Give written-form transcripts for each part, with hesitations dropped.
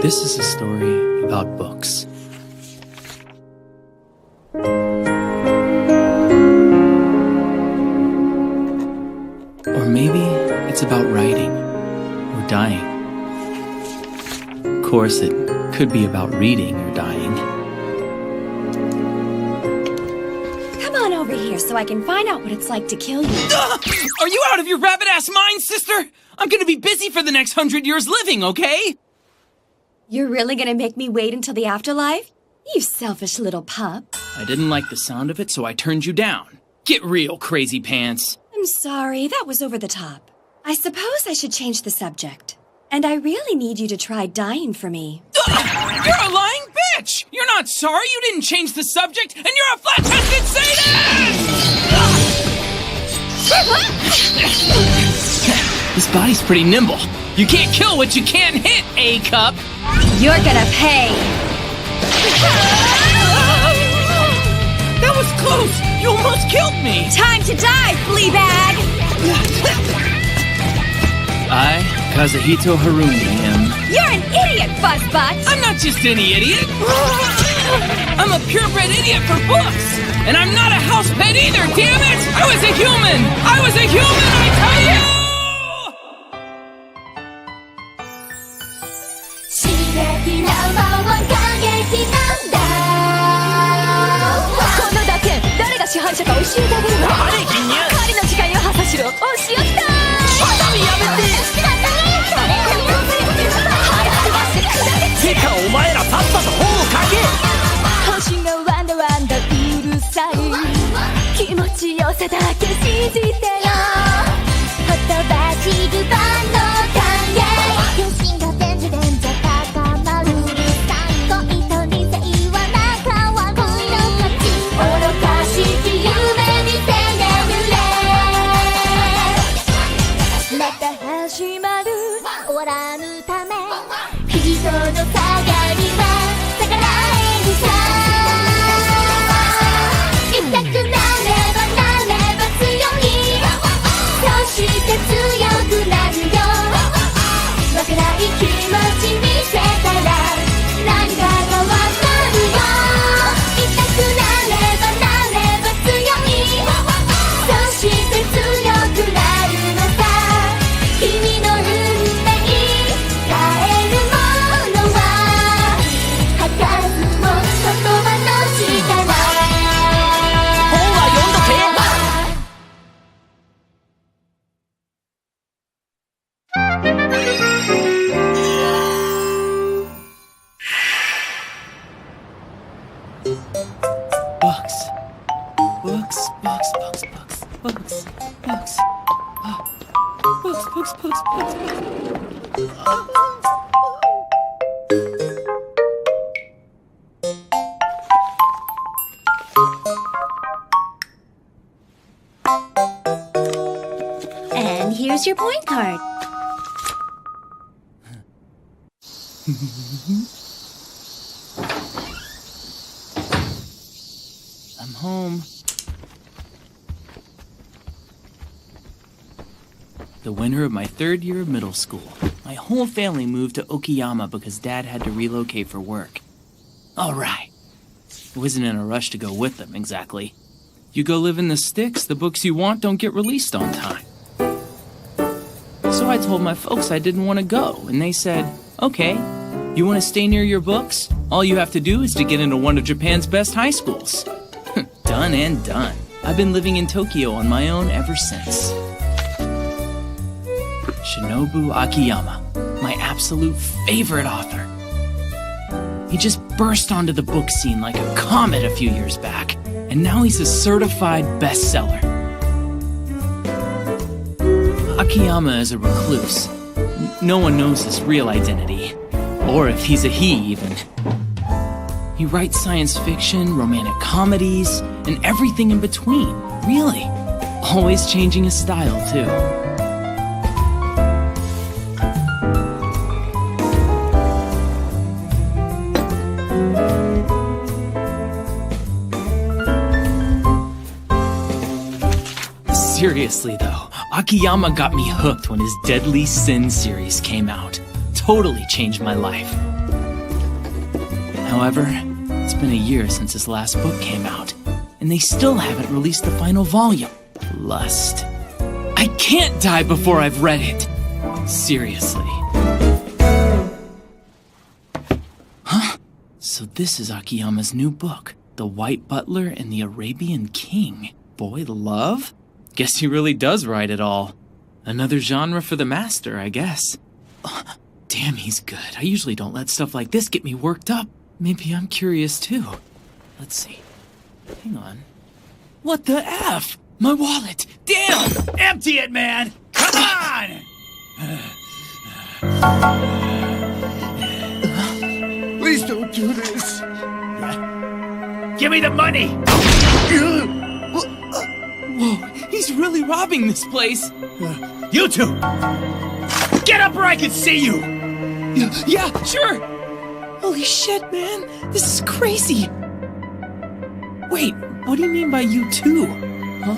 This is a story about books. Or maybe it's about writing or dying. Of course, it could be about reading or dying. Come on over here so I can find out what it's like to kill you. Are you out of your rabbit-ass mind, sister? I'm gonna be busy for the next 100 years living, okay? You're really gonna make me wait until the afterlife? You selfish little pup. I didn't like the sound of it, so I turned you down. Get real, crazy pants. I'm sorry, that was over the top. I suppose I should change the subject. And I really need you to try dying for me. You're a lying bitch! You're not sorry you didn't change the subject, and you're a flat-chested sadist! This body's pretty nimble. You can't kill what you can't hit, A-Cup! You're gonna pay! That was close! You almost killed me! Time to die, fleabag! I, Kazuhito Harundi, am... You're an idiot, fuzzbutt! I'm not just any idiot! I'm a purebred idiot for books! And I'm not a house pet either, damn it! I was a human! I was a human, I tell you! 刺激な魔は過激なんだこの打点誰が支配者か教えてあげるわ狩りの時間よハサシロお仕置きだ畳やめててかお前らさっさと本を書け星がワンダワンダうるさい気持ちよさだけ信じてよほとばしるバンド歓迎余震が伝じ伝じ高まるうるさい恋と理性は仲悪いの勝ち愚かしき夢にせねるれまた始まる終わらぬため人の下がりは逆らえるさ痛くなればなれば強いそして強くなるよわからない気持ち見せたら何かがわかるよ痛くなればなれば強いそして強くなるのさ君の運命変えるものは吐かずも言葉の力本は読んどけBooks. Books, books, books, books, books, books. Books, books, books, books. And here's your point card. I'm home. The winter of my 3rd year of middle school, my whole family moved to Okayama because Dad had to relocate for work. All right. I wasn't in a rush to go with them, exactly. You go live in the sticks, the books you want don't get released on time. So I told my folks I didn't want to go, and they said, okay, you want to stay near your books? All you have to do is to get into one of Japan's best high schools. Done and done. I've been living in Tokyo on my own ever since. Shinobu Akiyama, my absolute favorite author. He just burst onto the book scene like a comet a few years back, and now he's a certified bestseller. Akiyama is a recluse. No one knows his real identity, or if he's a he even. He writes science fiction, romantic comedies, and everything in between, really. Always changing his style, too. Seriously, though, Akiyama got me hooked when his Deadly Sin series came out. Totally changed my life. However, it's been a year since his last book came out, and they still haven't released the final volume, Lust. I can't die before I've read it. Seriously. Huh? So this is Akiyama's new book, The White Butler and the Arabian King. Boy love? Guess he really does write it all. Another genre for the master, I guess. Damn, he's good. I usually don't let stuff like this get me worked up. Maybe I'm curious too. Let's see. Hang on. What the F? My wallet! Damn! Empty it, man! Come on! Please don't do this. Give me the money! Whoa, he's really robbing this place. You two! Get up where I can see you! Yeah, sure! Holy shit, man! This is crazy! Wait, what do you mean by you too? Huh?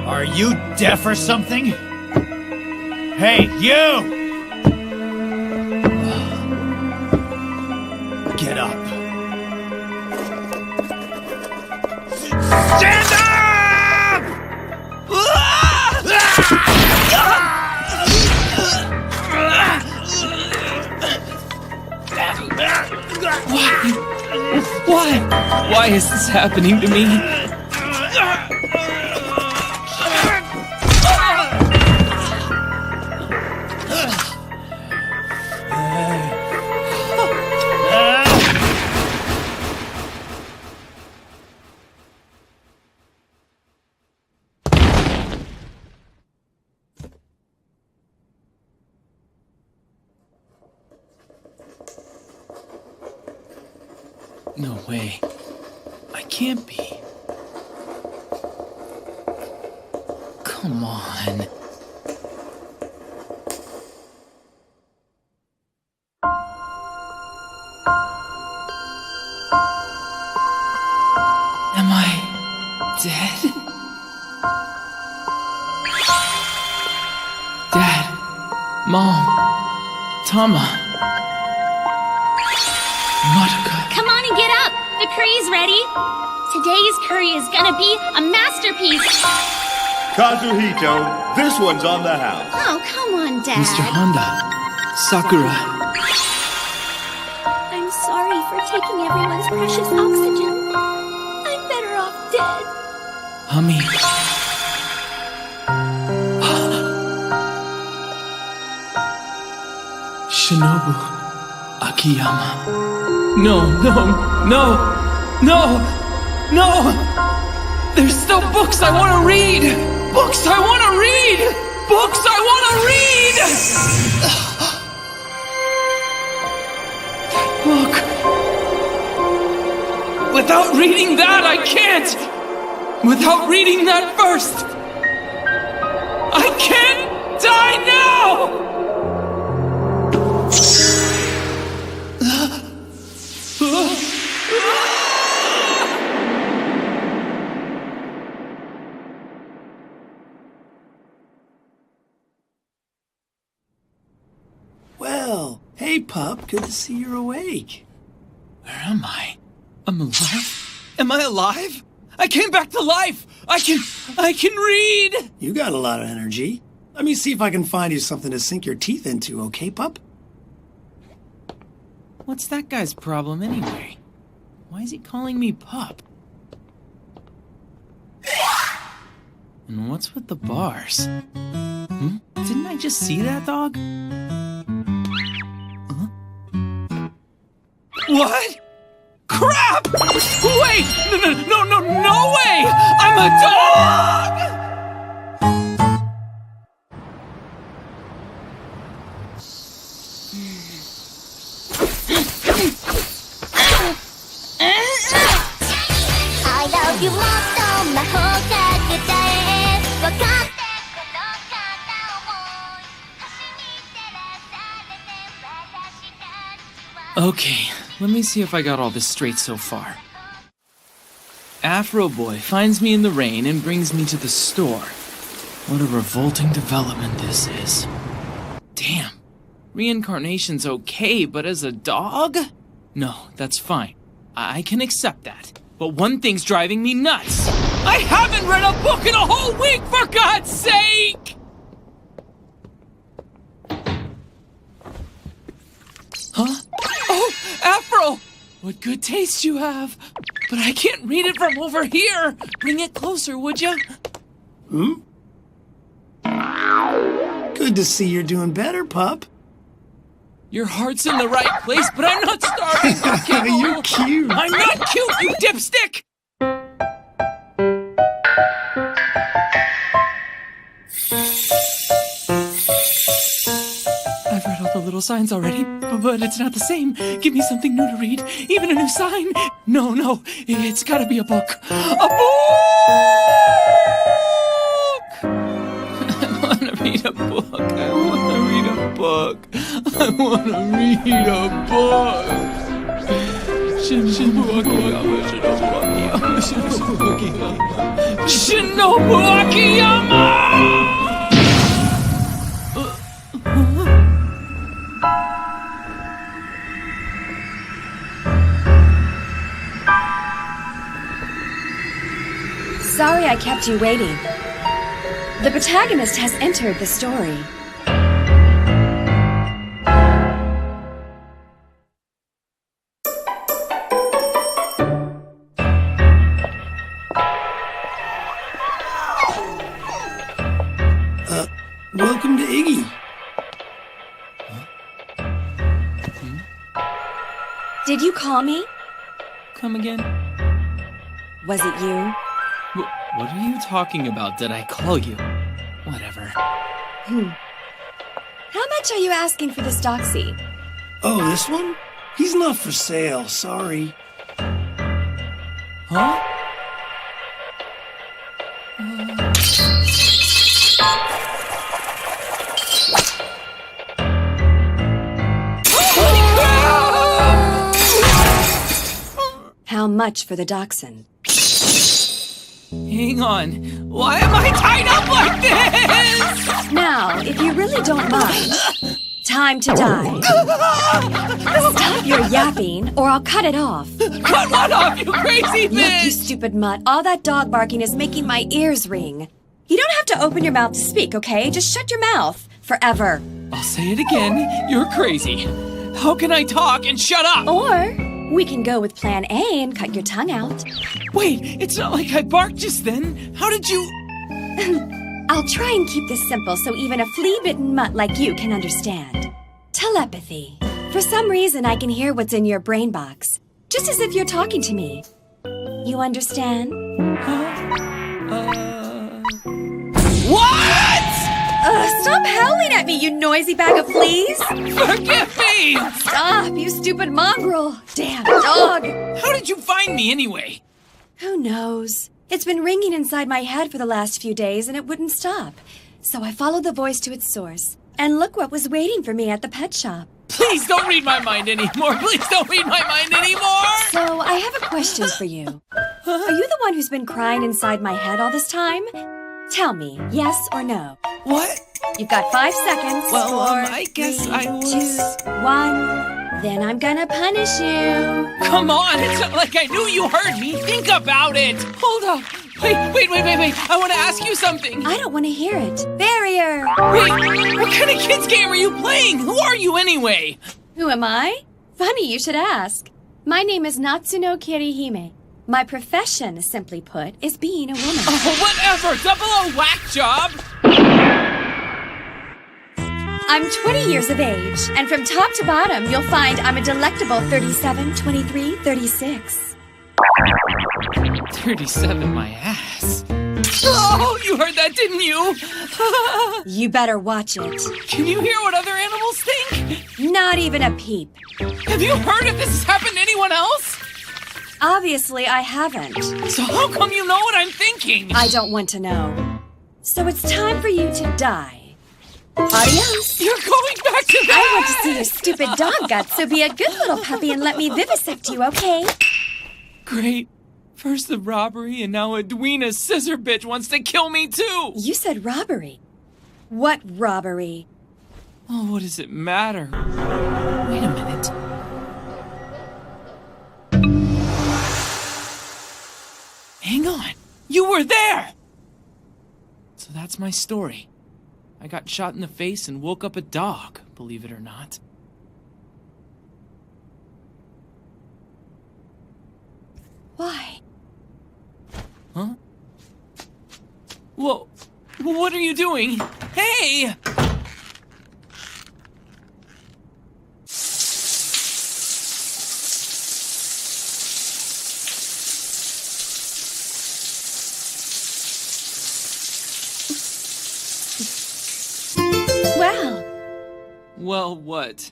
Are you deaf or something? Hey, you! Get up. Stand up! Why? Why is this happening to me? No way. I can't be. Come on. Am I dead? Dad, Mom, Tama, Madoka. Come on and get up! The curry's ready! Today's curry is gonna be a masterpiece! Kazuhito, this one's on the house. Oh, come on, Dad. Mr. Honda, Sakura. I'm sorry for taking everyone's precious oxygen. I'm better off dead. Hami. Shinobu Akiyama. No, no, no, no, no! There's still books I want to read! Books I want to read! Books I want to read! Look. Without reading that, I can't! Without reading that first! I can't die now! Well, hey, pup. Good to see you're awake. Where am I? I'm alive? Am I alive? I came back to life! I can read! You got a lot of energy. Let me see if I can find you something to sink your teeth into, okay, pup? What's that guy's problem anyway? Why is he calling me pup? And what's with the bars? Didn't I just see that dog? Huh? What? Crap! Wait! No way! I'm a dog! I love you もっと魔法かけたえ分かってこの片思い星に照らされて私たちは Okay, let me see if I got all this straight so far. Afro boy finds me in the rain and brings me to the store. What a revolting development this is. Damn. Reincarnation's okay, but as a dog? No, that's fine. I can accept that. But one thing's driving me nuts. I haven't read a book in a whole week, for God's sake! Huh? Oh, Afro! What good taste you have. But I can't read it from over here. Bring it closer, would you? Good to see you're doing better, pup. Your heart's in the right place, but I'm not starving. Okay, You're cute. I'm not cute, you dipstick! I've read all the little signs already, but it's not the same. Give me something new to read, even a new sign. No, it's gotta be a book. A book! I wanna read a book. I wanna read a book. I wanna read a book. Shinobu Akiyama! Sorry I kept you waiting. The protagonist has entered the story. Welcome to Iggy. Did you call me? Come again? Was it you? What are you talking about? Did I call you? Whatever. How much are you asking for this doxy? Oh, this one? He's not for sale, sorry. Huh? How much for the dachshund? Hang on. Why am I tied up like this? Now, if you really don't mind, time to die. Stop your yapping, or I'll cut it off. Cut what off, you crazy Look, you bitch? stupid mutt, all that dog barking is making my ears ring. You don't have to open your mouth to speak, okay? Just shut your mouth. Forever. I'll say it again. You're crazy. How can I talk and shut up? Or we can go with plan A and cut your tongue out. Wait, it's not like I barked just then. How did you... I'll try and keep this simple so even a flea-bitten mutt like you can understand. Telepathy. For some reason, I can hear what's in your brain box. Just as if you're talking to me. You understand? What? Stop howling at me, you noisy bag of fleas! Forgive me! Stop, you stupid mongrel! Damn dog! How did you find me anyway? Who knows? It's been ringing inside my head for the last few days and it wouldn't stop. So I followed the voice to its source. And look what was waiting for me at the pet shop. Please don't read my mind anymore. Please don't read my mind anymore. So I have a question for you. Are you the one who's been crying inside my head all this time? Tell me, yes or no. What? You've got 5 seconds. Well, 4, I guess 3, I was... 2, 1. Then I'm gonna punish you. Come on, it's not like I knew you heard me. Think about it. Hold up. Wait. I want to ask you something. I don't want to hear it. Barrier! Wait, what kind of kids game are you playing? Who are you anyway? Who am I? Funny you should ask. My name is Natsuno Kirihime. My profession, simply put, is being a woman. Oh, whatever. Double O whack job. I'm 20 years of age, and from top to bottom, you'll find I'm a delectable 37, 23, 36. 37 my ass. Oh, you heard that, didn't you? You better watch it. Can you hear what other animals think? Not even a peep. Have you heard if this has happened to anyone else? Obviously, I haven't. So how come you know what I'm thinking? I don't want to know. So it's time for you to die. Adios. You're going back to I that! want to see your stupid dog guts, so be a good little puppy and let me vivisect you, okay? Great. First the robbery, and now Edwina scissor bitch wants to kill me too! You said robbery. What robbery? Oh, what does it matter? Wait a minute. Hang on! You were there! So that's my story. I got shot in the face and woke up a dog, believe it or not. Why? Huh? Whoa! What are you doing? Hey! Well, Well, what?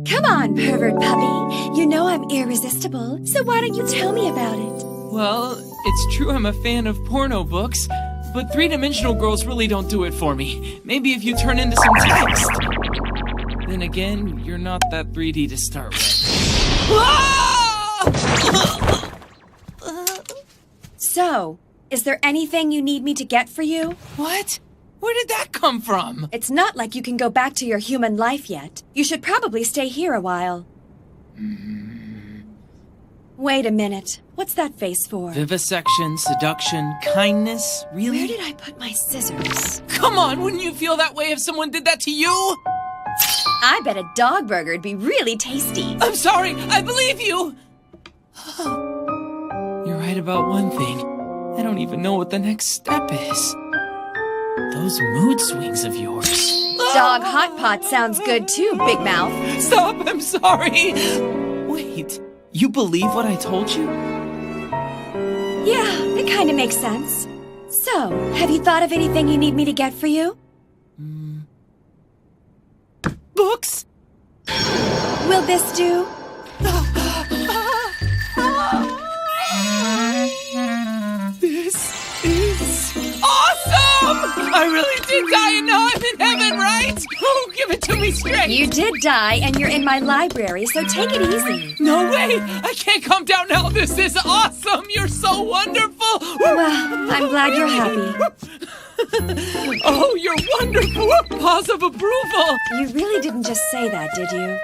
come on, pervert puppy. You know I'm irresistible, so why don't you tell me about it? Well, it's true I'm a fan of porno books, but three-dimensional girls really don't do it for me. Maybe if you turn into some text. Then again, you're not that 3D to start with. Ah! So, is there anything you need me to get for you? What? Where did that come from? It's not like you can go back to your human life yet. You should probably stay here a while. Wait a minute. What's that face for? Vivisection, seduction, kindness, really? Where did I put my scissors? Come on, wouldn't you feel that way if someone did that to you? I bet a dog burger'd be really tasty. I'm sorry, I believe you! You're right about one thing. I don't even know what the next step is. Those mood swings of yours. Dog hot pot sounds good too, Big Mouth. Stop, I'm sorry! Wait, you believe what I told you? Yeah, it kinda makes sense. So, have you thought of anything you need me to get for you? Books? Will this do? This is awesome! I really did die and now I'm in heaven, right? Oh, give it to me straight! You did die, and you're in my library, so take it easy. No way! I can't calm down now. This is awesome! You're so wonderful! Well, I'm glad you're happy. Oh, you're wonderful! Pause of approval! You really didn't just say that, did you?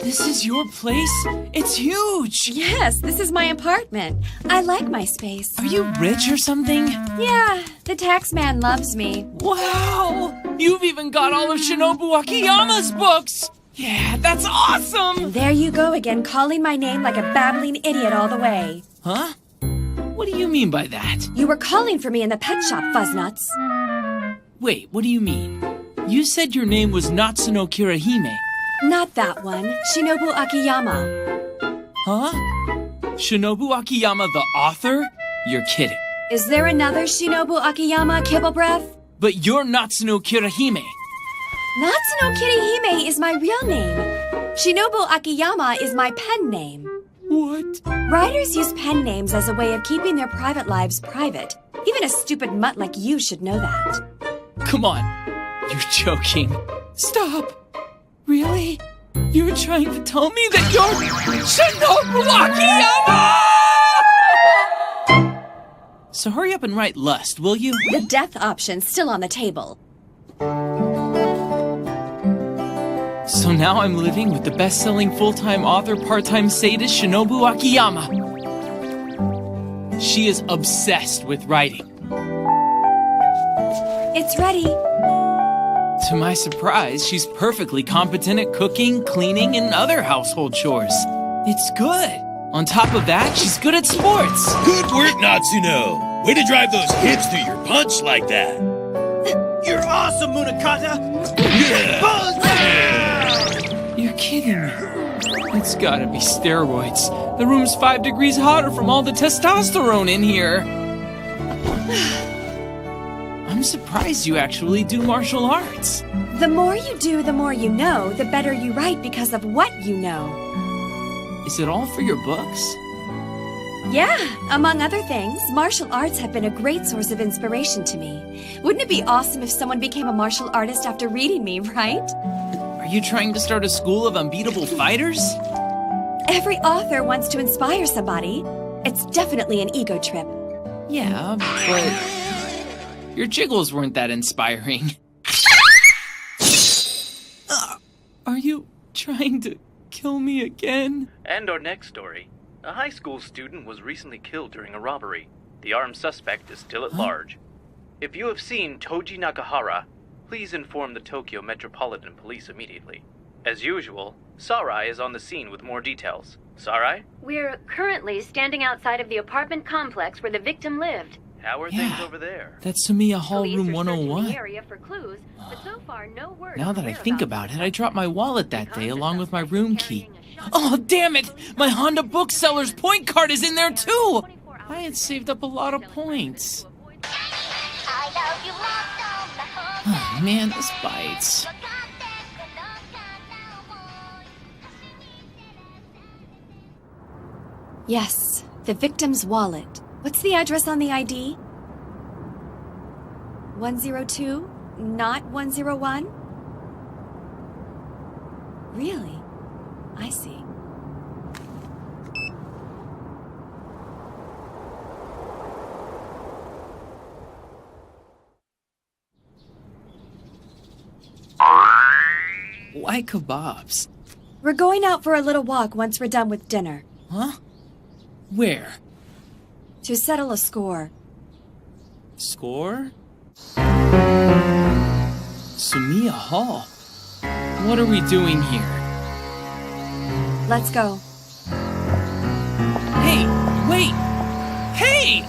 This is your place? It's huge! Yes, this is my apartment. I like my space. Are you rich or something? Yeah, the tax man loves me. Wow! You've even got all of Shinobu Akiyama's books! Yeah, that's awesome! There you go again, calling my name like a babbling idiot all the way. Huh? What do you mean by that? You were calling for me in the pet shop, Fuzznuts. Wait, what do you mean? You said your name was Natsuno Kirahime. Not that one. Shinobu Akiyama. Huh? Shinobu Akiyama the author? You're kidding. Is there another Shinobu Akiyama, Kibble Breath? But you're Natsuno Kirahime. Natsuno Kirihime is my real name. Shinobu Akiyama is my pen name. What? Writers use pen names as a way of keeping their private lives private. Even a stupid mutt like you should know that. Come on. You're joking. Stop. Really? You're trying to tell me that you're Shinobu Akiyama? So hurry up and write Lust, will you? The death option's still on the table. So now I'm living with the best-selling full-time author, part-time sadist Shinobu Akiyama. She is obsessed with writing. It's ready. To my surprise, she's perfectly competent at cooking, cleaning, and other household chores. It's good. On top of that, she's good at sports. Good work, Natsuno. Way to drive those hips through your punch like that. You're awesome, Munakata! You're kidding me. It's gotta be steroids. The room's 5 degrees hotter from all the testosterone in here. I'm surprised you actually do martial arts. The more you do, the more you know, the better you write because of what you know. Is it all for your books? Yeah, among other things, martial arts have been a great source of inspiration to me. Wouldn't it be awesome if someone became a martial artist after reading me, right? Are you trying to start a school of unbeatable fighters? Every author wants to inspire somebody. It's definitely an ego trip. Yeah, but your jiggles weren't that inspiring. Are you trying to kill me again? And our next story. A high school student was recently killed during a robbery. The armed suspect is still at large. If you have seen Toji Nakahara, please inform the Tokyo Metropolitan Police immediately. As usual, Sarai is on the scene with more details. Sarai? We're currently standing outside of the apartment complex where the victim lived. How are things over there? That's Sumiya Hall Police Room are searching 101. the area for clues, but so far no word Now on that I the think whereabouts about it, I dropped my wallet that day along with my room key. carrying a shotgun. Oh, damn it! My Honda Bookseller's point card is in there too! I had saved up a lot of points. Oh, man, this bites. Yes, the victim's wallet. What's the address on the ID? 102? Not 101? Really? I see. Why kebabs? We're going out for a little walk once we're done with dinner. Huh? Where? To settle a score. Score? Sumiya Hall. What are we doing here? Let's go. Hey, wait! Hey!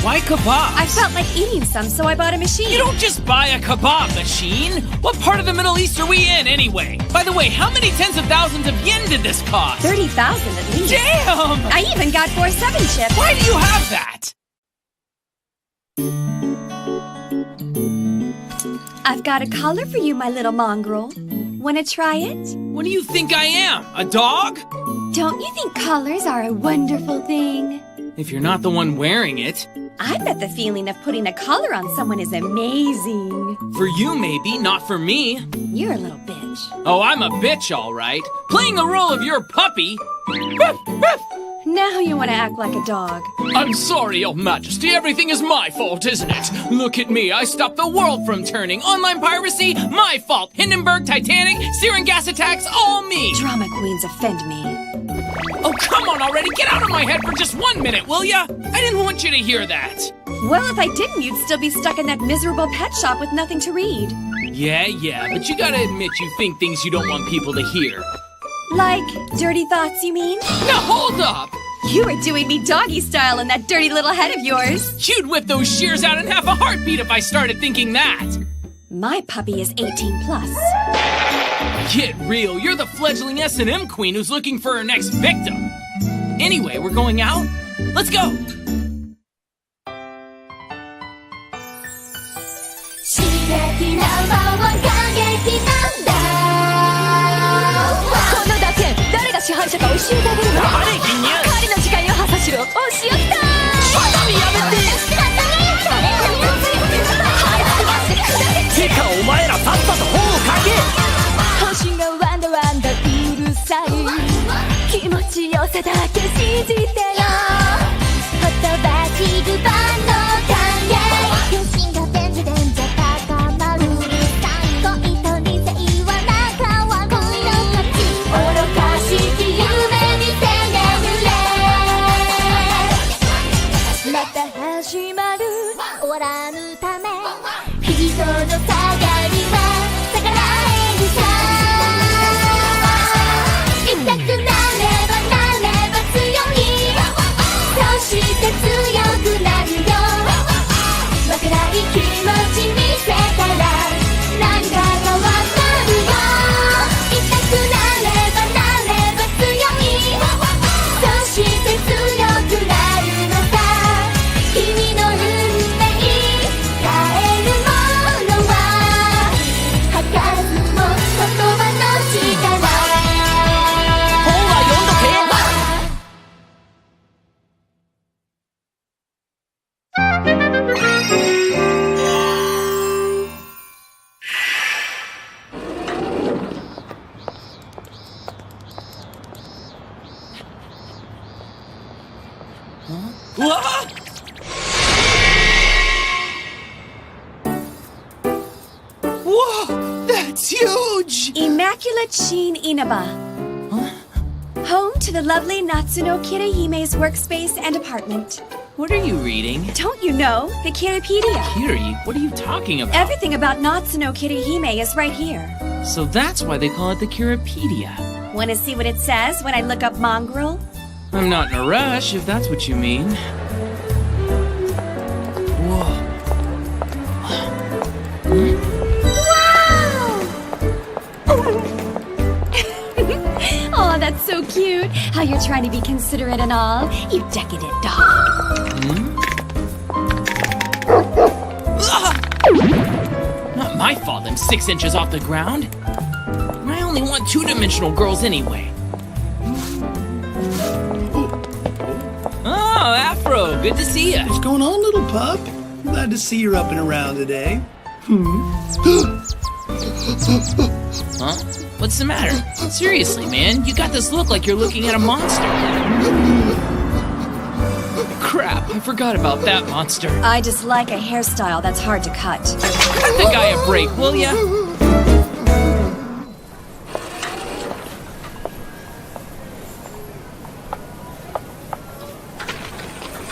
Why kebabs? I felt like eating some, so I bought a machine. You don't just buy a kebab machine! What part of the Middle East are we in, anyway? By the way, how many tens of thousands of yen did this cost? 30,000 at least. Damn! I even got 4-7 chips. Why do you have that? I've got a collar for you, my little mongrel. Wanna try it? What do you think I am? A dog? Don't you think collars are a wonderful thing? If you're not the one wearing it. I bet the feeling of putting a collar on someone is amazing. For you, maybe, not for me. You're a little bitch. Oh, I'm a bitch, all right. Playing the role of your puppy. Now you want to act like a dog. I'm sorry, Your Majesty. Everything is my fault, isn't it? Look at me. I stopped the world from turning. Online piracy, my fault. Hindenburg, Titanic, sarin gas attacks, all me. Drama queens offend me. Oh, come on already. Get out of my head for just 1 minute, will ya? I didn't want you to hear that. Well, if I didn't, you'd still be stuck in that miserable pet shop with nothing to read. Yeah, but you gotta admit you think things you don't want people to hear. Like dirty thoughts, you mean? Now hold up! You were doing me doggy style in that dirty little head of yours. You'd whip those shears out in half a heartbeat if I started thinking that. My puppy is 18 plus. Get real, you're the fledgling S&M queen who's looking for her next victim. Anyway, we're going out? Let's go! よお仕置きだバカにやめててかお前らさっさと本を書け。星がワンダワンダうるさい気持ちよさだけ信じてよほとばしる万能歓迎余震がでんでんじゃ高まるうるさい恋と理性は仲は恋の勝ち愚かしき夢にせねぬれまた始まる終わらぬため人の下がりは逆らえるさ痛くなればなれば強いそして強くなるよわからない気持ち見せたら何かがわかるよ痛くなればなれば強いそして強くなるのさ君の運命変えるものは測るも言葉の力本は読んどけ。うわあWhoa! That's huge! Immaculate Sheen Inaba. Home to the lovely Natsuno Kirihime's workspace and apartment. What are you reading? Don't you know? The Kiripedia. Kiri, what are you talking about? Everything about Natsuno Kirihime is right here. So that's why they call it the Kiripedia. Want to see what it says when I look up mongrel? I'm not in a rush, if that's what you mean. Whoa. Oh, that's so cute. How you're trying to be considerate and all. You decadent dog. Not my fault I'm 6 inches off the ground. I only want two-dimensional girls anyway. Oh, Afro, good to see ya. What's going on, little pup? Glad to see you're up and around today. Huh? What's the matter? Seriously, man, you got this look like you're looking at a monster. Crap, I forgot about that monster. I dislike a hairstyle that's hard to cut. Cut the guy a break, will ya?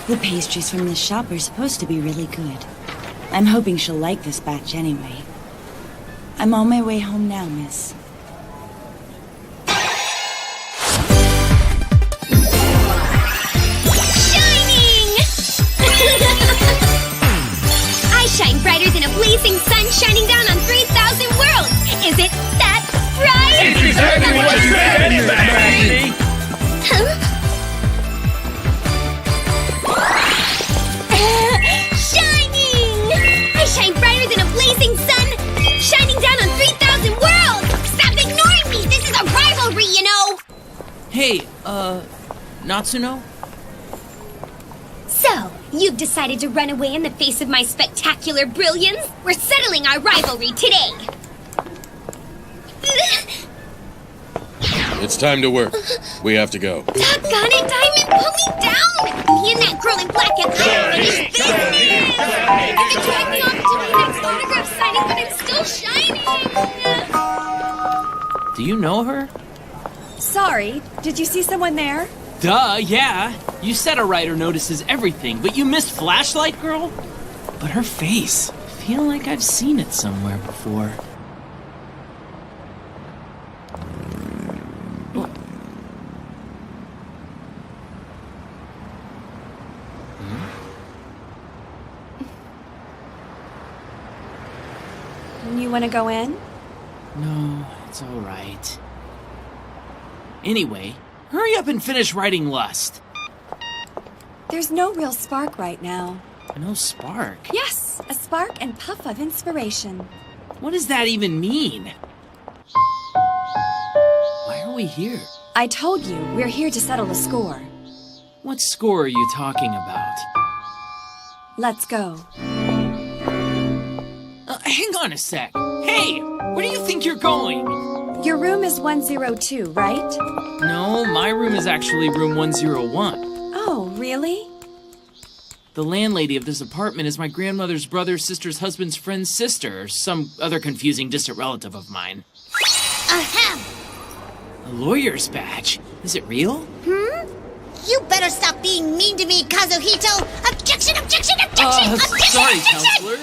The pastries from this shop are supposed to be really good. I'm hoping she'll like this batch anyway. I'm on my way home now, miss. Shining! I shine brighter than a blazing sun shining down on 3,000 worlds! Is it that bright? It's exactly what you said, Maggie! Huh? Shining! I shine brighter than a blazing sun shining down on 3,000 worlds! Stop ignoring me! This is a rivalry, you know! Hey, Natsuno? So, you've decided to run away in the face of my spectacular brilliance? We're settling our rivalry today! It's time to work. We have to go. Doggone it, Diamond, pull me down! Me and that girl in black and unfinished business! You can drag me off to my next autograph signing, but I'm still shining! Do you know her? Sorry, did you see someone there? Duh, yeah. You said a writer notices everything, but you missed Flashlight Girl? But her face. I feel like I've seen it somewhere before. You want to go in? No, it's all right. Anyway, hurry up and finish writing Lust. There's no real spark right now. No spark? Yes, a spark and puff of inspiration. What does that even mean? Why are we here? I told you, we're here to settle a score. What score are you talking about? Let's go. Hang on a sec. Hey, where do you think you're going? Your room is 102, right? No, my room is actually room 101. Oh, really? The landlady of this apartment is my grandmother's brother's sister's husband's friend's sister, or some other confusing distant relative of mine. Ahem! A lawyer's badge? Is it real? You better stop being mean to me, Kazuhito! Objection, objection, objection! Objection, Sorry, objection! counselor.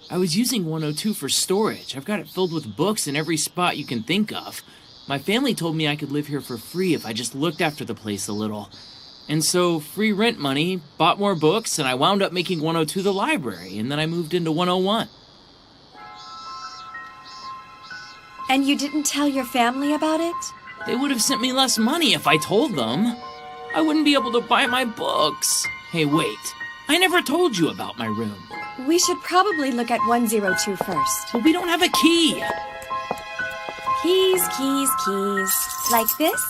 I was using 102 for storage. I've got it filled with books in every spot you can think of. My family told me I could live here for free if I just looked after the place a little. And so, free rent money, bought more books, and I wound up making 102 the library, and then I moved into 101. And you didn't tell your family about it? They would have sent me less money if I told them. I wouldn't be able to buy my books. Hey, wait. I never told you about my room. We should probably look at 102 first. But we don't have a key. Keys, keys, keys. Like this?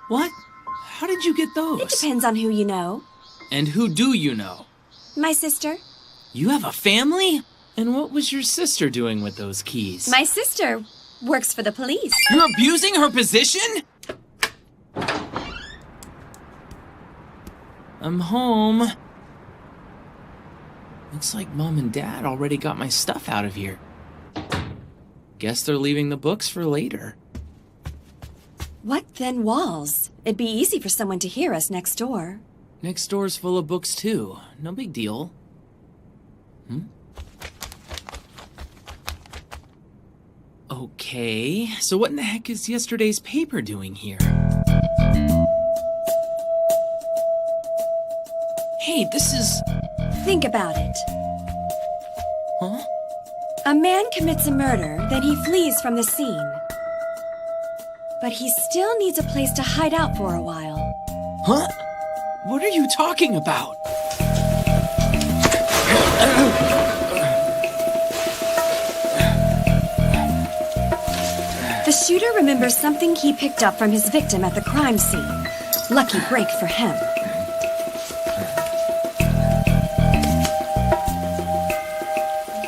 What? How did you get those? It depends on who you know. And who do you know? My sister. You have a family? And what was your sister doing with those keys? My sister works for the police. You're abusing her position? I'm home. Looks like Mom and Dad already got my stuff out of here. Guess they're leaving the books for later. What thin walls? It'd be easy for someone to hear us next door. Next door's full of books too. No big deal. Okay, so what in the heck is yesterday's paper doing here? Hey, this is... Think about it. Huh? A man commits a murder, then he flees from the scene. But he still needs a place to hide out for a while. Huh? What are you talking about? The shooter remembers something he picked up from his victim at the crime scene. Lucky break for him.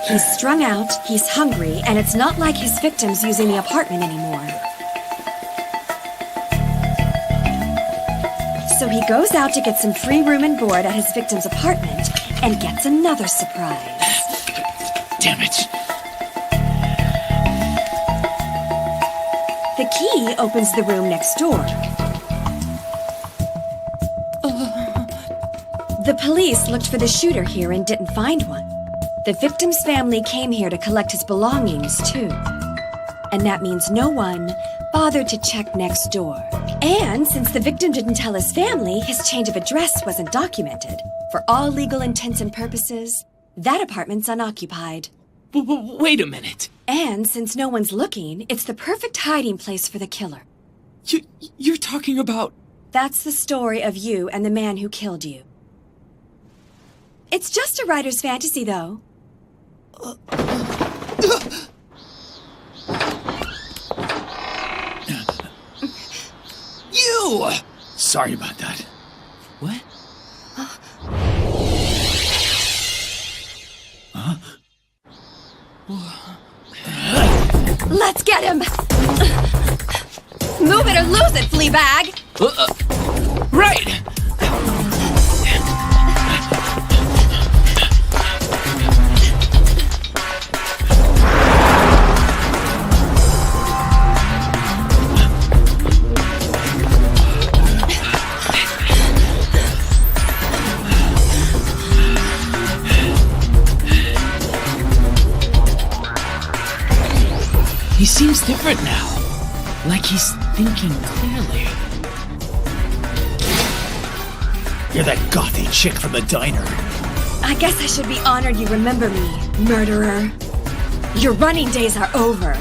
He's strung out, he's hungry, and it's not like his victim's using the apartment anymore. So he goes out to get some free room and board at his victim's apartment and gets another surprise. Damn it. The key opens the room next door. The police looked for the shooter here and didn't find one. The victim's family came here to collect his belongings, too. And that means no one bothered to check next door. And since the victim didn't tell his family, his change of address wasn't documented. For all legal intents and purposes, that apartment's unoccupied. Wait a minute. And since no one's looking, it's the perfect hiding place for the killer. You're talking about... That's the story of you and the man who killed you. It's just a writer's fantasy, though. You! Sorry about that. What? Let's get him! Move it or lose it, Fleabag! Right! He seems different now. Like he's thinking clearly. You're that gothy chick from the diner. I guess I should be honored you remember me, murderer. Your running days are over.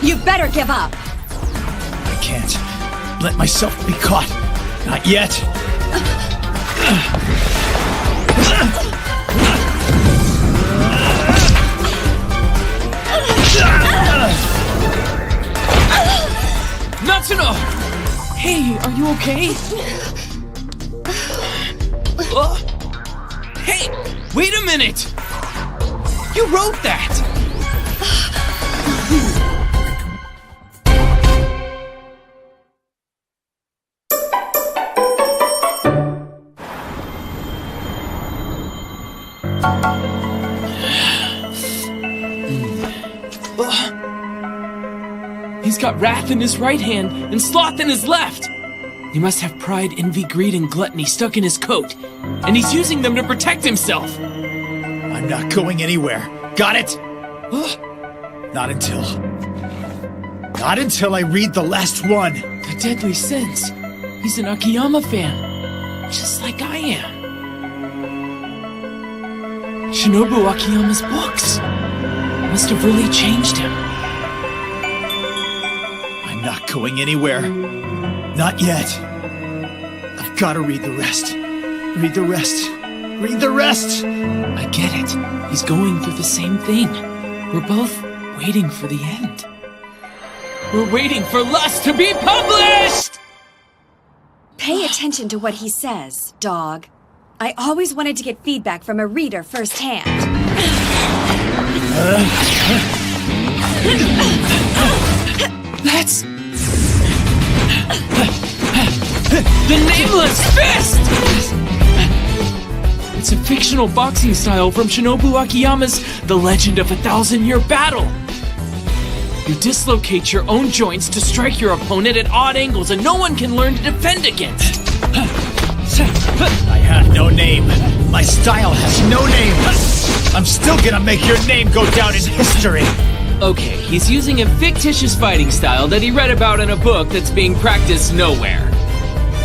You better give up. I can't let myself be caught. Not yet. Natsuno! Hey, are you okay? Hey, wait a minute! You wrote that! He's got wrath in his right hand and sloth in his left. He must have pride, envy, greed, and gluttony stuck in his coat, and he's using them to protect himself. I'm not going anywhere. Got it? Not until I read the last one. The Deadly Sins. He's an Akiyama fan, just like I am. Shinobu Akiyama's books must have really changed him. I'm not going anywhere. Not yet. I've got to read the rest. Read the rest. Read the rest! I get it. He's going through the same thing. We're both waiting for the end. We're waiting for Lust to be published! Pay attention to what he says, dog. I always wanted to get feedback from a reader firsthand. That's... the Nameless Fist! It's a fictional boxing style from Shinobu Akiyama's The Legend of a 1,000-Year Battle. You dislocate your own joints to strike your opponent at odd angles and no one can learn to defend against. I have no name. My style has no name. I'm still gonna make your name go down in history. Okay, he's using a fictitious fighting style that he read about in a book that's being practiced nowhere.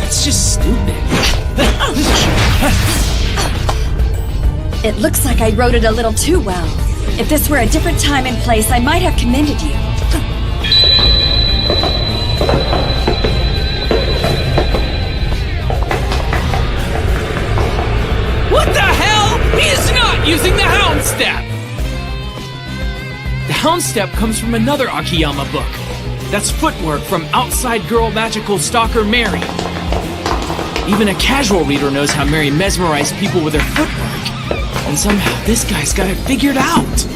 That's just stupid. It looks like I wrote it a little too well. If this were a different time and place, I might have commended you. What the hell? He is not using the Hound Step! The Hound Step comes from another Akiyama book. That's footwork from Outside Girl Magical Stalker Mary. Even a casual reader knows how Mary mesmerized people with her footwork. And somehow this guy's got it figured out.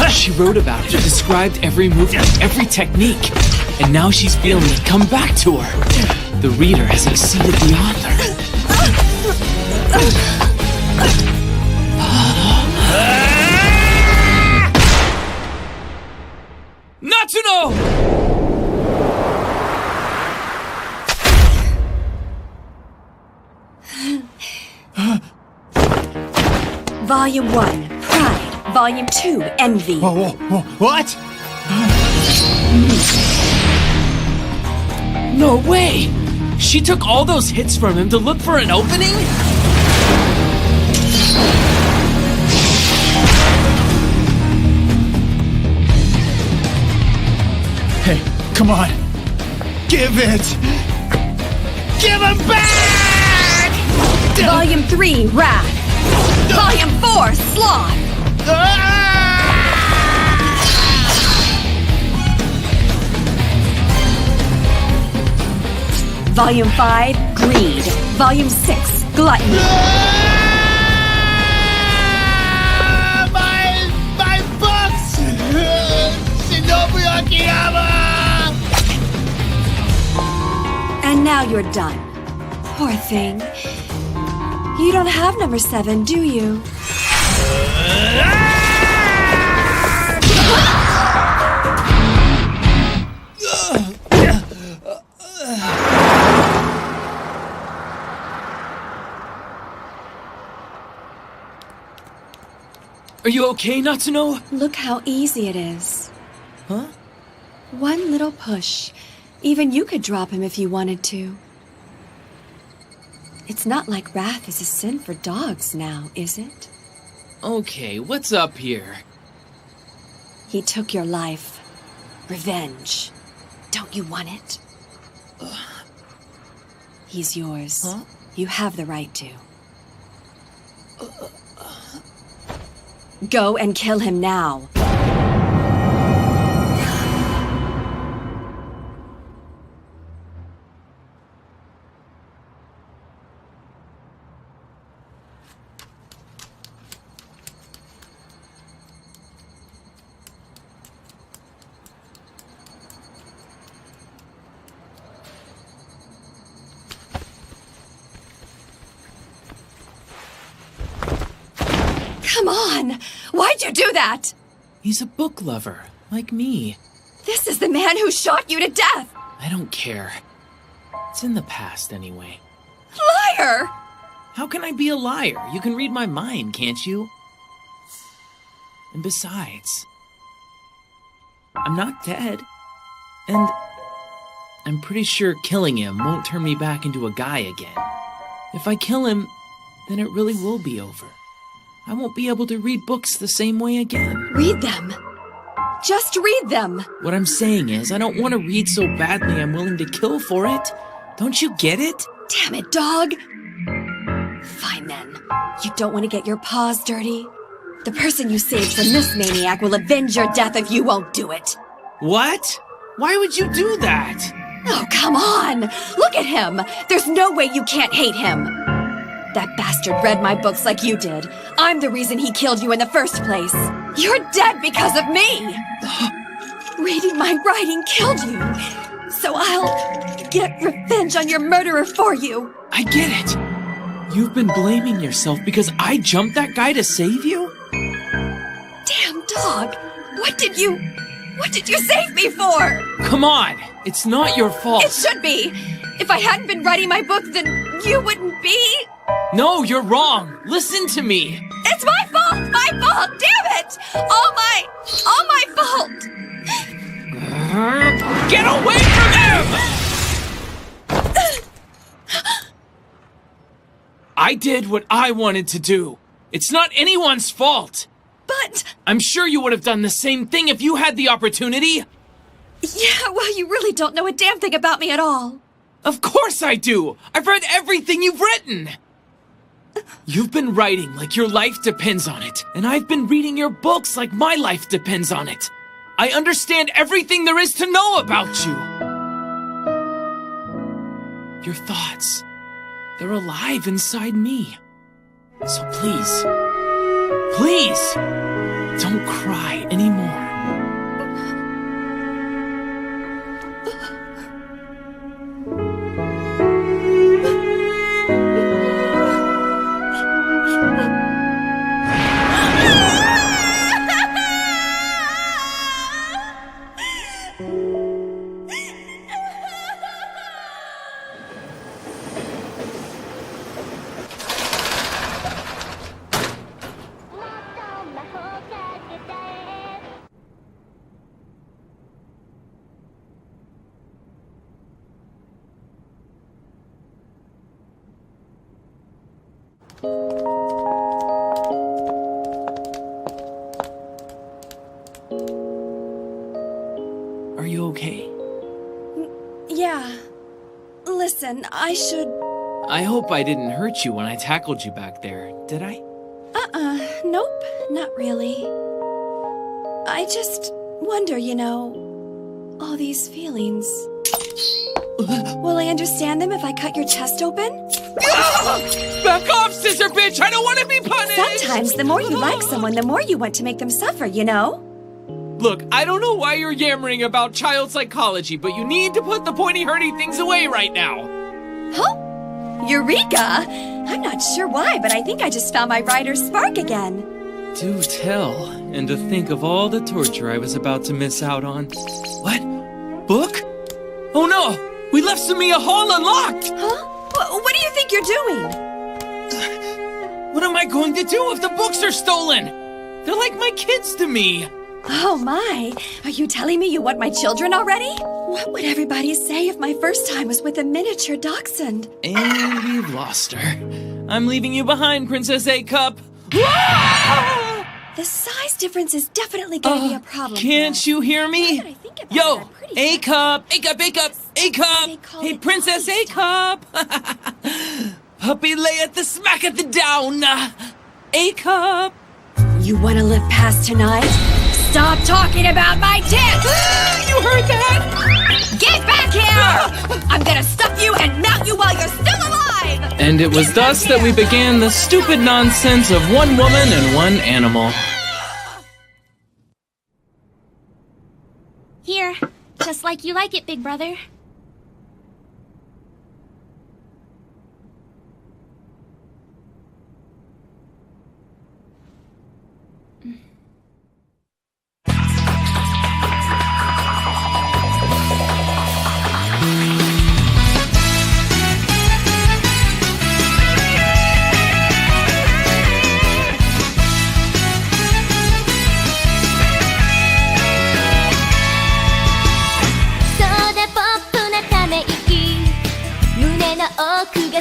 She wrote about it, described every move, every technique. And now she's feeling it come back to her. The reader has exceeded the author. Natsuno! Volume 1, Pride. Volume 2, Envy. What? No way! She took all those hits from him to look for an opening? Hey, come on. Give it! Give him back! Volume 3, Wrath. Volume 4, Sloth. Volume 5, Greed. Volume 6, Gluttony. My books! Shinobu Akiyama! And now you're done. Poor thing. You don't have number 7, do you? Are you okay, Natsuno? Look how easy it is. Huh? One little push. Even you could drop him if you wanted to. It's not like wrath is a sin for dogs now, is it? Okay, what's up here? He took your life. Revenge. Don't you want it? He's yours. Huh? You have the right to. Go and kill him now. Come on! Why'd you do that? He's a book lover, like me. This is the man who shot you to death! I don't care. It's in the past anyway. Liar! How can I be a liar? You can read my mind, can't you? And besides, I'm not dead. And I'm pretty sure killing him won't turn me back into a guy again. If I kill him, then it really will be over. I won't be able to read books the same way again. Read them. Just read them. What I'm saying is, I don't want to read so badly I'm willing to kill for it. Don't you get it? Damn it, dog. Fine then. You don't want to get your paws dirty? The person you saved from this maniac will avenge your death if you won't do it. What? Why would you do that? Oh, come on! Look at him! There's no way you can't hate him! That bastard read my books like you did. I'm the reason he killed you in the first place. You're dead because of me! Reading my writing killed you. So I'll get revenge on your murderer for you. I get it. You've been blaming yourself because I jumped that guy to save you? Damn dog! What did you save me for? Come on! It's not your fault. It should be! If I hadn't been writing my book, then you wouldn't be? No, you're wrong. Listen to me. It's my fault! My fault! Damn it! All my fault! Get away from him! I did what I wanted to do. It's not anyone's fault. But... I'm sure you would have done the same thing if you had the opportunity. Yeah, well, you really don't know a damn thing about me at all. Of course I do! I've read everything you've written! You've been writing like your life depends on it, and I've been reading your books like my life depends on it. I understand everything there is to know about you. Your thoughts, they're alive inside me. So please, please, don't cry anymore. Are you okay? Yeah. Listen, I should... I hope I didn't hurt you when I tackled you back there, did I? Nope, not really. I just wonder, all these feelings. Will I understand them if I cut your chest open? Back off, scissor bitch! I don't want to be punished! Sometimes the more you like someone, the more you want to make them suffer, Look, I don't know why you're yammering about child psychology, but you need to put the pointy-hurty things away right now. Huh? Eureka! I'm not sure why, but I think I just found my writer's spark again. Do tell. And to think of all the torture I was about to miss out on. What? Book? Oh no! We left Samiya Hall unlocked! Huh? What do you think you're doing? What am I going to do if the books are stolen? They're like my kids to me. Oh my, are you telling me you want my children already? What would everybody say if my first time was with a miniature dachshund? And we've lost her. I'm leaving you behind, Princess A-Cup. The size difference is definitely going to be a problem. Can't you hear me? Yo, A-Cup, A-Cup, A-Cup, A-Cup. Hey, Princess A-Cup. Puppy lay at the smack at the down. A-Cup. You want to live past tonight? Stop talking about my tits! You heard that? Get back here! I'm gonna stuff you and mount you while you're still alive! And it was thus that we began the stupid nonsense of one woman and one animal. Here, just like you like it, big brother.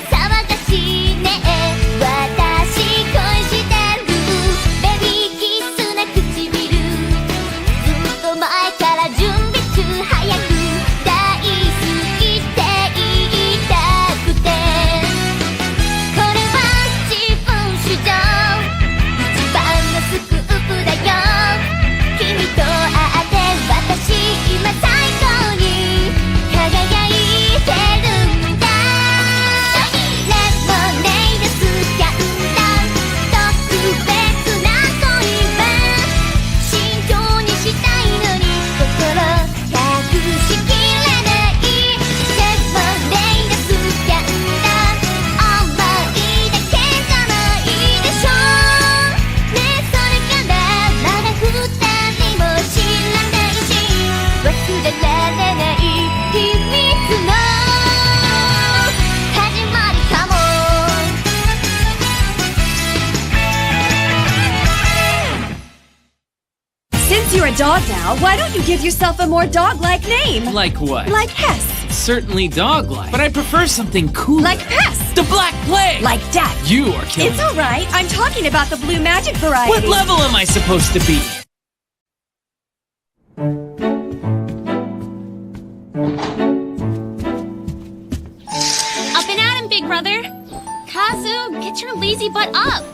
騒がしいね私恋してるベビーキスな唇ずっと前から準備中早く大好きって言いたくてこれは自分主張一番のスクープだよ君と会って私今最高に輝いてるんだレモネードスキャンダル特別な恋は慎重にしたいのに心隠しきれないレモネードスキャンダル思いだけじゃないでしょねえそれからまだ二人も知らないし忘れられない秘密の始まりかも Since you're a dog now, why don't you give yourself a more dog-like name? Like what? Like Hess. Certainly dog-like. But I prefer something cool. Like Pest. The Black Plague. Like Death. You are killing It's me. alright. I'm talking about the blue magic variety. What level am I supposed to be? Up and at him, big brother! Kazu, get your lazy butt up!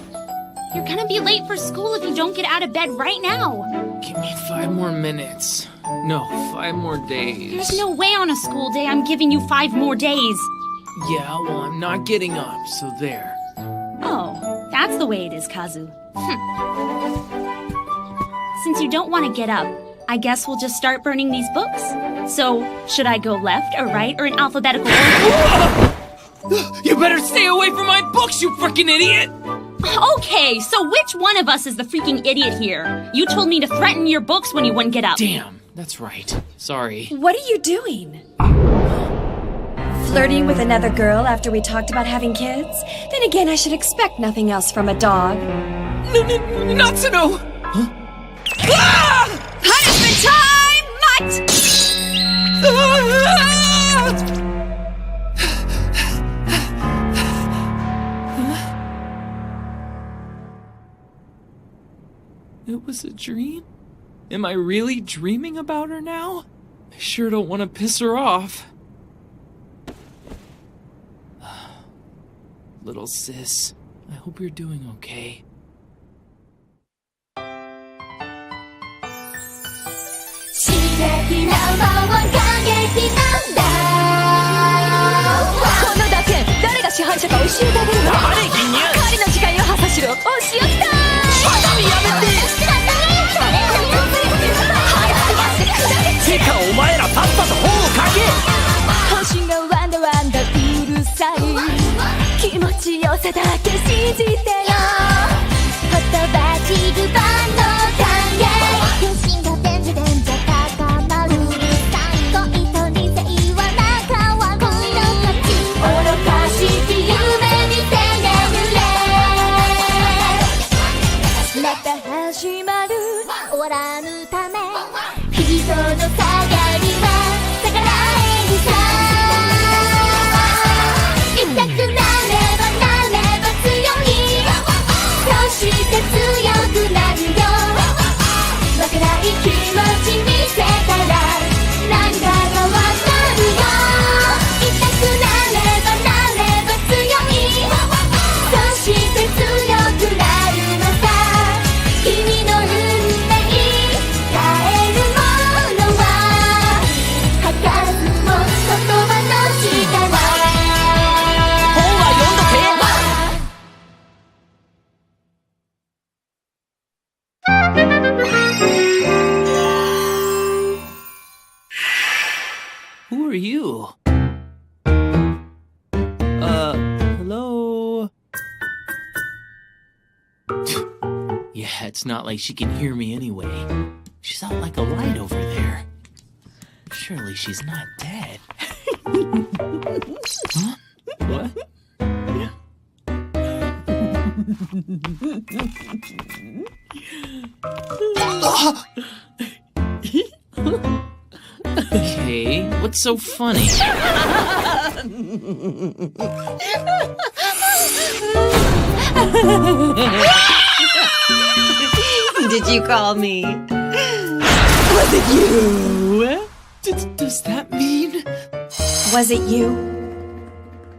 You're gonna be late for school if you don't get out of bed right now. Give me 5 more minutes. No, 5 more days. There's no way on a school day I'm giving you 5 more days. Yeah, well, I'm not getting up, so there. Oh, that's the way it is, Kazu. Since you don't want to get up, I guess we'll just start burning these books. So, should I go left or right or in alphabetical order? You better stay away from my books, you frickin' idiot! Okay, so which one of us is the freaking idiot here? You told me to threaten your books when you wouldn't get up. Damn, that's right. Sorry. What are you doing? Flirting with another girl after we talked about having kids? Then again, I should expect nothing else from a dog. Natsuno! Huh? Ah! Punishment time, mutt! It was a dream? Am I really dreaming about her now? I sure don't want to piss her off. Little sis, I hope you're doing okay. 刺激な魔は過激なんだこの打点誰が支配者か教えてあげるわ狩りの時間よハサシロお仕置きだハサミやめててかお前らさっさと本を書け星がワンダワンダうるさい気持ちよさだけ信じてよほとばしるバンド歓迎余震がデンジデンジャ高まる最恋と理性は仲は恋の勝ち愚かしき夢にて眠れまた始まる終わらぬため人の下がりは逆らえるさ痛くなればなれば強いそして強くなるよわからない気持ち見せたら何かがわかるよ痛くなればなれば強いそして強くなるのさ君の運命変えるものは図らずも言葉の力本は読んどけ Who are you? Hello? Yeah, it's not like she can hear me anyway. She's out like a light over there. Surely she's not dead. Huh? What? Okay, what's so funny? Did you call me? Was it you? Does that mean? Was it you?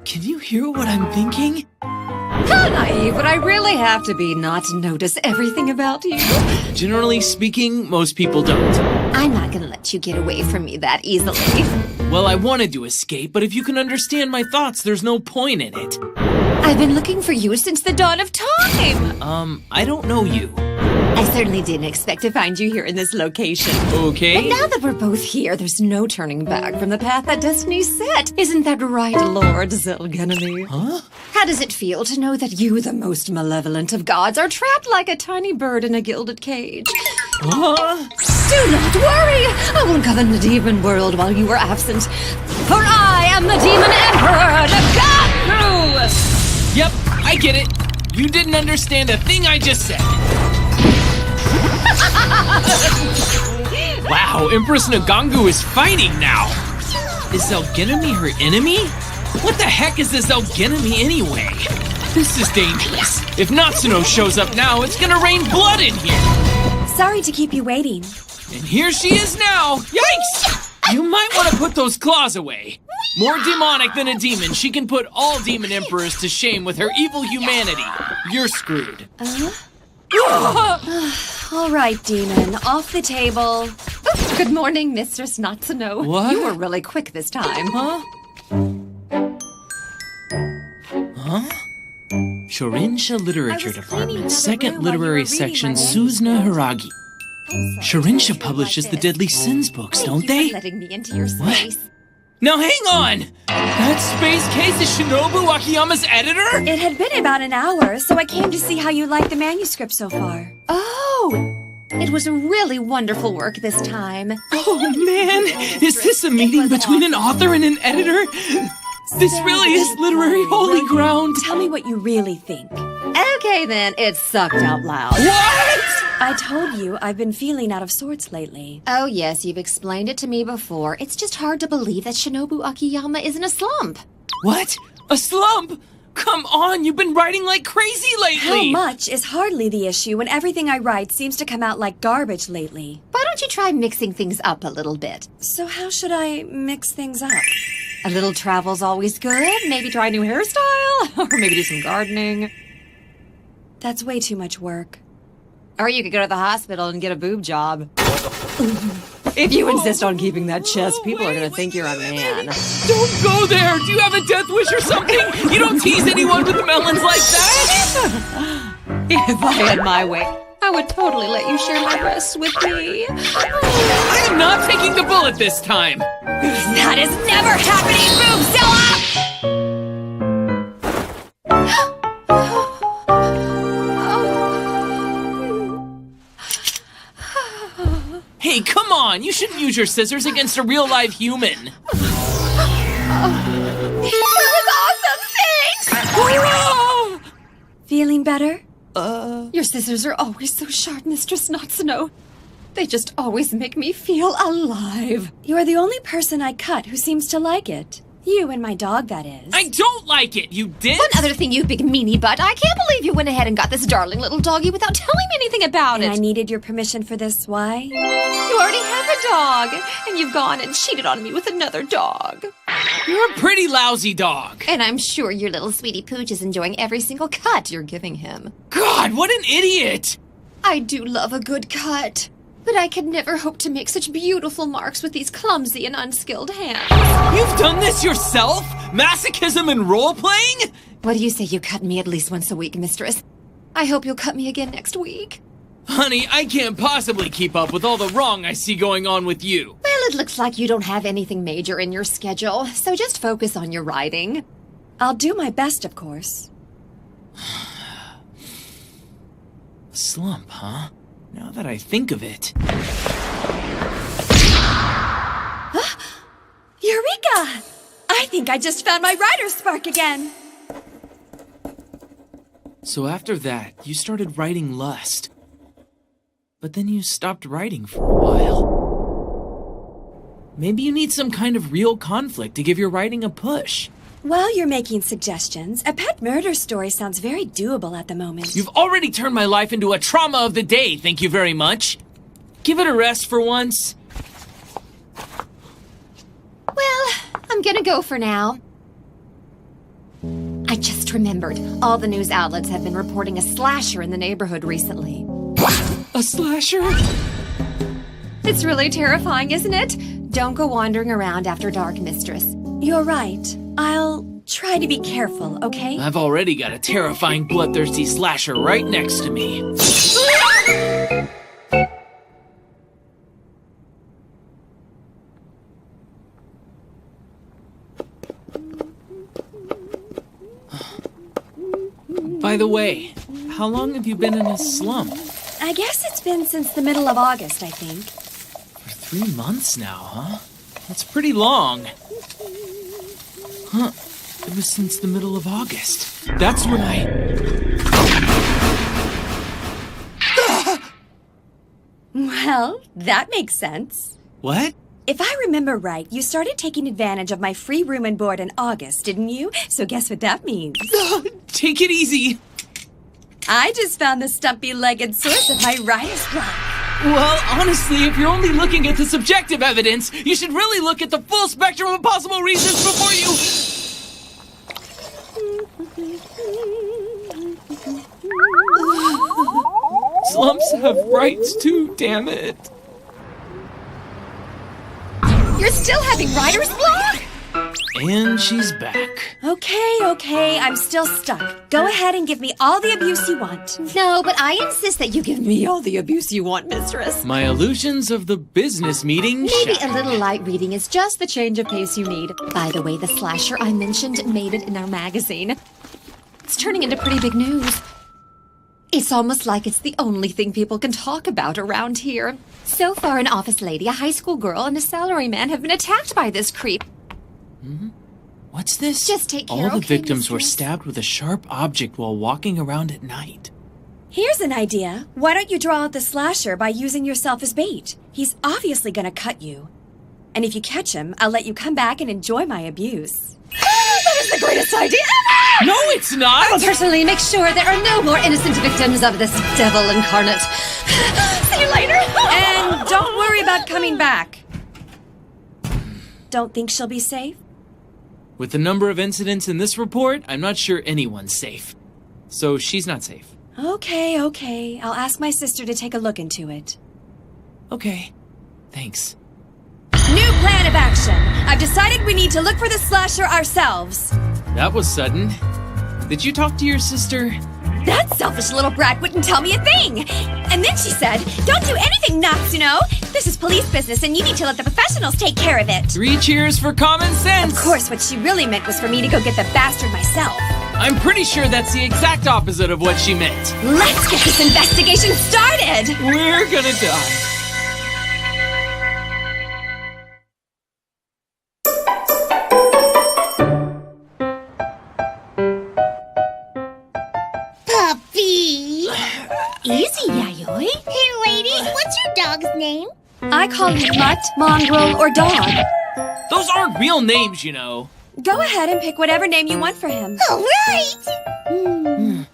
Can you hear what I'm thinking? How naive would I really have to be not to notice everything about you? Generally speaking, most people don't. I'm not gonna let you get away from me that easily. Well, I wanted to escape, but if you can understand my thoughts, there's no point in it. I've been looking for you since the dawn of time! I don't know you. I certainly didn't expect to find you here in this location. Okay. But now that we're both here, there's no turning back from the path that destiny set. Isn't that right, Lord Zelganemy? Huh? How does it feel to know that you, the most malevolent of gods, are trapped like a tiny bird in a gilded cage? Huh? Do not worry! I will govern the demon world while you are absent. For I am the demon emperor, Nagaku! Yep, I get it. You didn't understand a thing I just said. Wow, Empress Nagangu is fighting now. Is Zelganemy her enemy? What the heck is this Zelganemy anyway? This is dangerous. If Natsuno shows up now, it's gonna rain blood in here. Sorry to keep you waiting. And here she is now. Yikes! You might want to put those claws away. More demonic than a demon, she can put all demon emperors to shame with her evil humanity. You're screwed. All right, demon, off the table. Good morning, Mistress Natsuno. What? You were really quick this time. Huh? Huh? Shorinsha Literature Department, second literary section, Suzna Hiragi. Shorinsha publishes the Deadly Sins books, don't they? Letting me into your space. Now hang on! That space case is Shinobu Akiyama's editor? It had been about an hour, so I came to see how you liked the manuscript so far. Oh! It was really wonderful work this time. Oh man! Is this a meeting between an author and an editor? This really is literary holy ground! Tell me what you really think. Okay then, it sucked out loud. What?! I told you I've been feeling out of sorts lately. Oh yes, you've explained it to me before. It's just hard to believe that Shinobu Akiyama is in a slump. What? A slump? Come on, you've been writing like crazy lately! How much is hardly the issue when everything I write seems to come out like garbage lately. Why don't you try mixing things up a little bit? So how should I mix things up? A little travel's always good. Maybe try a new hairstyle. Or maybe do some gardening. That's way too much work. Or you could go to the hospital and get a boob job. If you insist on keeping that chest, people are gonna think you're a man. Don't go there! Do you have a death wish or something? You don't tease anyone with melons like that! If I had my way, I would totally let you share my breasts with me. I am not taking the bullet this time! That is never happening, Boobzilla! Hey, come on! You shouldn't use your scissors against a real live human! That was awesome! Thanks! Feeling better? Your scissors are always so sharp, Mistress Natsuno. They just always make me feel alive. You are the only person I cut who seems to like it. You and my dog, that is. I don't like it, you did? One other thing, you big meanie butt. I can't believe you went ahead and got this darling little doggy without telling me anything about it. I needed your permission for this, why? You already have a dog, and you've gone and cheated on me with another dog. You're a pretty lousy dog. And I'm sure your little sweetie Pooch is enjoying every single cut you're giving him. God, what an idiot! I do love a good cut. But I could never hope to make such beautiful marks with these clumsy and unskilled hands. You've done this yourself? Masochism and role-playing? What do you say you cut me at least once a week, mistress? I hope you'll cut me again next week. Honey, I can't possibly keep up with all the wrong I see going on with you. Well, it looks like you don't have anything major in your schedule, so just focus on your writing. I'll do my best, of course. Slump, huh? Now that I think of it... Eureka! I think I just found my writer's spark again. So after that, you started writing Lust. But then you stopped writing for a while. Maybe you need some kind of real conflict to give your writing a push. While you're making suggestions, a pet murder story sounds very doable at the moment. You've already turned my life into a trauma of the day, thank you very much. Give it a rest for once. Well, I'm gonna go for now. I just remembered. All the news outlets have been reporting a slasher in the neighborhood recently. A slasher? It's really terrifying, isn't it? Don't go wandering around after dark, mistress. You're right. I'll try to be careful, okay? I've already got a terrifying bloodthirsty slasher right next to me. By the way, how long have you been in a slump? I guess it's been since the middle of August, I think. For 3 months now, huh? That's pretty long. Huh. It was since the middle of August. That's when Well, that makes sense. What? If I remember right, you started taking advantage of my free room and board in August, didn't you? So guess what that means? Take it easy. I just found the stumpy-legged source of my writer's block. Well, honestly, if you're only looking at the subjective evidence, you should really look at the full spectrum of possible reasons before you... Slumps have rights too, damn it. You're still having writer's block? And she's back. Okay, I'm still stuck. Go ahead and give me all the abuse you want. No, but I insist that you give me all the abuse you want, mistress. My illusions of the business meeting Maybe shattered. a little light reading is just the change of pace you need. By the way, the slasher I mentioned made it in our magazine. It's turning into pretty big news. It's almost like it's the only thing people can talk about around here. So far, an office lady, a high school girl, and a salaryman have been attacked by this creep. What's this? Just take care, All the okay, victims were mistress? stabbed with a sharp object while walking around at night. Here's an idea. Why don't you draw out the slasher by using yourself as bait? He's obviously gonna cut you. And if you catch him, I'll let you come back and enjoy my abuse. That is the greatest idea ever! No, it's not! I will personally make sure there are no more innocent victims of this devil incarnate. See you later! And don't worry about coming back. Don't think she'll be safe? With the number of incidents in this report, I'm not sure anyone's safe. So she's not safe. Okay. I'll ask my sister to take a look into it. Okay. Thanks. New plan of action! I've decided we need to look for the slasher ourselves. That was sudden. Did you talk to your sister? That selfish little brat wouldn't tell me a thing! And then she said, don't do anything, Natsuno! This is police business and you need to let the professionals take care of it! 3 cheers for common sense! Of course, what she really meant was for me to go get the bastard myself. I'm pretty sure that's the exact opposite of what she meant. Let's get this investigation started! We're gonna die. Puppy! Easy, Yayoi. Hey, lady, what's your dog's name? I call him mutt, mongrel, or dog. Those aren't real names, you know. Go ahead and pick whatever name you want for him. All right!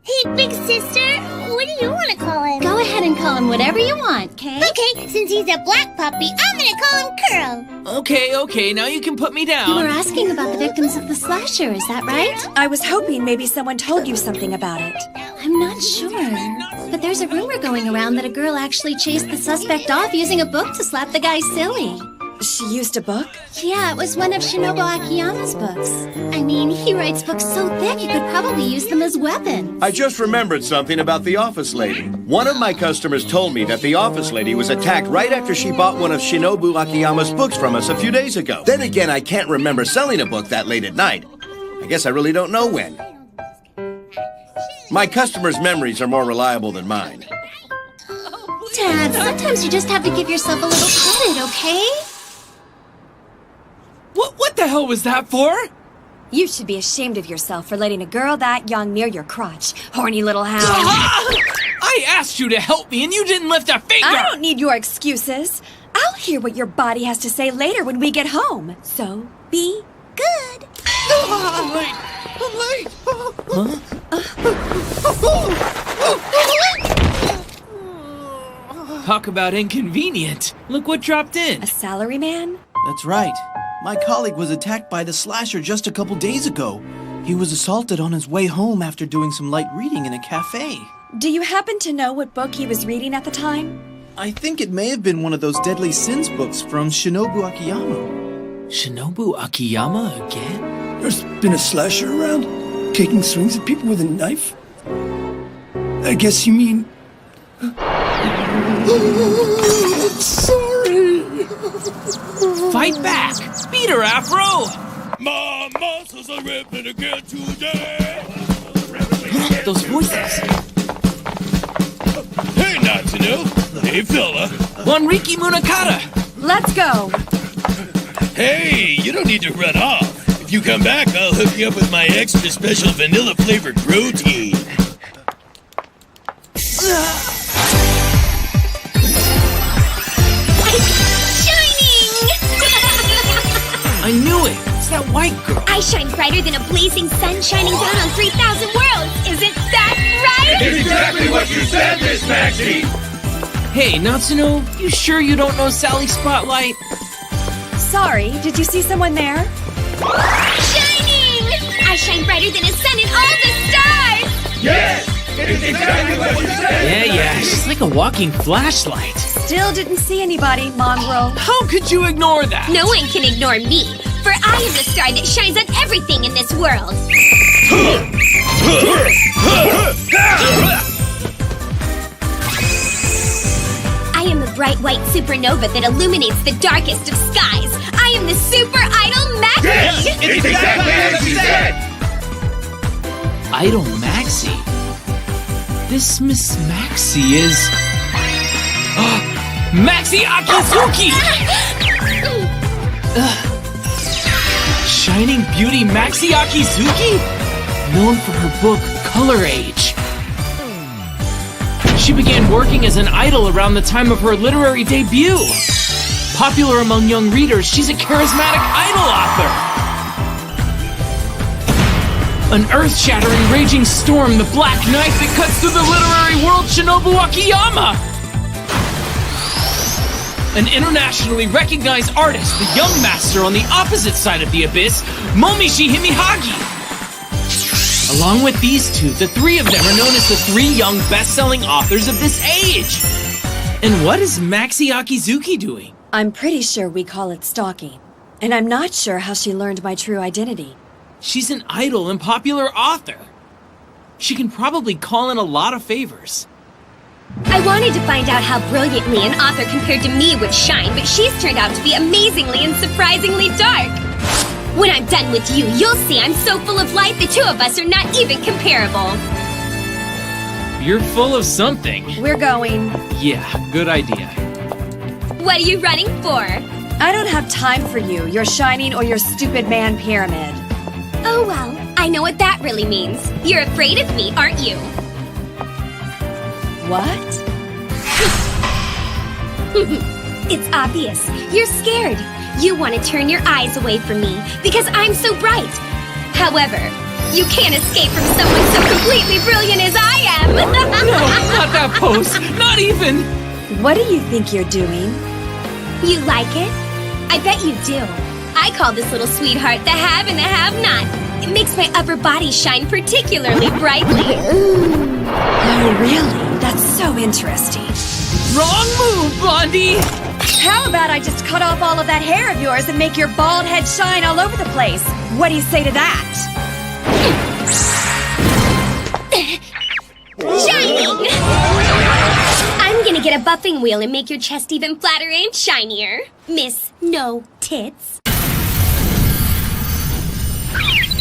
Hey, big sister, what do you want to call him? Go ahead and call him whatever you want, okay? Okay, since he's a black puppy, I'm gonna call him Curl. Okay, now you can put me down. You were asking about the victims of the slasher, is that right? I was hoping maybe someone told you something about it. I'm not sure. But there's a rumor going around that a girl actually chased the suspect off using a book to slap the guy silly. She used a book? Yeah, it was one of Shinobu Akiyama's books. I mean, he writes books so thick you could probably use them as weapons. I just remembered something about the office lady. One of my customers told me that the office lady was attacked right after she bought one of Shinobu Akiyama's books from us a few days ago. Then again, I can't remember selling a book that late at night. I guess I really don't know when. My customers' memories are more reliable than mine. Dad, sometimes you just have to give yourself a little credit, okay? What the hell was that for? You should be ashamed of yourself for letting a girl that young near your crotch. Horny little hound. I asked you to help me and you didn't lift a finger! I don't need your excuses. I'll hear what your body has to say later when we get home. So, be good. I'm late! I'm late! Talk about inconvenient. Look what dropped in. A salaryman? That's right. My colleague was attacked by the slasher just a couple days ago. He was assaulted on his way home after doing some light reading in a cafe. Do you happen to know what book he was reading at the time? I think it may have been one of those Deadly Sins books from Shinobu Akiyama. Shinobu Akiyama again? There's been a slasher around, taking swings at people with a knife? I guess you mean... I'm sorry! Fight back! Beat her, Afro! My muscles are ripping again today. Those voices. Hey, Natsuno. Hey, fella. Wanriki Munakata! Let's go! Hey, you don't need to run off. If you come back, I'll hook you up with my extra special vanilla-flavored protein. I knew it! It's that white girl! I shine brighter than a blazing sun shining down on 3,000 worlds! Isn't that right? It's exactly what you said, Miss Maxie! Hey, Natsuno, you sure you don't know Sally Spotlight? Sorry, did you see someone there? Shining! I shine brighter than a sun in all the stars! Yes! It's exactly what you said! Yeah, she's like a walking flashlight. Still didn't see anybody, mongrel. How could you ignore that? No one can ignore me, for I am the star that shines on everything in this world. I am the bright white supernova that illuminates the darkest of skies. I am the super idol Maxie! Yes! It's exactly as you said! Idol Maxie? This Miss Maxie is... Maxie Akizuki! Shining Beauty Maxie Akizuki? Known for her book, Color Age. She began working as an idol around the time of her literary debut. Popular among young readers, she's a charismatic idol author. An earth-shattering raging storm, the black knife that cuts through the literary world, Shinobu Akiyama! An internationally recognized artist, the young master on the opposite side of the abyss, Momishi Himihagi! Along with these two, the three of them are known as the three young best-selling authors of this age! And what is Maxie Akizuki doing? I'm pretty sure we call it stalking. And I'm not sure how she learned my true identity. She's an idol and popular author. She can probably call in a lot of favors. I wanted to find out how brilliantly an author compared to me would shine, but she's turned out to be amazingly and surprisingly dark. When I'm done with you, you'll see I'm so full of light the two of us are not even comparable. You're full of something. We're going. Yeah, good idea. What are you running for? I don't have time for you, your shining or your stupid man pyramid. Oh well, I know what that really means. You're afraid of me, aren't you? What? It's obvious. You're scared. You want to turn your eyes away from me because I'm so bright. However, you can't escape from someone so completely brilliant as I am. No, not that pose. Not even. What do you think you're doing? You like it? I bet you do. I call this little sweetheart the have and the have-not. It makes my upper body shine particularly brightly. Oh, really? That's so interesting. Wrong move, Blondie! How about I just cut off all of that hair of yours and make your bald head shine all over the place? What do you say to that? Shining! I'm gonna get a buffing wheel and make your chest even flatter and shinier. Miss No Tits.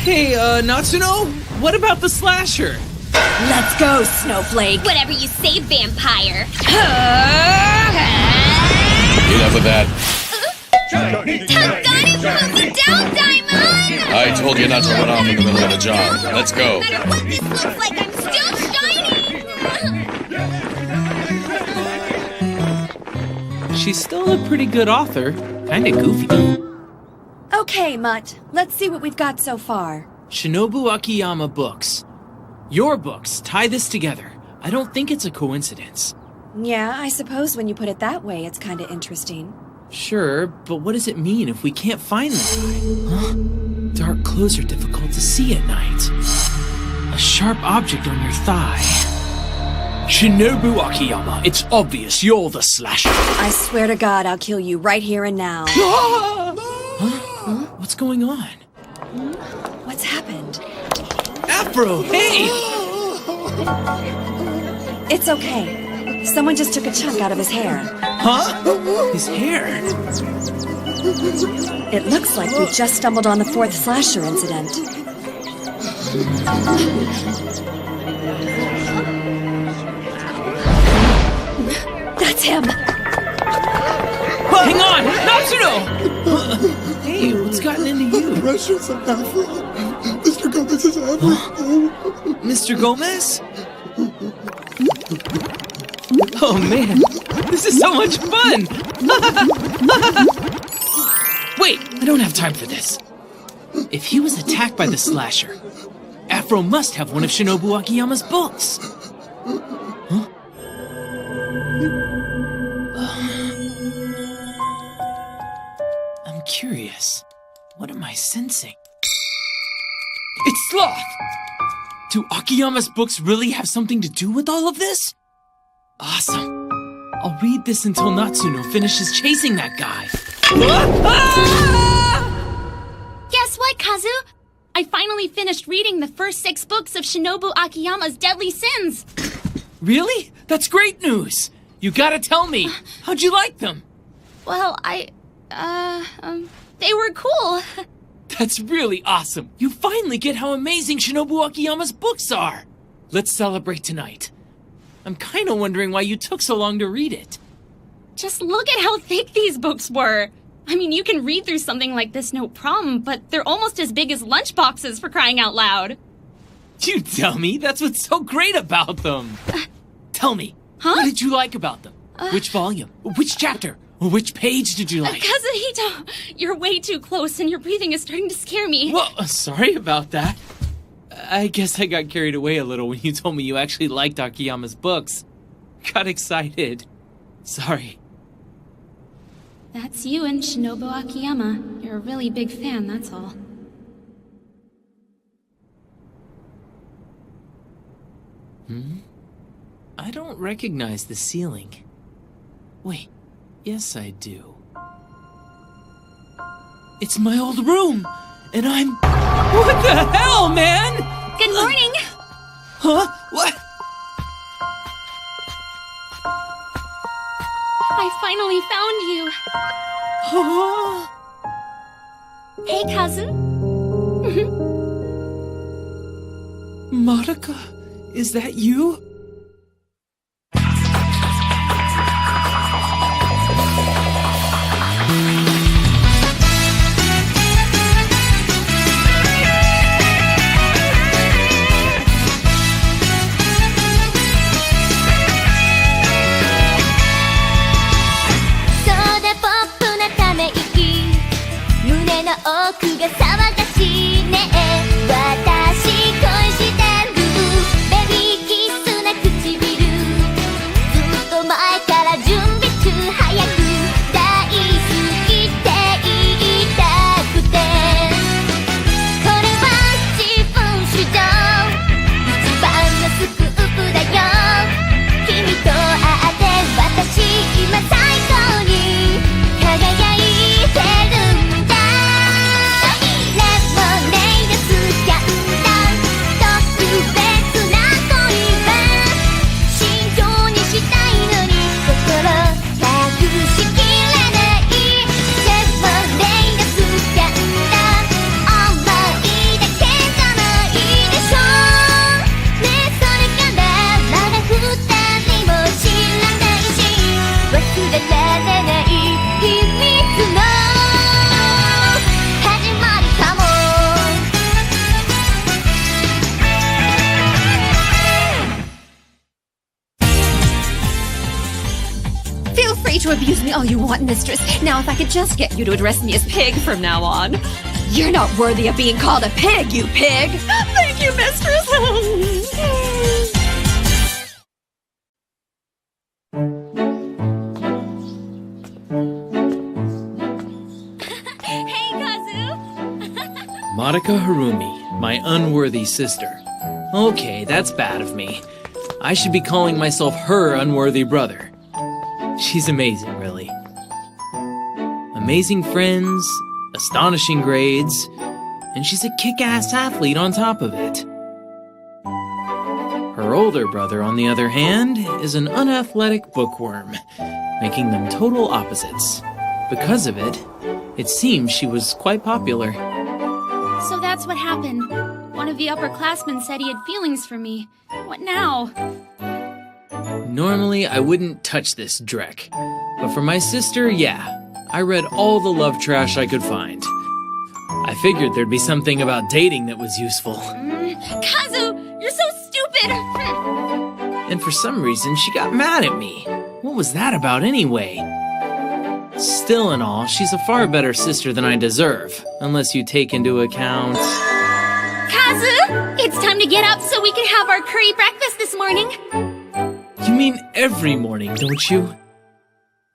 Hey, Natsuno, what about the slasher? Let's go, Snowflake. Whatever you say, vampire. Enough of that. Down, Diamond! I told you not to run off in the middle of a job. Let's go. No matter what this looks like, I'm still shining! She's still a pretty good author. Kinda goofy, though. Okay. Okay, Mutt. Let's see what we've got so far. Shinobu Akiyama books. Your books tie this together. I don't think it's a coincidence. Yeah, I suppose when you put it that way, it's kinda interesting. Sure, but what does it mean if we can't find the guy? Huh? Dark clothes are difficult to see at night. A sharp object on your thigh. Shinobu Akiyama, it's obvious you're the slasher. I swear to God, I'll kill you right here and now. Huh? What's going on? What's happened? Afro, hey! It's okay. Someone just took a chunk out of his hair. Huh? His hair? It looks like we just stumbled on the 4th slasher incident. That's him! Hang on! Natsuno! Hey, what's gotten into you? Precious of Afro. Mr. Gomez is Afro. Mr. Gomez? Oh man, this is so much fun! Wait, I don't have time for this. If he was attacked by the slasher, Afro must have one of Shinobu Akiyama's books. Huh? I'm curious. What am I sensing? It's Sloth! Do Akiyama's books really have something to do with all of this? Awesome. I'll read this until Natsuno finishes chasing that guy. Guess what, Kazu? I finally finished reading the first 6 books of Shinobu Akiyama's Deadly Sins. Really? That's great news. You gotta tell me. How'd you like them? Well, they were cool. That's really awesome. You finally get how amazing Shinobu Akiyama's books are. Let's celebrate tonight. I'm kinda wondering why you took so long to read it. Just look at how thick these books were. I mean, you can read through something like this no problem, but they're almost as big as lunchboxes, for crying out loud. You dummy, that's what's so great about them. Tell me, what did you like about them? Which volume? Which chapter? Or which page did you like? Kazuhito, you're way too close and your breathing is starting to scare me. Well, sorry about that. I guess I got carried away a little when you told me you actually liked Akiyama's books. Got excited. Sorry. That's you and Shinobu Akiyama. You're a really big fan, that's all. I don't recognize the ceiling. Wait, yes I do. It's my old room! And I'm... What the hell, man?! Good morning! Huh? What? I finally found you. Hey, Kazu. Madoka, is that you? To abuse me all you want, mistress. Now, if I could just get you to address me as Pig from now on. You're not worthy of being called a pig, you pig! Thank you, mistress! Hey, Kazu! Madoka Harumi, my unworthy sister. Okay, that's bad of me. I should be calling myself her unworthy brother. She's amazing, really. Amazing friends, astonishing grades, and she's a kick-ass athlete on top of it. Her older brother, on the other hand, is an unathletic bookworm, making them total opposites. Because of it, it seems she was quite popular. So that's what happened. One of the upperclassmen said he had feelings for me. What now? Normally, I wouldn't touch this dreck. But for my sister, yeah. I read all the love trash I could find. I figured there'd be something about dating that was useful. Kazu, you're so stupid! And for some reason, she got mad at me. What was that about anyway? Still in all, she's a far better sister than I deserve, unless you take into account... Kazu, it's time to get up so we can have our curry breakfast this morning. You mean every morning, don't you?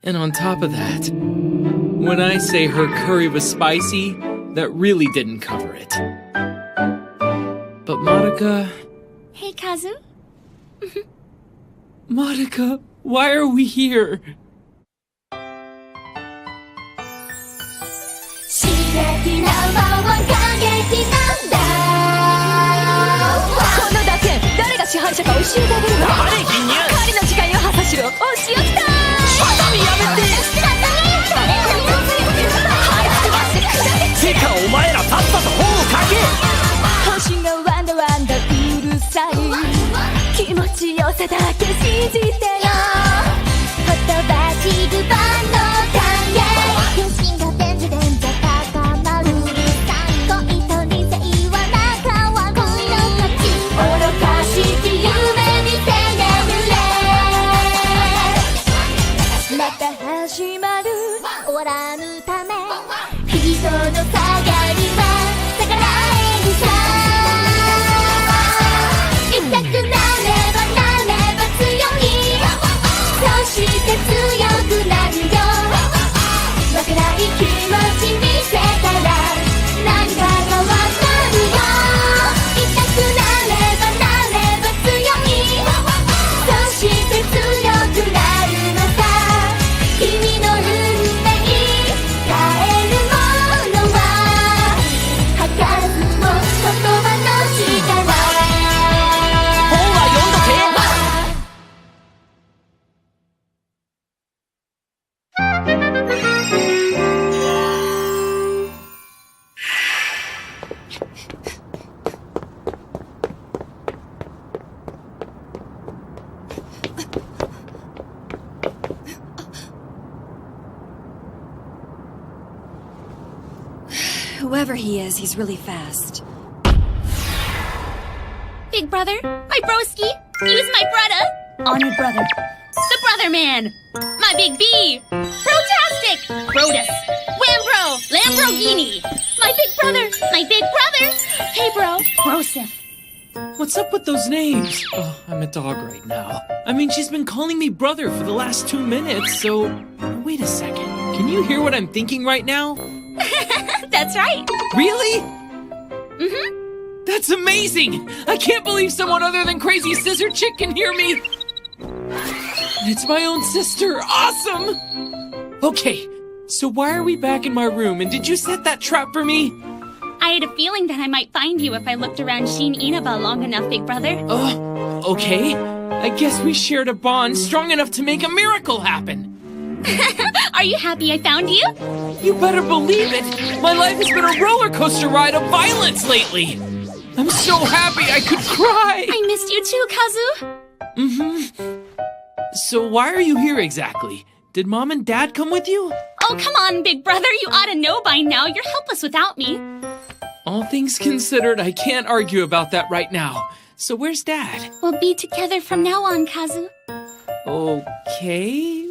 And on top of that, when I say her curry was spicy, that really didn't cover it. But Madoka... Hey, Kazu? Madoka, why are we here? 刺激ナンバーワン過激なんだこのだけ誰が支配者か教えてあげるわ狩りの時間よハサシロお仕置きだーわさびやめててかお前らさっさと本を書け星がワンダワンダうるさい気持ちよさだけ信じてよほとばしる万能歓迎両親がデンジデンジ高まるうるさい恋と理性は仲は恋の勝ち愚かしき夢見せねるれまた始まる終わらぬため人の下がりは逆らえるさ痛くなればなれば強いそして強くなるよわからない気持ち見せたら何かがわかるよ痛くなればなれば強いそして強くなるのさ君の運命変えるものは儚くも言葉の力本は読んどけ Whoever he is, he's really fast. Big brother, my broski, he was my brother. On your brother. The brother man, my big B. Brotastic, Brodus, Whambro, Lamborghini. My big brother, Hey bro, Brosif. What's up with those names? Oh, I'm a dog right now. I mean, she's been calling me brother for the last 2 minutes, so... Wait a second. Can you hear what I'm thinking right now? That's right. Really? Mm-hmm. That's amazing! I can't believe someone other than Crazy Scissor Chick can hear me! It's my own sister! Awesome! Okay, so why are we back in my room, and did you set that trap for me? I had a feeling that I might find you if I looked around Shin Inaba long enough, big brother. Okay. I guess we shared a bond strong enough to make a miracle happen. Are you happy I found you? You better believe it! My life has been a roller coaster ride of violence lately! I'm so happy I could cry! I missed you too, Kazu! Mm-hmm. So why are you here exactly? Did Mom and Dad come with you? Oh, come on, big brother! You ought to know by now. You're helpless without me. All things considered, I can't argue about that right now. So where's Dad? We'll be together from now on, Kazu. Okay...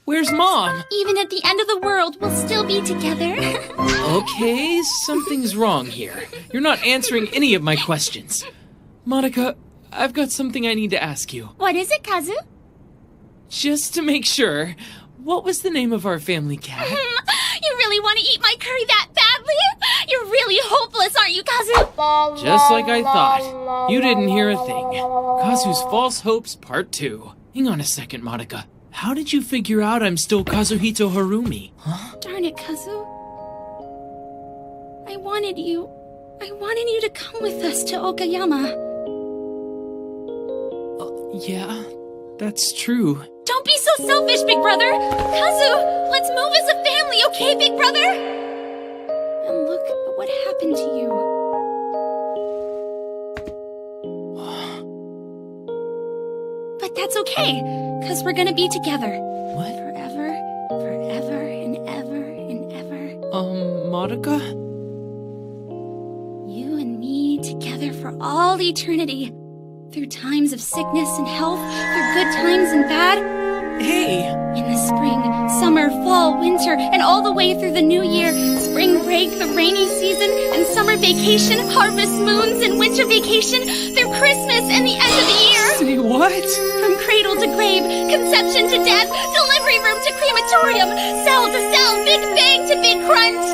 Where's Mom? Even at the end of the world, we'll still be together. Okay, something's wrong here. You're not answering any of my questions. Monica, I've got something I need to ask you. What is it, Kazu? Just to make sure, what was the name of our family cat? You really want to eat my curry that badly? You're really hopeless, aren't you, Kazu? Just like I thought. You didn't hear a thing. Kazu's False Hopes Part 2. Hang on a second, Monica. How did you figure out I'm still Kazuhito Harumi? Huh? Darn it, Kazu. I wanted you to come with us to Okayama. Yeah, that's true. Don't be so selfish, big brother! Kazu, let's move as a family, okay, big brother? And look at what happened to you. But that's okay, because we're gonna be together. What? Forever and ever and ever. Monica? You and me together for all eternity. Through times of sickness and health, through good times and bad. Hey! In the spring, summer, fall, winter, and all the way through the new year. Spring break, the rainy season, and summer vacation, harvest moons, and winter vacation, through Christmas and the end of the year. Say what? From cradle to grave, conception to death, delivery room to crematorium, cell to cell, Big Bang to Big Crunch.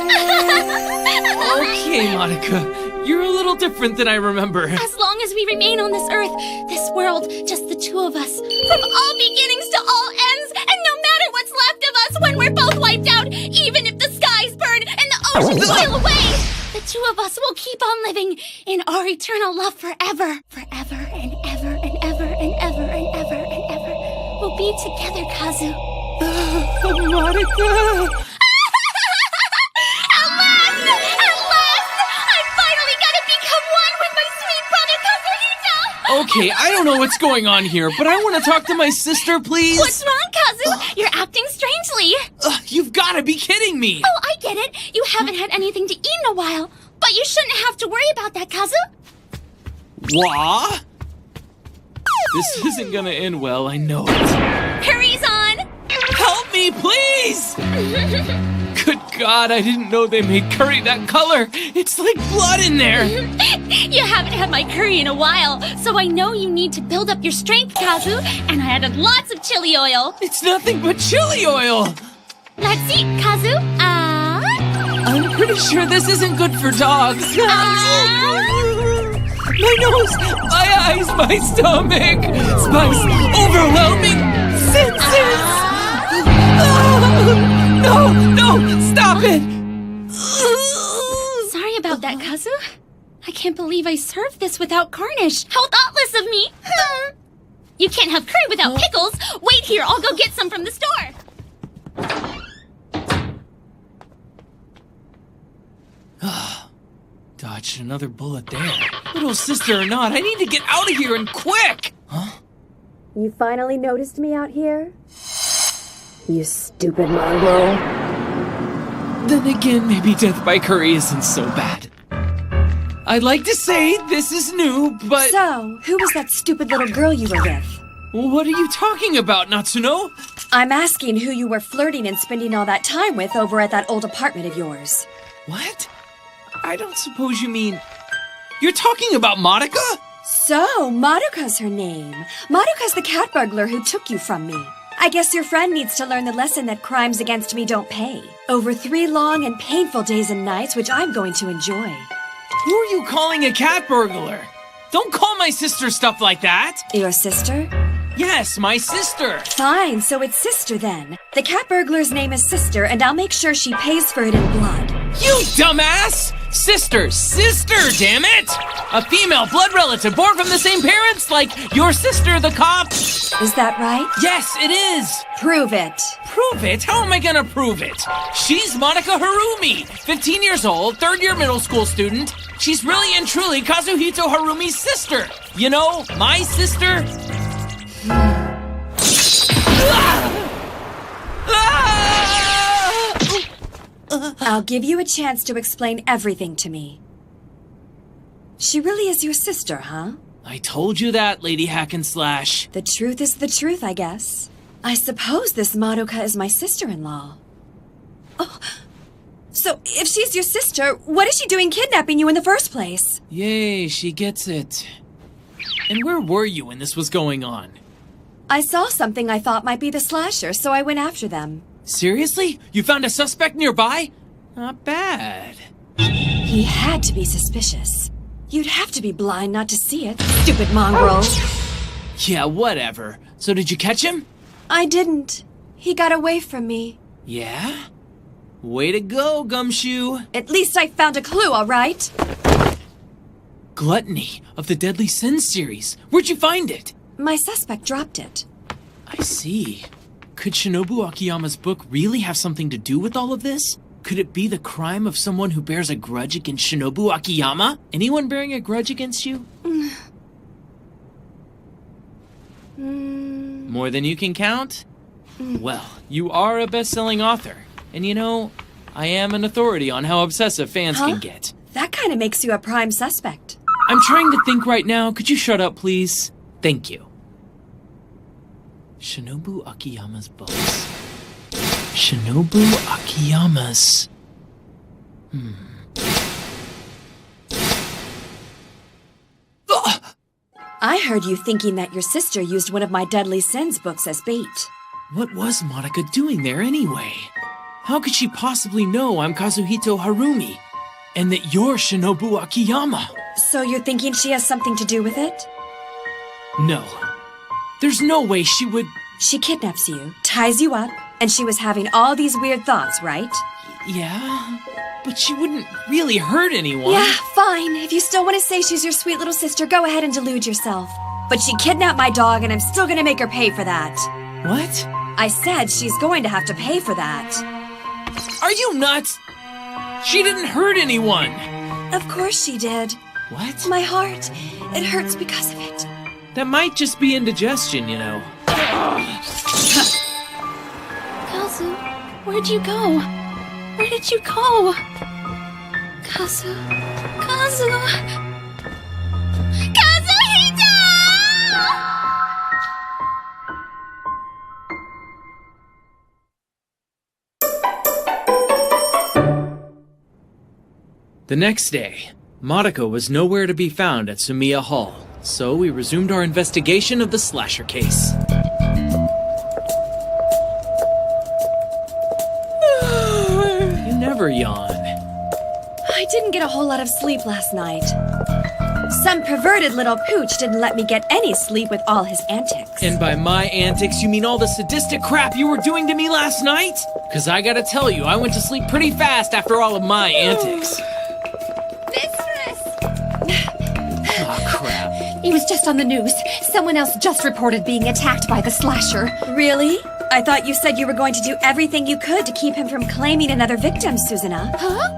Okay, Monica. You're a little different than I remember. As long as we remain on this earth, this world, just the two of us, from all beginnings to all ends, and no matter what's left of us when we're both wiped out, even if the skies burn and the oceans boil away, the two of us will keep on living in our eternal love forever, forever and ever and ever and ever and ever and ever. We'll be together, Kazu. Monica! Okay, I don't know what's going on here, but I want to talk to my sister, please. What's wrong, Kazu? You're acting strangely. You've got to be kidding me. Oh, I get it. You haven't had anything to eat in a while. But you shouldn't have to worry about that, Kazu. What? This isn't gonna end well, I know it. Hurry's on. Help me, please! Good God, I didn't know they made curry that color. It's like blood in there. You haven't had my curry in a while, so I know you need to build up your strength, Kazu, and I added lots of chili oil. It's nothing but chili oil. Let's eat, Kazu. I'm pretty sure this isn't good for dogs. My nose, my eyes, my stomach. Spice, overwhelming senses. No, stop it. Sorry about that, Kazu. I can't believe I served this without garnish. How thoughtless of me. You can't have curry without pickles. Wait here, I'll go get some from the store. Dodged another bullet there. Little sister or not, I need to get out of here and quick! Huh? You finally noticed me out here? You stupid mongrel. Then again, maybe death by curry isn't so bad. I'd like to say this is new, but... So, who was that stupid little girl you were with? What are you talking about, Natsuno? I'm asking who you were flirting and spending all that time with over at that old apartment of yours. What? I don't suppose you mean... You're talking about Monica? So, Madoka's her name. Madoka's the cat burglar who took you from me. I guess your friend needs to learn the lesson that crimes against me don't pay. Over 3 long and painful days and nights, which I'm going to enjoy. Who are you calling a cat burglar? Don't call my sister stuff like that! Your sister? Yes, my sister! Fine, so it's Sister then. The cat burglar's name is Sister, and I'll make sure she pays for it in blood. You dumbass! Sister, damn it! A female blood relative born from the same parents, like your sister, the cop. Is that right? Yes, it is! Prove it. Prove it? How am I gonna prove it? She's Monica Harumi, 15 years old, 3rd year middle school student. She's really and truly Kazuhito Harumi's sister. You know, my sister. I'll give you a chance to explain everything to me. She really is your sister, huh? I told you that, Lady Hack and Slash. The truth is the truth, I guess. I suppose this Madoka is my sister-in-law. Oh, so if she's your sister, what is she doing kidnapping you in the first place? Yay, she gets it. And where were you when this was going on? I saw something I thought might be the slasher, so I went after them. Seriously? You found a suspect nearby? Not bad. He had to be suspicious. You'd have to be blind not to see it, stupid mongrel. Yeah, whatever. So did you catch him? I didn't. He got away from me. Yeah? Way to go, Gumshoe. At least I found a clue, all right? Gluttony of the Deadly Sins series. Where'd you find it? My suspect dropped it. I see. Could Shinobu Akiyama's book really have something to do with all of this? Could it be the crime of someone who bears a grudge against Shinobu Akiyama? Anyone bearing a grudge against you? More than you can count? Well, you are a best-selling author. And you know, I am an authority on how obsessive fans can get. That kind of makes you a prime suspect. I'm trying to think right now. Could you shut up, please? Thank you. Shinobu Akiyama's books. Shinobu Akiyama's... I heard you thinking that your sister used one of my Deadly Sins books as bait. What was Madoka doing there anyway? How could she possibly know I'm Kazuhito Harumi? And that you're Shinobu Akiyama? So you're thinking she has something to do with it? No. There's no way she would... She kidnaps you, ties you up, and she was having all these weird thoughts, right? Yeah, but she wouldn't really hurt anyone. Yeah, fine. If you still want to say she's your sweet little sister, go ahead and delude yourself. But she kidnapped my dog, and I'm still gonna make her pay for that. What? I said she's going to have to pay for that. Are you nuts? She didn't hurt anyone. Of course she did. What? My heart. It hurts because of it. That might just be indigestion, you know. Kazu, where'd you go? Where did you go? Kazu. Kazuhito! The next day, Madoka was nowhere to be found at Sumiya Hall, so we resumed our investigation of the slasher case. You never yawn. I didn't get a whole lot of sleep last night. Some perverted little pooch didn't let me get any sleep with all his antics. And by my antics, you mean all the sadistic crap you were doing to me last night? 'Cause I gotta tell you, I went to sleep pretty fast after all of my antics. It was just on the news. Someone else just reported being attacked by the slasher. Really? I thought you said you were going to do everything you could to keep him from claiming another victim, Susanna. Huh?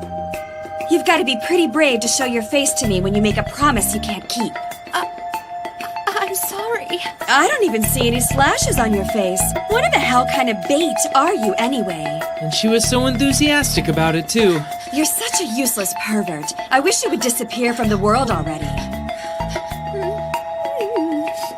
You've got to be pretty brave to show your face to me when you make a promise you can't keep. I'm sorry. I don't even see any slashes on your face. What in the hell kind of bait are you anyway? And she was so enthusiastic about it, too. You're such a useless pervert. I wish you would disappear from the world already.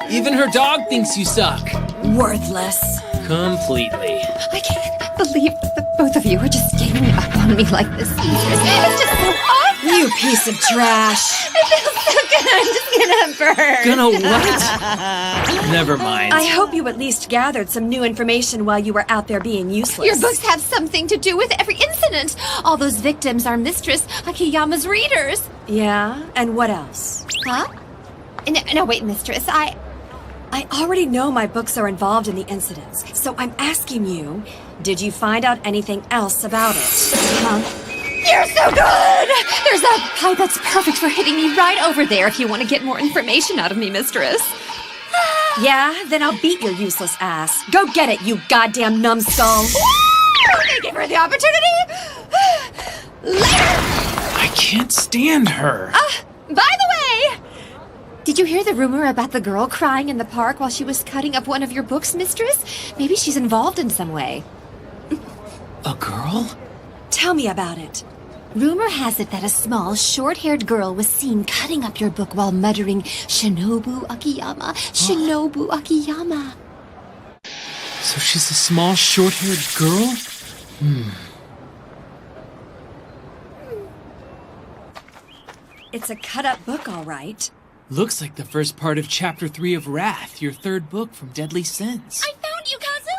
Even her dog thinks you suck. Worthless. Completely. I can't believe that both of you are just ganging up on me like this. It's just so awful. You piece of trash. It feels so good. I'm just gonna burn. Gonna what? Never mind. I hope you at least gathered some new information while you were out there being useless. Your books have something to do with every incident. All those victims are Mistress Akiyama's readers. Yeah? And what else? Huh? No, wait, Mistress. I already know my books are involved in the incidents, so I'm asking you, did you find out anything else about it? Huh? You're so good! There's a pipe that's perfect for hitting me right over there if you want to get more information out of me, Mistress. Yeah? Then I'll beat your useless ass. Go get it, you goddamn numbskull! Thank you for the opportunity! Later! I can't stand her. By the way, did you hear the rumor about the girl crying in the park while she was cutting up one of your books, Mistress? Maybe she's involved in some way. A girl? Tell me about it. Rumor has it that a small, short-haired girl was seen cutting up your book while muttering, "Shinobu Akiyama, Shinobu Akiyama." So she's a small, short-haired girl? It's a cut-up book, all right. Looks like the first part of Chapter 3 of Wrath, your third book from Deadly Sins. I found you, Kazu!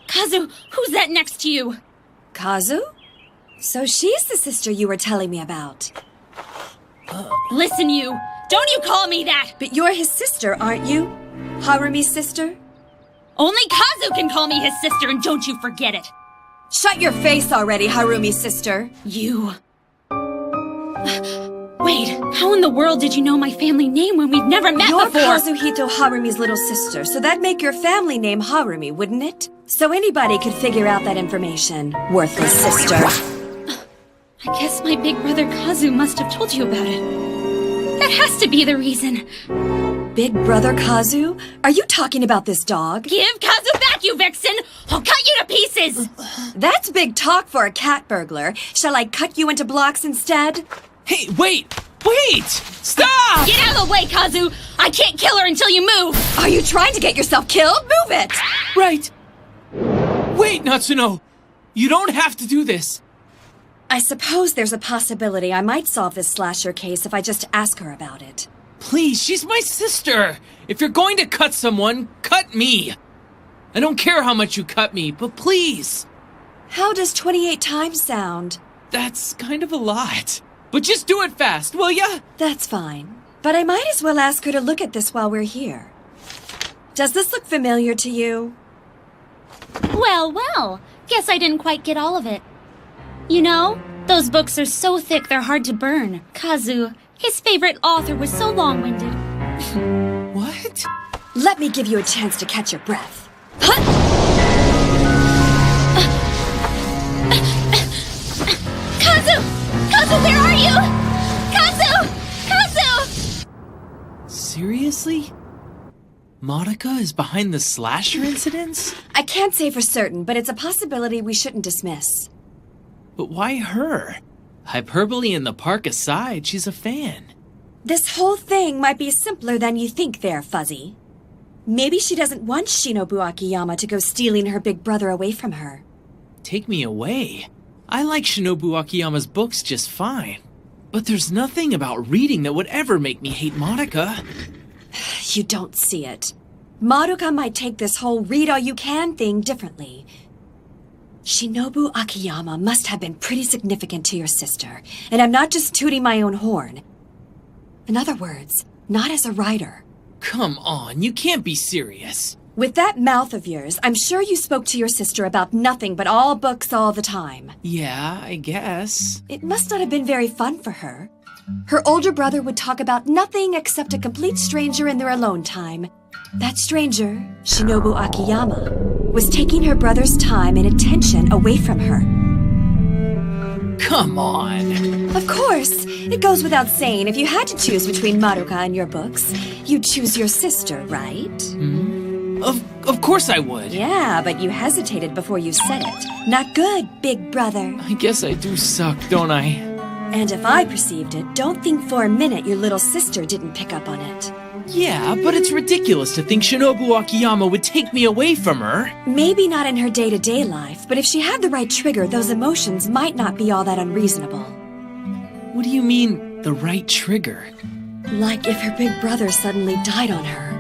Kazu, who's that next to you? Kazu? So she's the sister you were telling me about. Listen, you! Don't you call me that! But you're his sister, aren't you? Harumi's sister? Only Kazu can call me his sister, and don't you forget it! Shut your face already, Harumi's sister. You... Wait, how in the world did you know my family name when we've never met You're before? Kazuhito Harumi's little sister, so that'd make your family name Harumi, wouldn't it? So anybody could figure out that information, worthless sister. I guess my big brother Kazu must have told you about it. That has to be the reason. Big brother Kazu? Are you talking about this dog? Give Kazu back, you vixen! I'll cut you to pieces! That's big talk for a cat burglar. Shall I cut you into blocks instead? Hey, wait! Wait! Stop! Get out of the way, Kazu! I can't kill her until you move! Are you trying to get yourself killed? Move it! Right! Wait, Natsuno! You don't have to do this! I suppose there's a possibility I might solve this slasher case if I just ask her about it. Please, she's my sister! If you're going to cut someone, cut me! I don't care how much you cut me, but please! How does 28 times sound? That's kind of a lot. But just do it fast, will ya? That's fine. But I might as well ask her to look at this while we're here. Does this look familiar to you? Well, well. Guess I didn't quite get all of it. You know, those books are so thick they're hard to burn. Kazu, his favorite author was so long-winded. What? Let me give you a chance to catch your breath. Kazu! Kazu, where are you? Kazu! Kazu! Seriously? Madoka is behind the slasher incidents? I can't say for certain, but it's a possibility we shouldn't dismiss. But why her? Hyperbole in the park aside, she's a fan. This whole thing might be simpler than you think there, Fuzzy. Maybe she doesn't want Shinobu Akiyama to go stealing her big brother away from her. Take me away. I like Shinobu Akiyama's books just fine. But there's nothing about reading that would ever make me hate Madoka. You don't see it. Madoka might take this whole read-all-you-can thing differently. Shinobu Akiyama must have been pretty significant to your sister, and I'm not just tooting my own horn. In other words, not as a writer. Come on, you can't be serious. With that mouth of yours, I'm sure you spoke to your sister about nothing but all books all the time. Yeah, I guess. It must not have been very fun for her. Her older brother would talk about nothing except a complete stranger in their alone time. That stranger, Shinobu Akiyama, was taking her brother's time and attention away from her. Come on. Of course. It goes without saying, if you had to choose between Madoka and your books, you'd choose your sister, right? Of course I would. Yeah, but you hesitated before you said it. Not good, big brother. I guess I do suck, don't I? And if I perceived it, don't think for a minute your little sister didn't pick up on it. Yeah, but it's ridiculous to think Shinobu Akiyama would take me away from her. Maybe not in her day-to-day life, but if she had the right trigger, those emotions might not be all that unreasonable. What do you mean, the right trigger? Like if her big brother suddenly died on her.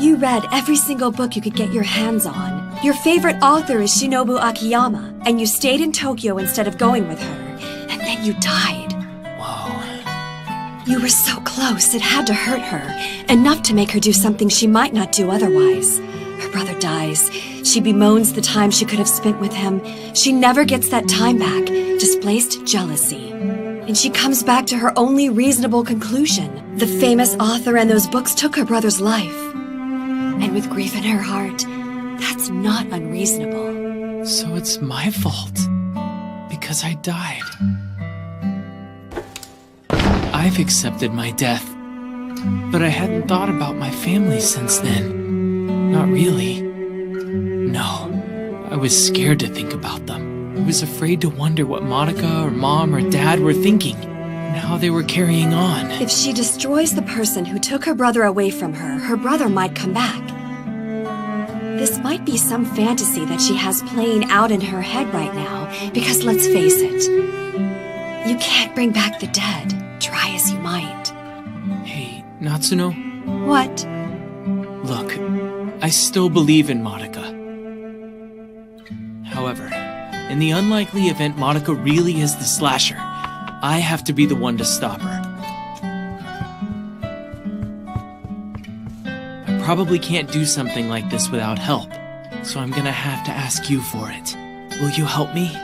You read every single book you could get your hands on. Your favorite author is Shinobu Akiyama, and you stayed in Tokyo instead of going with her, and then you died. Whoa. You were so close, it had to hurt her, enough to make her do something she might not do otherwise. Her brother dies. She bemoans the time she could have spent with him. She never gets that time back, displaced jealousy. And she comes back to her only reasonable conclusion. The famous author and those books took her brother's life. And with grief in her heart, that's not unreasonable. So it's my fault. Because I died. I've accepted my death. But I hadn't thought about my family since then. Not really. No. I was scared to think about them. I was afraid to wonder what Madoka or Mom or Dad were thinking. and how they were carrying on. If she destroys the person who took her brother away from her, her brother might come back. This might be some fantasy that she has playing out in her head right now, because let's face it, you can't bring back the dead, try as you might. Hey, Natsuno? What? Look, I still believe in Monica. However, in the unlikely event Monica really is the slasher, I have to be the one to stop her. I probably can't do something like this without help, so I'm gonna have to ask you for it. Will you help me?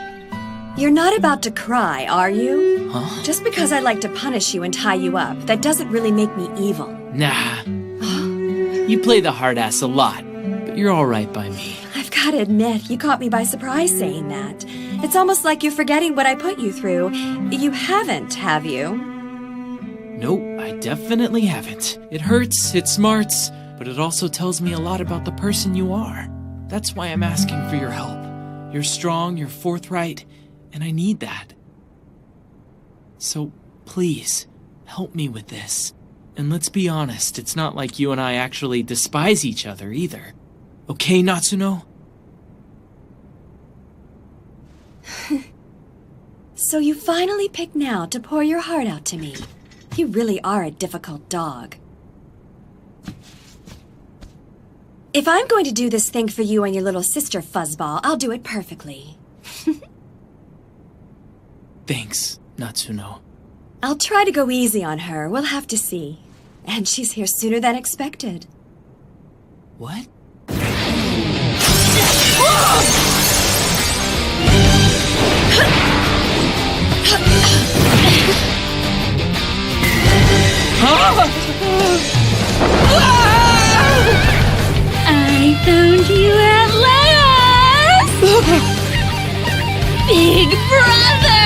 You're not about to cry, are you? Huh? Just because I like to punish you and tie you up, that doesn't really make me evil. Nah. You play the hard ass a lot, but you're alright by me. I've got to admit, you caught me by surprise saying that. It's almost like you're forgetting what I put you through. You haven't, have you? Nope, I definitely haven't. It hurts, it smarts, but it also tells me a lot about the person you are. That's why I'm asking for your help. You're strong, you're forthright, and I need that. So, please, help me with this. And let's be honest, it's not like you and I actually despise each other either. Okay, Natsuno? So you finally picked now to pour your heart out to me. You really are a difficult dog. If I'm going to do this thing for you and your little sister, Fuzzball, I'll do it perfectly. Thanks, Natsuno. I'll try to go easy on her. We'll have to see. And she's here sooner than expected. What? I found you at last! Big brother!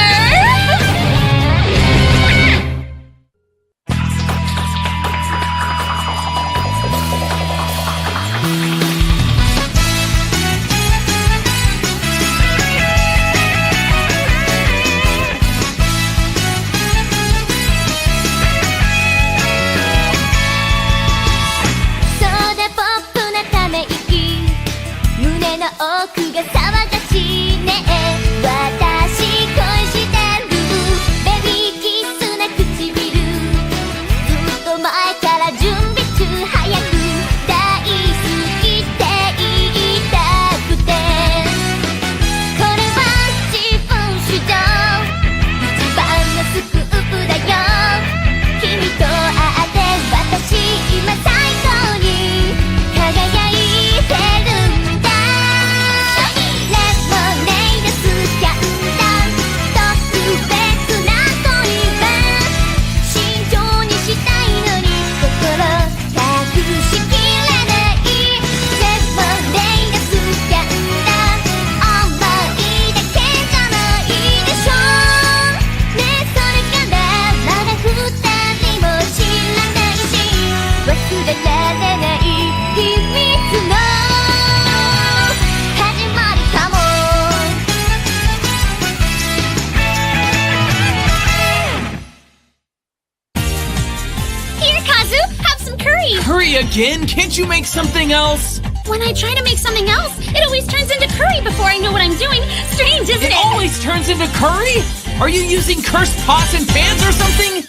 Again? Can't you make something else? When I try to make something else, it always turns into curry before I know what I'm doing. Strange, isn't it? It always turns into curry? Are you using cursed pots and pans or something?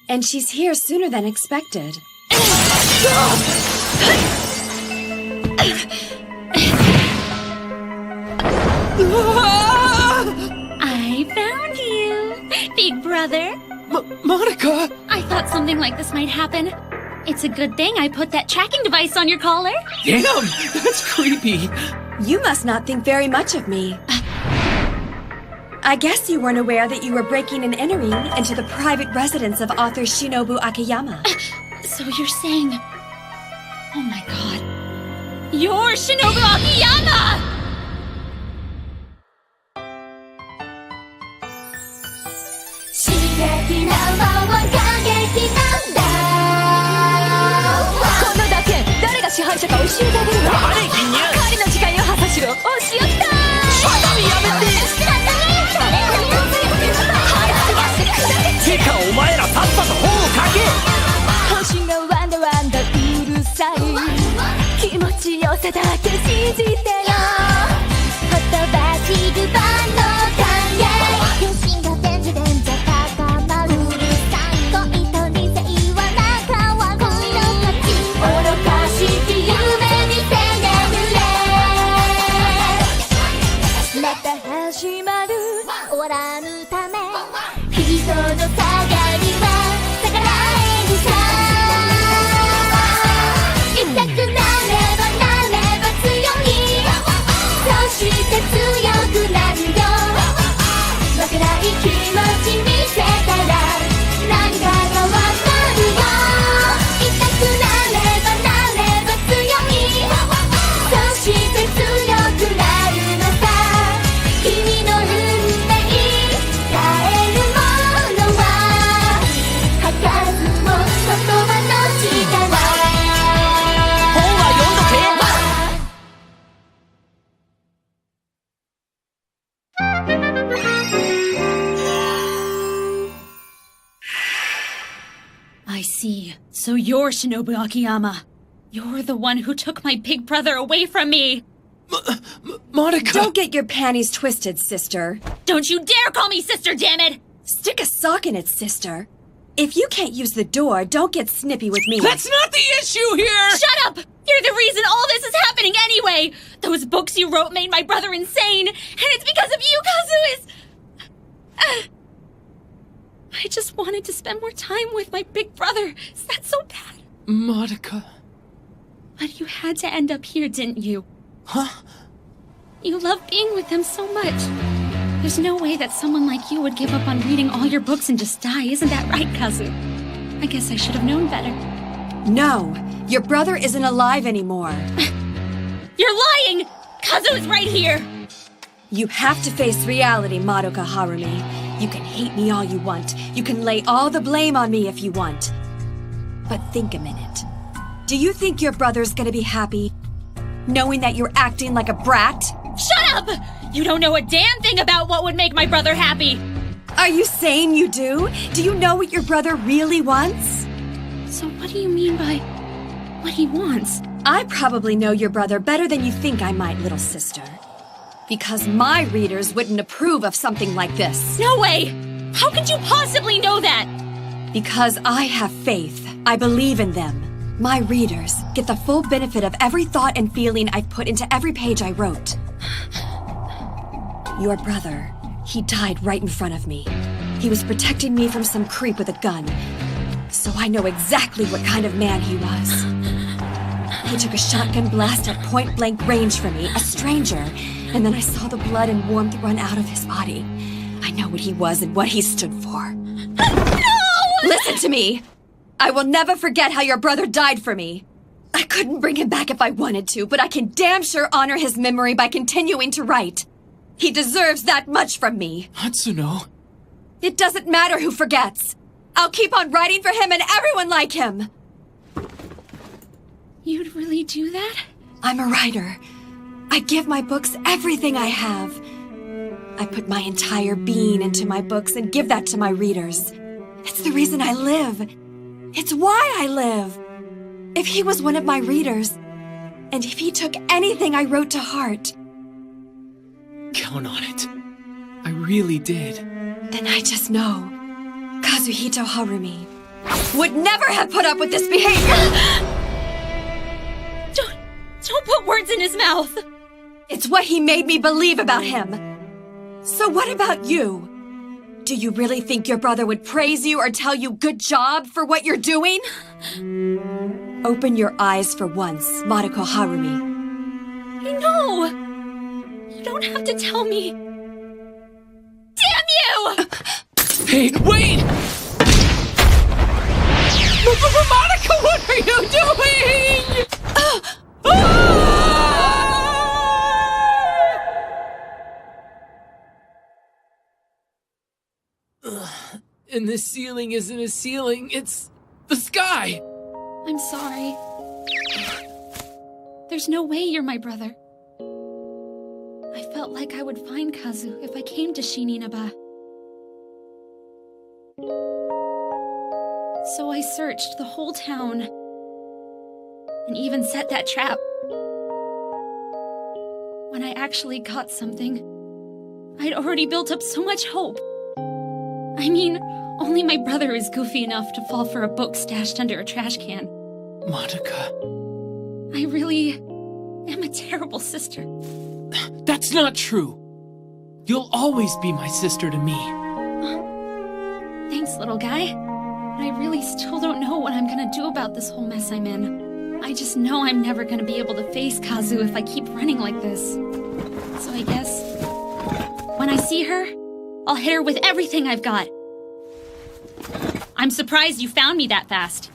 And she's here sooner than expected. I found you, big brother. Monica! I thought something like this might happen. It's a good thing I put that tracking device on your collar. Damn! That's creepy. You must not think very much of me. I guess you weren't aware that you were breaking and entering into the private residence of author Shinobu Akiyama. So you're saying... Oh my god. You're Shinobu Akiyama! 朝だけ信じてよほとばしる万能感や天心が伝じ伝じ高まるうるさい恋と理性は仲は恋の勝ち愚かしき夢にせねむれまた始まる終わらぬため人の下がりは逆らえるさ痛くなればなれば強いそして強くなるよ負けない気持ち見せたら何かがわかるよ痛くなればなれば強いそして強くなるのさ君の運命変えるものは吐かずも言葉の力本は読んどけ I see. So you're Shinobu Akiyama. You're the one who took my big brother away from me. Monica! Don't get your panties twisted, sister. Don't you dare call me sister, damn it! Stick a sock in it, sister. If you can't use the door, don't get snippy with me. That's not the issue here! Shut up! You're the reason all this is happening anyway! Those books you wrote made my brother insane, and it's because of you, Kazu is... I just wanted to spend more time with my big brother. Is that so bad? Monica. But you had to end up here, didn't you? Huh? You love being with them so much. There's no way that someone like you would give up on reading all your books and just die, isn't that right, Kazu? I guess I should have known better. No, your brother isn't alive anymore. You're lying! Kazu is right here! You have to face reality, Madoka Harumi. You can hate me all you want. You can lay all the blame on me if you want. But think a minute. Do you think your brother's gonna be happy? Knowing that you're acting like a brat? Shut up! You don't know a damn thing about what would make my brother happy! Are you saying you do? Do you know what your brother really wants? So what do you mean by what he wants? I probably know your brother better than you think I might, little sister. Because my readers wouldn't approve of something like this. No way! How could you possibly know that? Because I have faith. I believe in them. My readers get the full benefit of every thought and feeling I've put into every page I wrote. Your brother, he died right in front of me. He was protecting me from some creep with a gun. So I know exactly what kind of man he was. He took a shotgun blast at point-blank range from me, a stranger, and then I saw the blood and warmth run out of his body. I know what he was and what he stood for. No! Listen to me! I will never forget how your brother died for me. I couldn't bring him back if I wanted to, but I can damn sure honor his memory by continuing to write. He deserves that much from me. Hatsuno. It doesn't matter who forgets. I'll keep on writing for him and everyone like him. You'd really do that? I'm a writer. I give my books everything I have. I put my entire being into my books and give that to my readers. It's the reason I live. It's why I live. If he was one of my readers, and if he took anything I wrote to heart, Count on it. I really did. then I just know Kazuhito Harumi would never have put up with this behavior. Don't put words in his mouth. It's what he made me believe about him. So what about you? Do you really think your brother would praise you or tell you good job for what you're doing? Open your eyes for once, Madoka Harumi. No! You don't have to tell me. Damn you! Hey, wait! Monica, what are you doing? And the ceiling isn't a ceiling, it's the sky! I'm sorry. There's no way you're my brother. I felt like I would find Kazu if I came to Shininaba. So I searched the whole town. And even set that trap. when I actually got something. I'd already built up so much hope. I mean, only my brother is goofy enough to fall for a book stashed under a trash can. Monica. I really am a terrible sister. That's not true. You'll always be my sister to me. Thanks, little guy. But I really still don't know what I'm gonna do about this whole mess I'm in. I just know I'm never gonna be able to face Kazu if I keep running like this. So I guess when I see her, I'll hit her with everything I've got. I'm surprised you found me that fast.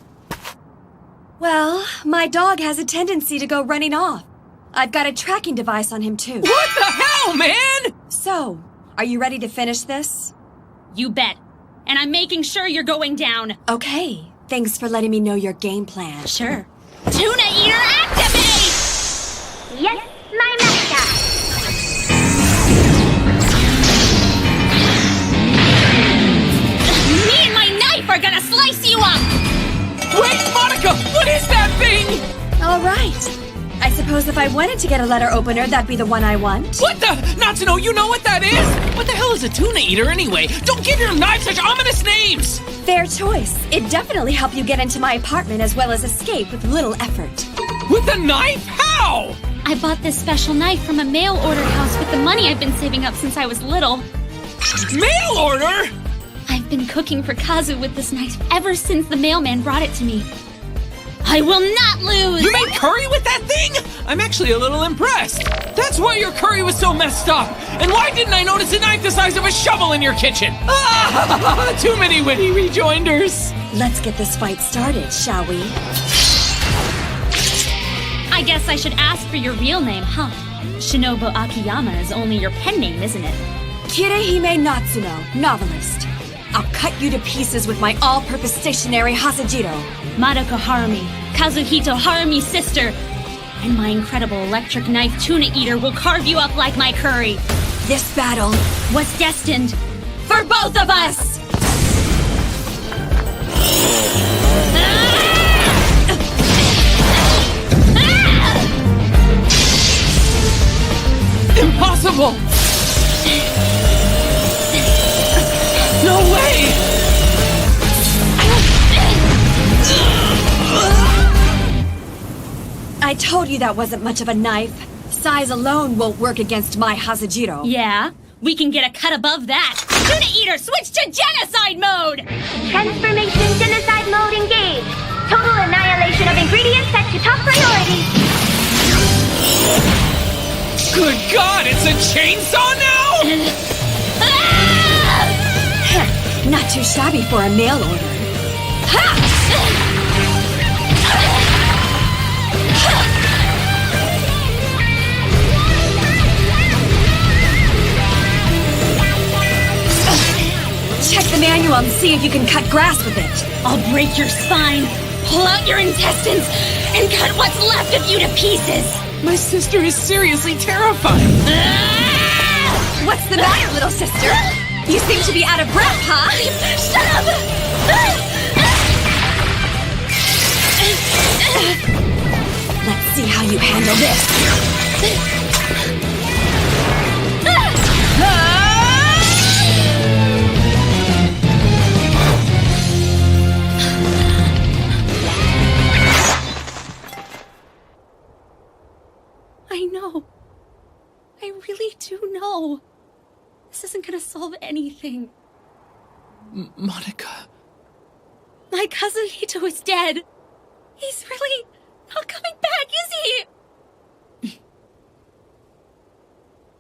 Well, my dog has a tendency to go running off. I've got a tracking device on him, too. What the hell, man? So, are you ready to finish this? You bet. And I'm making sure you're going down. Okay. Thanks for letting me know your game plan. Sure. Tuna Eater, activate! Yes, my master! Me and my knife are gonna slice you up! Wait, Monica! What is that thing? All right. I suppose if I wanted to get a letter opener, that'd be the one I want. What the? Natsuno, you know what that is? What the hell is a tuna eater anyway? Don't give your knife such ominous names! Fair choice. It'd definitely help you get into my apartment as well as escape with little effort. With a knife? How? I bought this special knife from a mail order house with the money I've been saving up since I was little. Mail order? I've been cooking for Kazu with this knife ever since the mailman brought it to me. I will not lose! You made curry with that thing? I'm actually a little impressed. That's why your curry was so messed up. And why didn't I notice a knife the size of a shovel in your kitchen? Ah, too many witty rejoinders. Let's get this fight started, shall we? I guess I should ask for your real name, huh? Shinobu Akiyama is only your pen name, isn't it? Kirihime Natsuno, novelist. I'll cut you to pieces with my all-purpose stationary Hasajiro. Madoka Harumi, Kazuhito Harumi's sister. And my incredible electric knife tuna eater will carve you up like my curry. This battle was destined for both of us! Impossible! No way! I told you that wasn't much of a knife. Size alone won't work against my Hasajiro. Yeah, we can get a cut above that. Tuna eater, switch to genocide mode! Transformation genocide mode engaged. Total annihilation of ingredients set to top priority. Good God, it's a chainsaw now? Not too shabby for a mail order. Check the manual and see if you can cut grass with it. I'll break your spine, pull out your intestines, and cut what's left of you to pieces. My sister is seriously terrifying. What's the matter, little sister? You seem to be out of breath, huh? Shut up! Let's see how you handle this. I know. I really do know. This isn't gonna solve anything. Monica. My cousin Hito is dead. He's really not coming back, is he?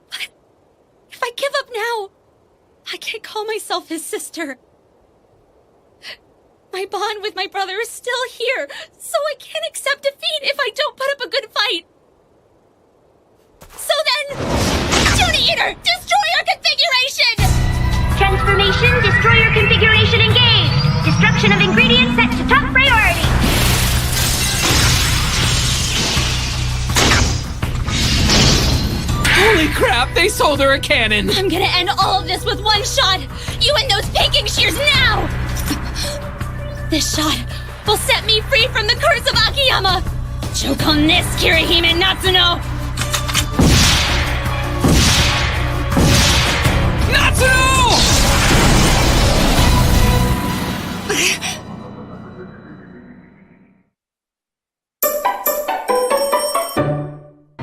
But if I give up now, I can't call myself his sister. My bond with my brother is still here, so I can't accept defeat if I don't put up a good fight. So then, Tuna Eater, destroyer configuration! Transformation destroyer configuration engaged. Destruction of ingredients set to top priority. Holy crap, they sold her a cannon! I'm gonna end all of this with one shot! You and those peking shears now! This shot will set me free from the curse of Akiyama! Choke on this, Kirihime Natsuno!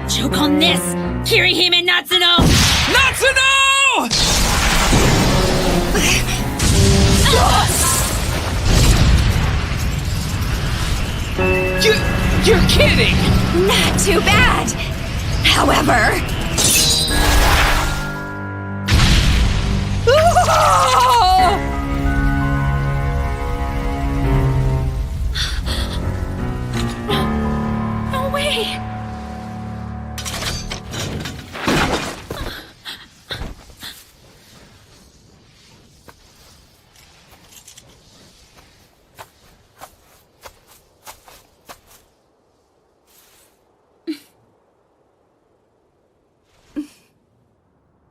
Choke on this! Kirihime Natsuno! Natsuno! You're kidding! Not too bad. However... No way!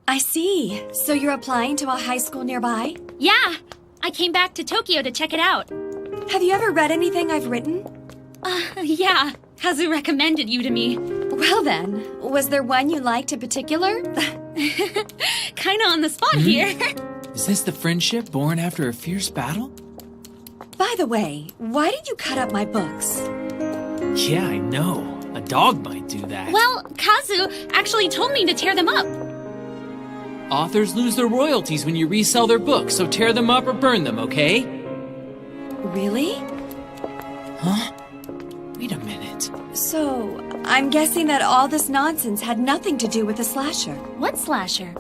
I see. So you're applying to a high school nearby? Yeah! I came back to Tokyo to check it out. Have you ever read anything I've written? Yeah. Kazu recommended you to me. Well then, was there one you liked in particular? Kinda on the spot here. Is this the friendship born after a fierce battle? By the way, why did you cut up my books? Yeah, I know. A dog might do that. Well, Kazu actually told me to tear them up. Authors lose their royalties when you resell their books, so tear them up or burn them, okay? Really? Huh? Wait a minute. So, I'm guessing that all this nonsense had nothing to do with the slasher. What slasher?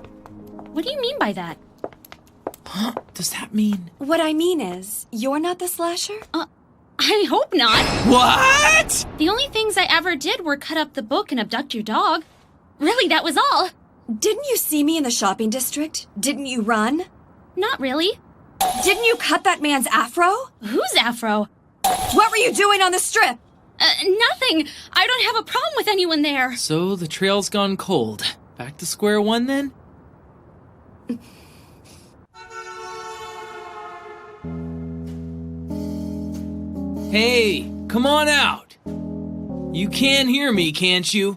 What do you mean by that? Huh? Does that mean... What I mean is, you're not the slasher? I hope not. What? The only things I ever did were cut up the book and abduct your dog. Really, that was all. Didn't you see me in the shopping district? Didn't you run? Not really. Didn't you cut that man's afro? Whose afro? What were you doing on the strip? Nothing. I don't have a problem with anyone there. So the trail's gone cold. Back to square one then? Hey, come on out. You can hear me, can't you?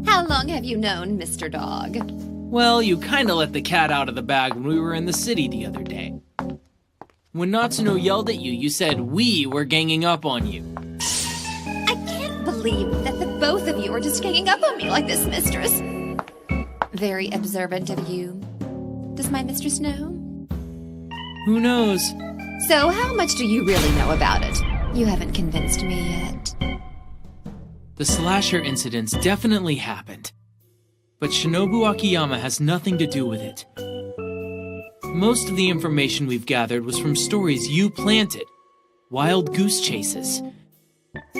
How long have you known Mr. Dog? Well, you kinda let the cat out of the bag when we were in the city the other day. When Natsuno yelled at you, you said we were ganging up on you. I can't believe that the both of you are just ganging up on me like this, mistress. Very observant of you. Does my mistress know? Who knows? So how much do you really know about it? You haven't convinced me yet. The slasher incidents definitely happened. But Shinobu Akiyama has nothing to do with it. Most of the information we've gathered was from stories you planted. Wild goose chases.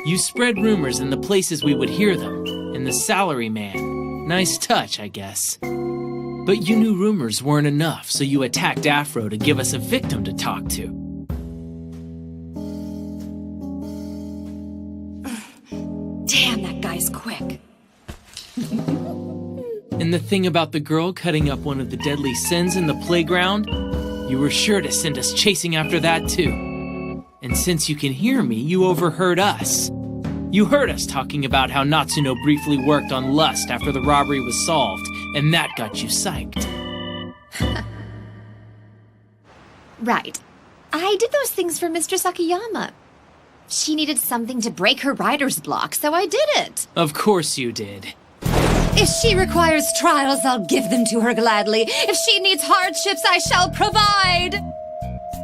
You spread rumors in the places we would hear them. In the salary man. Nice touch, I guess. But you knew rumors weren't enough, so you attacked Afro to give us a victim to talk to. Damn, that guy's quick. And the thing about the girl cutting up one of the deadly sins in the playground? You were sure to send us chasing after that too. And since you can hear me, you overheard us. You heard us talking about how Natsuno briefly worked on lust after the robbery was solved, and that got you psyched. Right. I did those things for Mistress Akiyama. She needed something to break her writer's block, so I did it. Of course you did. If she requires trials, I'll give them to her gladly. If she needs hardships, I shall provide.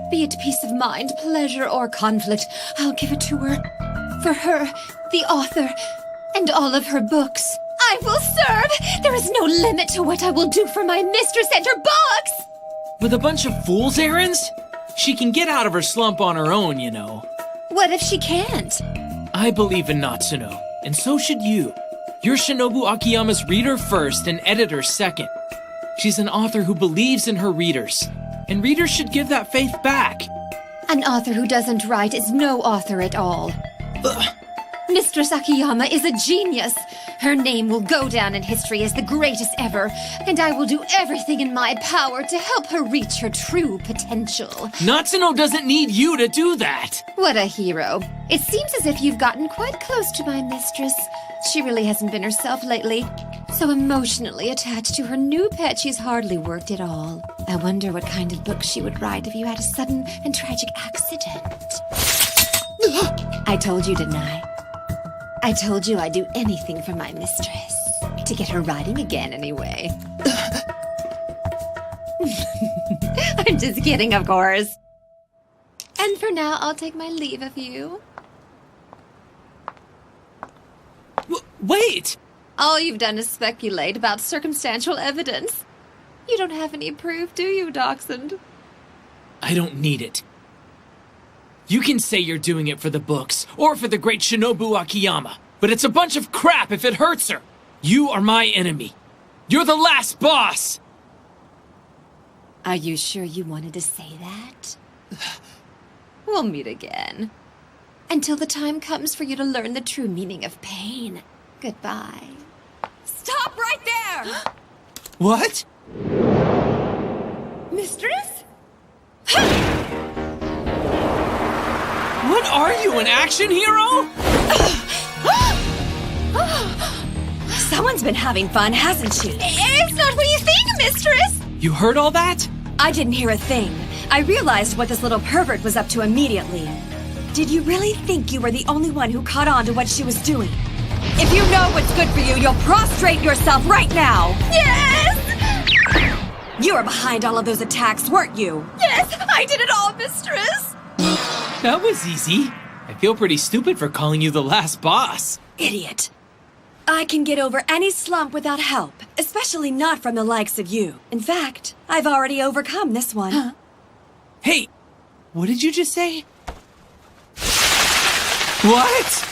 Be it peace of mind, pleasure, or conflict, I'll give it to her. For her, the author, and all of her books. I will serve! There is no limit to what I will do for my mistress and her books! With a bunch of fool's errands? She can get out of her slump on her own, you know. What if she can't? I believe in Natsuno, and so should you. You're Shinobu Akiyama's reader first and editor second. She's an author who believes in her readers, and readers should give that faith back. An author who doesn't write is no author at all. Mistress Akiyama is a genius. Her name will go down in history as the greatest ever, and I will do everything in my power to help her reach her true potential. Natsuno doesn't need you to do that! What a hero. It seems as if you've gotten quite close to my mistress. She really hasn't been herself lately. So emotionally attached to her new pet, she's hardly worked at all. I wonder what kind of book she would write if you had a sudden and tragic accident. I told you, didn't I? I told you I'd do anything for my mistress. To get her riding again, anyway. I'm just kidding, of course. And for now, I'll take my leave of you. Wait! All you've done is speculate about circumstantial evidence. You don't have any proof, do you, Dachshund? I don't need it. You can say you're doing it for the books, or for the great Shinobu Akiyama, but it's a bunch of crap if it hurts her. You are my enemy. You're the last boss! Are you sure you wanted to say that? We'll meet again. Until the time comes for you to learn the true meaning of pain. Goodbye. Stop right there! What? Mistress? What are you, an action hero? Someone's been having fun, hasn't she? It's not what you think, mistress! You heard all that? I didn't hear a thing. I realized what this little pervert was up to immediately. Did you really think you were the only one who caught on to what she was doing? If you know what's good for you, you'll prostrate yourself right now! Yes! You were behind all of those attacks, weren't you? Yes, I did it all, mistress! That was easy. I feel pretty stupid for calling you the last boss. Idiot. I can get over any slump without help, especially not from the likes of you. In fact, I've already overcome this one. Huh? Hey, what did you just say? What?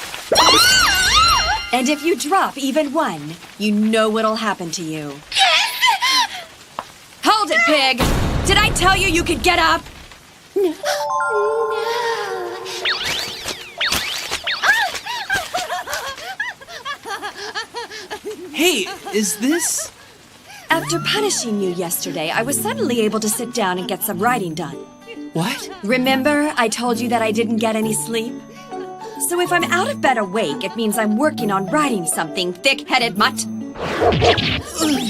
And if you drop even one, you know what'll happen to you. Hold it, pig! Did I tell you you could get up? No. Hey, is this... After punishing you yesterday, I was suddenly able to sit down and get some writing done. What? Remember, I told you that I didn't get any sleep? So if I'm out of bed awake, it means I'm working on writing something, thick-headed mutt.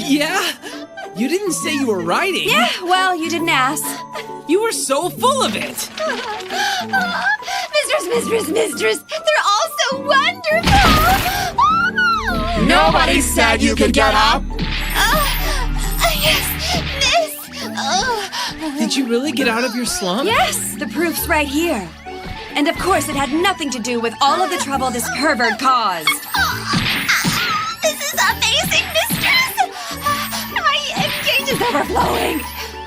Yeah? You didn't say you were writing. Yeah, well, you didn't ask. You were so full of it. Mistress, they're all so wonderful! Nobody said you could get up. Yes, miss! Did you really get out of your slump? Yes, the proof's right here. And of course, it had nothing to do with all of the trouble this pervert caused. This is amazing, mistress! My M-gauge is overflowing!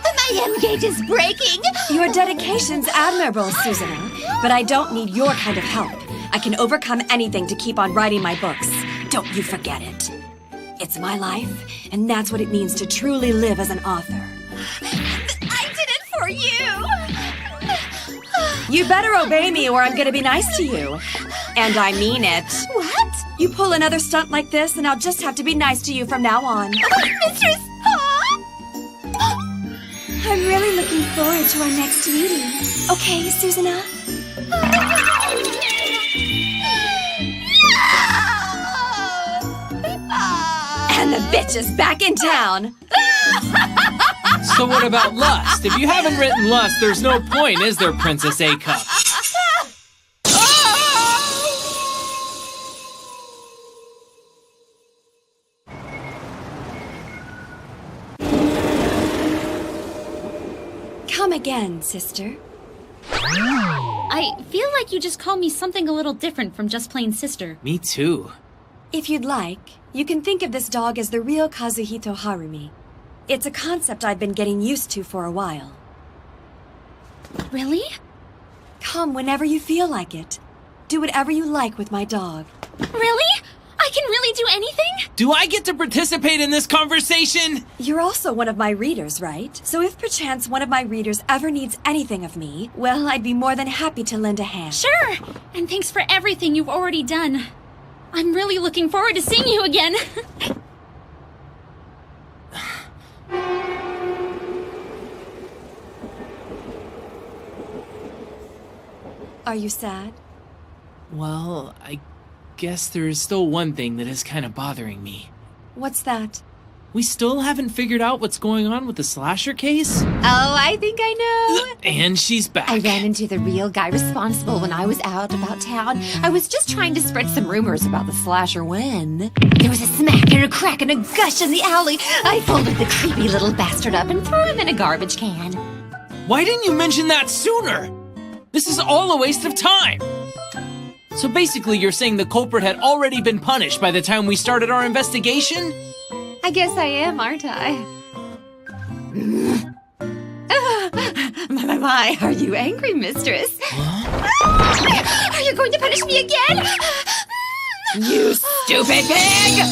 My M-gauge is breaking! Your dedication's admirable, Susanna, but I don't need your kind of help. I can overcome anything to keep on writing my books. Don't you forget it. It's my life, and that's what it means to truly live as an author. I did it for you! You better obey me or I'm gonna be nice to you. And I mean it. What? You pull another stunt like this and I'll just have to be nice to you from now on. Mistress! I'm really looking forward to our next meeting. Okay, Susanna? And the bitch is back in town. So what about Lust? If you haven't written Lust, there's no point, is there, Princess A-Cup? Come again, sister. I feel like you just called me something a little different from just plain sister. Me too. If you'd like, you can think of this dog as the real Kazuhito Harumi. It's a concept I've been getting used to for a while. Really? Come whenever you feel like it. Do whatever you like with my dog. Really? I can really do anything? Do I get to participate in this conversation? You're also one of my readers, right? So if perchance one of my readers ever needs anything of me, well, I'd be more than happy to lend a hand. Sure! And thanks for everything you've already done. I'm really looking forward to seeing you again. Are you sad? Well, I guess there is still one thing that is kind of bothering me. What's that? We still haven't figured out what's going on with the slasher case? Oh, I think I know. And she's back. I ran into the real guy responsible when I was out about town. I was just trying to spread some rumors about the slasher when there was a smack and a crack and a gush in the alley. I folded the creepy little bastard up and threw him in a garbage can. Why didn't you mention that sooner? This is all a waste of time. So basically you're saying the culprit had already been punished by the time we started our investigation? I guess I am, aren't I? My, are you angry, mistress? Are you going to punish me again? You stupid pig!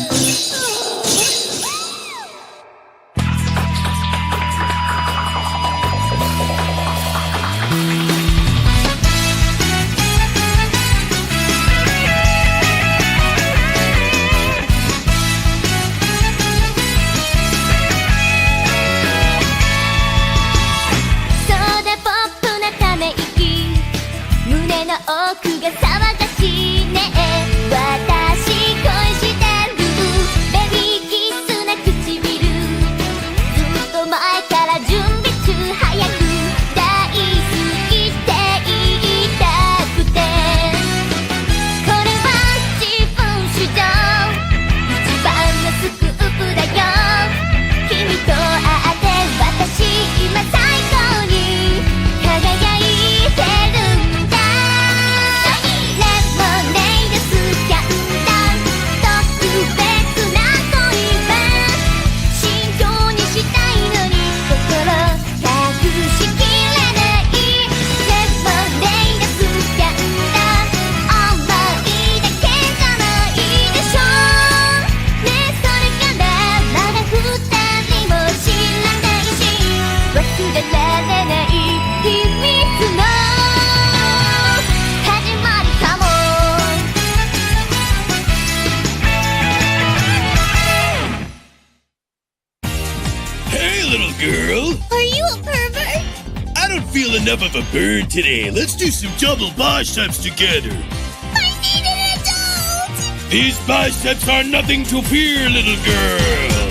Enough of a burn today. Let's do some double biceps together. I need an adult! These biceps are nothing to fear, little girl.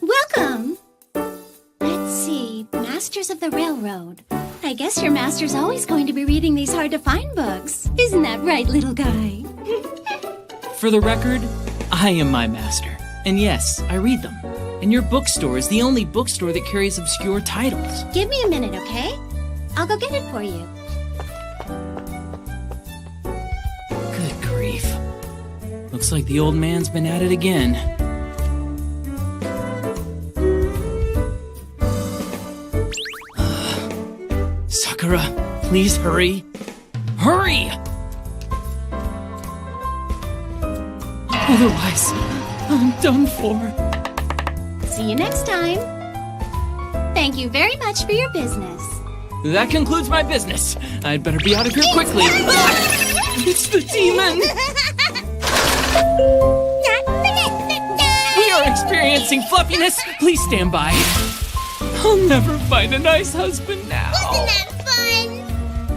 Welcome! Let's see, Masters of the Railroad. I guess your master's always going to be reading these hard-to-find books. Isn't that right, little guy? For the record, I am my master. And yes, I read them. And your bookstore is the only bookstore that carries obscure titles. Give me a minute, okay? I'll go get it for you. Good grief. Looks like the old man's been at it again. Sakura, please hurry. Hurry! Otherwise, I'm done for. See you next time. Thank you very much for your business. That concludes my business. I'd better be out of here quickly. It's the demon! We are experiencing fluffiness. Please stand by. I'll never find a nice husband now. Wasn't that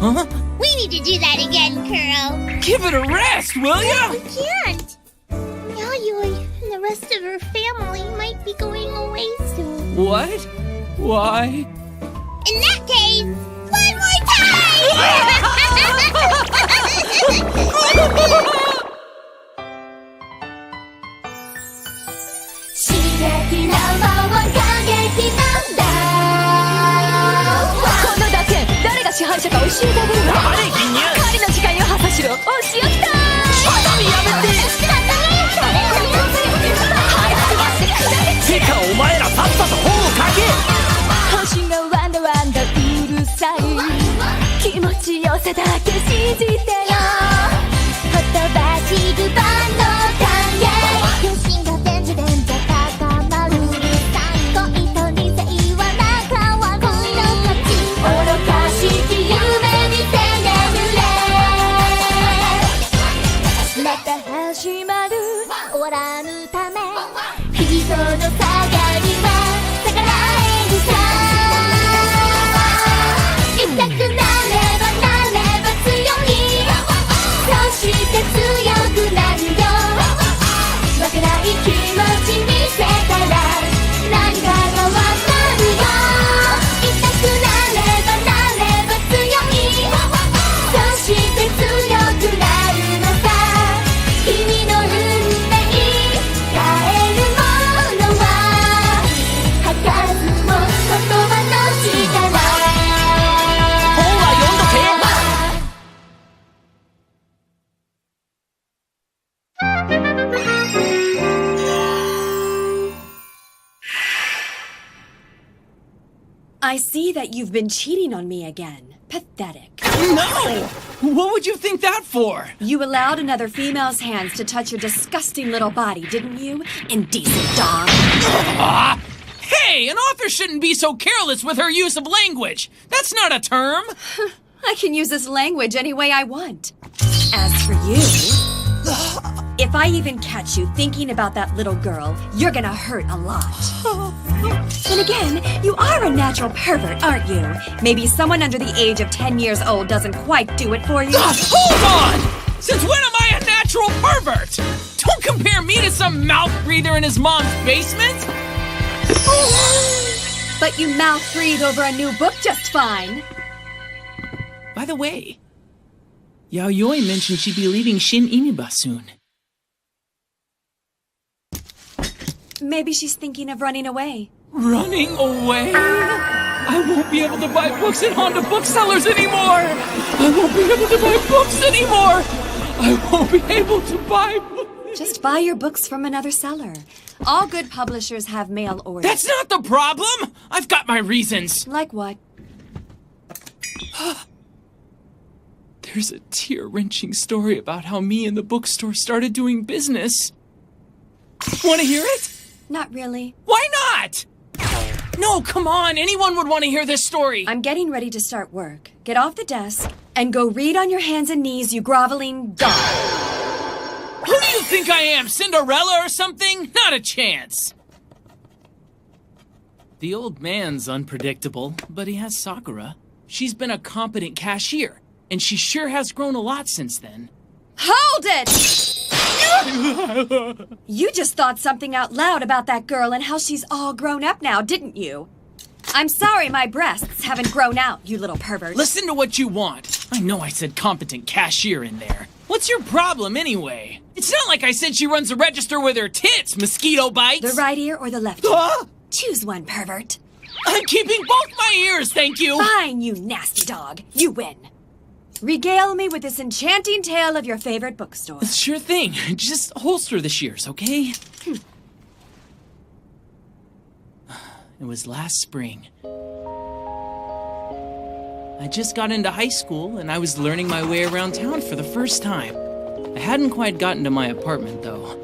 fun? Huh? We need to do that again, Kuro. Give it a rest, will ya? We can't. Yayoi and the rest of her family might be going away soon. What? Why? In that case, one more I see that you've been cheating on me again. Pathetic. No! What would you think that for? You allowed another female's hands to touch your disgusting little body, didn't you? Indecent dog. Hey, an author shouldn't be so careless with her use of language. That's not a term. I can use this language any way I want. As for you, if I even catch you thinking about that little girl, you're gonna hurt a lot. And again, you are a natural pervert, aren't you? Maybe someone under the age of 10 years old doesn't quite do it for you. Hold on! Since when am I a natural pervert? Don't compare me to some mouth breather in his mom's basement. But you mouth breathe over a new book just fine. By the way, Yaoyoi mentioned she'd be leaving Shin Iniba soon. Maybe she's thinking of running away. Running away? I won't be able to buy books at Honda booksellers anymore! I won't be able to buy books anymore! I won't be able to buy books. Just buy your books from another seller. All good publishers have mail orders. That's not the problem! I've got my reasons. Like what? There's a tear-wrenching story about how me and the bookstore started doing business. Want to hear it? Not really. Why not? No, come on. Anyone would want to hear this story. I'm getting ready to start work. Get off the desk and go read on your hands and knees, you groveling dog. Who do you think I am, Cinderella or something? Not a chance. The old man's unpredictable, but he has Sakura. She's been a competent cashier, and she sure has grown a lot since then. Hold it! You just thought something out loud about that girl and how she's all grown up now, didn't you? I'm sorry my breasts haven't grown out, you little pervert. Listen to what you want. I know I said competent cashier in there. What's your problem anyway? It's not like I said she runs the register with her tits, mosquito bites. The right ear or the left ear? Choose one, pervert. I'm keeping both my ears, thank you. Fine, you nasty dog. You win. Regale me with this enchanting tale of your favorite bookstore. Sure thing. Just holster the shears, okay? It was last spring. I just got into high school, and I was learning my way around town for the first time. I hadn't quite gotten to my apartment, though.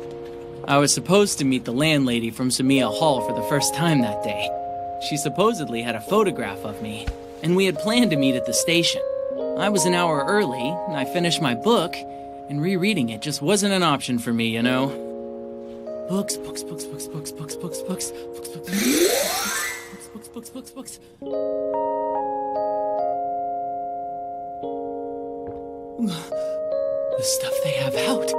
I was supposed to meet the landlady from Samiya Hall for the first time that day. She supposedly had a photograph of me, and we had planned to meet at the station. I was an hour early, and I finished my book, and rereading it just wasn't an option for me, you know? Books, books, books, books, books, books, books, books, books, books, books, books, books. The stuff they have out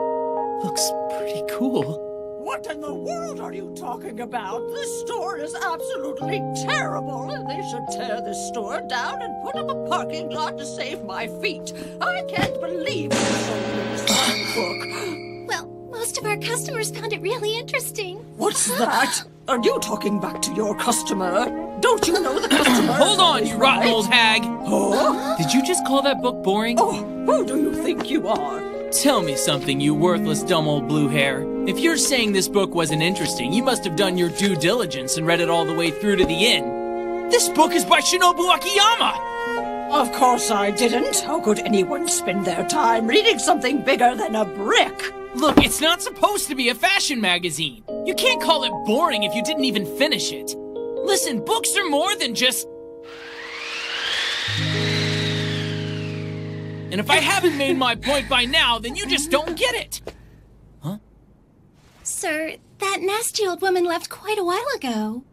looks pretty cool. What in the world are you talking about? This store is absolutely terrible, and they should tear this store down and put up a parking lot to save my feet. I can't believe there's only this one book. Well, most of our customers found it really interesting. What's that? Are you talking back to your customer? Don't you know the customer? Hold on, you rotten right? old hag! Oh? Did you just call that book boring? Oh, who do you think you are? Tell me something, you worthless dumb old blue hair. If you're saying this book wasn't interesting, you must have done your due diligence and read it all the way through to the end. This book is by Shinobu Akiyama! Of course I didn't. How could anyone spend their time reading something bigger than a brick? Look, it's not supposed to be a fashion magazine. You can't call it boring if you didn't even finish it. Listen, books are more than just... And if I haven't made my point by now, then you just don't get it. Huh? Sir, that nasty old woman left quite a while ago.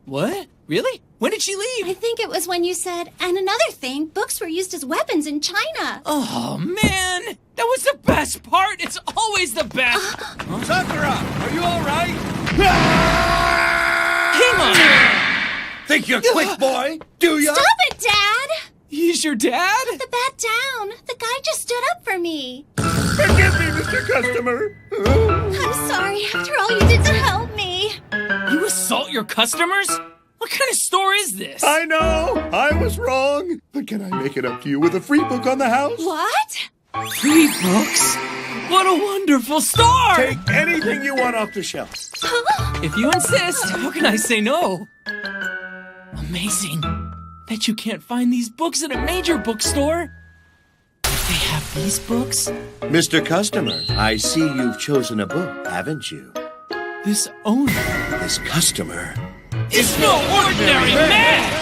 What? Really? When did she leave? I think it was when you said, and another thing, books were used as weapons in China. Oh, man! That was the best part! It's always the best! Huh? Sakura, are you all right? Hang on! Think you're quick, boy? Do ya? Stop it, Dad! He's your dad? Put the bat down. The guy just stood up for me. Forgive me, Mr. Customer. I'm sorry. After all you did to help me. You assault your customers? What kind of store is this? I know. I was wrong. But can I make it up to you with a free book on the house? What? Free books? What a wonderful store! Take anything you want off the shelf. If you insist, how can I say no? A Amazing. Bet you can't find these books at a major bookstore. If they have these books... Mr. Customer, I see you've chosen a book, haven't you? This owner... This customer... is no ordinary man!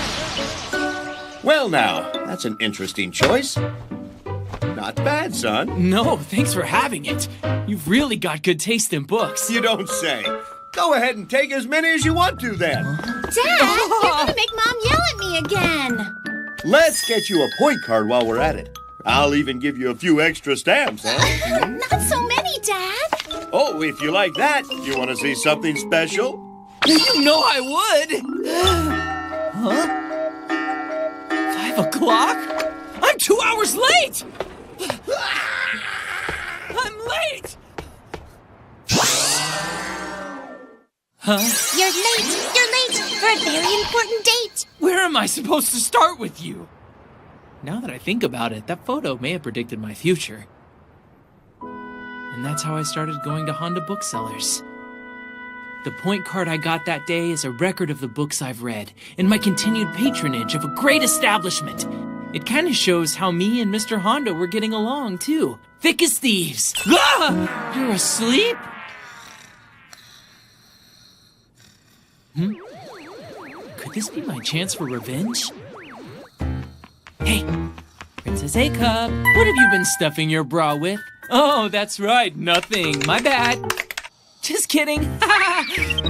Well now, that's an interesting choice. Not bad, son. No, thanks for having it. You've really got good taste in books. You don't say. Go ahead and take as many as you want to, then. Dad, you're gonna make Mom yell at me again. Let's get you a point card while we're at it. I'll even give you a few extra stamps, huh? Not so many, Dad. Oh, if you like that, you want to see something special? You know I would! Huh? 5 o'clock? I'm 2 hours late! I'm late! Huh? You're late for a very important date. Where am I supposed to start with you? Now that I think about it, that photo may have predicted my future. And that's how I started going to Honda booksellers. The point card I got that day is a record of the books I've read and my continued patronage of a great establishment. It kind of shows how me and Mr. Honda were getting along, too. Thick as thieves. Ah! You're asleep? Could this be my chance for revenge? Hey, Princess A-Cup, what have you been stuffing your bra with? Oh, that's right, nothing. My bad. Just kidding.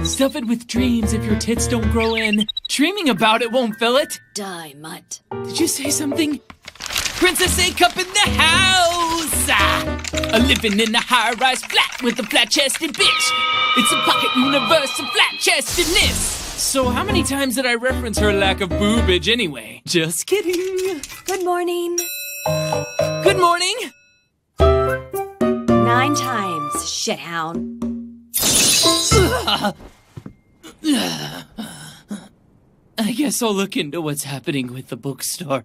Stuff it with dreams if your tits don't grow in. Dreaming about it won't fill it. Die, mutt. Did you say something? Princess A-Cup in the house! A living in a high-rise flat with a flat-chested bitch. It's a pocket universe of flat-chestedness. So how many times did I reference her lack of boobage anyway? Just kidding. Good morning. Good morning. 9 times, shithound. I guess I'll look into what's happening with the bookstore.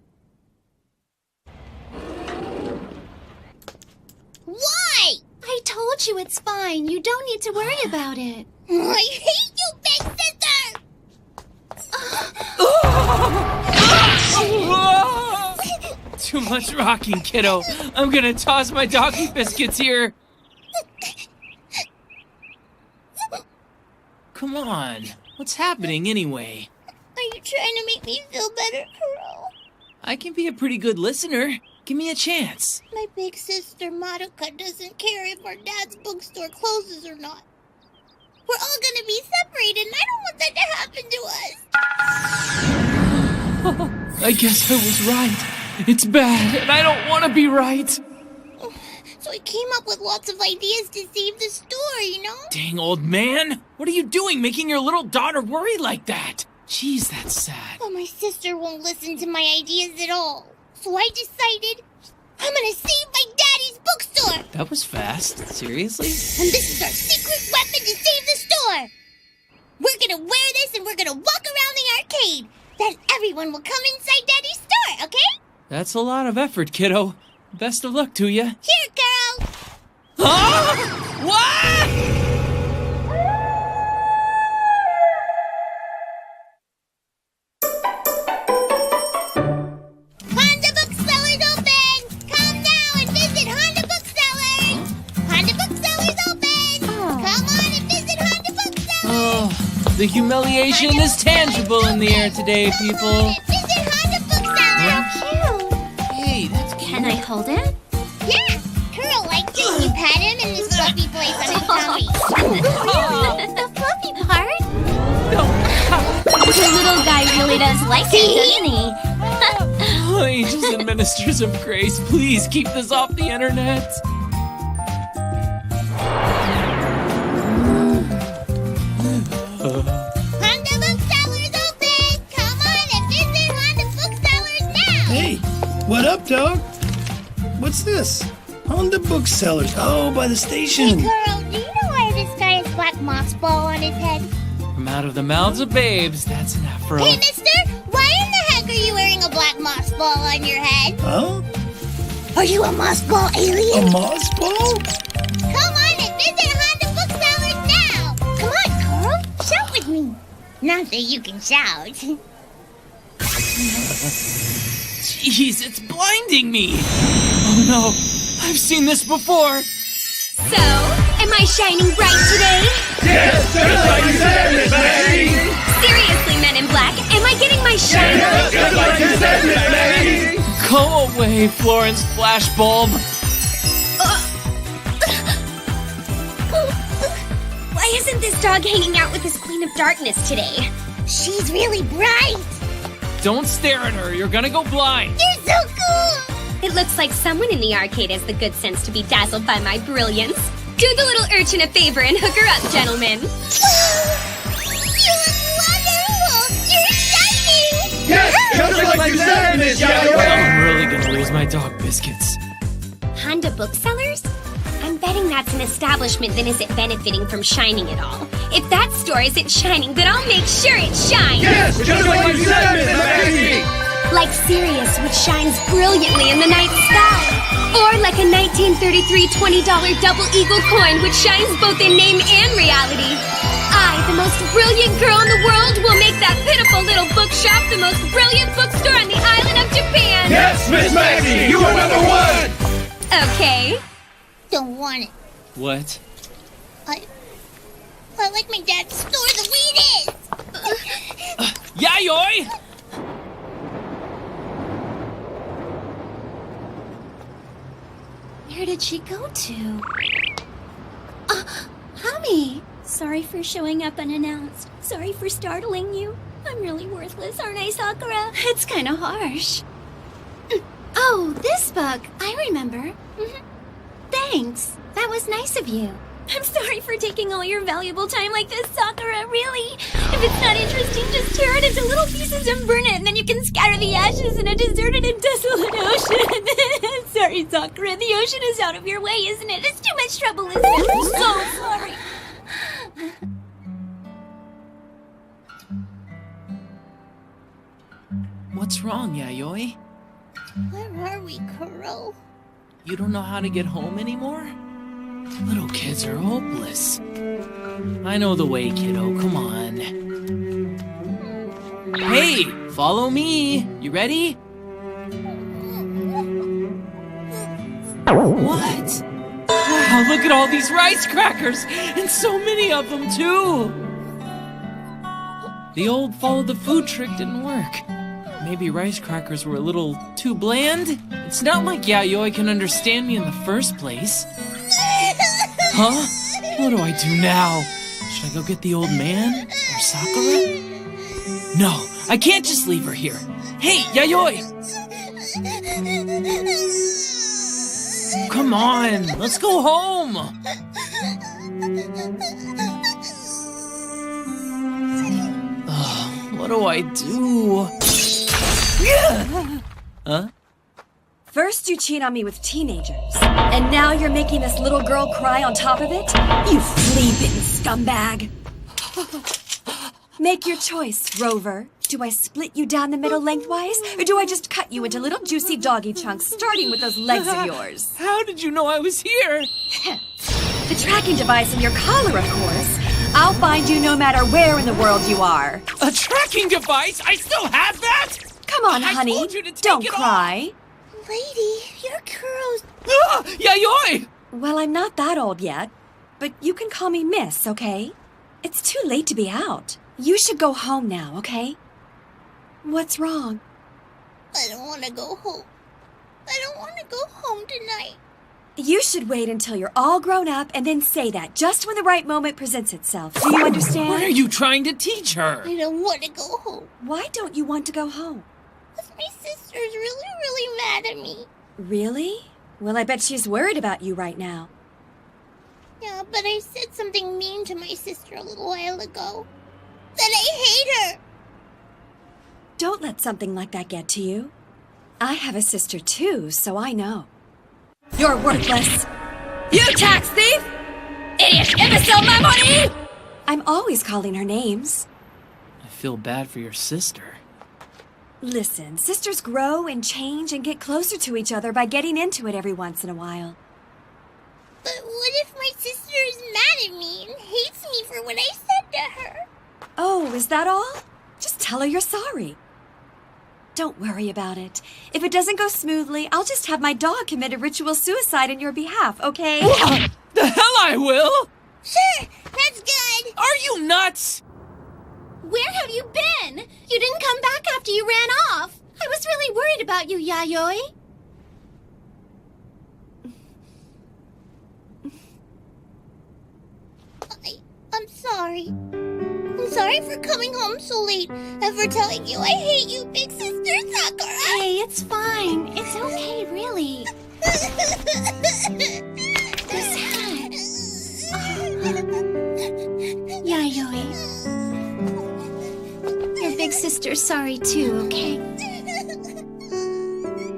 Why? I told you it's fine. You don't need to worry about it. I hate you, big sister! Too much rocking, kiddo. I'm gonna toss my doggy biscuits here. Come on. What's happening anyway? Are you trying to make me feel better, Kuro? I can be a pretty good listener. Give me a chance. My big sister Madoka doesn't care if our dad's bookstore closes or not. We're all gonna be separated, and I don't want that to happen to us. I guess I was right. It's bad, and I don't want to be right. So I came up with lots of ideas to save the store, you know? Dang, old man. What are you doing making your little daughter worry like that? Jeez, that's sad. Well, my sister won't listen to my ideas at all. So I decided I'm gonna save my daddy's bookstore. That was fast. Seriously? And this is our secret weapon to save the store. We're gonna wear this and we're gonna walk around the arcade. Then everyone will come inside Daddy's store, okay? That's a lot of effort, kiddo. Best of luck to you. Here, girl. Huh? What? Honda Booksellers open! Come now and visit Honda Booksellers! Honda Booksellers open! Come on and visit Honda Booksellers! Oh, the humiliation is tangible in the air today, people. Visit Honda Booksellers! How cute. Hey, that's Can I hold it? Yeah! Kuro likes it. You pat him in this fluffy place on his tummy. The fluffy part? The little guy really does like it, doesn't he? Oh, angels and ministers of grace, please keep this off the internet. Honda Booksellers open! Come on and visit Honda Booksellers now! Hey, what up, dog? What's this? Honda Booksellers. Oh, by the station. Hey, Kuro, do you know why this guy has black moss ball on his head? From out of the mouths of babes, that's an afro. Hey, mister, why in the heck are you wearing a black moss ball on your head? Huh? Are you a moss ball alien? A moss ball? Come on and visit Honda Booksellers now! Come on, Kuro, shout with me. Not that you can shout. Jeez, it's blinding me! Oh no, I've seen this before! So, am I shining bright today? Yes, just like you said, Miss Maggie! Seriously, Men in Black, am I getting my shine Yes, just like you said, Miss Maggie! Go away, Florence Flashbulb! Why isn't this dog hanging out with this Queen of Darkness today? She's really bright. Don't stare at her, you're gonna go blind! You're so cool. It looks like someone in the arcade has the good sense to be dazzled by my brilliance. Do the little urchin a favor and hook her up, gentlemen. You're wonderful. You're shining. Yes, just like you said, Miss Yayo! I'm really gonna lose my dog biscuits. Honda Booksellers? I'm betting that's an establishment that isn't benefiting from shining at all. If that store isn't shining, then I'll make sure it shines! Yes, just like you said, Miss Maggie! Like Sirius, which shines brilliantly in the night sky. Or like a 1933 $20 double eagle coin, which shines both in name and reality. I, the most brilliant girl in the world, will make that pitiful little bookshop the most brilliant bookstore on the island of Japan. Yes, Miss Maggie, you are number one! Okay. Don't want it. What? I like my dad's store the way it is. Yayoi! Where did she go to? Hami! Sorry for showing up unannounced. Sorry for startling you. I'm really worthless, aren't I, Sakura? It's kind of harsh. Oh, this book. I remember. Thanks. That was nice of you. I'm sorry for taking all your valuable time like this, Sakura, really. If it's not interesting, just tear it into little pieces and burn it, and then you can scatter the ashes in a deserted and desolate ocean. I'm sorry, Sakura, the ocean is out of your way, isn't it? It's too much trouble, isn't it? I'm so sorry. What's wrong, Yayoi? Where are we, Kuro? You don't know how to get home anymore? Little kids are hopeless. I know the way, kiddo. Come on. Hey, follow me. You ready? What? Wow, look at all these rice crackers! And so many of them, too! The old follow the food trick didn't work. Maybe rice crackers were a little too bland? It's not like Yayoi can understand me in the first place. Huh? What do I do now? Should I go get the old man? Or Sakura? No, I can't just leave her here. Hey, Yayoi! Come on, let's go home! What do I do? Huh? First you cheat on me with teenagers, and now you're making this little girl cry on top of it? You flea-bitten scumbag! Make your choice, Rover. Do I split you down the middle lengthwise, or do I just cut you into little juicy doggy chunks, starting with those legs of yours? How did you know I was here? The tracking device in your collar, of course. I'll find you no matter where in the world you are. A tracking device? I still have that? Come on, honey. Told you to take Don't it cry. Lady, you're Kuro's... Yayoi! Well, I'm not that old yet, but you can call me Miss, okay? It's too late to be out. You should go home now, okay? What's wrong? I don't want to go home. I don't want to go home tonight. You should wait until you're all grown up and then say that just when the right moment presents itself. Do you understand? What are you trying to teach her? I don't want to go home. Why don't you want to go home? Because my sister's really mad at me. Really? Well, I bet she's worried about you right now. Yeah, but I said something mean to my sister a little while ago. That I hate her. Don't let something like that get to you. I have a sister too, so I know. You're worthless! You tax thief! Idiot! Imbecile, my money! I'm always calling her names. I feel bad for your sister. Listen, sisters grow and change and get closer to each other by getting into it every once in a while. But what if my sister is mad at me and hates me for what I said to her? Oh, is that all? Just tell her you're sorry. Don't worry about it. If it doesn't go smoothly, I'll just have my dog commit a ritual suicide in your behalf, okay? The hell I will! Sure, that's good. Are you nuts? Where have you been? You didn't come back after you ran off. I was really worried about you, Yayoi. I'm sorry. I'm sorry for coming home so late and for telling you I hate you, big sister Sakura. Hey, it's fine. It's okay, really. This hat. Yayoi. Your big sister's sorry too, okay?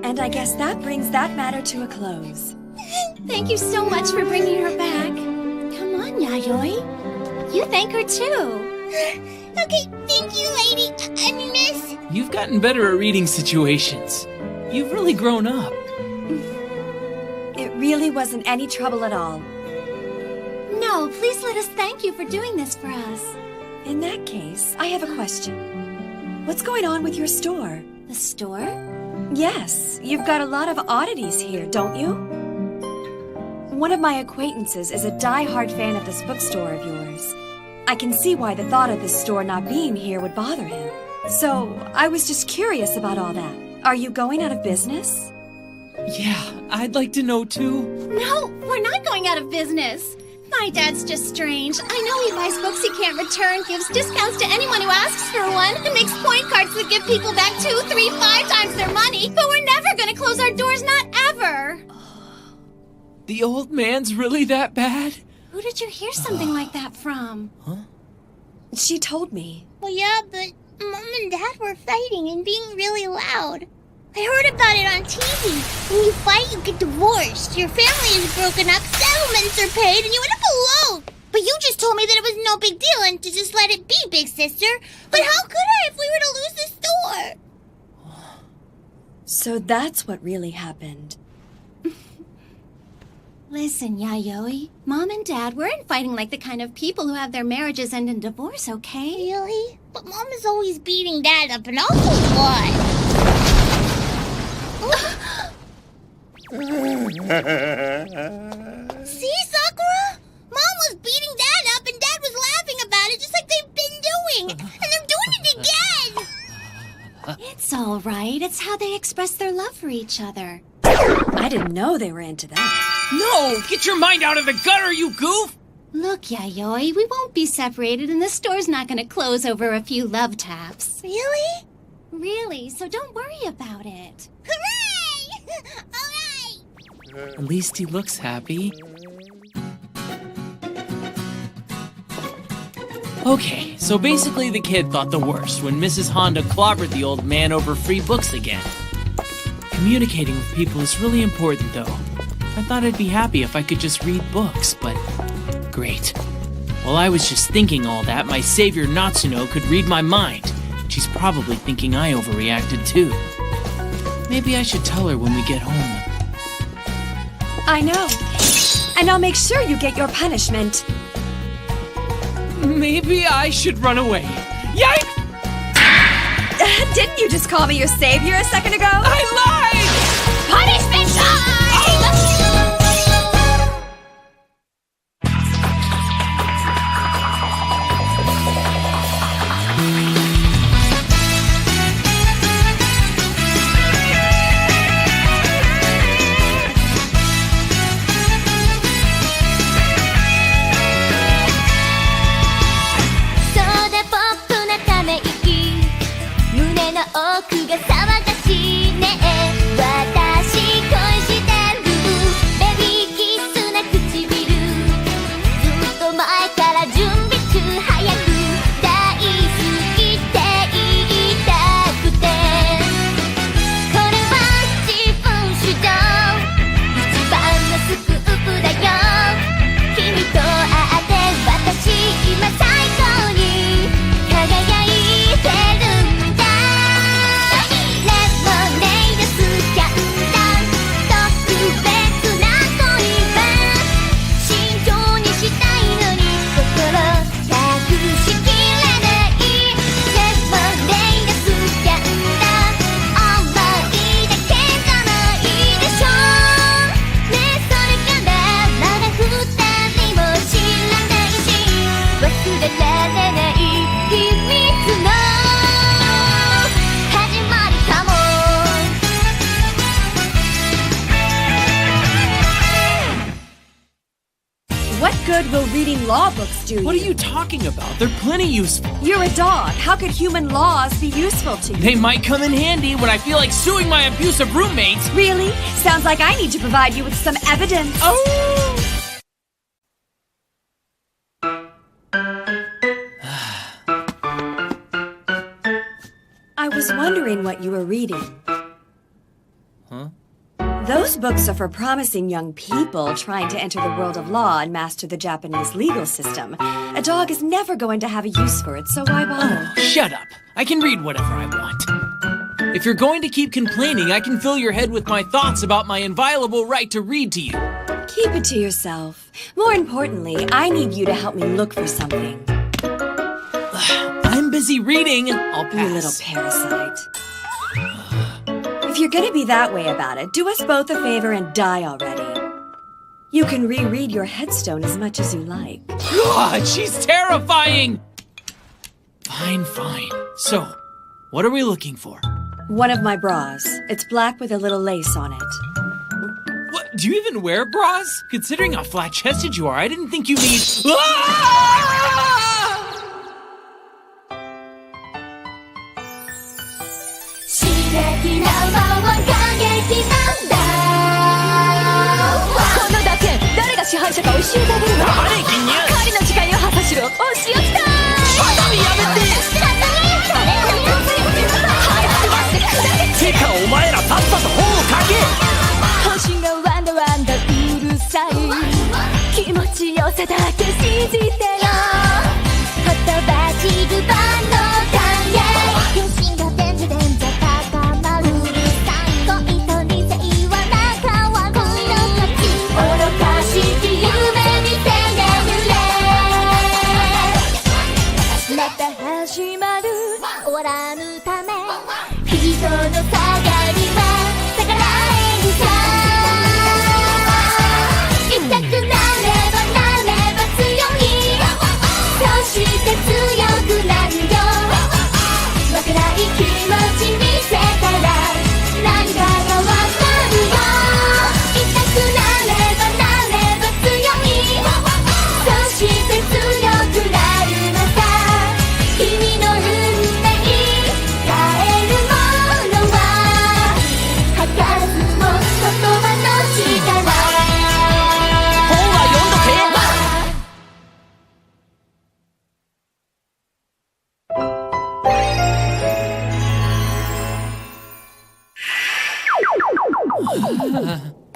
And I guess that brings that matter to a close. Thank you so much for bringing her back. Come on, Yayoi. You thank her too. Okay, thank you, lady. I mean, miss. You've gotten better at reading situations. You've really grown up. It really wasn't any trouble at all. No, please let us thank you for doing this for us. In that case, I have a question. What's going on with your store? The store? Yes, you've got a lot of oddities here, don't you? One of my acquaintances is a die-hard fan of this bookstore of yours. I can see why the thought of this store not being here would bother him. So, I was just curious about all that. Are you going out of business? Yeah, I'd like to know too. No, we're not going out of business. My dad's just strange. I know he buys books he can't return, gives discounts to anyone who asks for one, and makes point cards that give people back 2, 3, 5 times their money. But we're never gonna close our doors, not ever. The old man's really that bad? Who did you hear something like that from? Huh? She told me. Well, yeah, but Mom and Dad were fighting and being really loud. I heard about it on TV. When you fight, you get divorced. Your family is broken up, settlements are paid, and you end up alone. But you just told me that it was no big deal and to just let it be, big sister. But how could I if we were to lose the store? So that's what really happened. Listen, Yayoi, Mom and Dad weren't fighting like the kind of people who have their marriages end in divorce, okay? Really? But Mom is always beating Dad up, and also what? See, Sakura? Mom was beating Dad up, and Dad was laughing about it just like they've been doing. And they're doing it again! It's all right. It's how they express their love for each other. I didn't know they were into that. No! Get your mind out of the gutter, you goof! Look, Yayoi, we won't be separated, and the store's not going to close over a few love taps. Really? Really, so don't worry about it. Hooray! All right! At least he looks happy. Okay, so basically the kid thought the worst when Mrs. Honda clobbered the old man over free books again. Communicating with people is really important, though. I thought I'd be happy if I could just read books, but great. While I was just thinking all that, my savior Natsuno could read my mind. She's probably thinking I overreacted too. Maybe I should tell her when we get home. I know. And I'll make sure you get your punishment. Maybe I should run away. Yikes! Didn't you just call me your savior a second ago? I lied! Punishment time! Soda pop なため息胸の奥が騒がしいね good will reading law books do you? What are you talking about? They're plenty useful. You're a dog. How could human laws be useful to you? They might come in handy when I feel like suing my abusive roommates. Really? Sounds like I need to provide you with some evidence. Oh! I was wondering what you were reading. Huh? Those books are for promising young people trying to enter the world of law and master the Japanese legal system. A dog is never going to have a use for it, so why bother? Oh, shut up. I can read whatever I want. If you're going to keep complaining, I can fill your head with my thoughts about my inviolable right to read to you. Keep it to yourself. More importantly, I need you to help me look for something. I'm busy reading. I'll pass. You little parasite. If you're gonna be that way about it, do us both a favor and die already. You can reread your headstone as much as you like. God, she's terrifying! Fine. So, what are we looking for? One of my bras. It's black with a little lace on it. What? Do you even wear bras? Considering how flat-chested you are, I didn't think you need... Ah!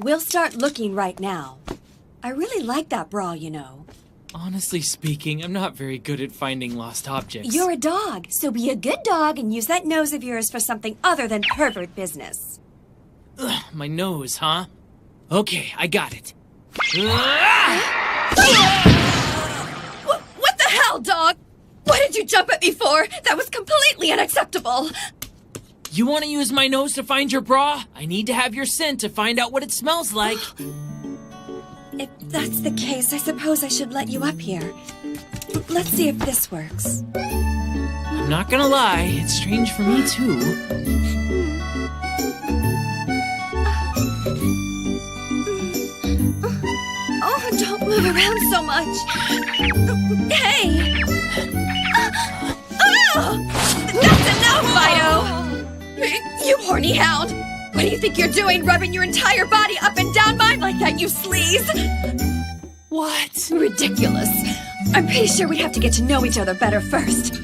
We'll start looking right now. I really like that bra, you know. Honestly speaking, I'm not very good at finding lost objects. You're a dog, so be a good dog and use that nose of yours for something other than pervert business. Ugh, my nose, huh? Okay, I got it. What the hell, dog? What did you jump at me for? That was completely unacceptable. You want to use my nose to find your bra? I need to have your scent to find out what it smells like. If that's the case, I suppose I should let you up here. Let's see if this works. I'm not gonna lie, it's strange for me too. Oh, don't move around so much. Hey! Oh! That's enough, Fido! You horny hound! What do you think you're doing, rubbing your entire body up and down mine like that, you sleaze? What? Ridiculous. I'm pretty sure we have to get to know each other better first.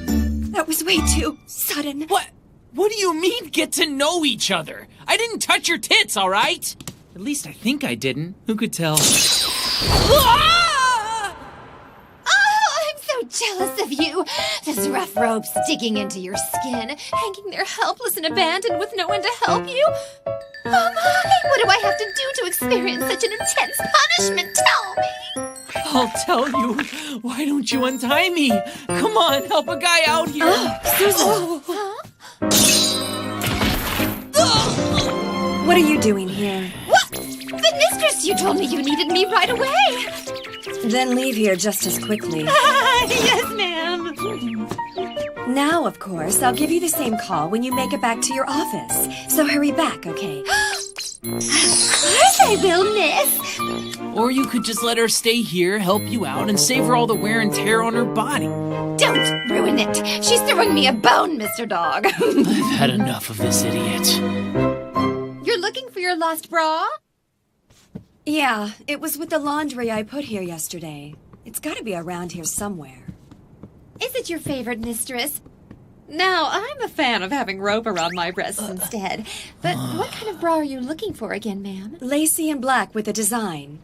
That was way too sudden. What? What do you mean, get to know each other? I didn't touch your tits, all right? At least I think I didn't. Who could tell? Oh, I'm so jealous of you. Those rough ropes digging into your skin, hanging there helpless and abandoned with no one to help you. Oh my, what do I have to do to experience such an intense punishment? Tell me. I'll tell you. Why don't you untie me? Come on, help a guy out here. Oh, Susan. What are you doing here? What? The mistress, you told me you needed me right away. Then leave here just as quickly. Yes, ma'am. Now, of course, I'll give you the same call when you make it back to your office. So hurry back, okay? Of course I will, miss. Or you could just let her stay here, help you out, and save her all the wear and tear on her body. Don't ruin it. She's throwing me a bone, Mr. Dog. I've had enough of this idiot. You're looking for your lost bra? Yeah, it was with the laundry I put here yesterday. It's gotta be around here somewhere. Is it your favorite, mistress? Now, I'm a fan of having rope around my breasts instead. But what kind of bra are you looking for again, ma'am? Lacy and black with a design.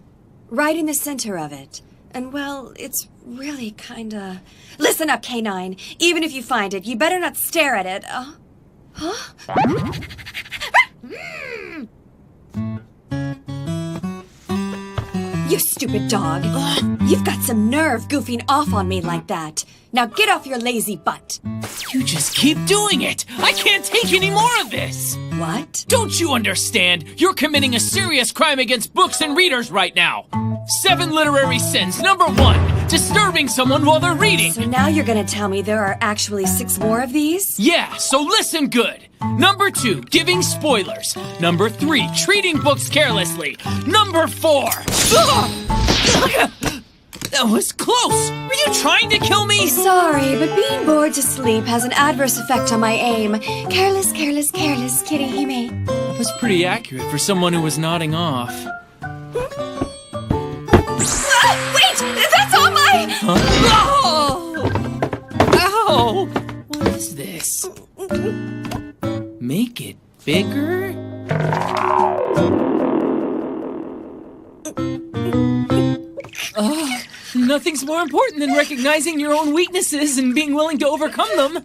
Right in the center of it. And, well, it's really kinda... Listen up, K9. Even if you find it, you better not stare at it. Huh? You stupid dog. You've got some nerve goofing off on me like that. Now get off your lazy butt. You just keep doing it! I can't take any more of this! What? Don't you understand? You're committing a serious crime against books and readers right now! 7 literary sins. Number 1, disturbing someone while they're reading. So now you're gonna tell me there are actually 6 more of these? Yeah, so listen good. Number 2, giving spoilers. Number 3, treating books carelessly. Number 4... That was close! Were you trying to kill me? Sorry, but being bored to sleep has an adverse effect on my aim. Careless, careless, careless, Kirihime. That was pretty accurate for someone who was nodding off. Wait! That's on my... Huh? Ow! What is this? Make it bigger? Nothing's more important than recognizing your own weaknesses and being willing to overcome them.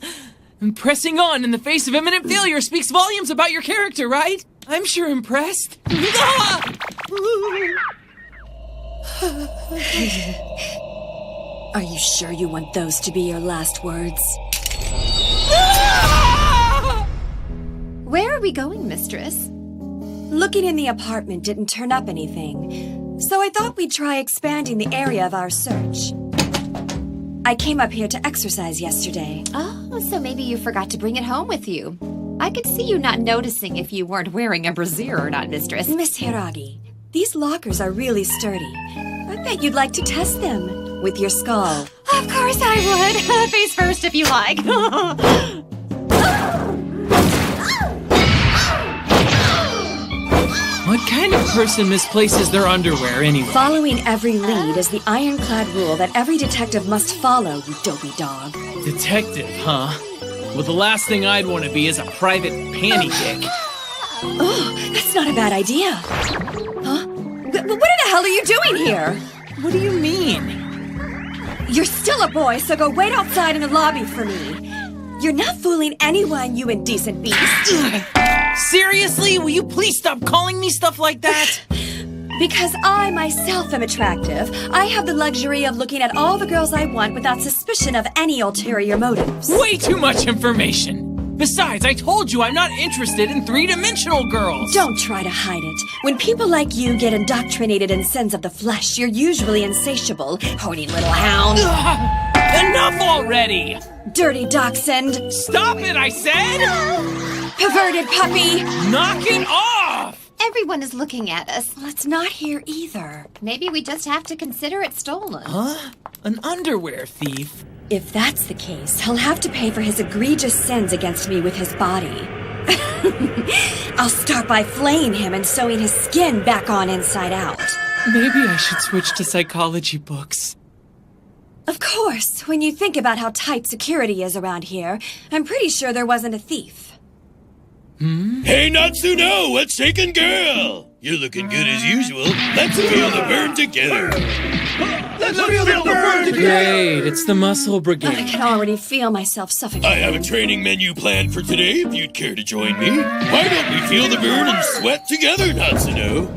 And pressing on in the face of imminent failure speaks volumes about your character, right? I'm sure impressed. Are you sure you want those to be your last words? Where are we going, mistress? Looking in the apartment didn't turn up anything. So I thought we'd try expanding the area of our search. I came up here to exercise yesterday. Oh, so maybe you forgot to bring it home with you. I could see you not noticing if you weren't wearing a brassiere or not, mistress. Miss Hiragi, these lockers are really sturdy. I bet you'd like to test them with your skull. Of course I would. Face first if you like. What kind of person misplaces their underwear anyway? Following every lead is the ironclad rule that every detective must follow, you dopey dog. Detective, huh? Well, the last thing I'd want to be is a private panty dick. Oh, that's not a bad idea. Huh? What in the hell are you doing here? What do you mean? You're still a boy, so go wait outside in the lobby for me. You're not fooling anyone, you indecent beast. Seriously? Will you please stop calling me stuff like that? Because I myself am attractive, I have the luxury of looking at all the girls I want without suspicion of any ulterior motives. Way too much information. Besides, I told you I'm not interested in 3-dimensional girls. Don't try to hide it. When people like you get indoctrinated in sins of the flesh, you're usually insatiable, horny little hound. Enough already! Dirty dachshund. Stop it, I said! Perverted puppy! Knock it off! Everyone is looking at us. Well, it's not here either. Maybe we just have to consider it stolen. Huh? An underwear thief? If that's the case, he'll have to pay for his egregious sins against me with his body. I'll start by flaying him and sewing his skin back on inside out. Maybe I should switch to psychology books. Of course, when you think about how tight security is around here, I'm pretty sure there wasn't a thief. Hey, Natsuno, what's shaking, girl? You're looking good as usual. Let's feel the burn together. Let's feel the burn together. Great, it's the muscle brigade. I can already feel myself suffocating. I have a training menu planned for today if you'd care to join me. Why don't we feel the burn and sweat together, Natsuno?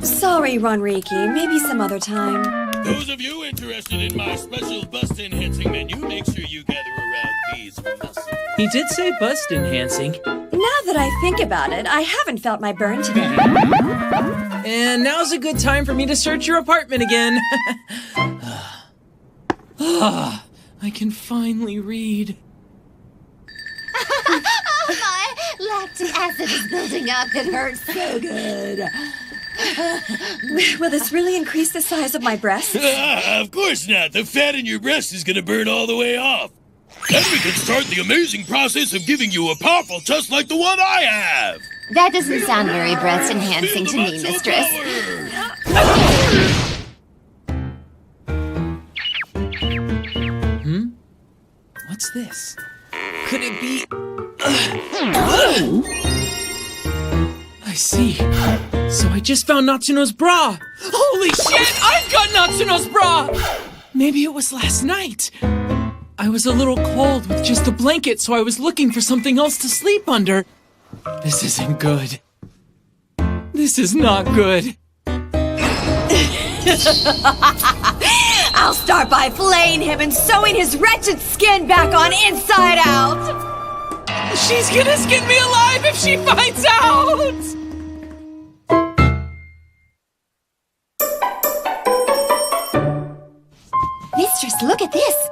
Sorry, Ronriki. Maybe some other time. Those of you interested in my special bust-enhancing menu, make sure you gather around these muscles. He did say bust enhancing. Now that I think about it, I haven't felt my burn today. And now's a good time for me to search your apartment again. I can finally read. My lactic acid is building up. It hurts so good. Will this really increase the size of my breasts? Of course not. The fat in your breast is gonna burn all the way off. Then we can start the amazing process of giving you a powerful test like the one I have. That doesn't sound very breast-enhancing to me, mistress. What's this? Could it be... I see. So I just found Natsuno's bra! Holy shit! I've got Natsuno's bra! Maybe it was last night. I was a little cold with just a blanket, so I was looking for something else to sleep under. This isn't good. This is not good. I'll start by flaying him and sewing his wretched skin back on inside out. She's gonna skin me alive if she finds out! Mistress, look at this.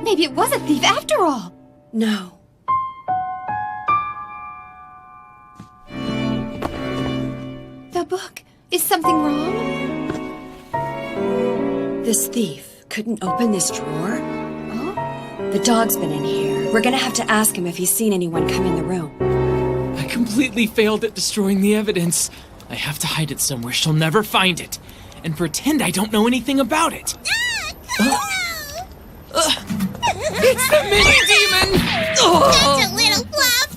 Maybe it was a thief after all. No. The book. Is something wrong? This thief couldn't open this drawer? Oh? The dog's been in here. We're gonna have to ask him if he's seen anyone come in the room. I completely failed at destroying the evidence. I have to hide it somewhere she'll never find it. And pretend I don't know anything about it. It's the mini-demon! That's a little fluff!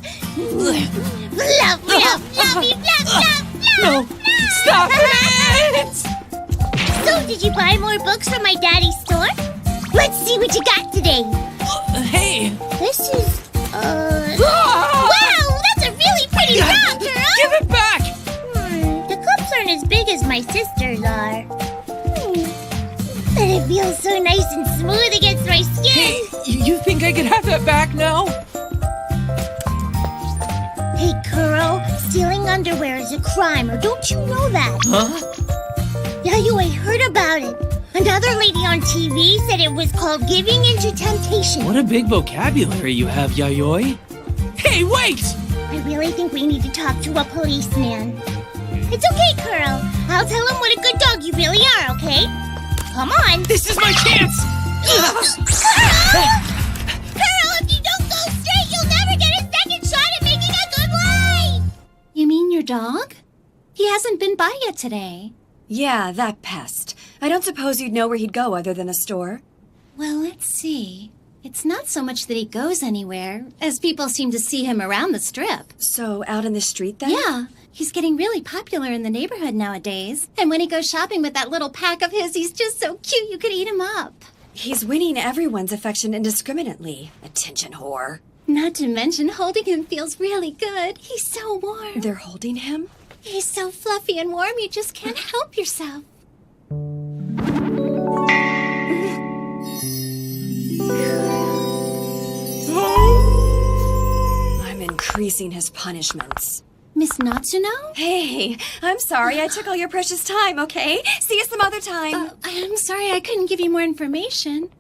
Fluff, fluff, fluffy, fluff, fluff, fluff! No! Stop it! So, did you buy more books from my daddy's store? Let's see what you got today. Hey! This is, Wow! That's a really pretty dog, girl! Give it back! The cups aren't as big as my sister's are. But it feels so nice and smooth against my skin. Hey, you think I could have that back now? Hey, Kuro, stealing underwear is a crime, or don't you know that? Huh? Yeah, you ain't heard about it. Another lady on TV said it was called giving into temptation. What a big vocabulary you have, Yayoi. Hey, wait! I really think we need to talk to a policeman. It's okay, Kuro. I'll tell him what a good dog you really are, okay? Come on. This is my chance! Kuro! Kuro, if you don't go straight, you'll never get a second shot at making a good life! You mean your dog? He hasn't been by yet today. Yeah, that pest. I don't suppose you'd know where he'd go other than a store. Well, let's see. It's not so much that he goes anywhere, as people seem to see him around the strip. So, out in the street then? Yeah. He's getting really popular in the neighborhood nowadays. And when he goes shopping with that little pack of his, he's just so cute you could eat him up. He's winning everyone's affection indiscriminately. Attention whore. Not to mention, holding him feels really good. He's so warm. They're holding him? He's so fluffy and warm, you just can't help yourself. I'm increasing his punishments. Miss Natsuno? Hey, I'm sorry I took all your precious time, okay? See you some other time. I'm sorry I couldn't give you more information.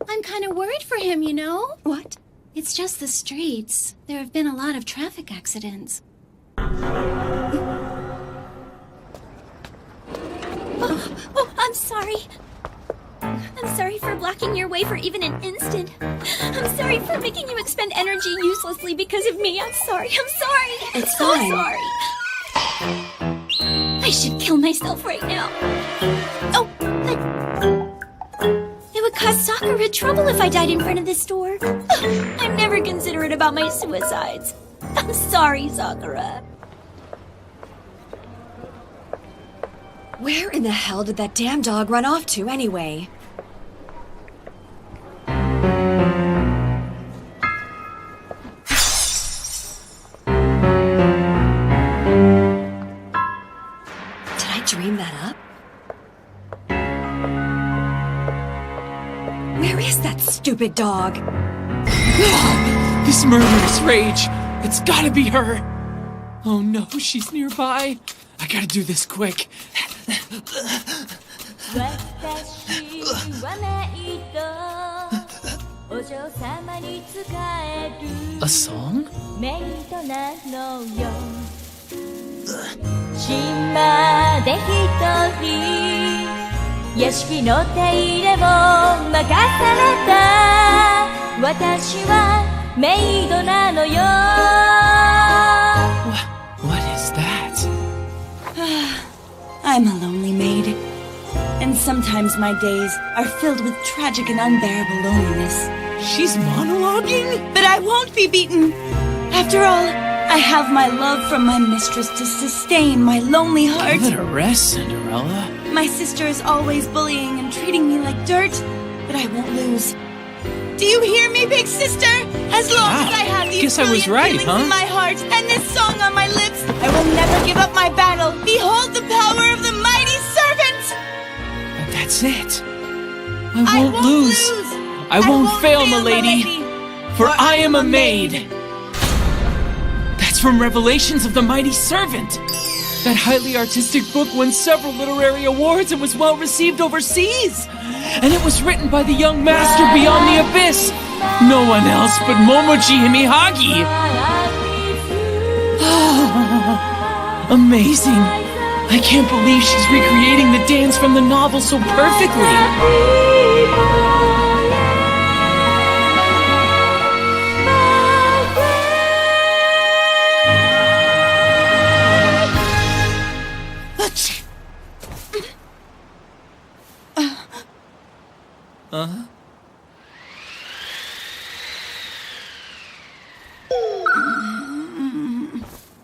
I'm kind of worried for him, you know? What? It's just the streets. There have been a lot of traffic accidents. Oh, I'm sorry. I'm sorry for blocking your way for even an instant. I'm sorry for making you expend energy uselessly because of me. I'm sorry. It's so fine. sorry. I should kill myself right now. Oh, it would cause Sakura trouble if I died in front of this store. I'm never considerate about my suicides. I'm sorry, Sakura. Where in the hell did that damn dog run off to anyway? Did I dream that up? Where is that stupid dog? This murderous rage! It's gotta be her! Oh no, she's nearby! I gotta do this quick. A song? メイドなのよ島で一人屋敷の手入れを任された私はメイドなのよ What is that? I'm a lonely maid. And sometimes my days are filled with tragic and unbearable loneliness. She's monologuing? But I won't be beaten. After all, I have my love from my mistress to sustain my lonely heart. Let her rest, Cinderella. My sister is always bullying and treating me like dirt, but I won't lose. Do you hear me, big sister? As long as I have these Guess I was right, feelings huh? in my heart and this song on my lips, I will never give up my battle. Behold the power of the mighty servant! But that's it. I won't lose. I won't fail, milady. For I am a maid. That's from Revelations of the Mighty Servant. That highly artistic book won several literary awards and was well received overseas. And it was written by the young master beyond the abyss. No one else but Momoji Himihagi. Amazing. I can't believe she's recreating the dance from the novel so perfectly.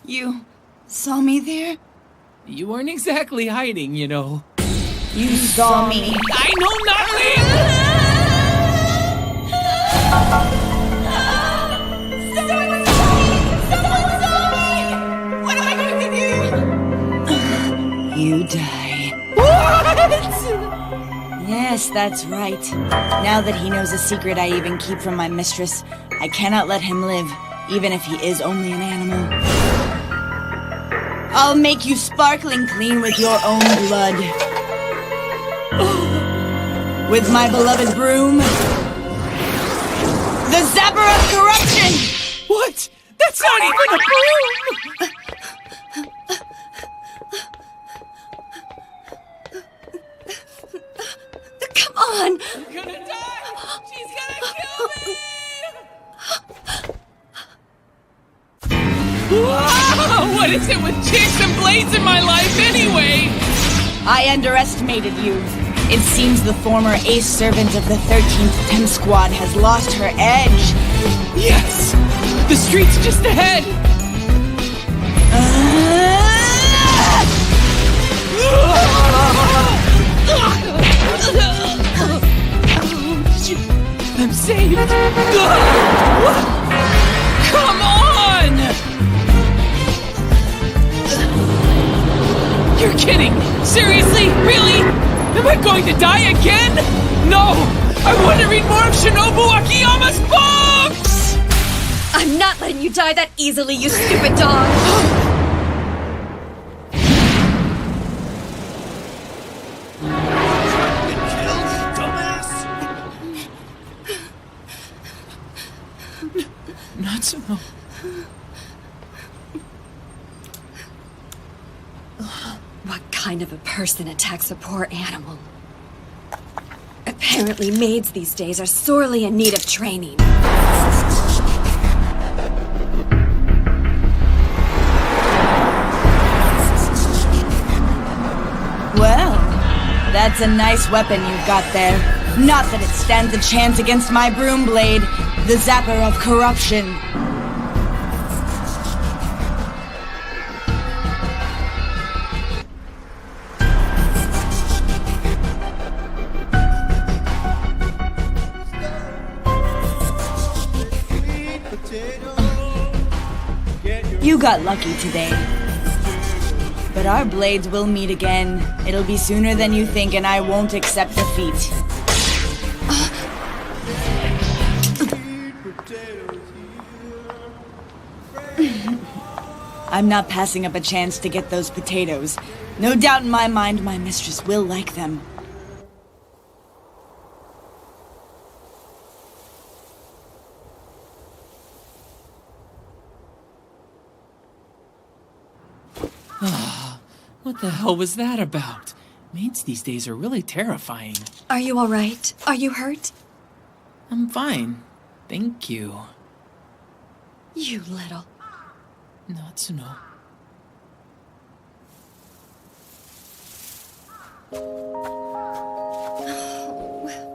You saw me there? You weren't exactly hiding, you know. You saw me. I know nothing! Someone saw me! Someone saw me! What am I going to do? You die. What? Yes, that's right. Now that he knows a secret I even keep from my mistress, I cannot let him live, even if he is only an animal. I'll make you sparkling clean with your own blood. With my beloved broom. The Zapper of Corruption! What? That's not even a broom! Come on! I'm gonna die! She's gonna kill me! Whoa! What is it with chicks and blades in my life anyway? I underestimated you. It seems the former ace servant of the 13th Temp Squad has lost her edge. Yes! The street's just ahead! I'm saved! Come on! You're kidding! Seriously? Really? Am I going to die again? No! I want to read more of Shinobu Akiyama's books! I'm not letting you die that easily, you stupid dog! Natsuno. What kind of a person attacks a poor animal? Apparently maids these days are sorely in need of training. Well, that's a nice weapon you've got there. Not that it stands a chance against my broom blade, the Zapper of Corruption. You got lucky today. But our blades will meet again. It'll be sooner than you think, and I won't accept defeat. I'm not passing up a chance to get those potatoes. No doubt in my mind, my mistress will like them. What the hell was that about? Maids these days are really terrifying. Are you all right? Are you hurt? I'm fine. Thank you. You little... Natsuno.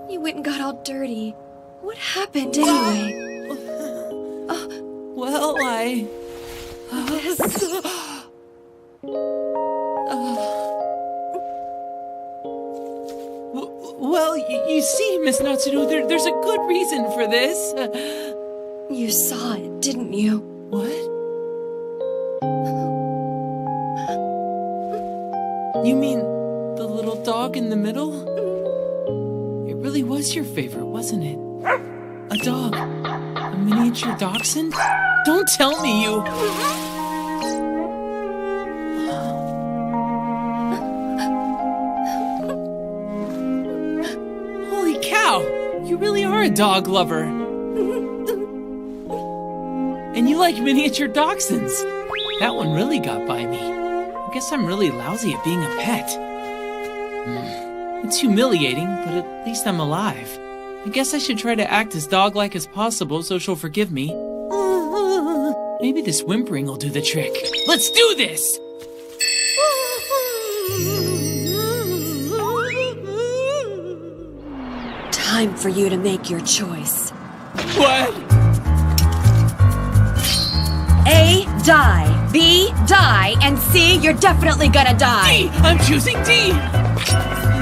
You went and got all dirty. What happened anyway? Well, Well, you see, Miss Natsuno, there's a good reason for this. You saw it, didn't you? What? You mean the little dog in the middle? It really was your favorite, wasn't it? A dog. A miniature dachshund? Don't tell me you... Holy cow! You really are a dog lover. And you like miniature dachshunds. That one really got by me. I guess I'm really lousy at being a pet. It's humiliating, but at least I'm alive. I guess I should try to act as dog-like as possible so she'll forgive me. Maybe this whimpering will do the trick. Let's do this! Time for you to make your choice. What? A, die. B, die. And C, you're definitely gonna die. D! I'm choosing D!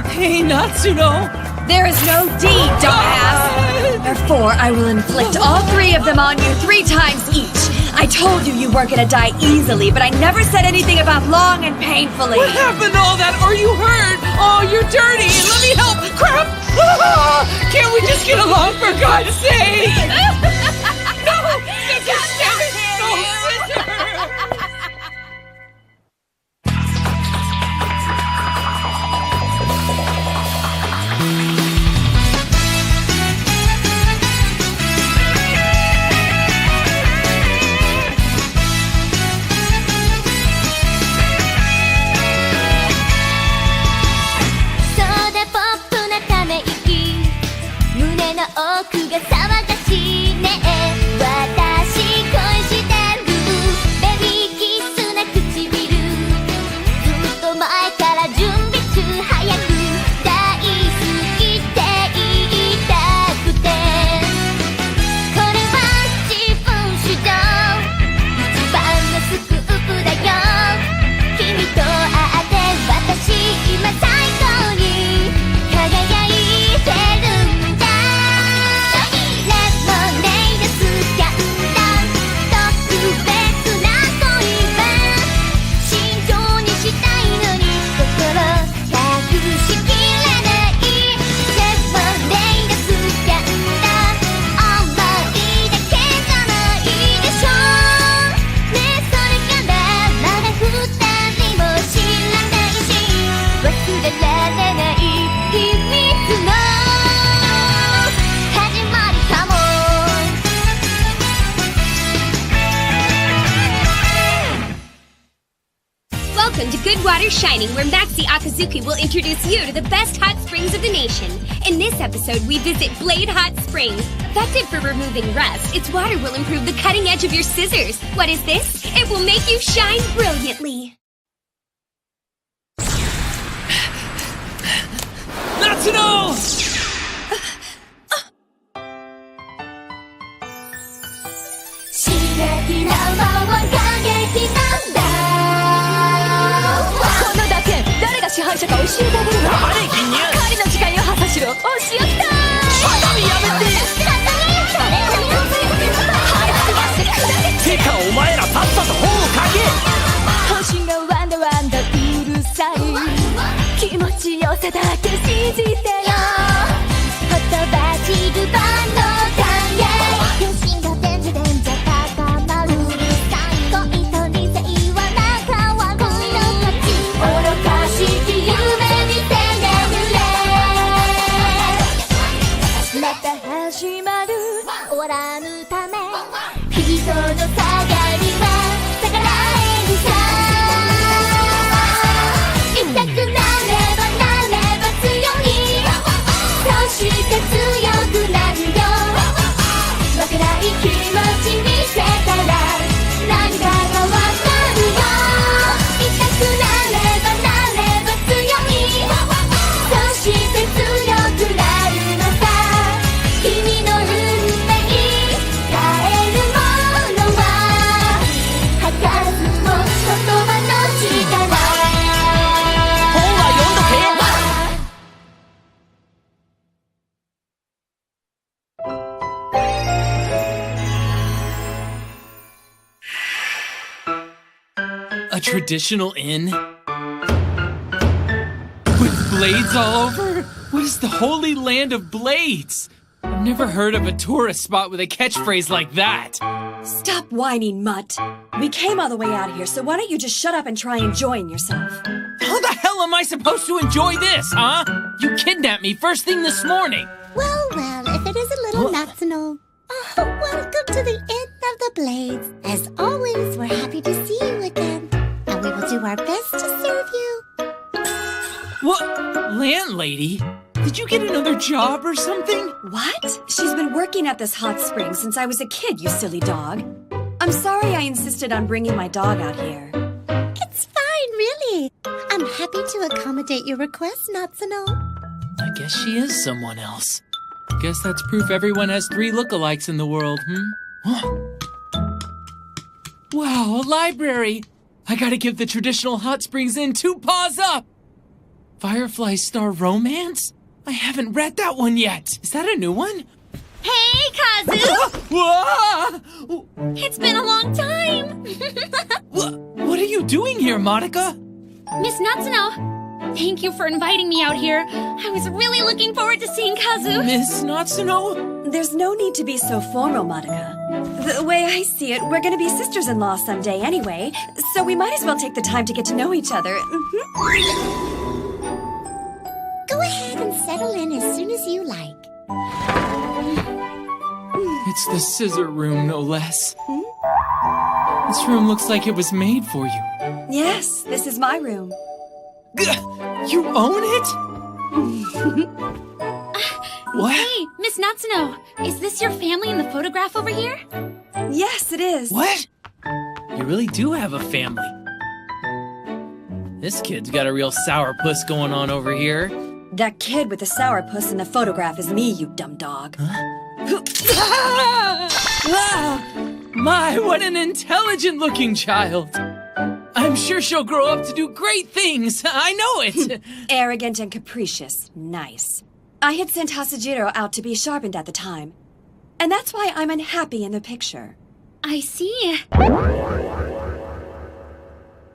Hey, Natsuno! There is no D, dumbass! Therefore, I will inflict all 3 of them on you 3 times each. I told you you weren't gonna die easily, but I never said anything about long and painfully. What happened to all that? Are you hurt? Oh, you're dirty! Let me help! Crap! Can't we just get along, for God's sake? No! Scissors! Damn it! No, scissors! Welcome to Good Water Shining, where Maxi Akazuki will introduce you to the best hot springs of the nation. In this episode, we visit Blade Hot Springs. Effective for removing rust, its water will improve the cutting edge of your scissors. What is this? It will make you shine brilliantly. Natsuno! A traditional inn? With blades all over? What is the holy land of blades? I've never heard of a tourist spot with a catchphrase like that. Stop whining, Mutt. We came all the way out here, so why don't you just shut up and try enjoying yourself? How the hell am I supposed to enjoy this, huh? You kidnapped me first thing this morning. Well, if it is a little Natsuno. Oh, welcome to the Inn of the Blades. As always, we're happy to see you again. And we will do our best to serve you. What? Landlady? Did you get another job or something? What? She's been working at this hot spring since I was a kid, you silly dog. I'm sorry I insisted on bringing my dog out here. It's fine, really. I'm happy to accommodate your request, Natsuno. I guess she is someone else. Guess that's proof everyone has 3 lookalikes in the world, Wow, a library! I gotta give the traditional hot springs inn 2 paws up! Firefly Star Romance? I haven't read that one yet. Is that a new one? Hey, Kazu! It's been a long time. What are you doing here, Monica? Miss Natsuno, thank you for inviting me out here. I was really looking forward to seeing Kazu. Miss Natsuno? There's no need to be so formal, Monica. The way I see it, we're gonna be sisters-in-law someday anyway, so we might as well take the time to get to know each other. Go ahead and settle in as soon as you like. It's the scissor room, no less. This room looks like it was made for you. Yes, this is my room. You own it? What? Hey, Miss Natsuno, is this your family in the photograph over here? Yes, it is. What? You really do have a family. This kid's got a real sourpuss going on over here. That kid with the sourpuss in the photograph is me, you dumb dog. My, what an intelligent-looking child. I'm sure she'll grow up to do great things. I know it. Arrogant and capricious. Nice. I had sent Hasajiro out to be sharpened at the time. And that's why I'm unhappy in the picture. I see.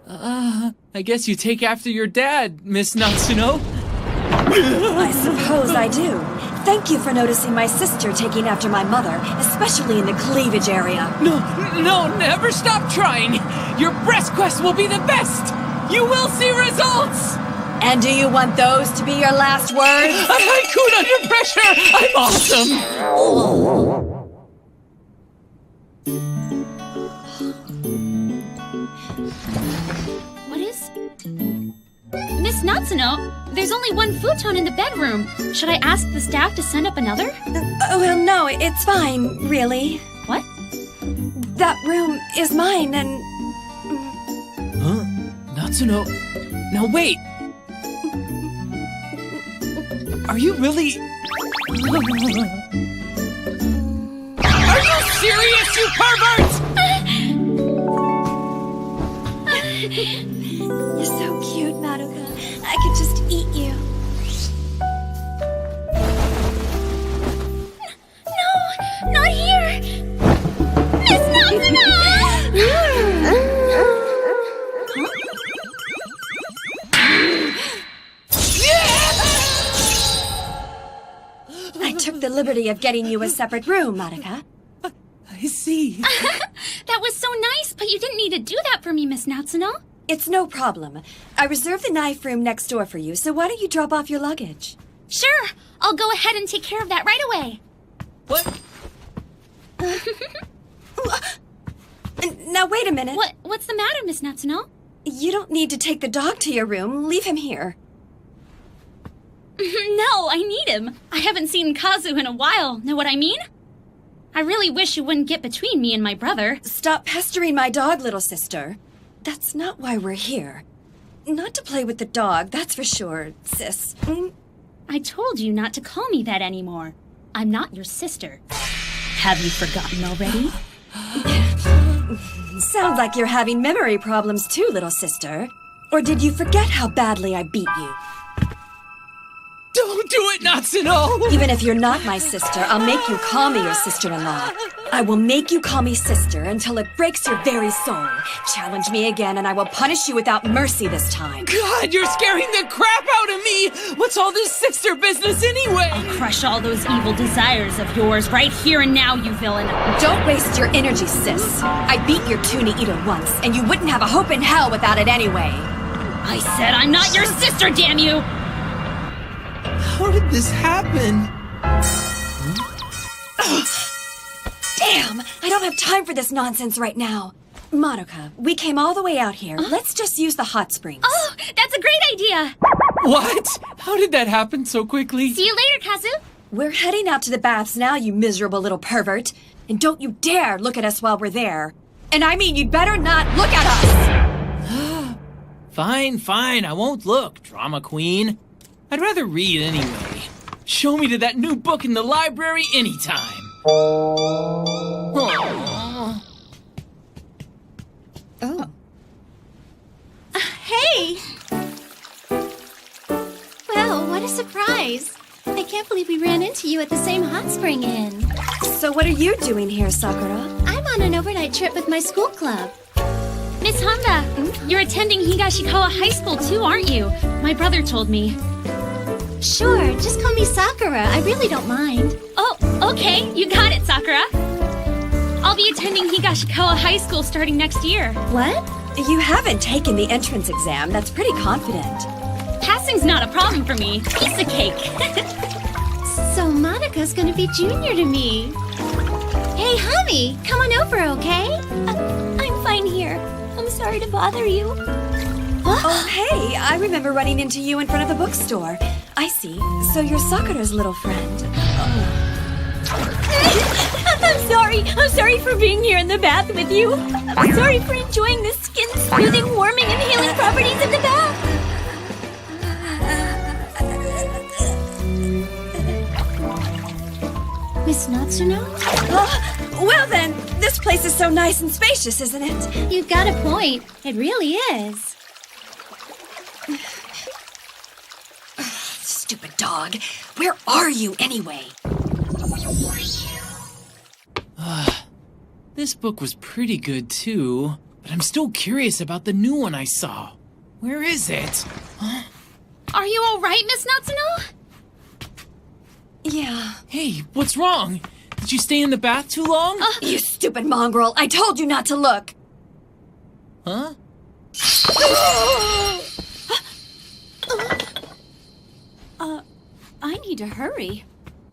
I guess you take after your dad, Miss Natsuno. I suppose I do. Thank you for noticing my sister taking after my mother, especially in the cleavage area. No, never stop trying. Your breast quest will be the best. You will see results. And do you want those to be your last words? A haiku under pressure. I'm awesome. What is... Miss Natsuno, there's only one futon in the bedroom. Should I ask the staff to send up another? Well, no, it's fine, really. What? That room is mine, and... Huh? Natsuno? Now wait! Are you really... Are you serious, you pervert?! You're so cute, Madoka. I could just eat you. No, not here! Miss Natsuno! I took the liberty of getting you a separate room, Madoka. I see. That was so nice, but you didn't need to do that for me, Miss Natsuno. It's no problem. I reserved the knife room next door for you, so why don't you drop off your luggage? Sure, I'll go ahead and take care of that right away. What? Now, wait a minute. What's the matter, Miss Natsuno? You don't need to take the dog to your room. Leave him here. No, I need him. I haven't seen Kazu in a while. Know what I mean? I really wish you wouldn't get between me and my brother. Stop pestering my dog, little sister. That's not why we're here. Not to play with the dog, that's for sure, sis. I told you not to call me that anymore. I'm not your sister. Have you forgotten already? Sounds like you're having memory problems too, little sister. Or did you forget how badly I beat you? Don't do it, Natsuno! Even if you're not my sister, I'll make you call me your sister-in-law. I will make you call me sister until it breaks your very soul. Challenge me again and I will punish you without mercy this time. God, you're scaring the crap out of me! What's all this sister business anyway? I'll crush all those evil desires of yours right here and now, you villain. Don't waste your energy, sis. I beat your tuna eater once, and you wouldn't have a hope in hell without it anyway. I said I'm not your sister, damn you! How did this happen? Damn! I don't have time for this nonsense right now. Madoka, we came all the way out here. Let's just use the hot springs. Oh, that's a great idea! What? How did that happen so quickly? See you later, Kazu! We're heading out to the baths now, you miserable little pervert. And don't you dare look at us while we're there. And I mean, you'd better not look at us! Fine, I won't look, drama queen. I'd rather read anyway. Show me to that new book in the library anytime. Oh. Hey! Well, what a surprise. I can't believe we ran into you at the same hot spring inn. So what are you doing here, Sakura? I'm on an overnight trip with my school club. Miss Honda, you're attending Higashikawa High School too, aren't you? My brother told me. Sure, just call me Sakura. I really don't mind. Oh, okay. You got it, Sakura. I'll be attending Higashikawa High School starting next year. What? You haven't taken the entrance exam. That's pretty confident. Passing's not a problem for me. Piece of cake. So Monika's gonna be junior to me. Hey, honey, come on over, okay? I'm fine here. I'm sorry to bother you. Oh, hey, I remember running into you in front of the bookstore. I see. So you're Sakura's little friend. I'm sorry for being here in the bath with you. I'm sorry for enjoying the skin-smoothing, warming, and healing properties of the bath. Miss Natsuno? Well then, this place is so nice and spacious, isn't it? You've got a point. It really is. Stupid dog. Where are you anyway? This book was pretty good too, but I'm still curious about the new one I saw. Where is it? Are you all right, Miss Natsuno? Yeah. Hey, what's wrong? Did you stay in the bath too long? You stupid mongrel. I told you not to look. Huh? I need to hurry.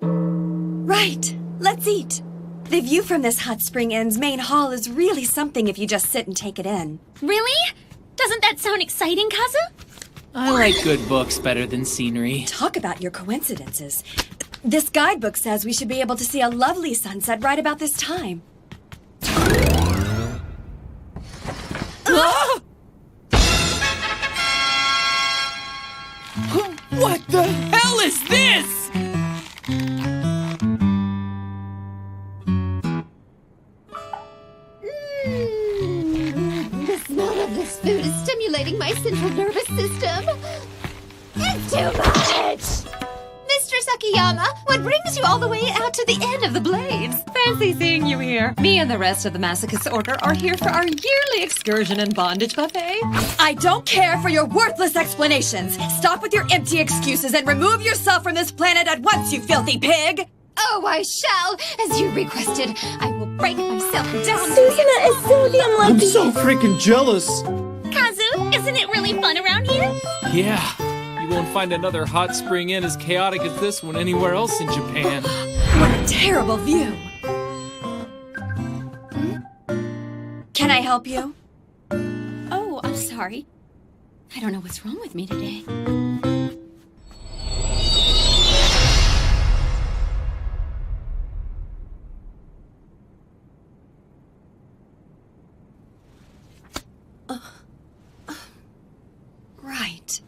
Right. Let's eat. The view from this hot spring inn's main hall is really something if you just sit and take it in. Really? Doesn't that sound exciting, Kazu? I like good books better than scenery. Talk about your coincidences. This guidebook says we should be able to see a lovely sunset right about this time. What the hell is this? The smell of this food is stimulating my central nervous system. It's too much! Mistress Akiyama, what brings you all the way out to the end of the blades? Fancy seeing you here. Me and the rest of the Masochist Order are here for our yearly excursion and bondage buffet. I don't care for your worthless explanations. Stop with your empty excuses and remove yourself from this planet at once, you filthy pig! Oh, I shall. As you requested, I will break myself down. Susanna is so damn lucky. I'm so freaking jealous. Kazu, isn't it really fun around here? Yeah. You won't find another hot spring inn as chaotic as this one anywhere else in Japan. What a terrible view. Can I help you? Oh, I'm sorry. I don't know what's wrong with me today. Right.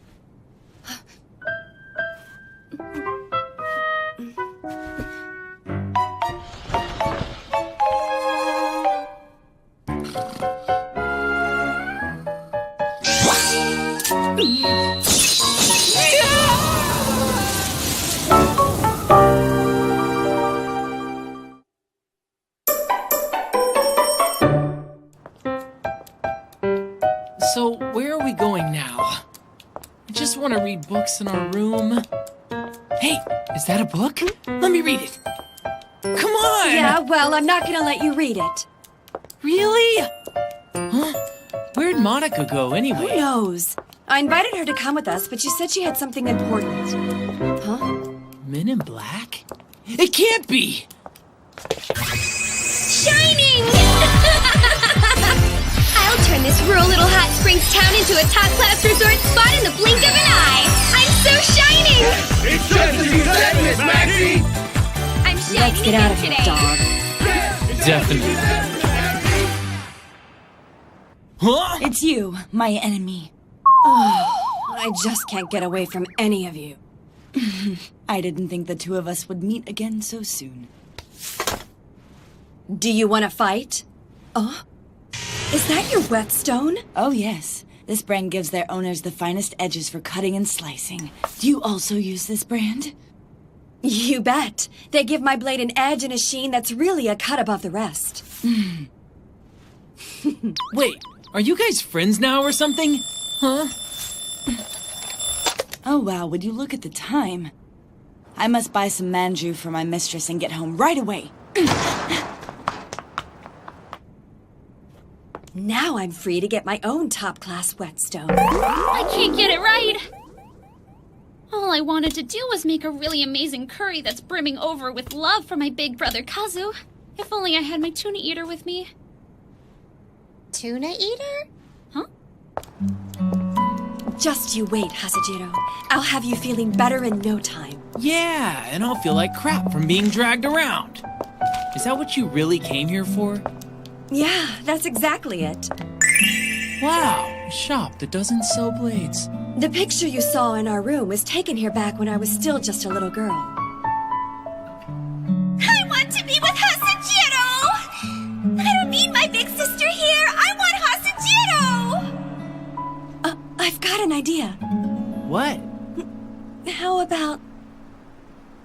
So, where are we going now? I just want to read books in our room. Hey, is that a book? Let me read it. Come on! Yeah, well, I'm not gonna let you read it. Really? Huh? Where'd Monica go anyway? Who knows? I invited her to come with us, but she said she had something important. Huh? Men in Black? It can't be! Shining! I'll turn this rural little hot springs town into a top-class resort spot in the blink of an eye! I'm so shining! It's just as you said, Miss Maxie! I'm shining Let's get out of here, today. dog. Definitely. Huh? It's you, my enemy. Oh, I just can't get away from any of you. I didn't think the two of us would meet again so soon. Do you want to fight? Oh? Is that your whetstone? Oh, yes. This brand gives their owners the finest edges for cutting and slicing. Do you also use this brand? You bet. They give my blade an edge and a sheen that's really a cut above the rest. Wait, are you guys friends now or something? Huh? Oh, wow, would you look at the time? I must buy some manju for my mistress and get home right away. Now I'm free to get my own top-class whetstone. I can't get it right. All I wanted to do was make a really amazing curry that's brimming over with love for my big brother Kazu. If only I had my tuna eater with me. Tuna eater? Huh? Just you wait, Hasajiro. I'll have you feeling better in no time. Yeah, and I'll feel like crap from being dragged around. Is that what you really came here for? Yeah, that's exactly it. Wow, a shop that doesn't sell blades. The picture you saw in our room was taken here back when I was still just a little girl. I want to be with Hasajiro! I don't need my big sister here! I want Hasajiro! I've got an idea. What? How about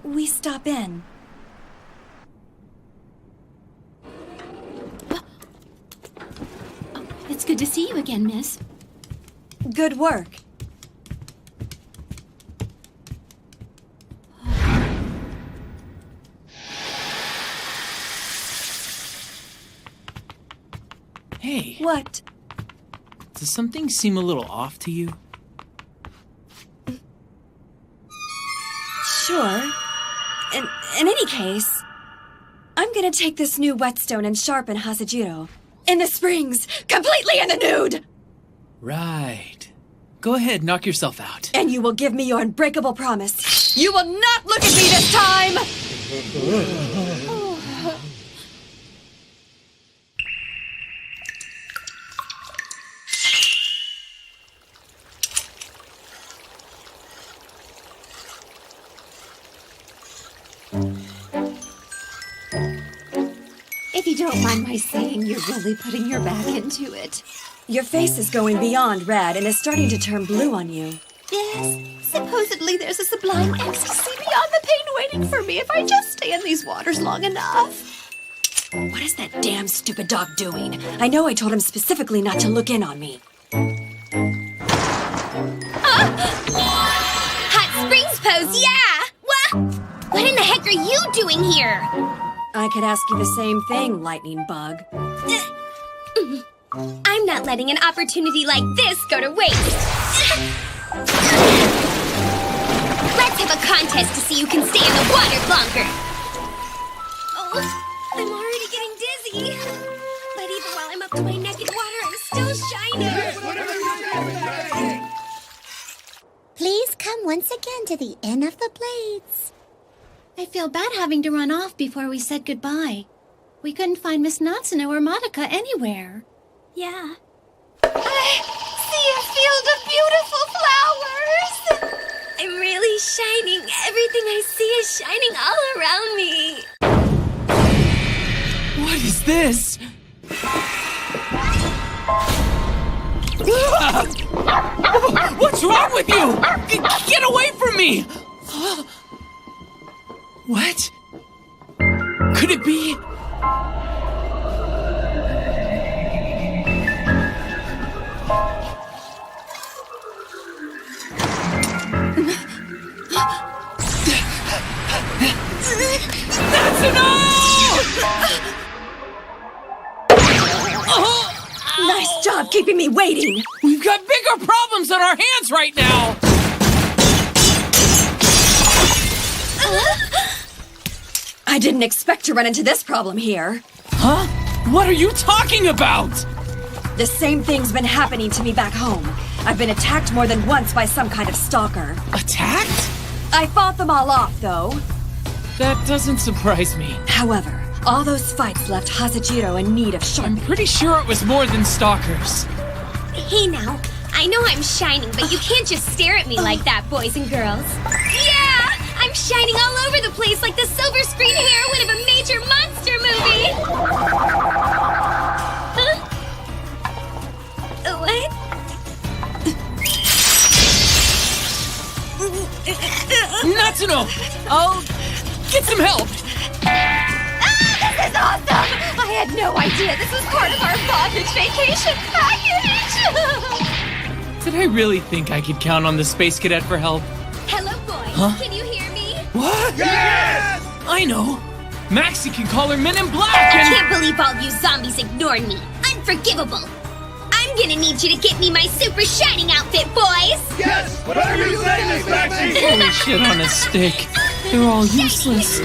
we stop in? It's good to see you again, miss. Good work. Hey. What? Does something seem a little off to you? Sure. In any case, I'm gonna take this new whetstone and sharpen Hasajiro. In the springs, completely in the nude! Right. Go ahead, knock yourself out. And you will give me your unbreakable promise. You will not look at me this time! If you don't mind my saying, you're really putting your back into it. Your face is going beyond red and is starting to turn blue on you. Yes, supposedly there's a sublime ecstasy beyond the pain waiting for me if I just stay in these waters long enough. What is that damn stupid dog doing? I know I told him specifically not to look in on me. Hot springs pose, yeah! What in the heck are you doing here? I could ask you the same thing, lightning bug. I'm not letting an opportunity like this go to waste. Let's have a contest to see who can stay in the water longer. Oh, I'm already getting dizzy. But even while I'm up to my neck in water, I'm still shining. Please come once again to the Inn of the Blades. I feel bad having to run off before we said goodbye. We couldn't find Miss Natsuno or Monica anywhere. Yeah. I see a field of beautiful flowers! I'm really shining. Everything I see is shining all around me. What is this? What's wrong with you? Get away from me! What? Could it be? waiting! We've got bigger problems on our hands right now! I didn't expect to run into this problem here. Huh? What are you talking about? The same thing's been happening to me back home. I've been attacked more than once by some kind of stalker. Attacked? I fought them all off, though. That doesn't surprise me. However, all those fights left Hazajiro in need of sharpening. I'm pretty sure it was more than stalkers. Hey now, I know I'm shining, but you can't just stare at me like that, boys and girls. Yeah! I'm shining all over the place like the silver screen heroine of a major monster movie! Huh? What? Natsuno! I'll get some help! This is awesome! I had no idea this was part of our bondage vacation package! Did I really think I could count on the Space Cadet for help? Hello, boys. Huh? Can you hear me? What? Yes! I know! Maxie can call her Men in Black I and... can't believe all you zombies ignored me. Unforgivable. I'm gonna need you to get me my super shining outfit, boys! Yes! Whatever you say, Miss Maxie! Holy shit on a stick. They're all useless.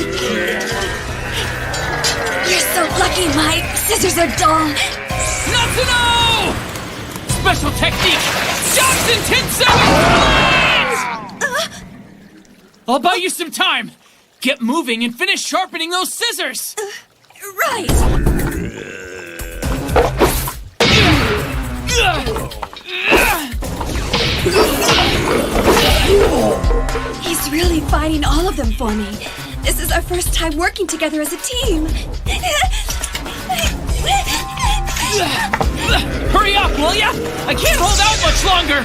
You're so lucky, Mike. Scissors are dull. Natsuno! Special technique! Jobs in 10 seconds! I'll buy you some time. Get moving and finish sharpening those scissors. Right. He's really fighting all of them for me. This is our first time working together as a team. Hurry up, will ya? I can't hold out much longer.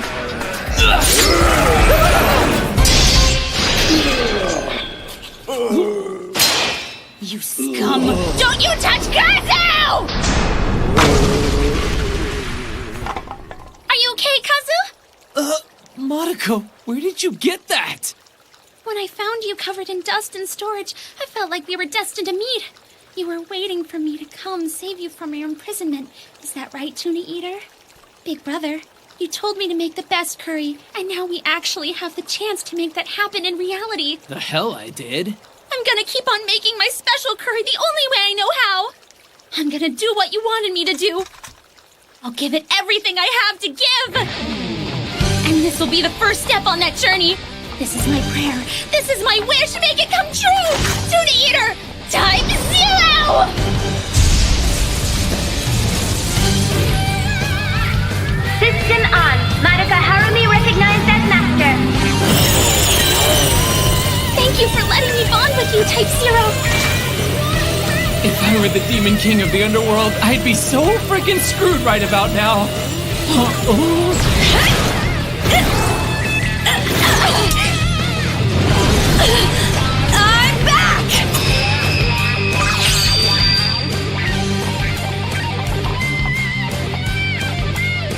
You scum! Don't you touch Kazu! Are you okay, Kazu? Mariko, where did you get that? When I found you covered in dust and storage, I felt like we were destined to meet. You were waiting for me to come save you from your imprisonment. Is that right, Tuna Eater? Big brother, you told me to make the best curry, and now we actually have the chance to make that happen in reality. The hell I did. I'm gonna keep on making my special curry the only way I know how. I'm gonna do what you wanted me to do. I'll give it everything I have to give. And this will be the first step on that journey. This is my prayer. This is my wish. Make it come true. Tuna Eater, time 0. System on. Madoka Harumi recognized as master. Thank you for letting me bond with you, Type 0. If I were the Demon King of the Underworld, I'd be so freaking screwed right about now. I'm back!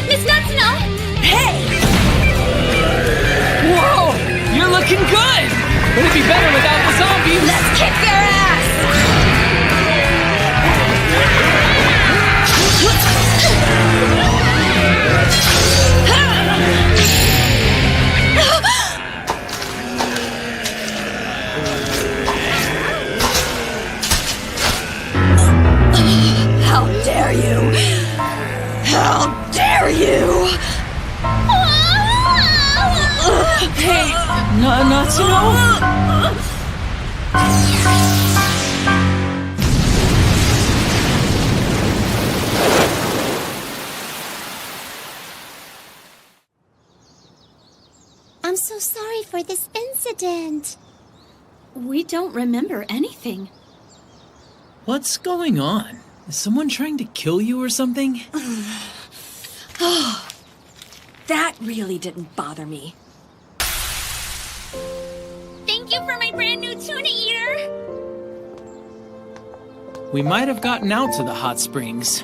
Miss Natsuno! Hey! Whoa! You're looking good! But it'd be better without the zombies! Let's kick their ass! How dare you! How dare you! Hey, Natsuno? I'm so sorry for this incident. We don't remember anything. What's going on? Is someone trying to kill you or something? Oh, that really didn't bother me. Thank you for my brand new Tuna Eater. We might have gotten out to the hot springs,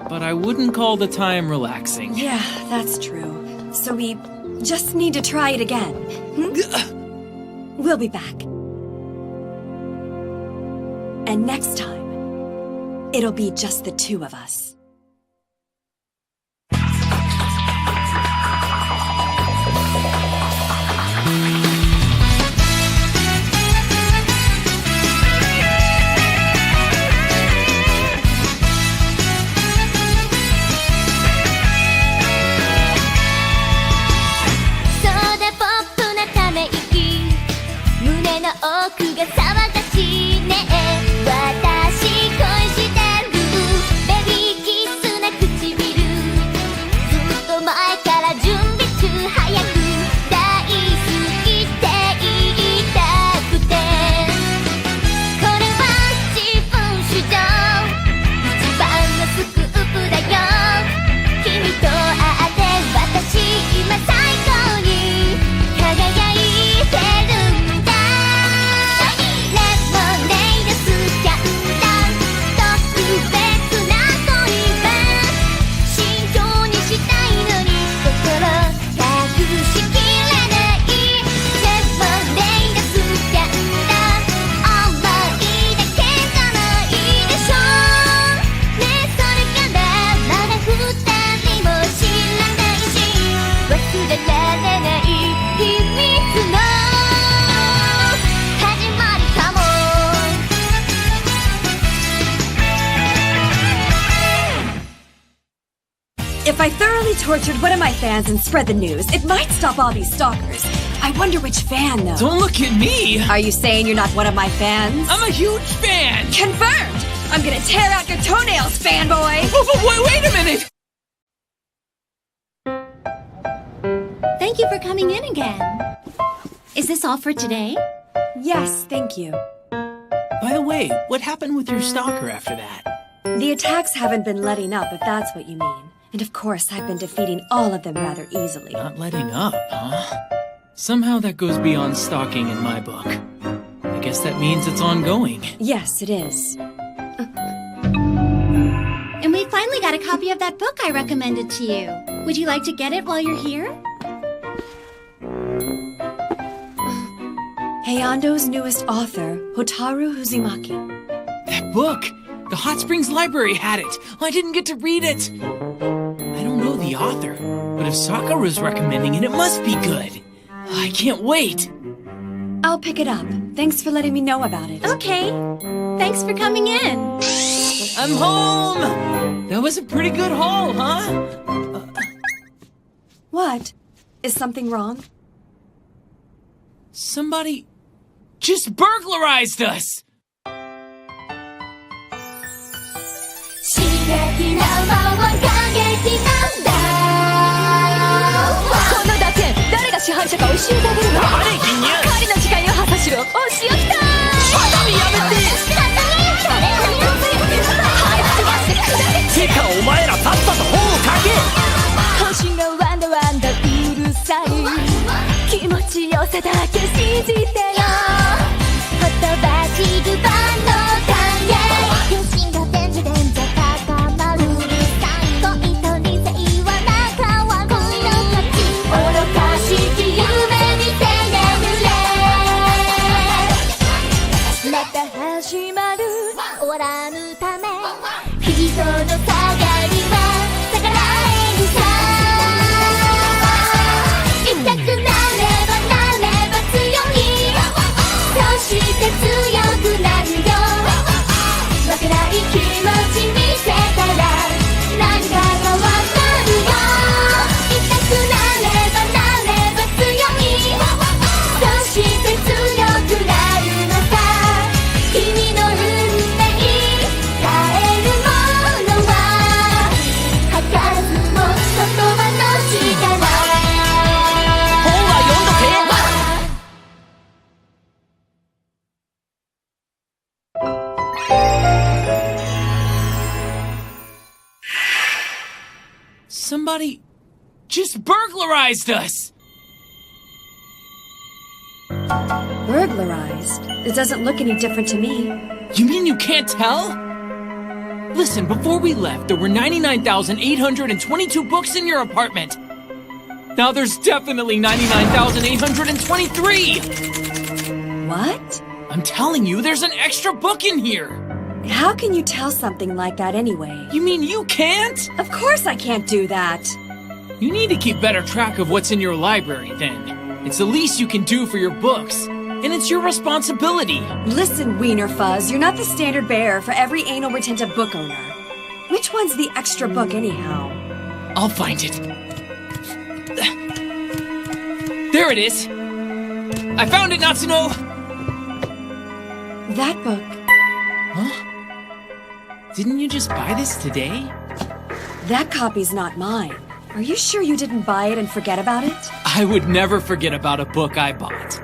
but I wouldn't call the time relaxing. Yeah, that's true. So we just need to try it again. We'll be back. And next time, it'll be just the two of us. I thoroughly tortured one of my fans and spread the news, it might stop all these stalkers. I wonder which fan, though. Don't look at me! Are you saying you're not one of my fans? I'm a huge fan! Confirmed! I'm gonna tear out your toenails, fanboy! Wait a minute! Thank you for coming in again. Is this all for today? Yes, thank you. By the way, what happened with your stalker after that? The attacks haven't been letting up, if that's what you mean. And of course, I've been defeating all of them rather easily. Not letting up, huh? Somehow that goes beyond stalking in my book. I guess that means it's ongoing. Yes, it is. And we finally got a copy of that book I recommended to you. Would you like to get it while you're here? Heiando's newest author, Hotaru Uzumaki. That book! The Hot Springs Library had it! I didn't get to read it! I don't know the author, but if Sakura's recommending it, it must be good! I can't wait! I'll pick it up. Thanks for letting me know about it. Okay. Thanks for coming in. I'm home! That was a pretty good haul, huh? What? Is something wrong? Somebody just burglarized us! 刺激な魔は過激なんだこの打点誰が支配者か教えてあげるわ誰ギニャ狩りの時間よハサシロお仕置きだ畳やめててかお前らさっさと本を書け星がワンダワンダうるさい気持ちよさだけ信じてよほとばしるバンド歓迎余震が伝じ伝じ高まるうるさい恋と理性は仲は恋の勝ち愚かしき夢にせねぬれまた始まる終わらぬため人の下がりは逆らえるさ痛くなればなれば強いそして強くなるよ負けない気持ち見せたら何かがわかるよ痛くなればなれば強いそして強くなるのさ君の運命変えるものは図らずも言葉の力本は読んどけ Somebody just burglarized us! Burglarized? It doesn't look any different to me. You mean you can't tell? Listen, before we left, there were 99,822 books in your apartment. Now there's definitely 99,823! What? I'm telling you, there's an extra book in here! How can you tell something like that anyway? You mean you can't? Of course I can't do that. You need to keep better track of what's in your library, then. It's the least you can do for your books. And it's your responsibility. Listen, Wiener Fuzz, you're not the standard bearer for every anal retentive book owner. Which one's the extra book, anyhow? I'll find it. There it is. I found it, Natsuno! That book. Huh? Didn't you just buy this today? That copy's not mine. Are you sure you didn't buy it and forget about it? I would never forget about a book I bought.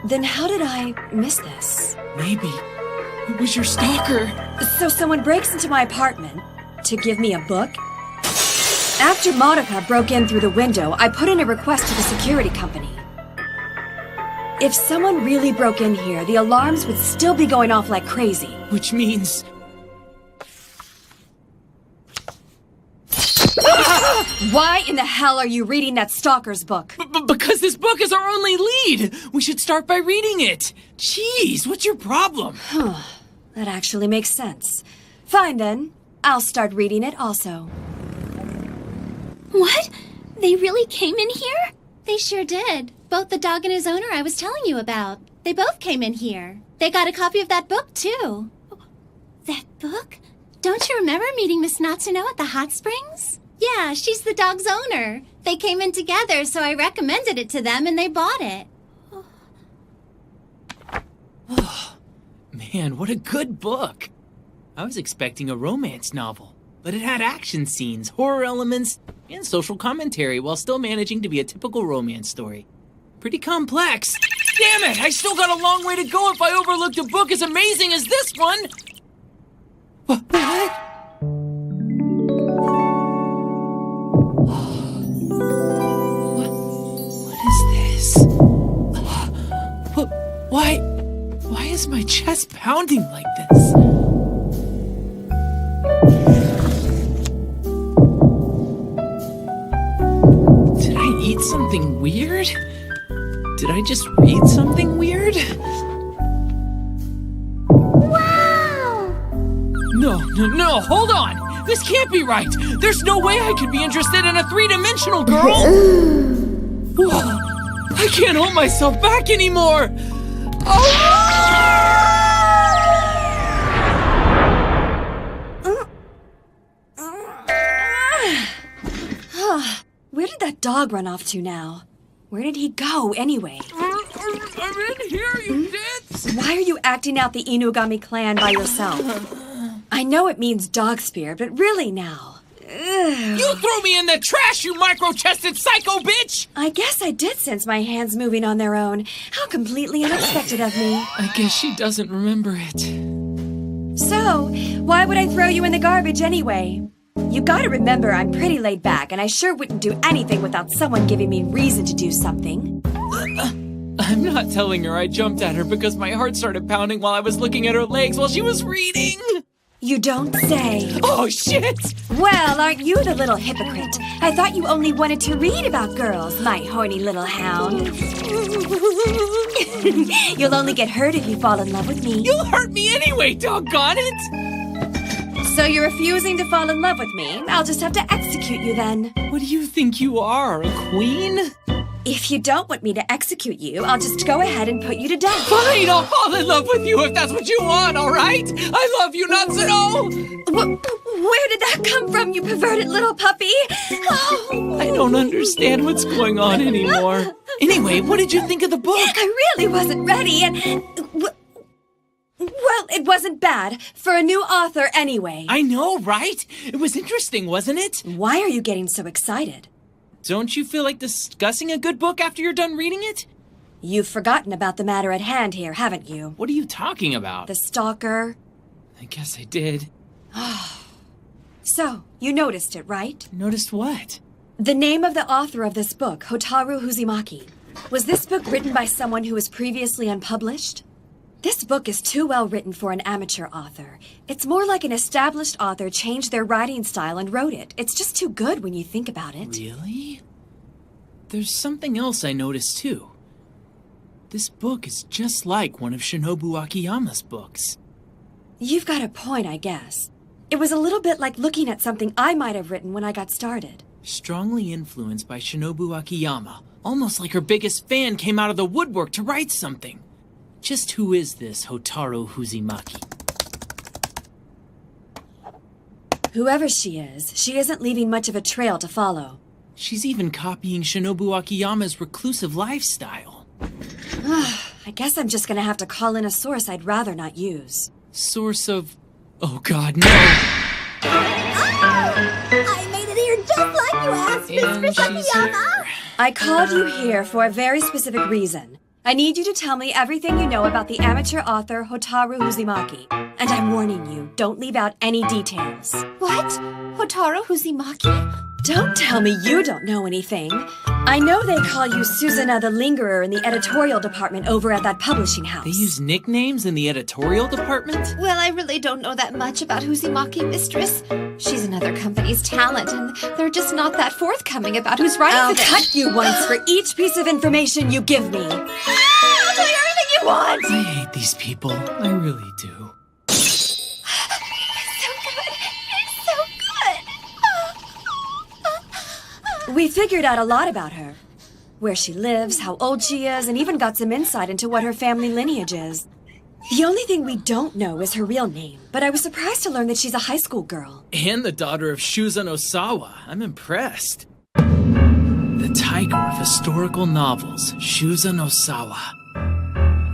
Then how did I miss this? Maybe it was your stalker. So someone breaks into my apartment to give me a book? After Monica broke in through the window, I put in a request to the security company. If someone really broke in here, the alarms would still be going off like crazy. Which means... Why in the hell are you reading that stalker's book? Because this book is our only lead! We should start by reading it! Jeez, what's your problem? That actually makes sense. Fine then. I'll start reading it also. What? They really came in here? They sure did. Both the dog and his owner I was telling you about. They both came in here. They got a copy of that book, too. That book? Don't you remember meeting Miss Natsuno at the hot springs? Yeah, she's the dog's owner. They came in together, so I recommended it to them and they bought it. Man, what a good book. I was expecting a romance novel, but it had action scenes, horror elements, and social commentary while still managing to be a typical romance story. Pretty complex. Damn it, I still got a long way to go if I overlooked a book as amazing as this one. What? What is this? Why is my chest pounding like this? Did I eat something weird? Did I just read something weird? Wow! No, hold on! This can't be right! There's no way I could be interested in a three-dimensional girl! Whoa, I can't hold myself back anymore! Where did that dog run off to now? Where did he go, anyway? I'm in here, you did! Why are you acting out the Inugami clan by yourself? I know it means dog spirit, but really now. Ugh. You threw me in the trash, you micro-chested psycho bitch! I guess I did sense my hands moving on their own. How completely unexpected of me. I guess she doesn't remember it. So, why would I throw you in the garbage anyway? You gotta remember I'm pretty laid back, and I sure wouldn't do anything without someone giving me reason to do something. I'm not telling her I jumped at her because my heart started pounding while I was looking at her legs while she was reading. You don't say. Oh, shit! Well, aren't you the little hypocrite? I thought you only wanted to read about girls, my horny little hound. You'll only get hurt if you fall in love with me. You'll hurt me anyway, doggone it! So you're refusing to fall in love with me? I'll just have to execute you then. What do you think you are, a queen? If you don't want me to execute you, I'll just go ahead and put you to death. Fine, I'll fall in love with you if that's what you want, all right? I love you, Natsuno! Where did that come from, you perverted little puppy? Oh. I don't understand what's going on anymore. Anyway, what did you think of the book? I really wasn't ready, and... Well, it wasn't bad. For a new author, anyway. I know, right? It was interesting, wasn't it? Why are you getting so excited? Don't you feel like discussing a good book after you're done reading it? You've forgotten about the matter at hand here, haven't you? What are you talking about? The stalker. I guess I did. So, you noticed it, right? Noticed what? The name of the author of this book, Hotaru Uzumaki. Was this book written by someone who was previously unpublished? This book is too well written for an amateur author. It's more like an established author changed their writing style and wrote it. It's just too good when you think about it. Really? There's something else I noticed too. This book is just like one of Shinobu Akiyama's books. You've got a point, I guess. It was a little bit like looking at something I might have written when I got started. Strongly influenced by Shinobu Akiyama. Almost like her biggest fan came out of the woodwork to write something. Just who is this Hotaru Uzumaki? Whoever she is, she isn't leaving much of a trail to follow. She's even copying Shinobu Akiyama's reclusive lifestyle. I guess I'm just gonna have to call in a source I'd rather not use. Source of... Oh god, no! I made it here just like you asked, Mistress Akiyama! I called you here for a very specific reason. I need you to tell me everything you know about the amateur author Hotaru Uzumaki. And I'm warning you, don't leave out any details. What? Hotaru Uzumaki? Don't tell me you don't know anything. I know they call you Susanna the Lingerer in the editorial department over at that publishing house. They use nicknames in the editorial department? Well, I really don't know that much about Uzumaki, Mistress. She's another company's talent, and they're just not that forthcoming about who's writing I'll for them. cut you once for each piece of information you give me. I'll tell you everything you want! I hate these people. I really do. We figured out a lot about her. Where she lives, how old she is, and even got some insight into what her family lineage is. The only thing we don't know is her real name, but I was surprised to learn that she's a high school girl. And the daughter of Shuzan Osawa. I'm impressed. The tiger of historical novels, Shuzan Osawa.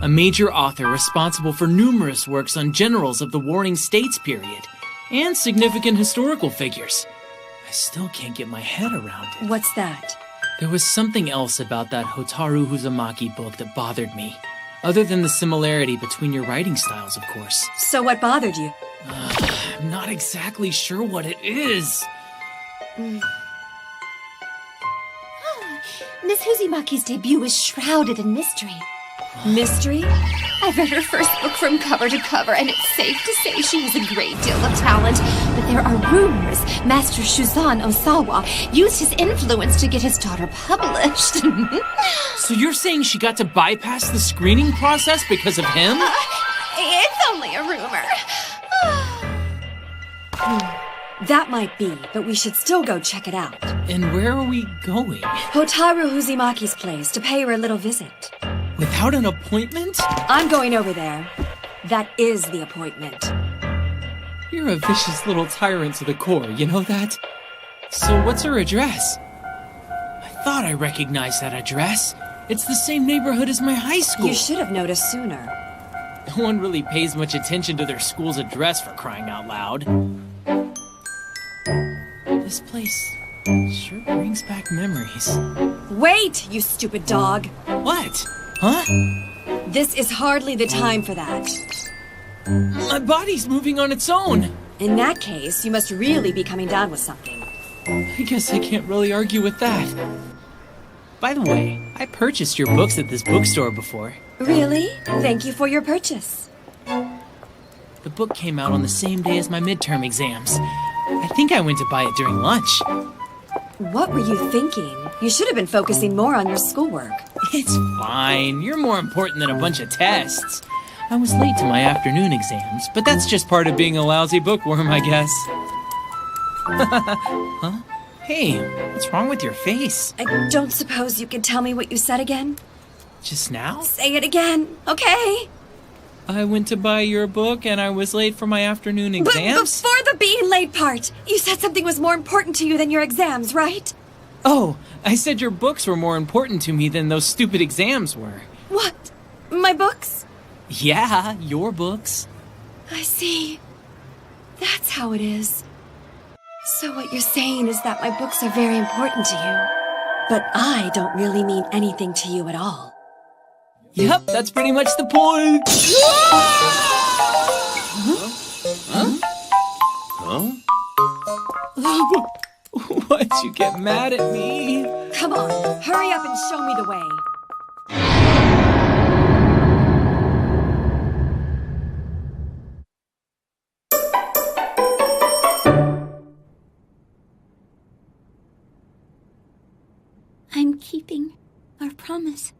A major author responsible for numerous works on generals of the Warring States period, and significant historical figures. I still can't get my head around it. What's that? There was something else about that Hotaru Uzumaki book that bothered me. Other than the similarity between your writing styles, of course. So what bothered you? I'm not exactly sure what it is. Miss Uzumaki's debut is shrouded in mystery. Mystery? I've read her first book from cover to cover, and it's safe to say she has a great deal of talent. But there are rumors Master Shuzan Osawa used his influence to get his daughter published. So you're saying she got to bypass the screening process because of him? It's only a rumor. That might be, but we should still go check it out. And where are we going? Hotaru Uzumaki's place to pay her a little visit. Without an appointment? I'm going over there. That is the appointment. You're a vicious little tyrant to the core, you know that? So what's her address? I thought I recognized that address. It's the same neighborhood as my high school. You should have noticed sooner. No one really pays much attention to their school's address, for crying out loud. This place sure brings back memories. Wait, you stupid dog. What? Huh? This is hardly the time for that. My body's moving on its own. In that case, you must really be coming down with something. I guess I can't really argue with that. By the way, I purchased your books at this bookstore before. Really? Thank you for your purchase. The book came out on the same day as my midterm exams. I think I went to buy it during lunch. What were you thinking? You should have been focusing more on your schoolwork. It's fine. You're more important than a bunch of tests. I was late to my afternoon exams, but that's just part of being a lousy bookworm, I guess. Huh? Hey, what's wrong with your face? I don't suppose you can tell me what you said again? Just now? Say it again, okay? I went to buy your book and I was late for my afternoon exams? Before the being late part, you said something was more important to you than your exams, right? Oh, I said your books were more important to me than those stupid exams were. What? My books? Yeah, your books. I see. That's how it is. So what you're saying is that my books are very important to you, but I don't really mean anything to you at all. Yep, that's pretty much the point. Why'd you get mad at me? Come on, hurry up and show me the way. I'm keeping our promise.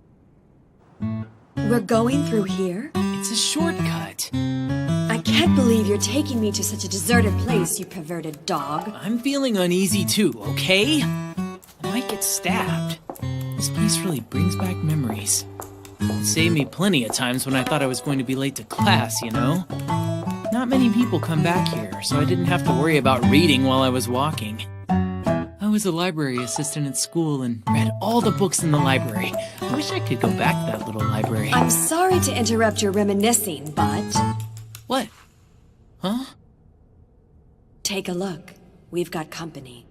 We're going through here? It's a shortcut. I can't believe you're taking me to such a deserted place, you perverted dog. I'm feeling uneasy too, okay? I might get stabbed. This place really brings back memories. It saved me plenty of times when I thought I was going to be late to class, you know? Not many people come back here, so I didn't have to worry about reading while I was walking. I was a library assistant at school and read all the books in the library. I wish I could go back to that little library. I'm sorry to interrupt your reminiscing, but... What? Huh? Take a look. We've got company.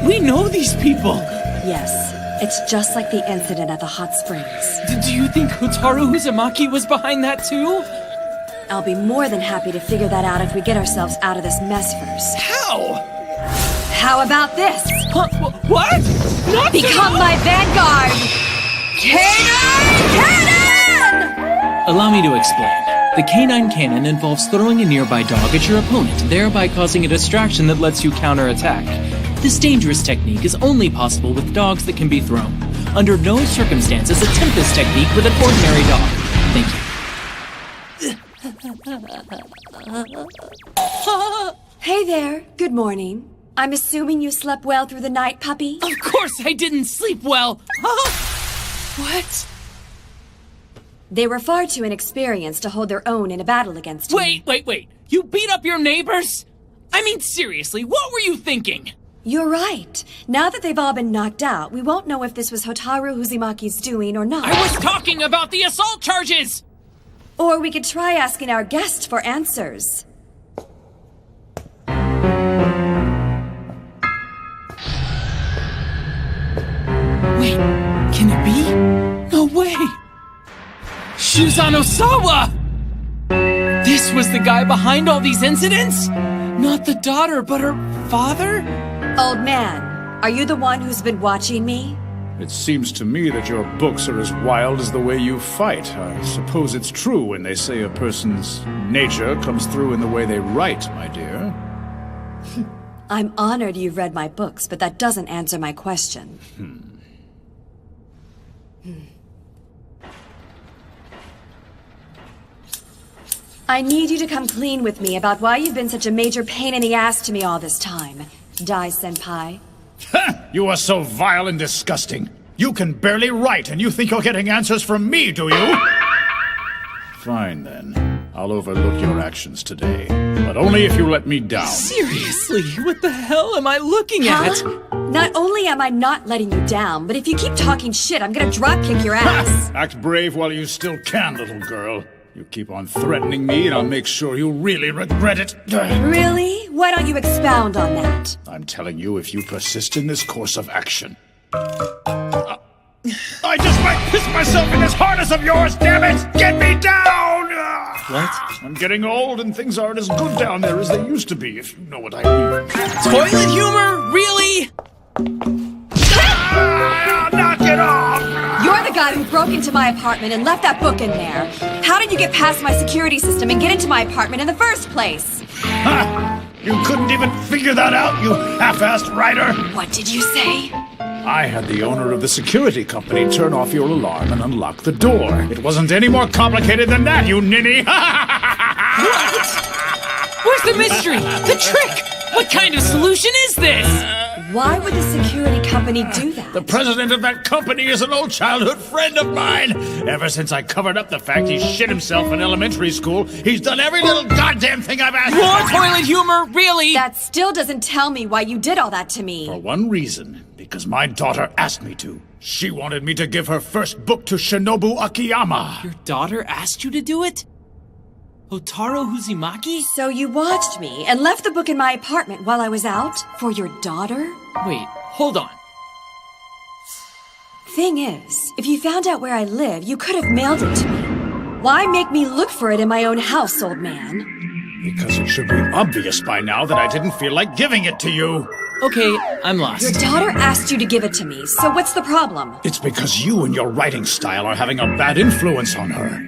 We know these people! Yes. It's just like the incident at the hot springs. Do you think Hotaru Uzumaki was behind that too? I'll be more than happy to figure that out if we get ourselves out of this mess first. How? How about this? Huh? What? Not Become my vanguard! Canine Cannon! Allow me to explain. The canine cannon involves throwing a nearby dog at your opponent, thereby causing a distraction that lets you counterattack. This dangerous technique is only possible with dogs that can be thrown. Under no circumstances attempt this technique with an ordinary dog. Thank you. Hey there. Good morning. I'm assuming you slept well through the night, puppy? Of course I didn't sleep well! Huh? What? They were far too inexperienced to hold their own in a battle against you. Wait. You beat up your neighbors? I mean, seriously, what were you thinking? You're right. Now that they've all been knocked out, we won't know if this was Hotaru Uzumaki's doing or not. I was talking about the assault charges! Or we could try asking our guest for answers. Wait, can it be? No way! Shuzanosawa! This was the guy behind all these incidents? Not the daughter, but her father? Old man, are you the one who's been watching me? It seems to me that your books are as wild as the way you fight. I suppose it's true when they say a person's nature comes through in the way they write, my dear. I'm honored you've read my books, but that doesn't answer my question. I need you to come clean with me about why you've been such a major pain in the ass to me all this time. Dai-senpai. You are so vile and disgusting. You can barely write, and you think you're getting answers from me, do you? Fine, then. I'll overlook your actions today. But only if you let me down. Seriously, what the hell am I looking at? Not only am I not letting you down, but if you keep talking shit, I'm gonna drop-kick your ass. Act brave while you still can, little girl. You keep on threatening me, and I'll make sure you really regret it. Really? Why don't you expound on that? I'm telling you, if you persist in this course of action... I just might piss myself in this harness of yours, damn it! Get me down! What? I'm getting old, and things aren't as good down there as they used to be, if you know what I mean. Toilet humor? Really? Knock it off! You're the guy who broke into my apartment and left that book in there. How did you get past my security system and get into my apartment in the first place? Ha! You couldn't even figure that out, you half-assed writer! What did you say? I had the owner of the security company turn off your alarm and unlock the door. It wasn't any more complicated than that, you ninny! What? Where's the mystery? The trick? What kind of solution is this? Why would the security company do that? The president of that company is an old childhood friend of mine. Ever since I covered up the fact he shit himself in elementary school, he's done every little goddamn thing I've asked him. More toilet humor? Really? That still doesn't tell me why you did all that to me. For one reason. Because my daughter asked me to. She wanted me to give her first book to Shinobu Akiyama. Your daughter asked you to do it? Hotaru Uzumaki? So you watched me and left the book in my apartment while I was out? For your daughter? Wait, hold on. Thing is, if you found out where I live, you could have mailed it to me. Why make me look for it in my own house, old man? Because it should be obvious by now that I didn't feel like giving it to you. Okay, I'm lost. Your daughter asked you to give it to me, so what's the problem? It's because you and your writing style are having a bad influence on her.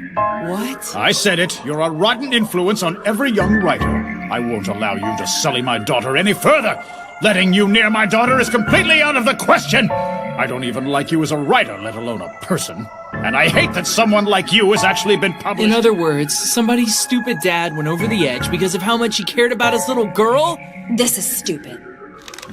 What? I said it. You're a rotten influence on every young writer. I won't allow you to sully my daughter any further. Letting you near my daughter is completely out of the question. I don't even like you as a writer, let alone a person. And I hate that someone like you has actually been published. In other words, somebody's stupid dad went over the edge because of how much he cared about his little girl? This is stupid.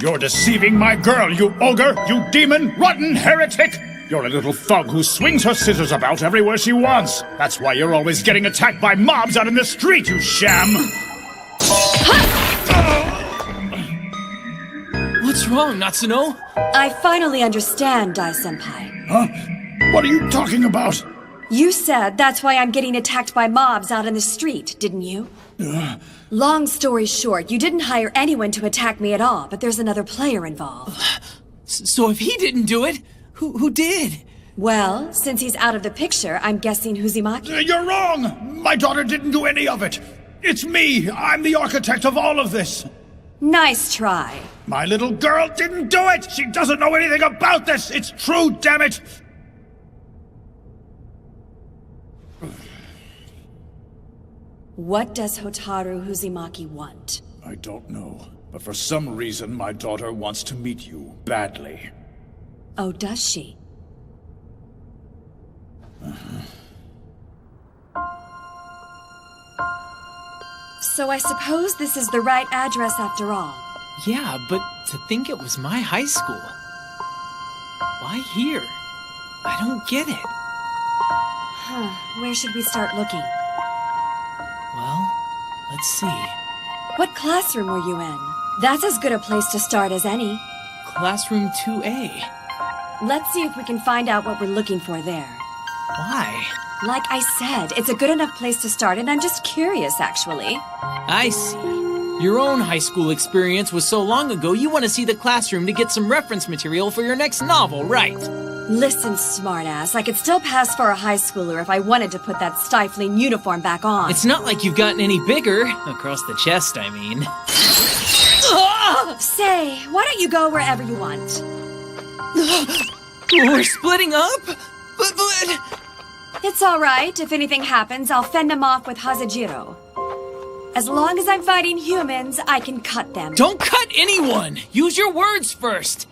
You're deceiving my girl, you ogre, you demon, rotten heretic! You're a little thug who swings her scissors about everywhere she wants. That's why you're always getting attacked by mobs out in the street, you sham! What's wrong, Natsuno? I finally understand, Dai-senpai. Huh? What are you talking about? You said that's why I'm getting attacked by mobs out in the street, didn't you? Long story short, you didn't hire anyone to attack me at all, but there's another player involved. So if he didn't do it, who did? Well, since he's out of the picture, I'm guessing Uzumaki. You're wrong! My daughter didn't do any of it. It's me. I'm the architect of all of this. Nice try. My little girl didn't do it! She doesn't know anything about this! It's true, damn it! What does Hotaru Uzumaki want? I don't know, but for some reason my daughter wants to meet you, badly. Oh, does she? So I suppose this is the right address after all. Yeah, but to think it was my high school. Why here? I don't get it. Where should we start looking? Well, let's see. What classroom were you in? That's as good a place to start as any. Classroom 2A. Let's see if we can find out what we're looking for there. Why? Like I said, it's a good enough place to start, and I'm just curious, actually. I see. Your own high school experience was so long ago, you want to see the classroom to get some reference material for your next novel, right? Listen, smartass, I could still pass for a high schooler if I wanted to put that stifling uniform back on. It's not like you've gotten any bigger. Across the chest, I mean. Say, why don't you go wherever you want? We're splitting up? But... It's all right. If anything happens, I'll fend them off with Hazajiro. As long as I'm fighting humans, I can cut them. Don't cut anyone! Use your words first!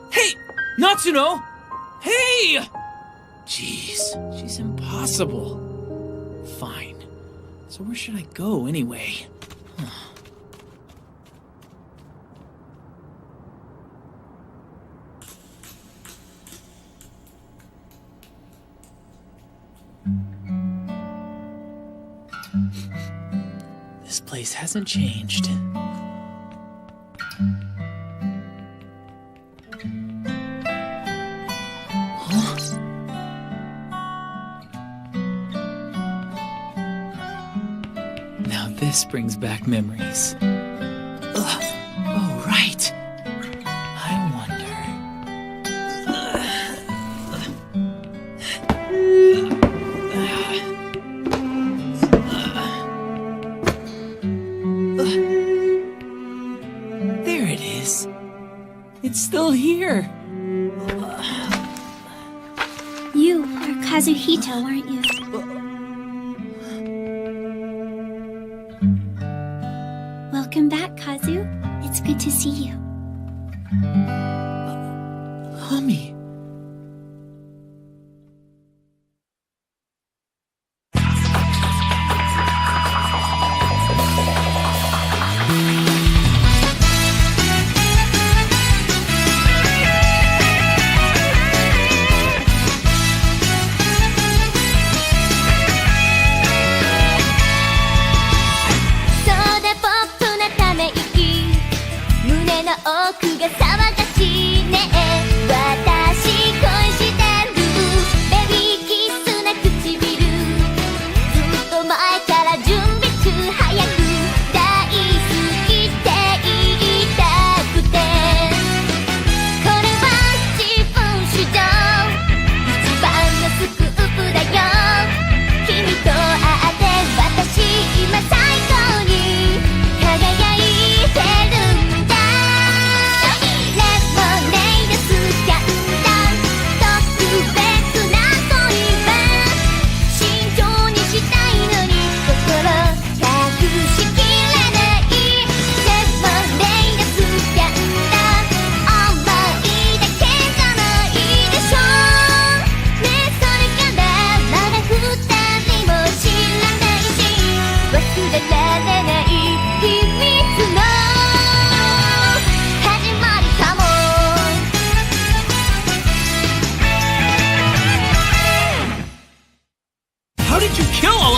Hey, Natsuno! Hey! Jeez, she's impossible. Fine. So where should I go anyway? This place hasn't changed. Now this brings back memories. Oh, right. I wonder... There it is. It's still here. You are Kazuhito, aren't you? Welcome back, Kazu. It's good to see you. Hami.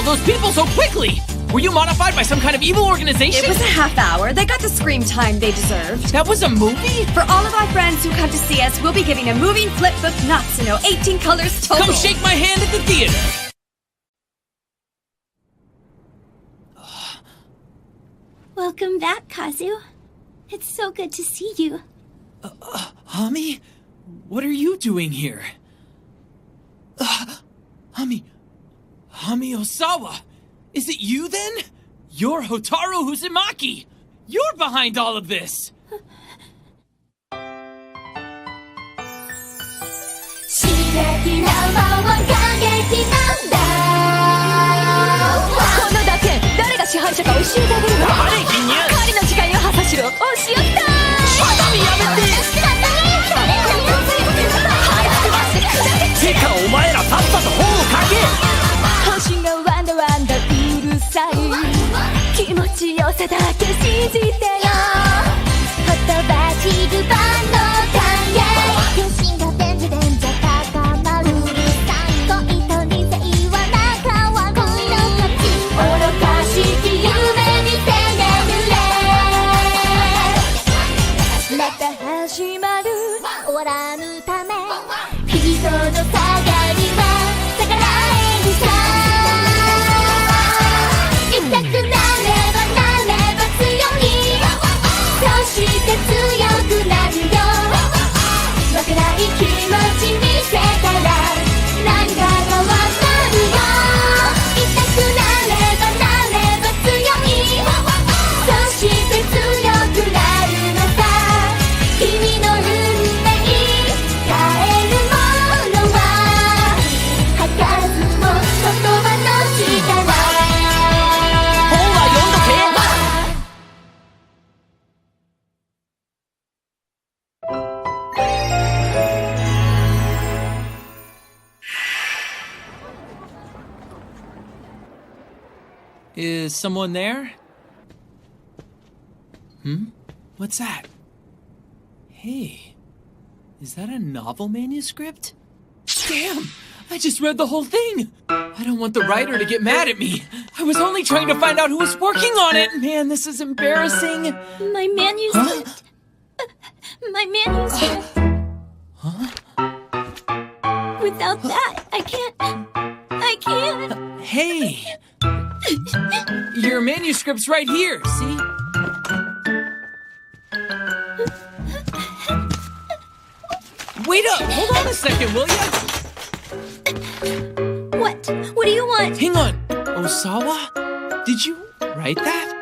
Those people so quickly! Were you modified by some kind of evil organization? It was a half hour. They got the scream time they deserved. That was a movie? For all of our friends who come to see us, we'll be giving a moving flipbook Natsuno, 18 colors total. Come shake my hand at the theater! Welcome back, Kazu. It's so good to see you. Hami? What are you doing here? Hami Osawa! Is it you then? You're Hotaru Uzumaki! You're behind all of this! その下がりは逆らえるさ痛くなればなれば強いそして強くなるよ負けない気持ち見せたら何かがわかるよ痛くなればなれば強いそして強くなるのさ君の運命変えるものは吐かずも言葉の力本は読んどけ。Is someone there? What's that? Hey, is that a novel manuscript? Damn! I just read the whole thing! I don't want the writer to get mad at me. I was only trying to find out who was working on it. Man, this is embarrassing. My manuscript. My manuscript. Without that, I can't. Hey! Your manuscript's right here, see? Wait up! Hold on a second, will ya? What? What do you want? Hang on! Osawa? Did you write that?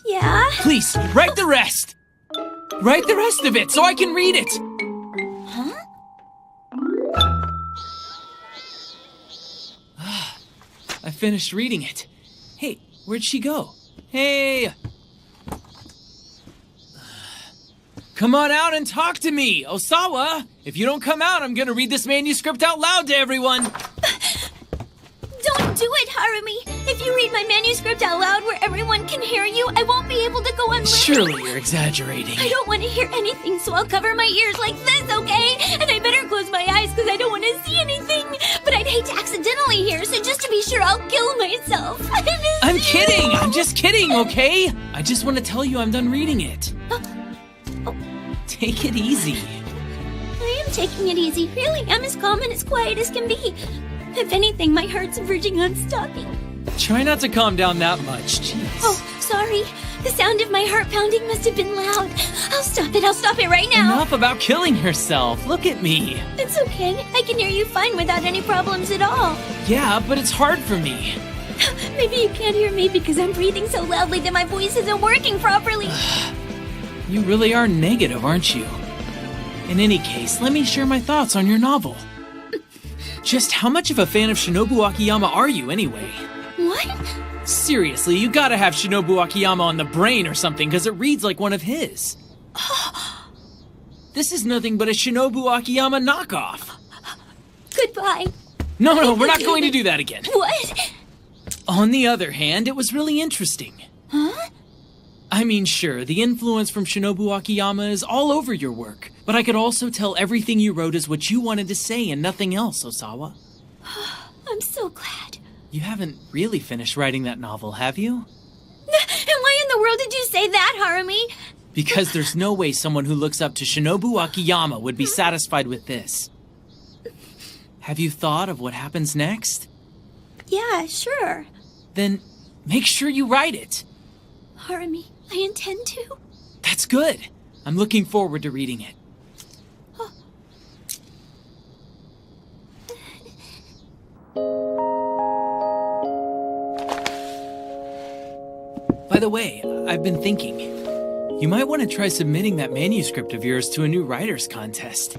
Yeah? Please, write the rest! Write the rest of it so I can read it! Huh? I finished reading it. Hey, where'd she go? Hey! Come on out and talk to me, Osawa! If you don't come out, I'm gonna read this manuscript out loud to everyone! Don't do it, Harumi! If you read my manuscript out loud where everyone can hear you, I won't be able to go on living. Surely you're exaggerating. I don't want to hear anything, so I'll cover my ears like this, okay? And I better close my eyes because I don't want to see anything. But I'd hate to accidentally hear, so just to be sure, I'll kill myself. I'm kidding! I'm just kidding, okay? I just want to tell you I'm done reading it. Take it easy. I am taking it easy. Really, I'm as calm and as quiet as can be. If anything, my heart's verging on stopping. Try not to calm down that much, jeez. Oh, sorry. The sound of my heart pounding must have been loud. I'll stop it right now. Enough about killing yourself. Look at me. It's okay. I can hear you fine without any problems at all. Yeah, but it's hard for me. Maybe you can't hear me because I'm breathing so loudly that my voice isn't working properly. You really are negative, aren't you? In any case, let me share my thoughts on your novel. Just how much of a fan of Shinobu Akiyama are you, anyway? What? Seriously, you gotta have Shinobu Akiyama on the brain or something, because it reads like one of his. This is nothing but a Shinobu Akiyama knockoff. Goodbye. No, we're not going to do that again. What? On the other hand, it was really interesting. Huh? I mean, sure, the influence from Shinobu Akiyama is all over your work, but I could also tell everything you wrote is what you wanted to say and nothing else, Osawa. I'm so glad. You haven't really finished writing that novel, have you? And why in the world did you say that, Harumi? Because there's no way someone who looks up to Shinobu Akiyama would be satisfied with this. Have you thought of what happens next? Yeah, sure. Then make sure you write it. Harumi, I intend to. That's good. I'm looking forward to reading it. By the way, I've been thinking. You might want to try submitting that manuscript of yours to a new writers contest.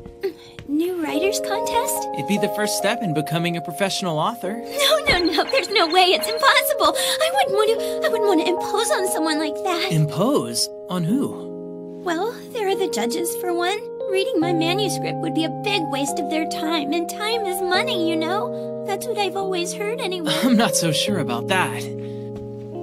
New writers contest? It'd be the first step in becoming a professional author. No, there's no way. It's impossible. I wouldn't want to impose on someone like that. Impose? On who? Well, there are the judges, for one. Reading my manuscript would be a big waste of their time, and time is money, you know? That's what I've always heard anyway. I'm not so sure about that.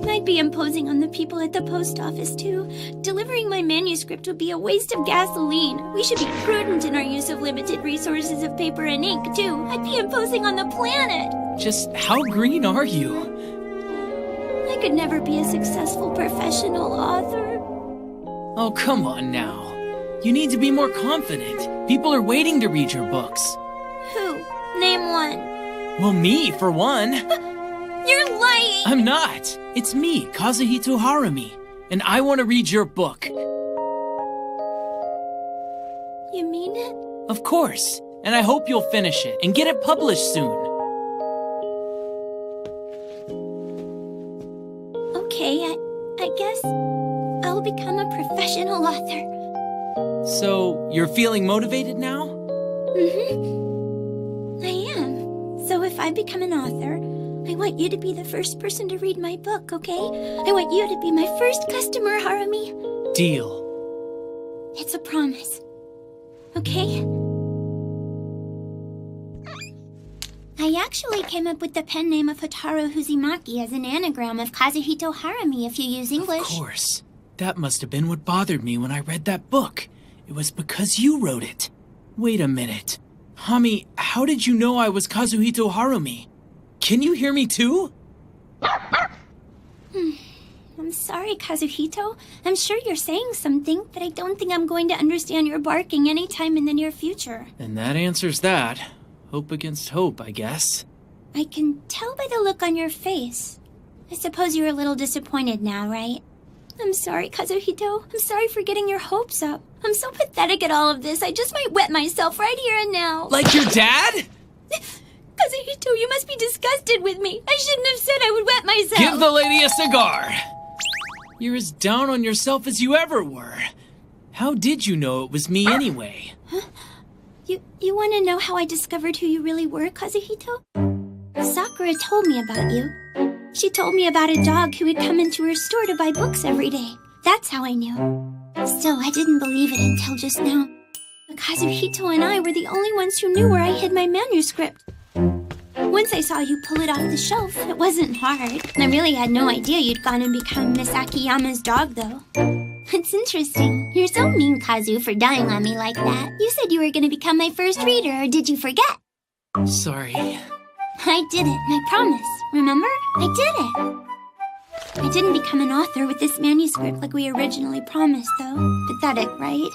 I'd be imposing on the people at the post office, too. Delivering my manuscript would be a waste of gasoline. We should be prudent in our use of limited resources of paper and ink, too. I'd be imposing on the planet. Just how green are you? I could never be a successful professional author. Oh, come on now. You need to be more confident. People are waiting to read your books. Who? Name one. Well, me, for one. You're lying! I'm not. It's me, Kazuhito Harumi, and I want to read your book. You mean it? Of course. And I hope you'll finish it and get it published soon. Okay, I guess I'll become a professional author. So, you're feeling motivated now? Mm-hmm. I am. So if I become an author, I want you to be the first person to read my book, okay? I want you to be my first customer, Harumi. Deal. It's a promise. Okay? I actually came up with the pen name of Hotaru Uzumaki as an anagram of Kazuhito Harumi if you use English. Of course. That must have been what bothered me when I read that book. It was because you wrote it. Wait a minute. Hami, how did you know I was Kazuhito Harumi? Can you hear me too? I'm sorry, Kazuhito. I'm sure you're saying something, but I don't think I'm going to understand your barking anytime in the near future. And that answers that. Hope against hope, I guess. I can tell by the look on your face. I suppose you're a little disappointed now, right? I'm sorry, Kazuhito. I'm sorry for getting your hopes up. I'm so pathetic at all of this. I just might wet myself right here and now. Like your dad? Kazuhito, you must be disgusted with me. I shouldn't have said I would wet myself. Give the lady a cigar. You're as down on yourself as you ever were. How did you know it was me anyway? Huh? You want to know how I discovered who you really were, Kazuhito? Sakura told me about you. She told me about a dog who would come into her store to buy books every day. That's how I knew. Still, I didn't believe it until just now. But Kazuhito and I were the only ones who knew where I hid my manuscript. Once I saw you pull it off the shelf, it wasn't hard. I really had no idea you'd gone and become Miss Akiyama's dog, though. It's interesting. You're so mean, Kazu, for dying on me like that. You said you were going to become my first reader, or did you forget? Sorry. I did it, I promise. Remember? I did it. I didn't become an author with this manuscript like we originally promised, though. Pathetic, right?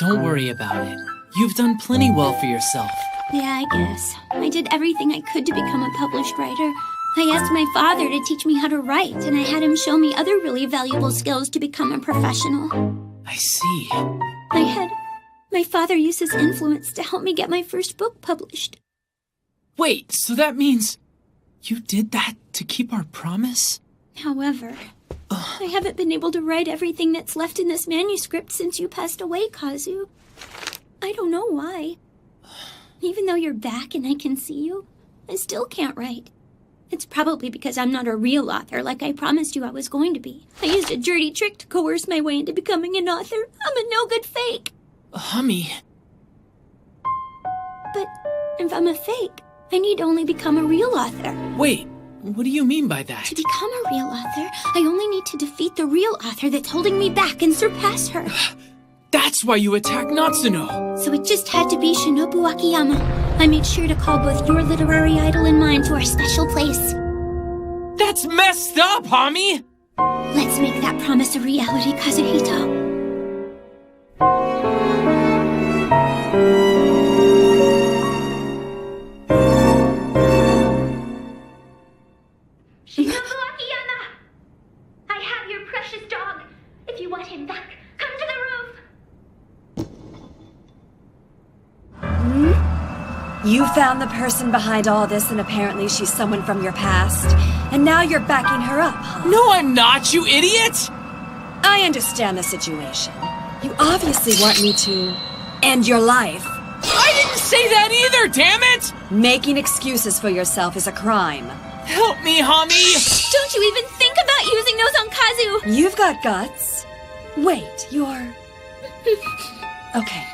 Don't worry about it. You've done plenty well for yourself. Yeah, I guess. I did everything I could to become a published writer. I asked my father to teach me how to write, and I had him show me other really valuable skills to become a professional. I see. My father used his influence to help me get my first book published. Wait, so that means you did that to keep our promise? However, I haven't been able to write everything that's left in this manuscript since you passed away, Kazu. I don't know why. Even though you're back and I can see you, I still can't write. It's probably because I'm not a real author like I promised you I was going to be. I used a dirty trick to coerce my way into becoming an author. I'm a no-good fake. Hami. But if I'm a fake, I need only become a real author. Wait, what do you mean by that? To become a real author, I only need to defeat the real author that's holding me back and surpass her. That's why you attacked Natsuno. So it just had to be Shinobu Akiyama. I made sure to call both your literary idol and mine to our special place. That's messed up, Hami! Let's make that promise a reality, Kazuhito. Shinobu Akiyama! I have your precious dog. If you want him back, come to the roof. You found the person behind all this, and apparently she's someone from your past. And now you're backing her up, huh? No, I'm not, you idiot! I understand the situation. You obviously want me to end your life. I didn't say that either, damn it! Making excuses for yourself is a crime. Help me, Hami! Don't you even think about using those on Kazu! You've got guts. Wait, you're... Okay.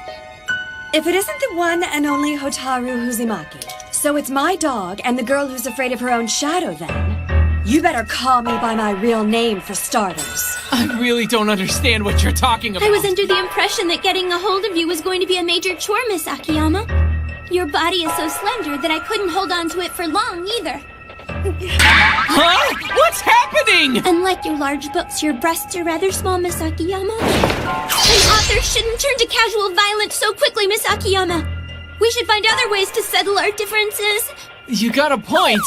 If it isn't the one and only Hotaru Uzumaki, so it's my dog and the girl who's afraid of her own shadow then, you better call me by my real name for starters. I really don't understand what you're talking about. I was under the impression that getting a hold of you was going to be a major chore, Miss Akiyama. Your body is so slender that I couldn't hold on to it for long either. Huh? What's happening? Unlike your large books, your breasts are rather small, Miss Akiyama. An author shouldn't turn to casual violence so quickly, Miss Akiyama. We should find other ways to settle our differences. You got a point,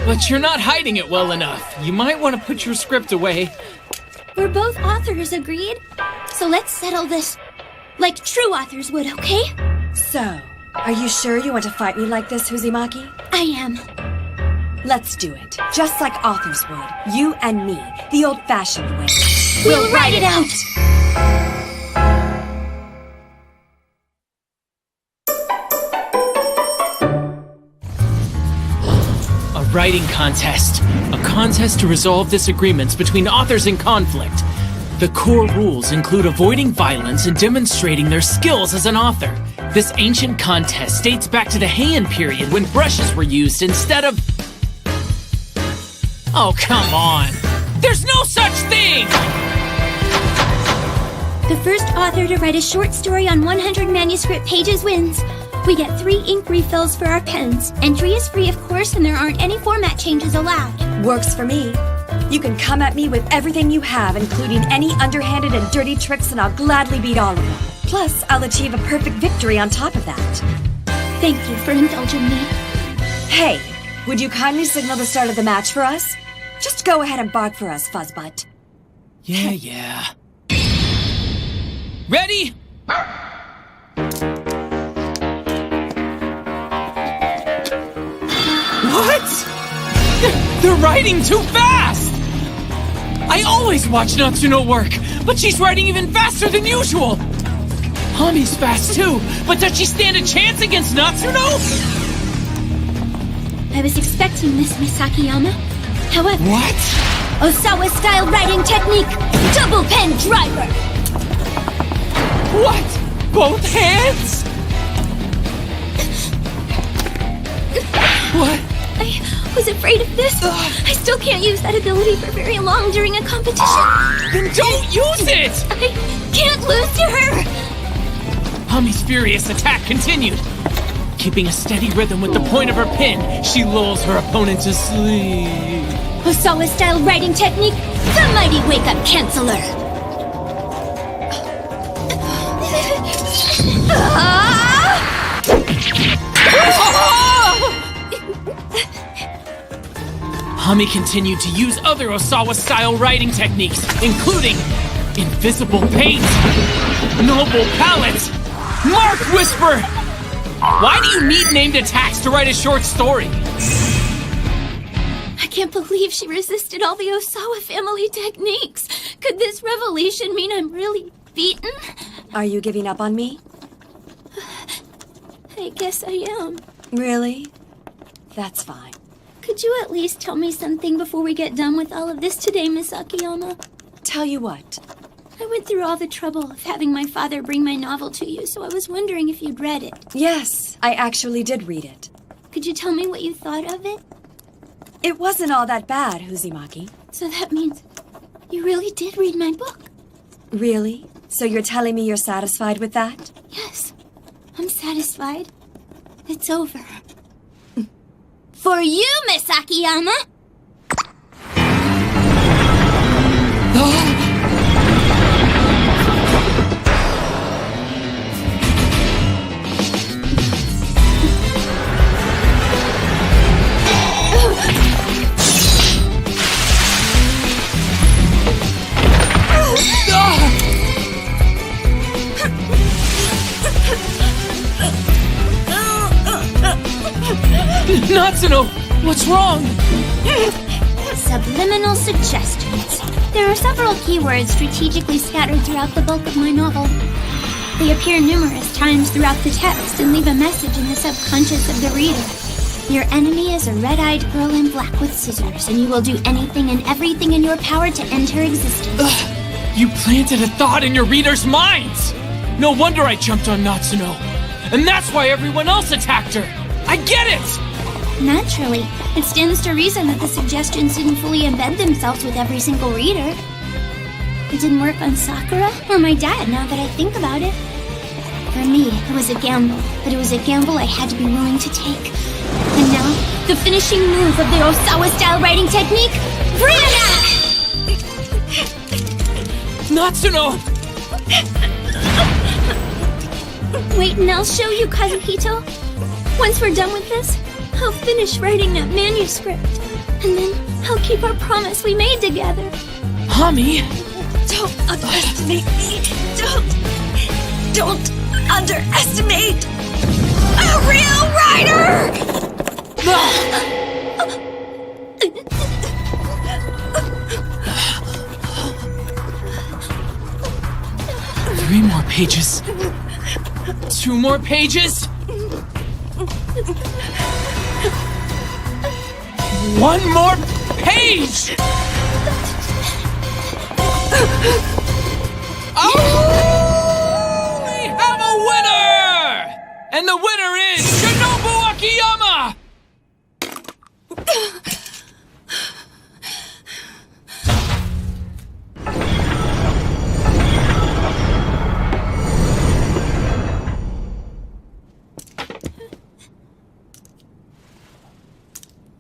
but you're not hiding it well enough. You might want to put your script away. We're both authors, agreed? So let's settle this like true authors would, okay? So, are you sure you want to fight me like this, Uzumaki? I am. Let's do it. Just like authors would. You and me. The old-fashioned way. We'll write it out! A writing contest. A contest to resolve disagreements between authors in conflict. The core rules include avoiding violence and demonstrating their skills as an author. This ancient contest dates back to the Heian period when brushes were used instead of... Oh, come on! There's no such thing! The first author to write a short story on 100 manuscript pages wins. We get 3 ink refills for our pens. Entry is free, of course, and there aren't any format changes allowed. Works for me. You can come at me with everything you have, including any underhanded and dirty tricks, and I'll gladly beat all of them. Plus, I'll achieve a perfect victory on top of that. Thank you for indulging me. Hey, would you kindly signal the start of the match for us? Just go ahead and bark for us, Fuzzbutt. Yeah. Ready? What? They're writing too fast! I always watch Natsuno work, but she's writing even faster than usual! Hami's fast too, but does she stand a chance against Natsuno? I was expecting this, Miss Akiyama. However... What? Osawa-style writing technique! Double pen driver! What? Both hands? What? I was afraid of this. I still can't use that ability for very long during a competition. Then don't use it! I can't lose to her! Hami's furious attack continued. Keeping a steady rhythm with the point of her pen, she lulls her opponent to sleep. Osawa-style writing technique, the mighty wake-up canceller. Hami continued to use other Osawa-style writing techniques, including invisible paint, noble palette, mark whisper. Why do you need named attacks to write a short story? I can't believe she resisted all the Osawa family techniques. Could this revelation mean I'm really beaten? Are you giving up on me? I guess I am. Really? That's fine. Could you at least tell me something before we get done with all of this today, Miss Akiyama? Tell you what? I went through all the trouble of having my father bring my novel to you, so I was wondering if you'd read it. Yes, I actually did read it. Could you tell me what you thought of it? It wasn't all that bad, Uzumaki. So that means you really did read my book? Really? So you're telling me you're satisfied with that? Yes, I'm satisfied. It's over. For you, Miss Akiyama! Natsuno, what's wrong? Subliminal suggestions. There are several keywords strategically scattered throughout the bulk of my novel. They appear numerous times throughout the text and leave a message in the subconscious of the reader. Your enemy is a red-eyed girl in black with scissors, and you will do anything and everything in your power to end her existence. You planted a thought in your readers' minds! No wonder I jumped on Natsuno. And that's why everyone else attacked her! I get it! Naturally, it stands to reason that the suggestions didn't fully embed themselves with every single reader. It didn't work on Sakura or my dad, now that I think about it. For me, it was a gamble, but it was a gamble I had to be willing to take. And now, The finishing move of the Osawa-style writing technique, Brianna! Natsuno! Wait, and I'll show you, Kazuhito. Once we're done with this, I'll finish writing that manuscript. And then I'll keep our promise we made together. Hami! Don't underestimate me. Don't underestimate a real writer! 3 more pages. 2 more pages. 1 more page! Oh! We have a winner! And the winner is Shinobu Akiyama!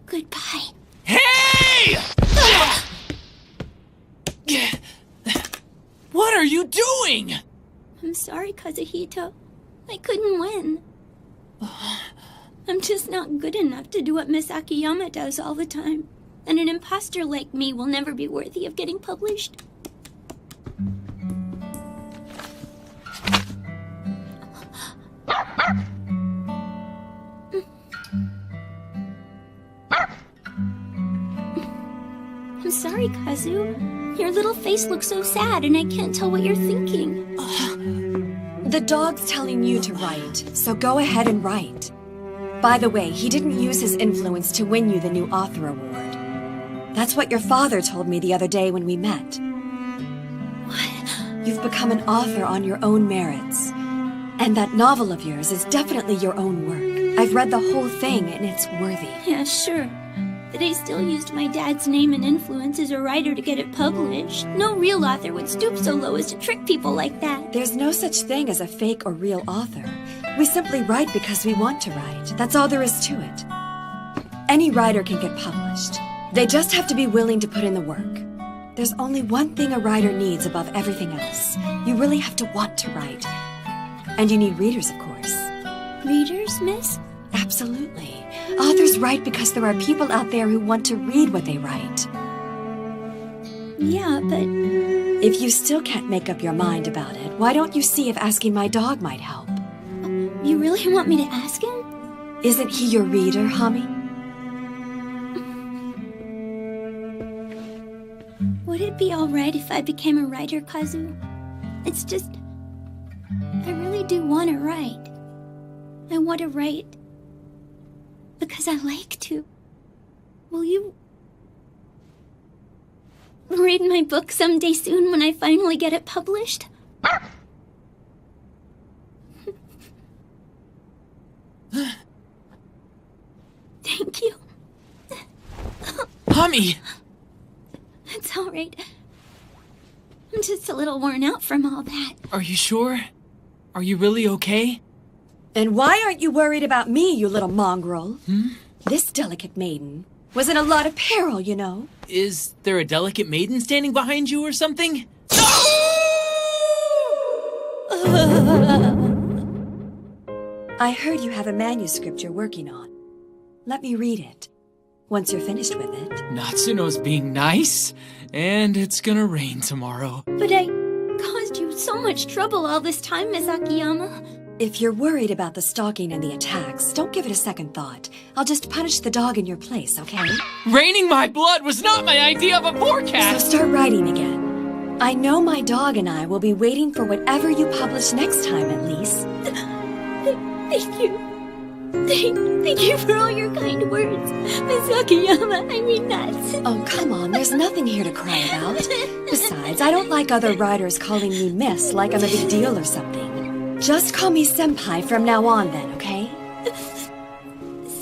Goodbye. Hey! What are you doing? I'm sorry, Kazuhito. I couldn't win. I'm just not good enough to do what Miss Akiyama does all the time. And an imposter like me will never be worthy of getting published. I'm sorry, Kazu. Your little face looks so sad, and I can't tell what you're thinking. The dog's telling you to write, so go ahead and write. By the way, he didn't use his influence to win you the new author award. That's what your father told me the other day when we met. What? You've become an author on your own merits. And that novel of yours is definitely your own work. I've read the whole thing, and it's worthy. Yeah, sure. But I still used my dad's name and influence as a writer to get it published. No real author would stoop so low as to trick people like that. There's no such thing as a fake or real author. We simply write because we want to write. That's all there is to it. Any writer can get published. They just have to be willing to put in the work. There's only one thing a writer needs above everything else. You really have to want to write. And you need readers, of course. Readers, miss? Absolutely. Authors write because there are people out there who want to read what they write. Yeah, but... If you still can't make up your mind about it, why don't you see if asking my dog might help? You really want me to ask him? Isn't he your reader, Hami? Would it be alright if I became a writer, Kazu? It's just... I really do want to write. I want to write... because I like to. Will you... read my book someday soon when I finally get it published? Thank you. Hami! It's alright. I'm just a little worn out from all that. Are you sure? Are you really okay? And why aren't you worried about me, you little mongrel? This delicate maiden was in a lot of peril, you know. Is there a delicate maiden standing behind you or something? I heard you have a manuscript you're working on. Let me read it, once you're finished with it. Natsuno's being nice, and it's gonna rain tomorrow. But I caused you so much trouble all this time, Miss Akiyama. If you're worried about the stalking and the attacks, don't give it a second thought. I'll just punish the dog in your place, okay? Raining my blood was not my idea of a forecast! So start writing again. I know my dog and I will be waiting for whatever you publish next time, at least. Thank you. Thank you for all your kind words, Miss Akiyama. I mean nuts. Oh, come on. There's nothing here to cry about. Besides, I don't like other writers calling me miss like I'm a big deal or something. Just call me senpai from now on then, okay?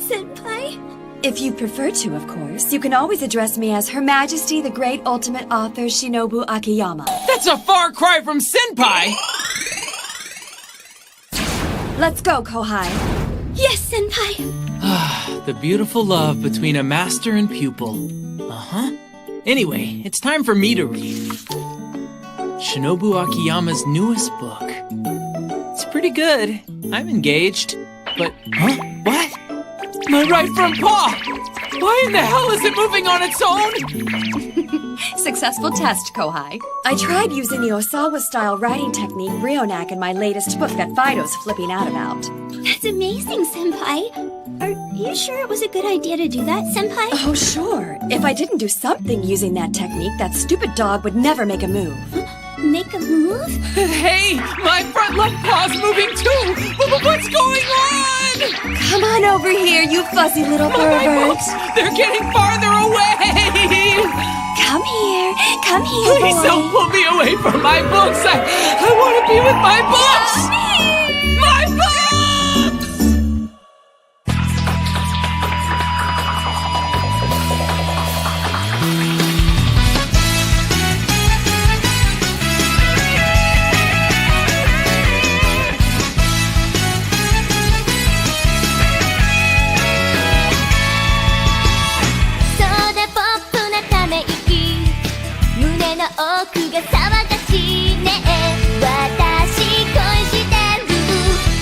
Senpai? If you prefer to, of course. You can always address me as Her Majesty the Great Ultimate Author Shinobu Akiyama. That's a far cry from senpai! Let's go, Kohai. Yes, Senpai. The beautiful love between a master and pupil. Anyway, it's time for me to read Shinobu Akiyama's newest book. It's pretty good. I'm engaged. But, what? My right front paw! Why in the hell is it moving on its own? Successful test, Kohai. I tried using the Osawa-style writing technique Ryonak in my latest book that Fido's flipping out about. That's amazing, Senpai. Are you sure it was a good idea to do that, Senpai? Oh, sure. If I didn't do something using that technique, that stupid dog would never make a move. Make a move? Hey, my front left paw's moving too! What's going on? Come on over here, you fuzzy little pervert. My books, they're getting farther away! Come here, Please boy. don't pull me away from my books! I want to be with my books! My books! 奥が騒がしいね私恋してる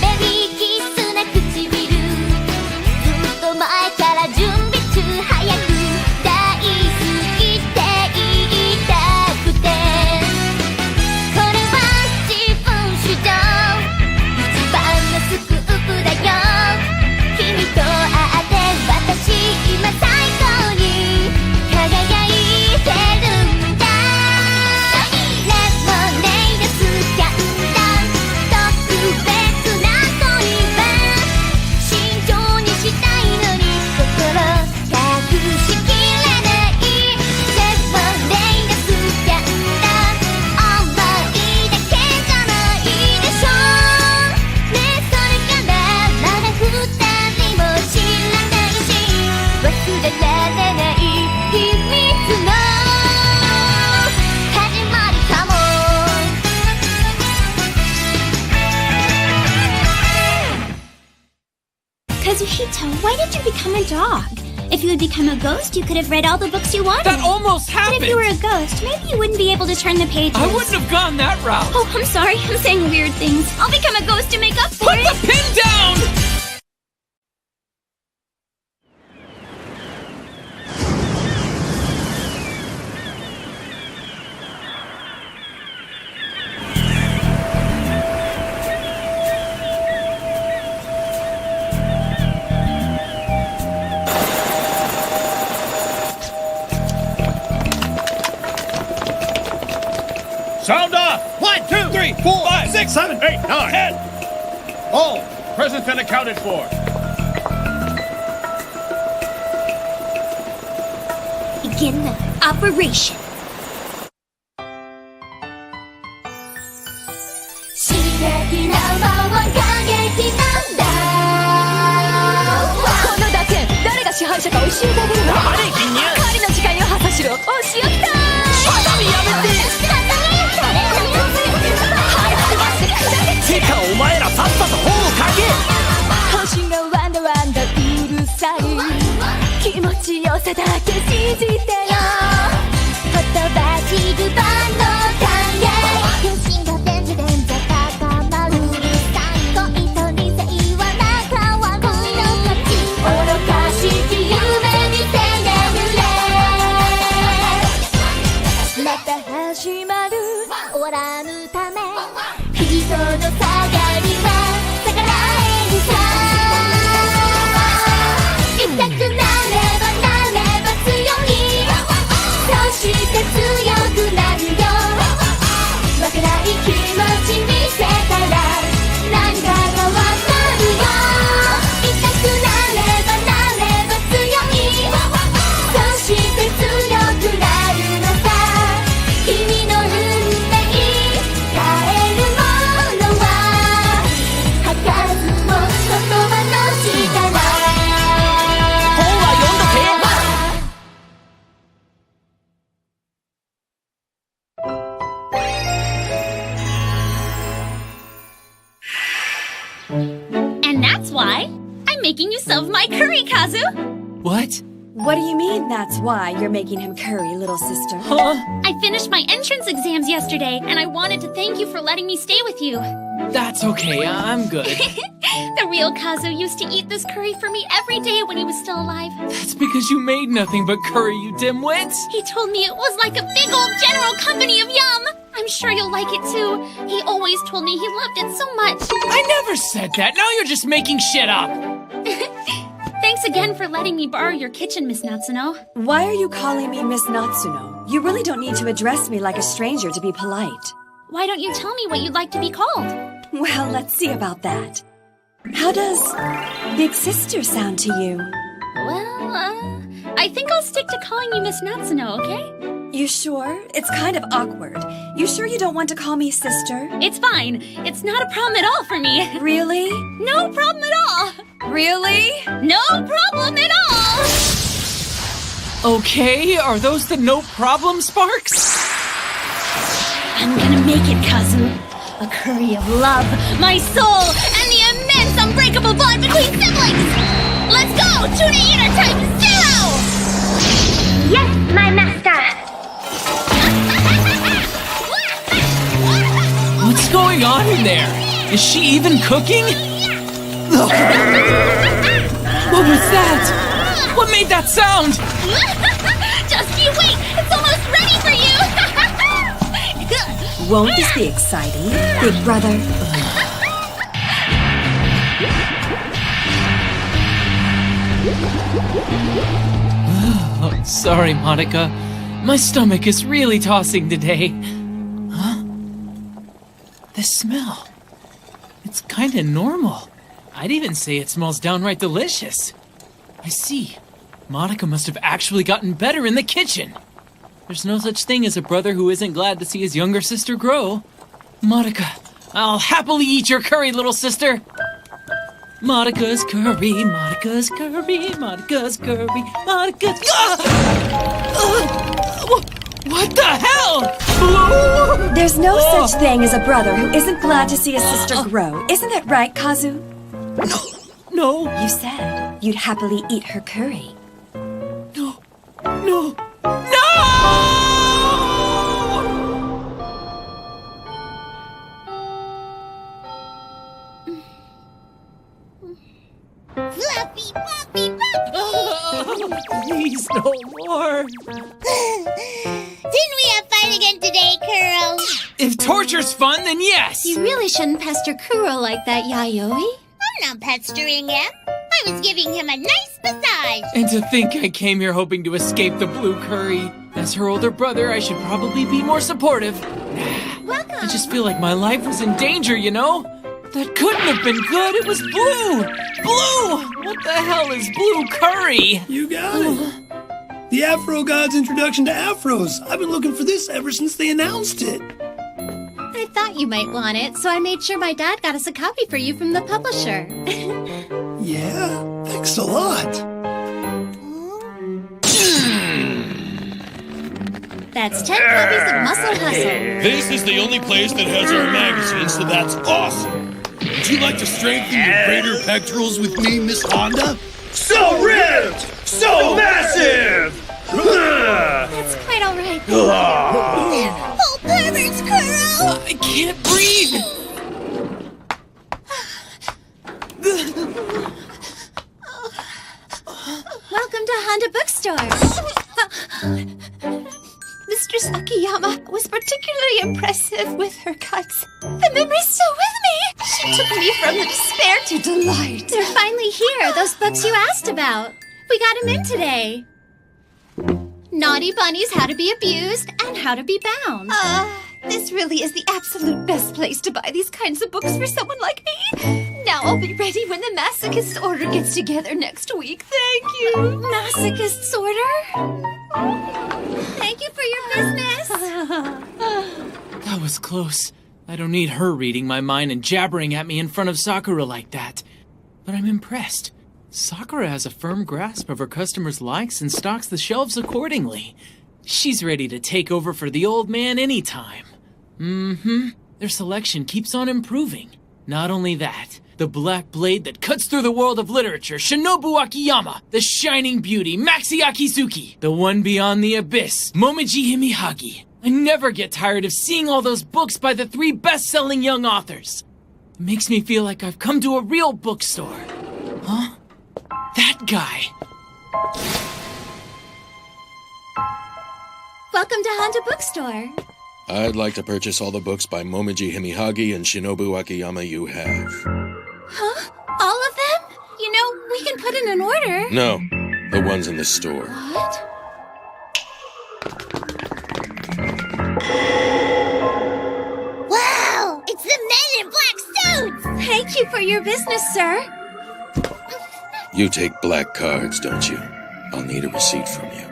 ベビーキスな唇ずっと前から準備中早く大好きって言いたくてこれは自分主張一番のスクープだよ君と会って私今最高に輝いてるんだレモネードスキャンダル特別な恋は慎重にしたいのに心隠しきれないレモネードスキャンダル思いだけじゃないでしょねそれからまだ二人も知らないし忘れられない秘密の始まりかも Kazuhito, why did you become a dog? If you had become a ghost, you could have read all the books you wanted. That almost happened! But if you were a ghost, maybe you wouldn't be able to turn the pages. I wouldn't have gone that route! Oh, I'm sorry. I'm saying weird things. I'll become a ghost to make up for Put it. the pin down! Sound off! 1, 2, 3, 4, 5, 6, 7, 8, 9, 10. All present and accounted for. Begin the operation. 刺激ナンバーワン過激なんだこの打点誰が支配者か教えてあげるわ狩りの時間よハサシロお仕置きだ肌身やめててかお前らさっさと本を書け星がワンダワンダうるさい気持ちよさだけ信じてよほとばしるバンド感激天心がデンジデンジャ高まるうるさい恋と理性は仲は恋の勝ち愚かしき夢にせねるれまた始まる終わらぬため人の下がりは逆らえるさ痛くなればなれば強いそして強くなるよわからない気持ち見せたら何かがわかるよ痛くなればなれば強いそして強くなるのさ君の運命変えるものは making you some of my curry, Kazu. What? What do you mean that's why you're making him curry, little sister? Huh? I finished my entrance exams yesterday, and I wanted to thank you for letting me stay with you. That's okay, I'm good. The real Kazu used to eat this curry for me every day when he was still alive. That's because you made nothing but curry, you dimwits. He told me it was like a big old general company of yum. I'm sure you'll like it too. He always told me he loved it so much. I never said that. Now you're just making shit up. Thanks again for letting me borrow your kitchen, Miss Natsuno. Why are you calling me Miss Natsuno? You really don't need to address me like a stranger to be polite. Why don't you tell me what you'd like to be called? Well, let's see about that. How does Big Sister sound to you? Well, I think I'll stick to calling you Miss Natsuno, okay? You sure? It's kind of awkward. You sure you don't want to call me sister? It's fine. It's not a problem at all for me. Really? No problem at all. Really? No problem at all. Okay, are those the no problem sparks? I'm gonna make it, Kazu. A curry of love, my soul, and the immense unbreakable bond between siblings! Let's go! Tuna Eater Type 0! Yes, my master! What's going on in there? Is she even cooking? What was that? What made that sound? Just you wait! It's almost ready for you! Won't this be exciting, big brother? Oh, sorry, Monica. My stomach is really tossing today. Huh? This smell. It's kinda normal. I'd even say it smells downright delicious. I see. Monica must have actually gotten better in the kitchen. There's no such thing as a brother who isn't glad to see his younger sister grow. Monica, I'll happily eat your curry, little sister. Monica's curry, Monica's curry, Monica's curry, Monica's... What the hell? There's no such thing as a brother who isn't glad to see his sister grow. Isn't that right, Kazu? No. You said you'd happily eat her curry. No. Fluffy, fluffy, fluffy! Please, no more. Didn't we have fun again today, Kuro? If torture's fun, then yes. You really shouldn't pester Kuro like that, Yayoi. I'm not pestering him. I was giving him a nice massage. And to think I came here hoping to escape the blue curry. As her older brother, I should probably be more supportive. Welcome. I just feel like my life was in danger, you know? That couldn't have been good. It was blue. Blue! What the hell is blue curry? You got it. The Afro God's introduction to Afros. I've been looking for this ever since they announced it. I thought you might want it, so I made sure my dad got us a copy for you from the publisher. Yeah, thanks a lot. That's 10 copies of Muscle Hustle. This is the only place that has our magazine, so that's awesome. Would you like to strengthen your greater pectorals with me, Miss Honda? So ripped! So massive! That's quite all right. Oh, perverts, Kuro! I can't breathe! Welcome to Honda Bookstore. Mistress Akiyama was particularly impressive with her cuts. The memory's still with me. She took me from the despair to delight. They're finally here, those books you asked about. We got them in today. Naughty Bunnies, How to Be Abused, and How to Be Bound. This really is the absolute best place to buy these kinds of books for someone like me. Now I'll be ready when the Masochist's Order gets together next week. Thank you. Masochist's Order? Thank you for your business. That was close. I don't need her reading my mind and jabbering at me in front of Sakura like that. But I'm impressed. Sakura has a firm grasp of her customers' likes and stocks the shelves accordingly. She's ready to take over for the old man anytime. Their selection keeps on improving. Not only that, The black blade that cuts through the world of literature, Shinobu Akiyama. The shining beauty, Maxi Akizuki. The one beyond the abyss, Momiji Himihagi. I never get tired of seeing all those books by the 3 best-selling young authors. It makes me feel like I've come to a real bookstore. Huh? That guy. Welcome to Honda Bookstore. I'd like to purchase all the books by Momiji Himihagi and Shinobu Akiyama you have. Huh? All of them? You know, we can put in an order. No, the ones in the store. What? Wow! It's the men in black suits! Thank you for your business, sir. You take black cards, don't you? I'll need a receipt from you.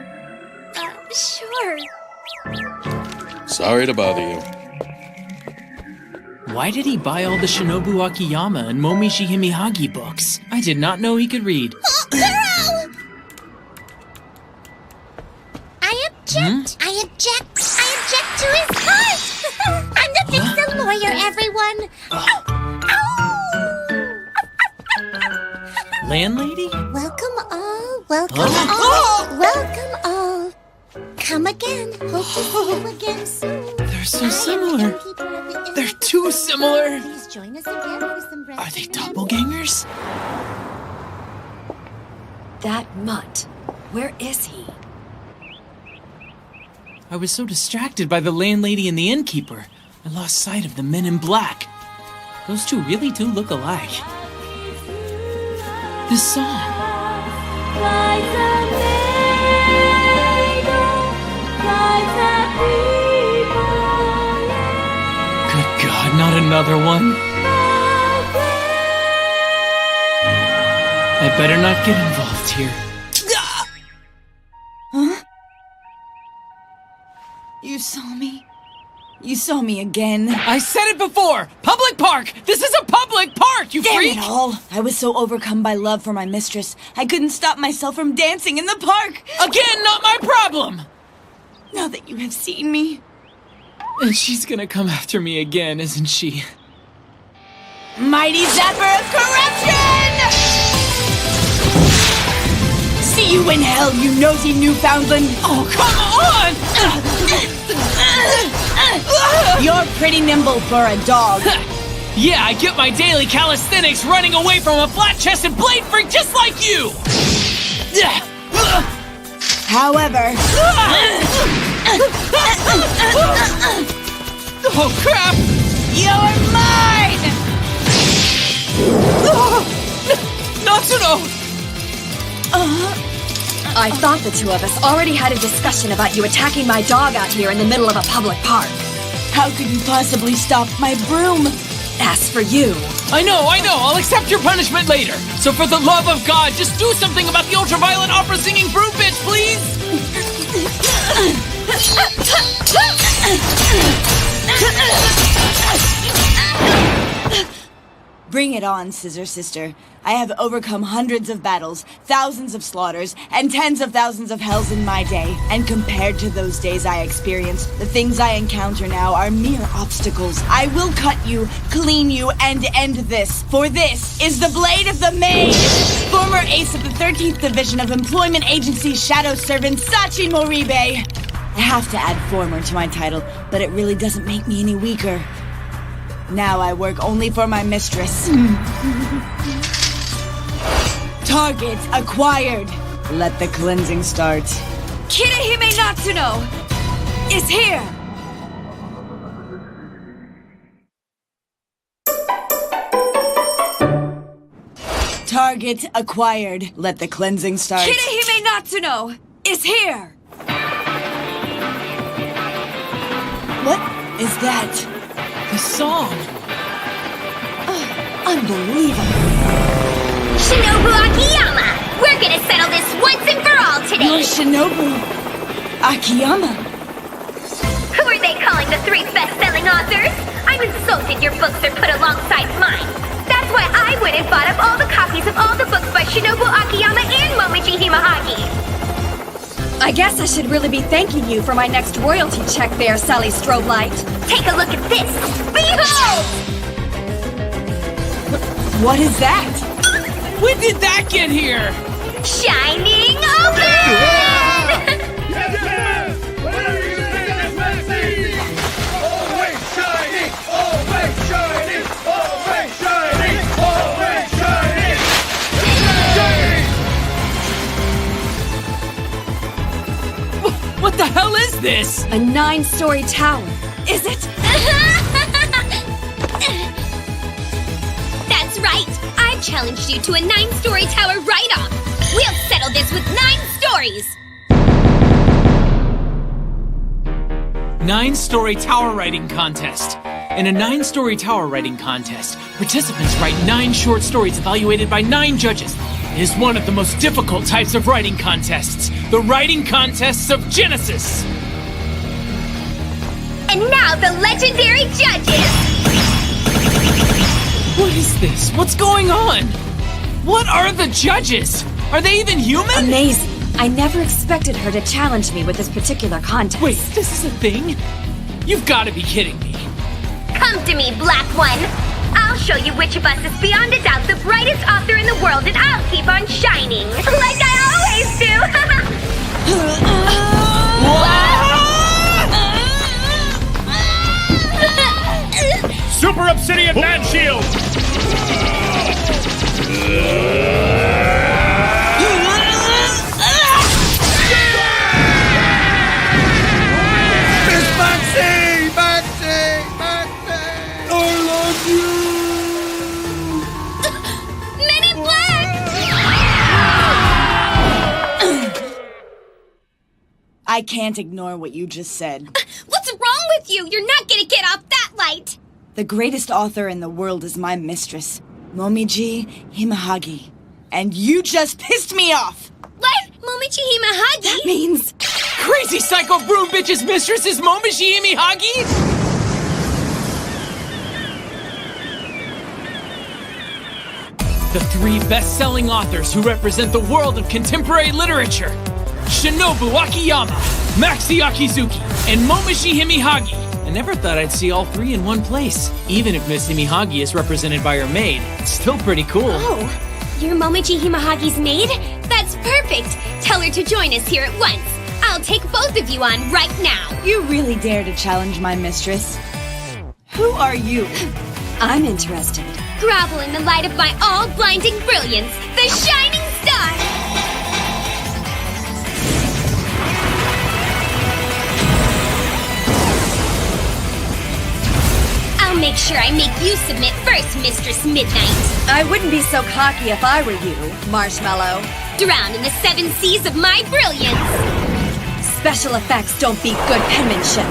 Sure. Sorry to bother you. Why did he buy all the Shinobu Akiyama and Momiji Himihagi books? I did not know he could read. I object! I object to his heart! I'm the Vixen lawyer, everyone! Landlady? Welcome all, welcome all, welcome all. Come again, hope to see you again soon. They're so similar. They're too similar. Please join us again for some Are they doppelgangers? That mutt. Where is he? I was so distracted by the landlady and the innkeeper, I lost sight of the men in black. Those two really do look alike. This song. Good God, not another one. I better not get involved here. Huh? You saw me? You saw me again. I said it before! Public park! This is a public park, you freak! Damn it all! I was so overcome by love for my mistress, I couldn't stop myself from dancing in the park! Again, not my problem! Now that you have seen me... And she's gonna come after me again, isn't she? Mighty Zapper of Corruption! See you in hell, you nosy Newfoundland! Oh, come on! You're pretty nimble for a dog. Yeah, I get my daily calisthenics running away from a flat-chested blade freak just like you! However... Oh, crap! You're mine! Natsuno! I thought the two of us already had a discussion about you attacking my dog out here in the middle of a public park. How could you possibly stop my broom? As for you... I know, I'll accept your punishment later. So for the love of God, just do something about the ultraviolet opera singing broom bitch, please! Bring it on, Scissor Sister. I have overcome hundreds of battles, thousands of slaughters, and tens of thousands of hells in my day. And compared to those days I experienced, the things I encounter now are mere obstacles. I will cut you, clean you, and end this. For this is the Blade of the Maid! Former ace of the 13th Division of Employment Agency's shadow servant, Sachi Moribe. I have to add former to my title, but it really doesn't make me any weaker. Now I work only for my mistress. Target acquired. Let the cleansing start. Kirihime Natsuno is here! Target acquired. Let the cleansing start. Kirihime Natsuno is here! What is that? The song. Unbelievable. Shinobu Akiyama! We're gonna settle this once and for all today! You're Shinobu Akiyama. Who are they calling the 3 best-selling authors? I'm insulted your books are put alongside mine. That's why I went and bought up all the copies of all the books by Shinobu Akiyama and Momiji Himihagi. I guess I should really be thanking you for my next royalty check there, Sally Strobelight. Take a look at this! Behold! What is that? When did that get here? Shining open! What the hell is this? A 9-story tower. Is it? That's right! I've challenged you to a 9-story tower write-off! We'll settle this with 9 stories! 9-story tower writing contest. In a 9-story tower writing contest, participants write 9 short stories evaluated by 9 judges. It is one of the most difficult types of writing contests, the writing contests of Genesis. And now the legendary judges! What is this? What's going on? What are the judges? Are they even human? Amazing. I never expected her to challenge me with this particular contest. Wait, this is a thing? You've got to be kidding me. Come to me, Black One! I'll show you which of us is beyond a doubt the brightest author in the world, and I'll keep on shining, like I always do! Super Obsidian Man Shield! Miss Maxie! Maxie! Maxie! I love you! Men in Black! I can't ignore what you just said. What's wrong with you? You're not gonna get off that light! The greatest author in the world is my mistress, Momiji Himahagi. And you just pissed me off! What? Momiji Himahagi? That means... Crazy psycho broom bitch's mistress is Momiji Himahagi? The 3 best-selling authors who represent the world of contemporary literature. Shinobu Akiyama, Maxi Akizuki, and Momiji Himahagi. I never thought I'd see all 3 in one place. Even if Miss Himahagi is represented by her maid, it's still pretty cool. Oh, you're Momiji Himahagi's maid? That's perfect! Tell her to join us here at once. I'll take both of you on right now. You really dare to challenge my mistress? Who are you? I'm interested. Grovel in the light of my all-blinding brilliance, the shining star! I'll make sure I make you submit first, Mistress Midnight. I wouldn't be so cocky if I were you, Marshmallow. Drown in the 7 seas of my brilliance. Special effects don't beat good penmanship.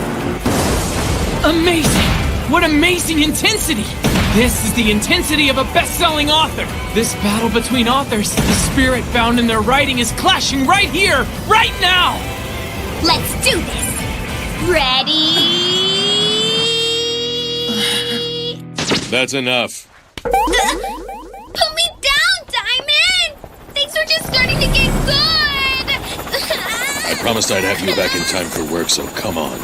Amazing! What amazing intensity! This is the intensity of a best-selling author. This battle between authors, the spirit found in their writing is clashing right here, right now! Let's do this! Ready? That's enough. Put me down, Diamond! Things are just starting to get good! I promised I'd have you back in time for work, so come on.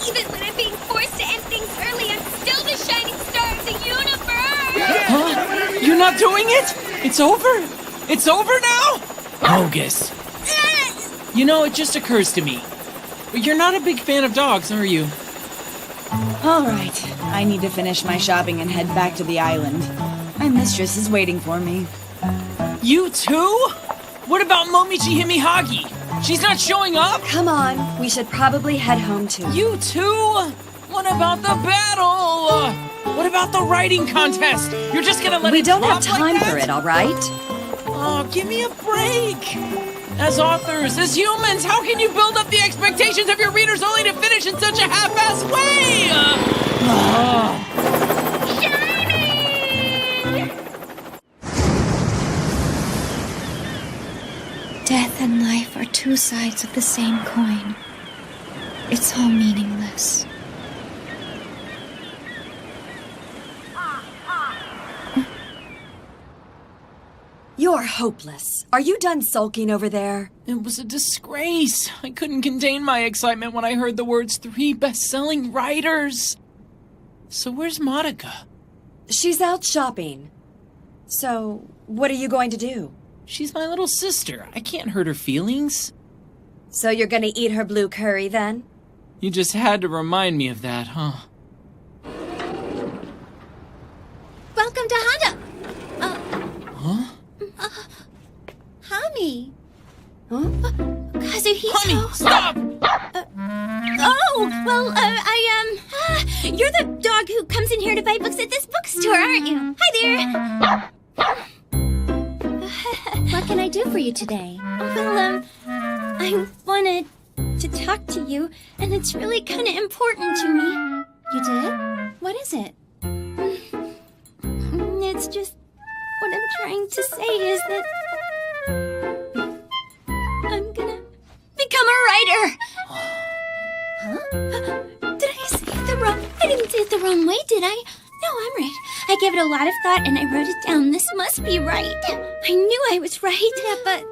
Even when I'm being forced to end things early, I'm still the shining star of the universe! Huh? You're not doing it? It's over? It's over now? Bogus. You know, it just occurs to me. You're not a big fan of dogs, are you? All right, I need to finish my shopping and head back to the island. My mistress is waiting for me. You too? What about Momiji Himahagi? She's not showing up? Come on, we should probably head home too. You too? What about the battle? What about the writing contest? You're just gonna let We it don't drop have time like for it, all right? Oh, give me a break. As authors, as humans, how can you build up the expectations of your readers only to finish in such a half-assed way? Death and life are 2 sides of the same coin. It's all meaningless. You're hopeless. Are you done sulking over there? It was a disgrace. I couldn't contain my excitement when I heard the words 3 best-selling writers. So where's Monica? She's out shopping. So, what are you going to do? She's my little sister. I can't hurt her feelings. So you're gonna eat her blue curry, then? You just had to remind me of that, huh? Welcome to Honda. Huh? Hami. Huh? Kazuhito. Stop! You're the dog who comes in here to buy books at this bookstore, aren't you? Hi there. What can I do for you today? Well, I wanted to talk to you, and it's really kind of important to me. You did? What is it? It's just what I'm trying to say is that I'm gonna become a writer. Huh? Did I say it the wrong? I didn't say it the wrong way, did I? No, I'm right. I gave it a lot of thought and I wrote it down. This must be right. I knew I was right. Yeah, but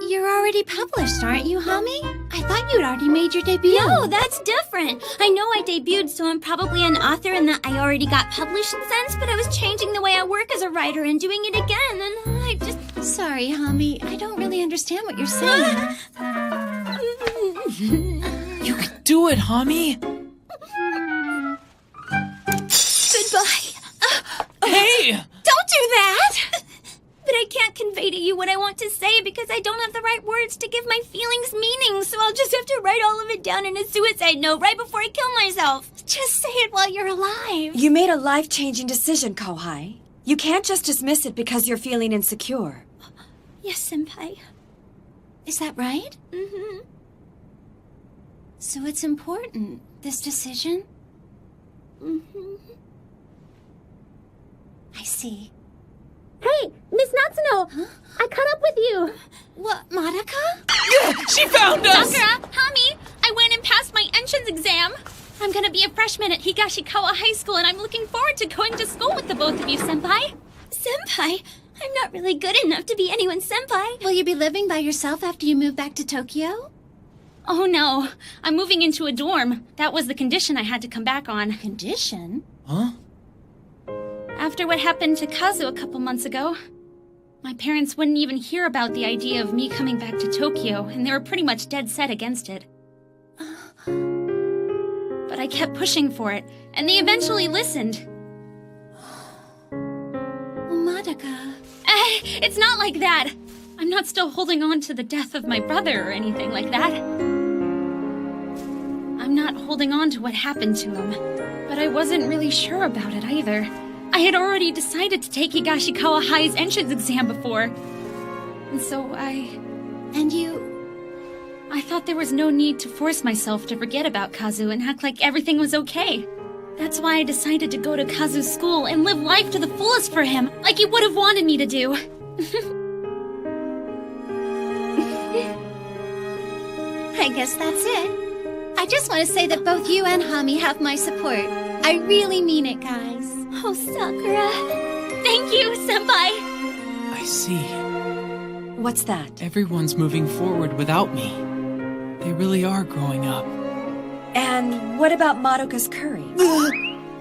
you're already published, aren't you, Hami? I thought you'd already made your debut. No, that's different. I know I debuted, so I'm probably an author and that I already got published in sense, but I was changing the way I work as a writer and doing it again, and I just... Sorry, Hami. I don't really understand what you're saying. You can do it, Hami. Goodbye. Hey! Don't do that! But I can't convey to you what I want to say because I don't have the right words to give my feelings meaning, so I'll just have to write all of it down in a suicide note right before I kill myself. Just say it while you're alive. You made a life-changing decision, Kohai. You can't just dismiss it because you're feeling insecure. Yes, Senpai. Is that right? Mm-hmm. So it's important, this decision? Mm-hmm. I see. Hey, Miss Natsuno! Huh? I caught up with you! What, Madoka? Yeah, she found us! Sakura, Hami, I went and passed my entrance exam. I'm gonna be a freshman at Higashikawa High School, and I'm looking forward to going to school with the both of you, Senpai. Senpai? I'm not really good enough to be anyone's senpai. Will you be living by yourself after you move back to Tokyo? Oh no, I'm moving into a dorm. That was the condition I had to come back on. Condition? Huh? After what happened to Kazu a couple months ago, my parents wouldn't even hear about the idea of me coming back to Tokyo, and they were pretty much dead set against it. But I kept pushing for it, and they eventually listened. Well, Madoka... It's not like that! I'm not still holding on to the death of my brother or anything like that. I'm not holding on to what happened to him, but I wasn't really sure about it either. I had already decided to take Higashikawa High's entrance exam before. And so And you... I thought there was no need to force myself to forget about Kazu and act like everything was okay. That's why I decided to go to Kazu's school and live life to the fullest for him, like he would have wanted me to do. I guess that's it. I just want to say that both you and Hami have my support. I really mean it, guys. Oh, Sakura. Thank you, Senpai. I see. What's that? Everyone's moving forward without me. They really are growing up. And what about Madoka's curry?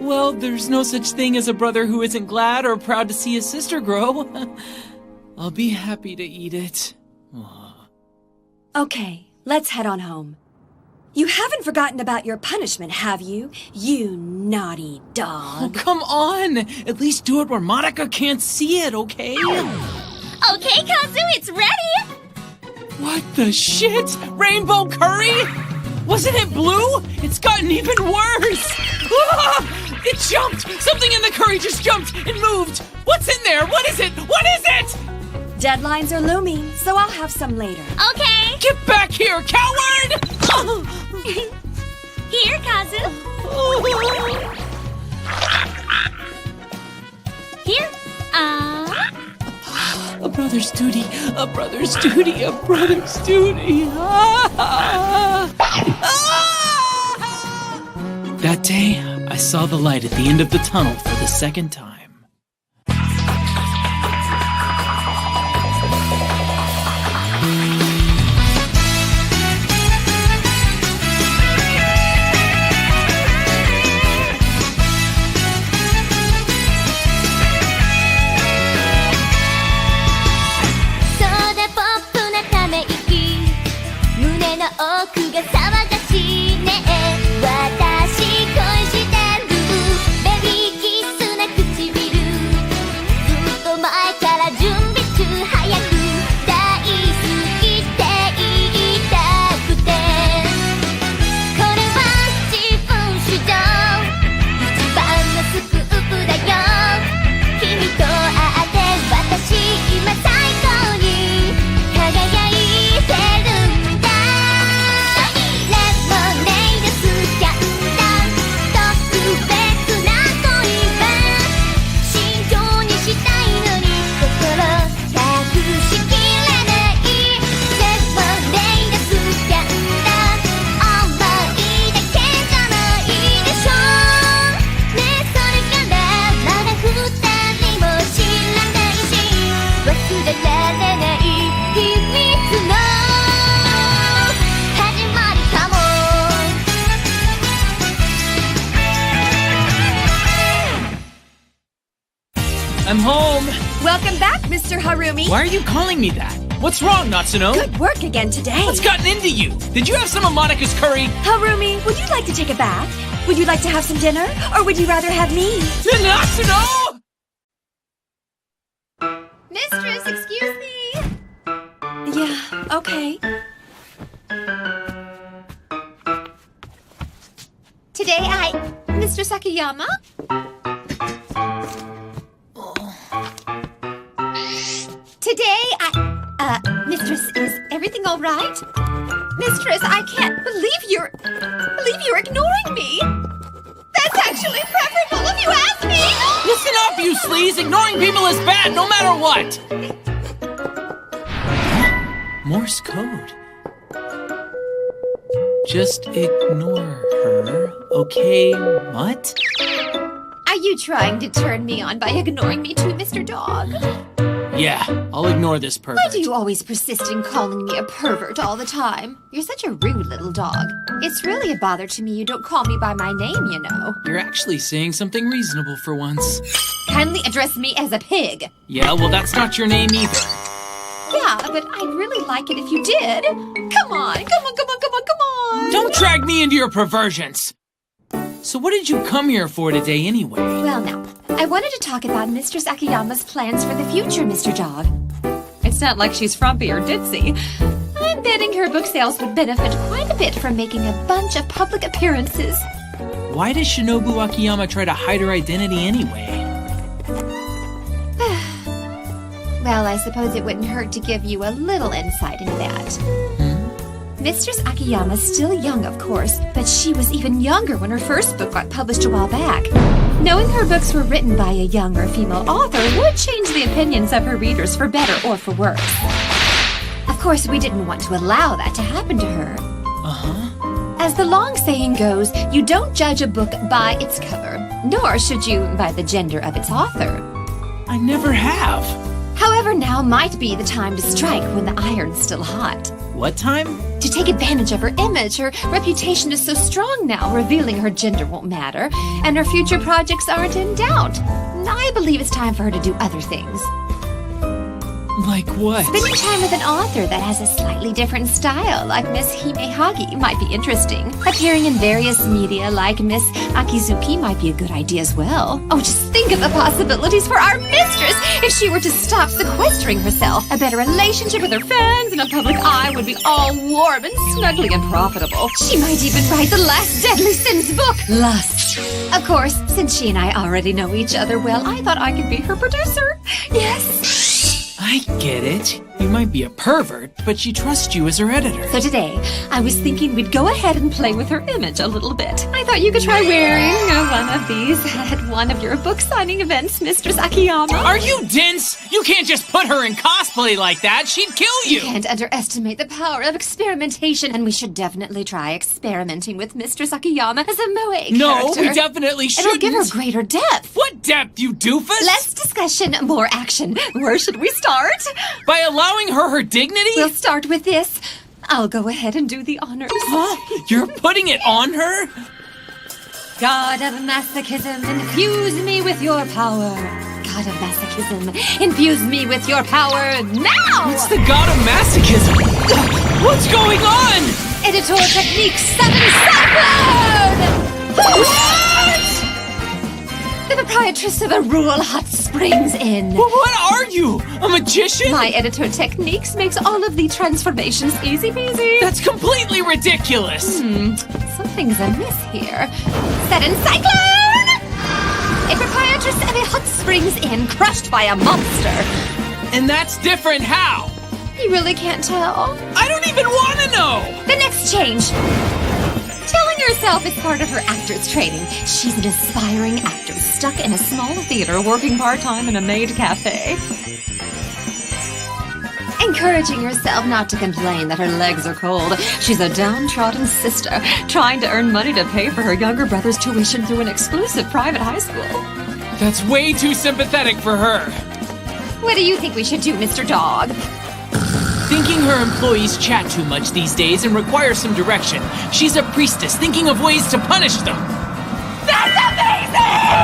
Well, there's no such thing as a brother who isn't glad or proud to see his sister grow. I'll be happy to eat it. Okay, let's head on home. You haven't forgotten about your punishment, have you? You naughty dog. Oh, come on! At least do it where Madoka can't see it, okay? Okay, Kazu, it's ready! What the shit? Rainbow curry? Wasn't it blue? It's gotten even worse! Ah! It jumped! Something in the curry just jumped and moved! What's in there? What is it? What is it? Deadlines are looming, so I'll have some later. Okay! Get back here, coward! Here, Kazu. Here. A brother's duty, a brother's duty, a brother's duty. That day, I saw the light at the end of the tunnel for the second time. I'm home. Welcome back, Mr. Harumi. Why are you calling me that? What's wrong, Natsuno? Good work again today. What's gotten into you? Did you have some of Monica's curry? Harumi, would you like to take a bath? Would you like to have some dinner? Or would you rather have me? Natsuno! Mistress, excuse me. Yeah, okay. Today Mr. Sakayama? Today Mistress, is everything all right? Mistress, I can't believe you're ignoring me. That's actually preferable if you ask me. Listen up, you sleaze! Ignoring people is bad, no matter what! Morse code. Just ignore her, okay, Mutt? Are you trying to turn me on by ignoring me too, Mr. Dog? Yeah, I'll ignore this pervert. Why do you always persist in calling me a pervert all the time? You're such a rude little dog. It's really a bother to me you don't call me by my name, you know. You're actually saying something reasonable for once. Kindly address me as a pig. Yeah, well, that's not your name either. Yeah, but I'd really like it if you did. Come on. Don't drag me into your perversions! So what did you come here for today anyway? Well, now, I wanted to talk about Mistress Akiyama's plans for the future, Mr. Dog. It's not like she's frumpy or ditzy. I'm betting her book sales would benefit quite a bit from making a bunch of public appearances. Why does Shinobu Akiyama try to hide her identity anyway? Well, I suppose it wouldn't hurt to give you a little insight into that. Mistress Akiyama's still young, of course, but she was even younger when her first book got published a while back. Knowing her books were written by a younger female author would change the opinions of her readers for better or for worse. Of course, we didn't want to allow that to happen to her. As the long saying goes, you don't judge a book by its cover, nor should you by the gender of its author. I never have. However, now might be the time to strike when the iron's still hot. What time? To take advantage of her image. Her reputation is so strong now, revealing her gender won't matter, and her future projects aren't in doubt. I believe it's time for her to do other things. Like what? Spending time with an author that has a slightly different style, like Miss Himehagi, might be interesting. Appearing in various media, like Miss Akizuki, might be a good idea as well. Oh, just think of the possibilities for our mistress if she were to stop sequestering herself. A better relationship with her fans and a public eye would be all warm and snuggly and profitable. She might even write the last Deadly Sins book, Lust. Of course, since she and I already know each other well, I thought I could be her producer. Yes. I get it. You might be a pervert, but she trusts you as her editor. So today, I was thinking we'd go ahead and play with her image a little bit. I thought you could try wearing one of these at one of your book signing events, Mistress Akiyama. Are you dense? You can't just put her in cosplay like that. She'd kill you. You can't underestimate the power of experimentation, and we should definitely try experimenting with Mistress Akiyama as a moe character. No, we definitely shouldn't. It'll give her greater depth. What depth, you doofus? Less discussion, more action. Where should we start? By allowing her dignity? We'll start with this. I'll go ahead and do the honors. Huh? You're putting it on her? God of masochism, infuse me with your power. God of masochism, infuse me with your power now! What's the god of masochism? What's going on? Editor Technique 7 Cyclone! What? The proprietress of the Rural Hot Springs Inn. What are you? A magician? My editor Techniques makes all of the transformations easy peasy. That's completely ridiculous. Something's amiss here. Set in Cyclone! A proprietress of a Hot Springs Inn crushed by a monster. And that's different how? You really can't tell? I don't even want to know! The next change. Telling herself is part of her actor's training. She's an aspiring actress stuck in a small theater working part-time in a maid cafe. Encouraging herself not to complain that her legs are cold. She's a downtrodden sister trying to earn money to pay for her younger brother's tuition through an exclusive private high school. That's way too sympathetic for her. What do you think we should do, Mr. Dog? Thinking her employees chat too much these days and require some direction. She's a priestess thinking of ways to punish them. That's amazing!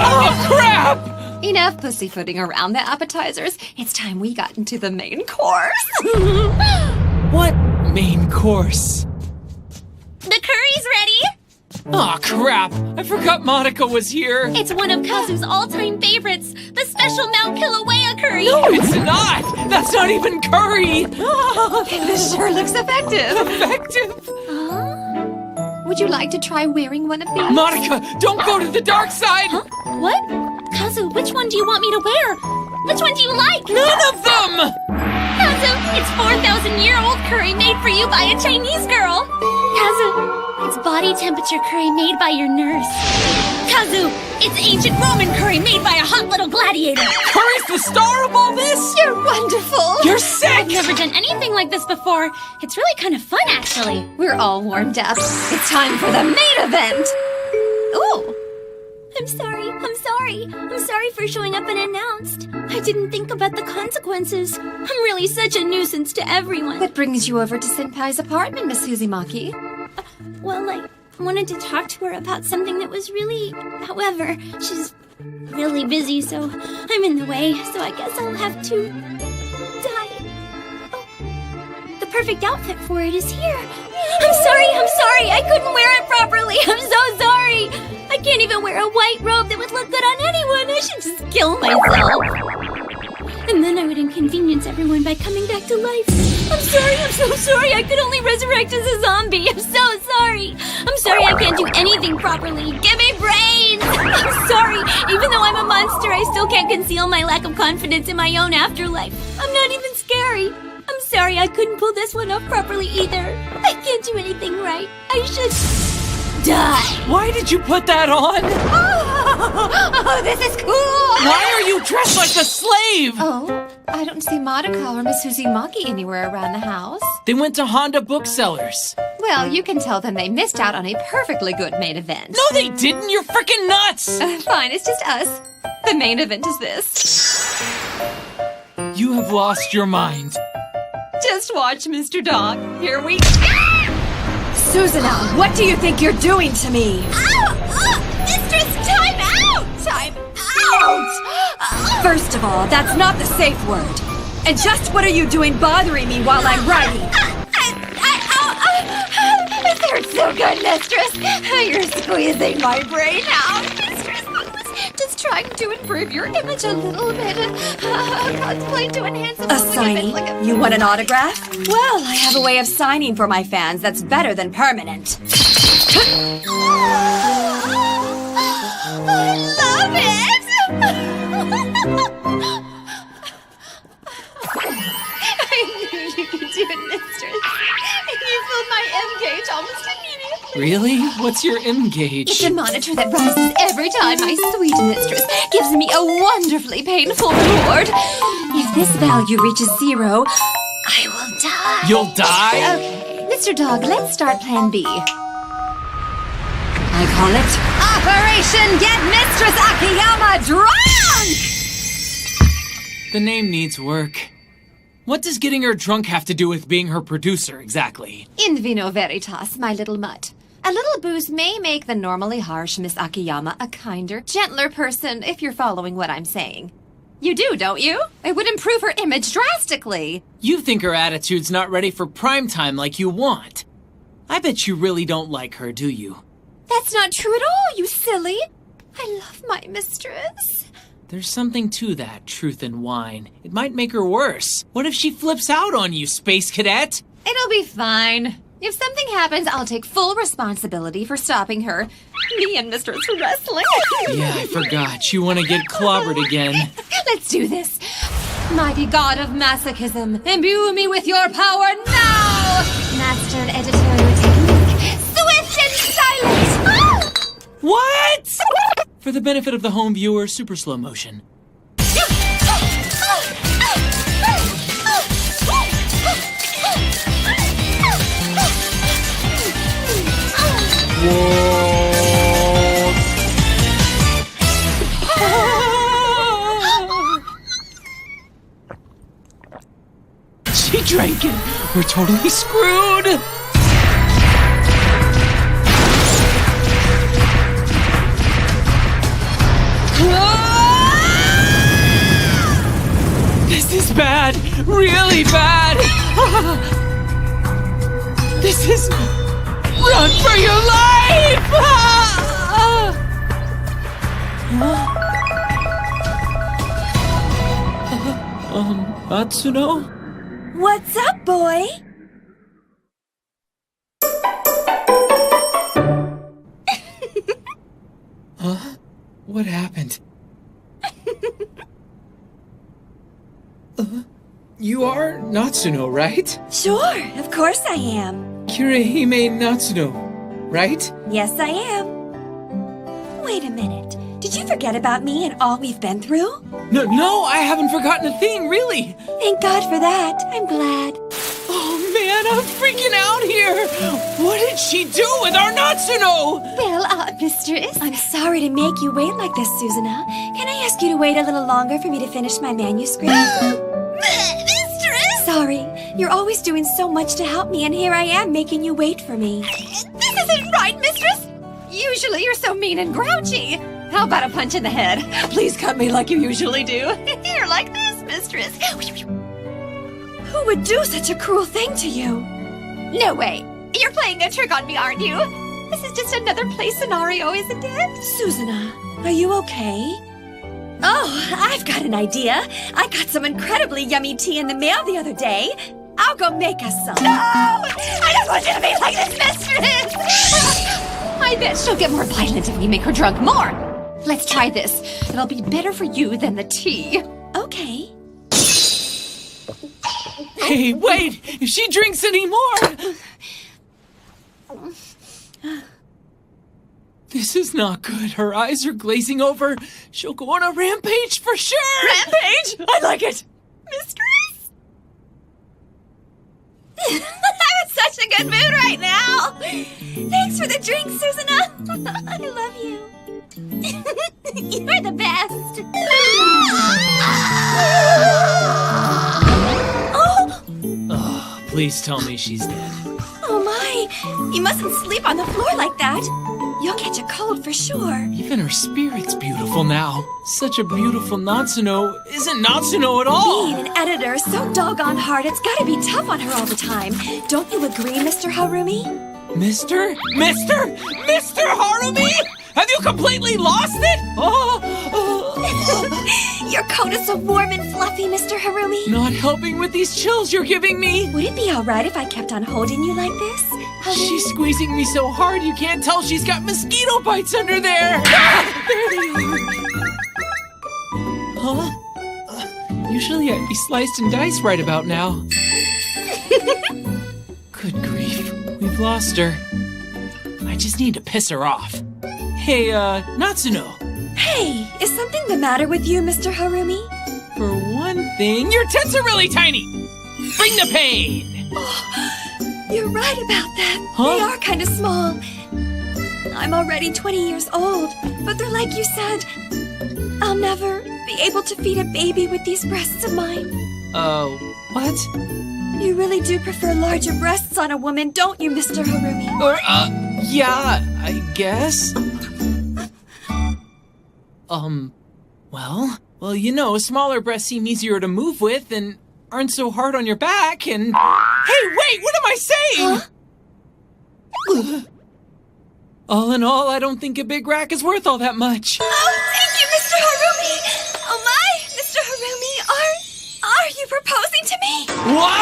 Oh, crap! Enough pussyfooting around the appetizers. It's time we got into the main course. What main course? The curry's ready! Aw, crap! I forgot Monica was here! It's one of Kazu's all-time favorites, the special Mount Kilauea curry! No, it's not! That's not even curry! This sure looks effective. Effective? Would you like to try wearing one of these? Monica, don't go to the dark side! Huh? What? Kazu, which one do you want me to wear? Which one do you like? None of them! Kazu, it's 4,000-year-old curry made for you by a Chinese girl! Kazu, it's body temperature curry made by your nurse. Kazu, it's ancient Roman curry made by a hot little gladiator. Curry's the star of all this? You're wonderful. You're sick. I've never done anything like this before. It's really kind of fun, actually. We're all warmed up. It's time for the main event. Ooh. I'm sorry for showing up unannounced. I didn't think about the consequences. I'm really such a nuisance to everyone. What brings you over to Senpai's apartment, Miss Suzumaki? Well, I wanted to talk to her about something that was really... However, she's really busy, so I'm in the way, so I guess I'll have to... die. Oh, the perfect outfit for it is here. I'm sorry, I couldn't wear it properly. I'm so sorry. I can't even wear a white robe that would look good on anyone. I should just kill myself. And then I would inconvenience everyone by coming back to life. I'm so sorry. I could only resurrect as a zombie. I'm so sorry. I'm sorry I can't do anything properly. Give me brains. I'm sorry. Even though I'm a monster, I still can't conceal my lack of confidence in my own afterlife. I'm not even scary. I'm sorry I couldn't pull this one off properly either. I can't do anything right. I should die. Why did you put that on? Oh, this is cool. Why are you dressed like a slave? Oh, I don't see Monica or Miss Suzumaki anywhere around the house. They went to Honda Booksellers. Well, you can tell them they missed out on a perfectly good main event. No, they didn't. You're freaking nuts. Fine, it's just us. The main event is this. You have lost your mind. Just watch, Mr. Dog. Here we go. Susanna, what do you think you're doing to me? Ow! Mistress, time out! Time out! First of all, that's not the safe word. And just what are you doing bothering me while I'm writing? This hurts so good, Mistress. You're squeezing my brain out. Mistress, just trying to improve your image a little bit. Contemplate to enhance it. A signing? You want an autograph? Well, I have a way of signing for my fans that's better than permanent. I love it! I knew you could do it, Mistress. You filled my M gauge almost immediately. Really? What's your M gauge? It's a monitor that rises every time my sweet mistress gives me a wonderfully painful reward. If this value reaches 0, I will die. You'll die? Okay, Mr. Dog, let's start Plan B. I call it Operation Get Mistress Akiyama Drunk! The name needs work. What does getting her drunk have to do with being her producer, exactly? In vino veritas, my little mutt. A little booze may make the normally harsh Miss Akiyama a kinder, gentler person, if you're following what I'm saying. You do, don't you? It would improve her image drastically. You think her attitude's not ready for prime time like you want. I bet you really don't like her, do you? That's not true at all, you silly. I love my mistress. There's something to that, truth and wine. It might make her worse. What if she flips out on you, Space Cadet? It'll be fine. If something happens, I'll take full responsibility for stopping her. Me and Mistress wrestling. Yeah, I forgot. You want to get clobbered again. Let's do this. Mighty god of masochism, imbue me with your power now! Mastered editorial technique. Swift and silent! What? For the benefit of the home viewer, super slow motion. Whoa! She drank it! We're totally screwed! bad. Really bad. This is... Run for your life! Natsuno? What's up, boy? Huh? What happened? You are Natsuno, right? Sure, of course I am. Kirihime Natsuno, right? Yes, I am. Wait a minute. Did you forget about me and all we've been through? No, I haven't forgotten a thing, really. Thank God for that. I'm glad. Oh man, I'm freaking out here. What did she do with our Natsuno? Well, mistress, I'm sorry to make you wait like this, Susanna. Can I ask you to wait a little longer for me to finish my manuscript? Mistress! Sorry. You're always doing so much to help me, and here I am making you wait for me. This isn't right, mistress! Usually you're so mean and grouchy. How about a punch in the head? Please cut me like you usually do. You're like this, mistress. Who would do such a cruel thing to you? No way. You're playing a trick on me, aren't you? This is just another play scenario, isn't it? Susanna, are you okay? Oh, I've got an idea. I got some incredibly yummy tea in the mail the other day. I'll go make us some. No! I don't want you to be like this, mistress! I bet she'll get more violent if we make her drunk more. Let's try this. It'll be better for you than the tea. Okay. Hey, wait! If she drinks any more... This is not good. Her eyes are glazing over. She'll go on a rampage for sure! Rampage? I like it! Mistress? I'm in such a good mood right now! Thanks for the drink, Susanna. I love you. You're the best. Oh, please tell me she's dead. Oh my! You mustn't sleep on the floor like that. You'll catch a cold for sure. Even her spirit's beautiful now. Such a beautiful Natsuno isn't Natsuno at all. Being an editor is so doggone hard, it's gotta be tough on her all the time. Don't you agree, Mr. Harumi? Mr. Harumi? Have you completely lost it? Your coat is so warm and fluffy, Mr. Harumi. Not helping with these chills you're giving me. Would it be all right if I kept on holding you like this? She's squeezing me so hard you can't tell she's got mosquito bites under there. Huh? Usually I'd be sliced and diced right about now. Good grief, we've lost her. I just need to piss her off. Hey, Natsuno. Hey, is something the matter with you, Mr. Harumi? For one thing, your tits are really tiny. Bring the pain. Oh, you're right about that. Huh? They are kind of small. I'm already 20 years old, but they're like you said. I'll never be able to feed a baby with these breasts of mine. What? You really do prefer larger breasts on a woman, don't you, Mr. Harumi? Yeah, I guess. Well, you know, smaller breasts seem easier to move with and aren't so hard on your back and... Hey, wait, what am I saying? Huh? All in all, I don't think a big rack is worth all that much. Oh, thank you, Mr. Harumi! Oh my, Mr. Harumi, are you proposing to me? What?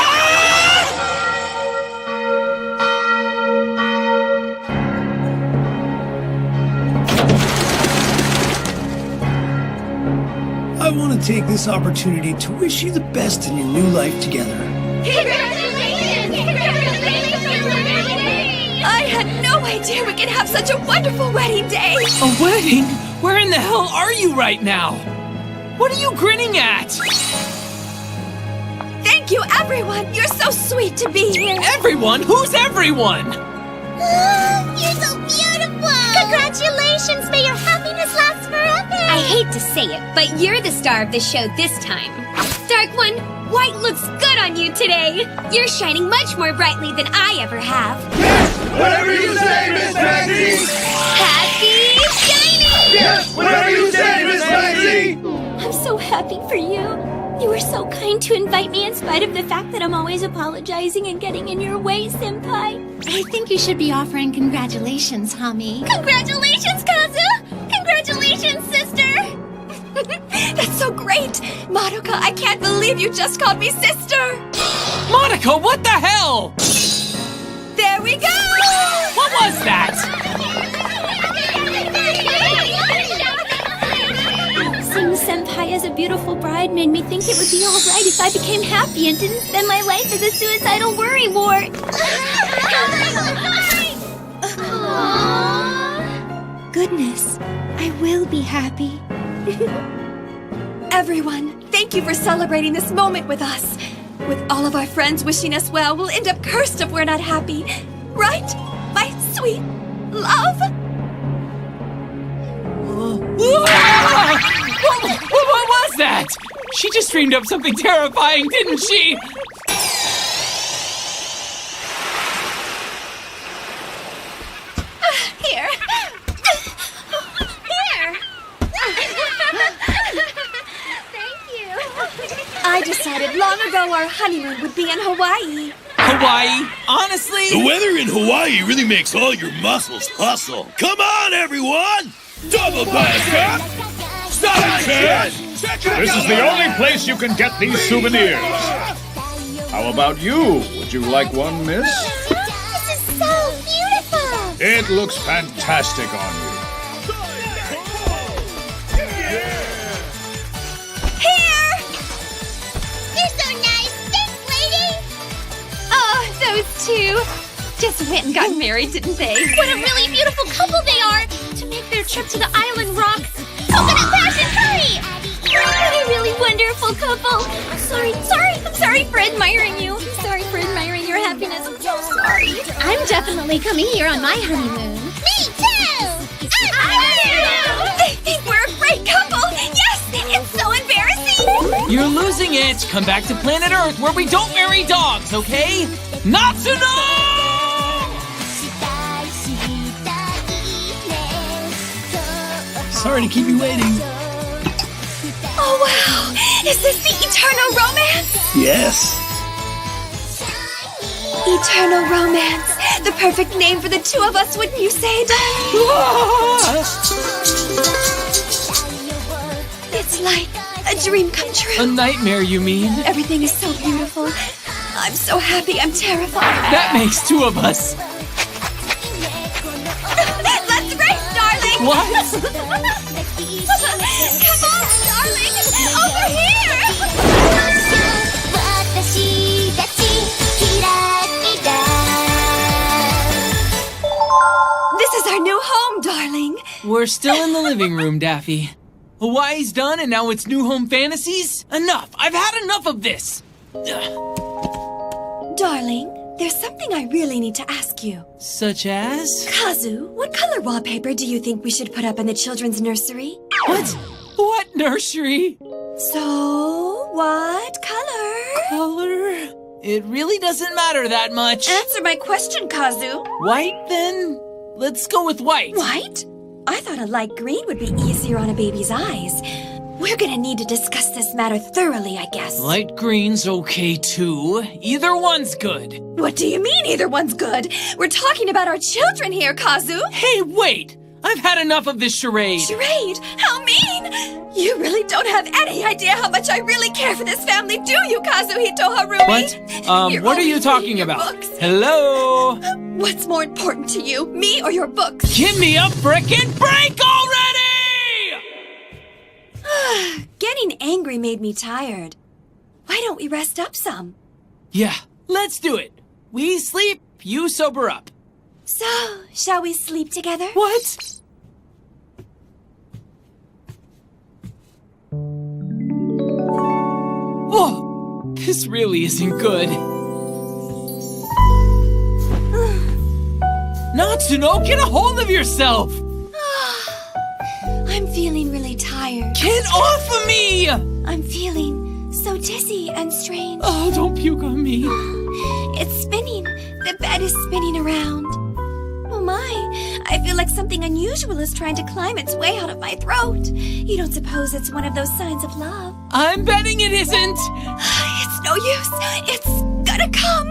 I want to take this opportunity to wish you the best in your new life together. Congratulations! I had no idea we could have such a wonderful wedding day! A wedding? Where in the hell are you right now? What are you grinning at? Thank you, everyone! You're so sweet to be here! Everyone? Who's everyone? You're so beautiful! Congratulations! May your happiness last forever! I hate to say it, but you're the star of the show this time. Dark One, white looks good on you today. You're shining much more brightly than I ever have. Yes! Whatever you say, Miss Maxie! Happy shining! Yes! Whatever you say, Miss Maxie! I'm so happy for you. You were so kind to invite me in spite of the fact that I'm always apologizing and getting in your way, Senpai. I think you should be offering congratulations, Hami. Congratulations, Kazu! Congratulations, sister! That's so great! Madoka, I can't believe you just called me sister! Monica, what the hell? There we go! What was that? Seeing Senpai as a beautiful bride made me think it would be alright if I became happy and didn't spend my life as a suicidal worry wart. Goodness, I will be happy. Everyone, thank you for celebrating this moment with us. With all of our friends wishing us well, we'll end up cursed if we're not happy. Right? My sweet love? What was that? She just dreamed up something terrifying, didn't she? Here. Here. Thank you. I decided long ago our honeymoon would be in Hawaii. Hawaii? Honestly? The weather in Hawaii really makes all your muscles hustle. Come on, everyone! Double bicep! Side chest! This is the only place you can get these souvenirs. How about you? Would you like one, miss? This is so beautiful! It looks fantastic on you. Here! You're so nice! Thanks, lady! Oh, those two just went and got married, didn't they? What a really beautiful couple they are! To make their trip to the island rock coconut passion curry! What a really wonderful couple! I'm sorry for admiring you. I'm sorry for admiring your happiness. I'm so sorry. I'm definitely coming here on my honeymoon. Me too! They think we're a great couple! Yes! It's so embarrassing! You're losing it. Come back to planet Earth where we don't marry dogs, okay? Natsuno! Sorry to keep you waiting. Oh, wow! Is this the eternal romance? Yes. Eternal romance. The perfect name for the two of us, wouldn't you say, darling? It's like a dream come true. A nightmare, you mean? Everything is so beautiful. I'm so happy, I'm terrified. That makes two of us. Let's race, darling! What? Come on, darling! Over here! This is our new home, darling. We're still in the living room, Daffy. Hawaii's done and now it's new home fantasies? Enough! I've had enough of this! Darling, there's something I really need to ask you. Such as? Kazu, what color wallpaper do you think we should put up in the children's nursery? What? What nursery? So, what color? Color? It really doesn't matter that much. Answer my question, Kazu. White, then? Let's go with white. White? I thought a light green would be easier on a baby's eyes. We're gonna need to discuss this matter thoroughly, I guess. Light green's okay, too. Either one's good. What do you mean either one's good? We're talking about our children here, Kazu. Hey, wait! I've had enough of this charade. Charade? How mean! You really don't have any idea how much I really care for this family, do you, Kazuhito Harumi? What? What are you talking about? Books. Hello? What's more important to you, me or your books? Give me a frickin' break already! Getting angry made me tired. Why don't we rest up some? Yeah, let's do it. We sleep, you sober up. So, shall we sleep together? What? Whoa! This really isn't good. Natsuno, get a hold of yourself! I'm feeling really tired. Get off of me! I'm feeling so dizzy and strange. Oh, don't puke on me. It's spinning. The bed is spinning around. Oh, my. I feel like something unusual is trying to climb its way out of my throat. You don't suppose it's one of those signs of love? I'm betting it isn't. It's no use. It's gonna come.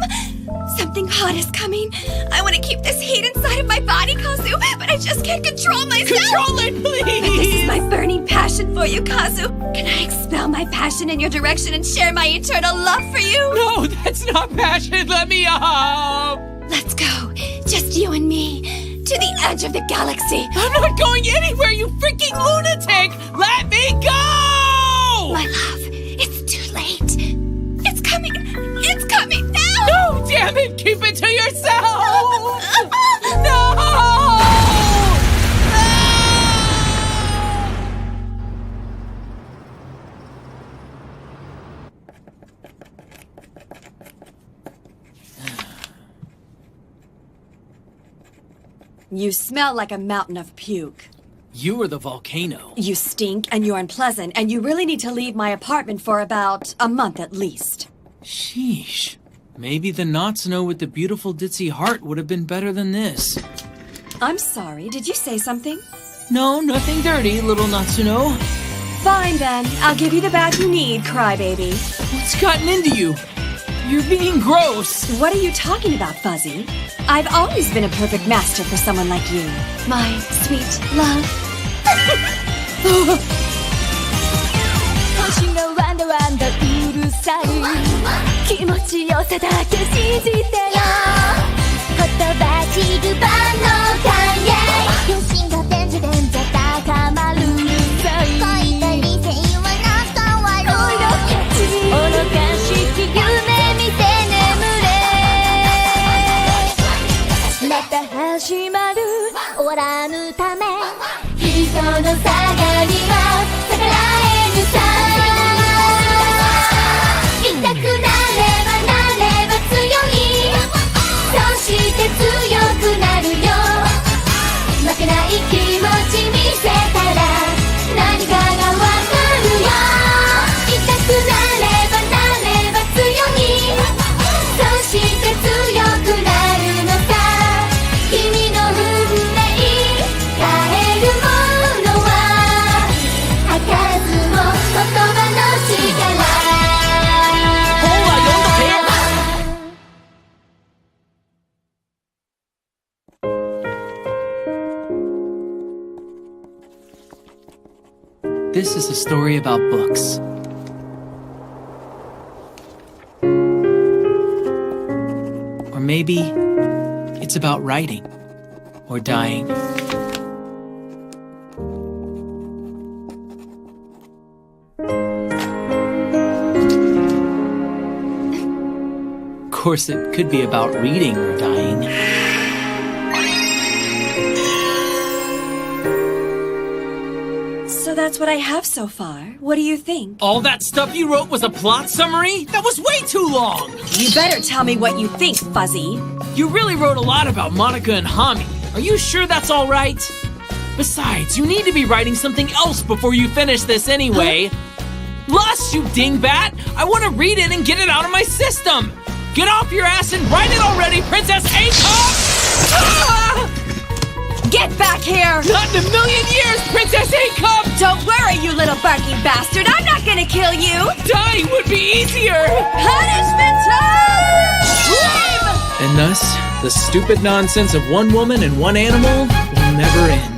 Something hot is coming. I want to keep this heat inside of my body, Kazu, but I just can't control myself. Control it, please! But this is my burning passion for you, Kazu. Can I expel my passion in your direction and share my eternal love for you? No, that's not passion. Let me up. Let's go. Just you and me. To the edge of the galaxy. I'm not going anywhere, you freaking lunatic! Let me go! My love, it's too late. It's coming. It's coming now! No, damn it! Keep it to yourself! No! You smell like a mountain of puke. You were the volcano. You stink and you're unpleasant, and you really need to leave my apartment for about a month at least. Sheesh. Maybe the Natsuno with the beautiful ditzy heart would have been better than this. I'm sorry, did you say something? No, nothing dirty, little Natsuno. Fine then, I'll give you the bath you need, crybaby. What's gotten into you? You're being gross. What are you talking about, Fuzzy? I've always been a perfect master for someone like you. My sweet love. 星がワンダワンダうるさい気持ちよさだけ信じてよ言葉ちぐばの関係両親が伝じ伝じ高まるうるさい恋と理性は仲悪い愚かしき夢見て眠れまた始まる終わらぬため人の下がりは逆らえぬさ痛くなればなれば強いそして強くなるよ負けない気持ち見せたら何かがわかるよ痛くなればなれば強いそして強くなるのさ君の運命変えるものは開かずも言葉の力This is a story about books. Or maybe it's about writing or dying. Of course, it could be about reading or dying. So that's what I have so far. What do you think? All that stuff you wrote was a plot summary? That was way too long! You better tell me what you think, Fuzzy. You really wrote a lot about Monica and Hami. Are you sure that's all right? Besides, you need to be writing something else before you finish this anyway. Lust, you dingbat! I want to read it and get it out of my system! Get off your ass and write it already, Princess A-Cup! Ah! Get back here! Not in a million years, Princess A-Cup! Don't worry, you little barking bastard! I'm not gonna kill you! Dying would be easier! Punishment time! And thus, the stupid nonsense of one woman and one animal will never end.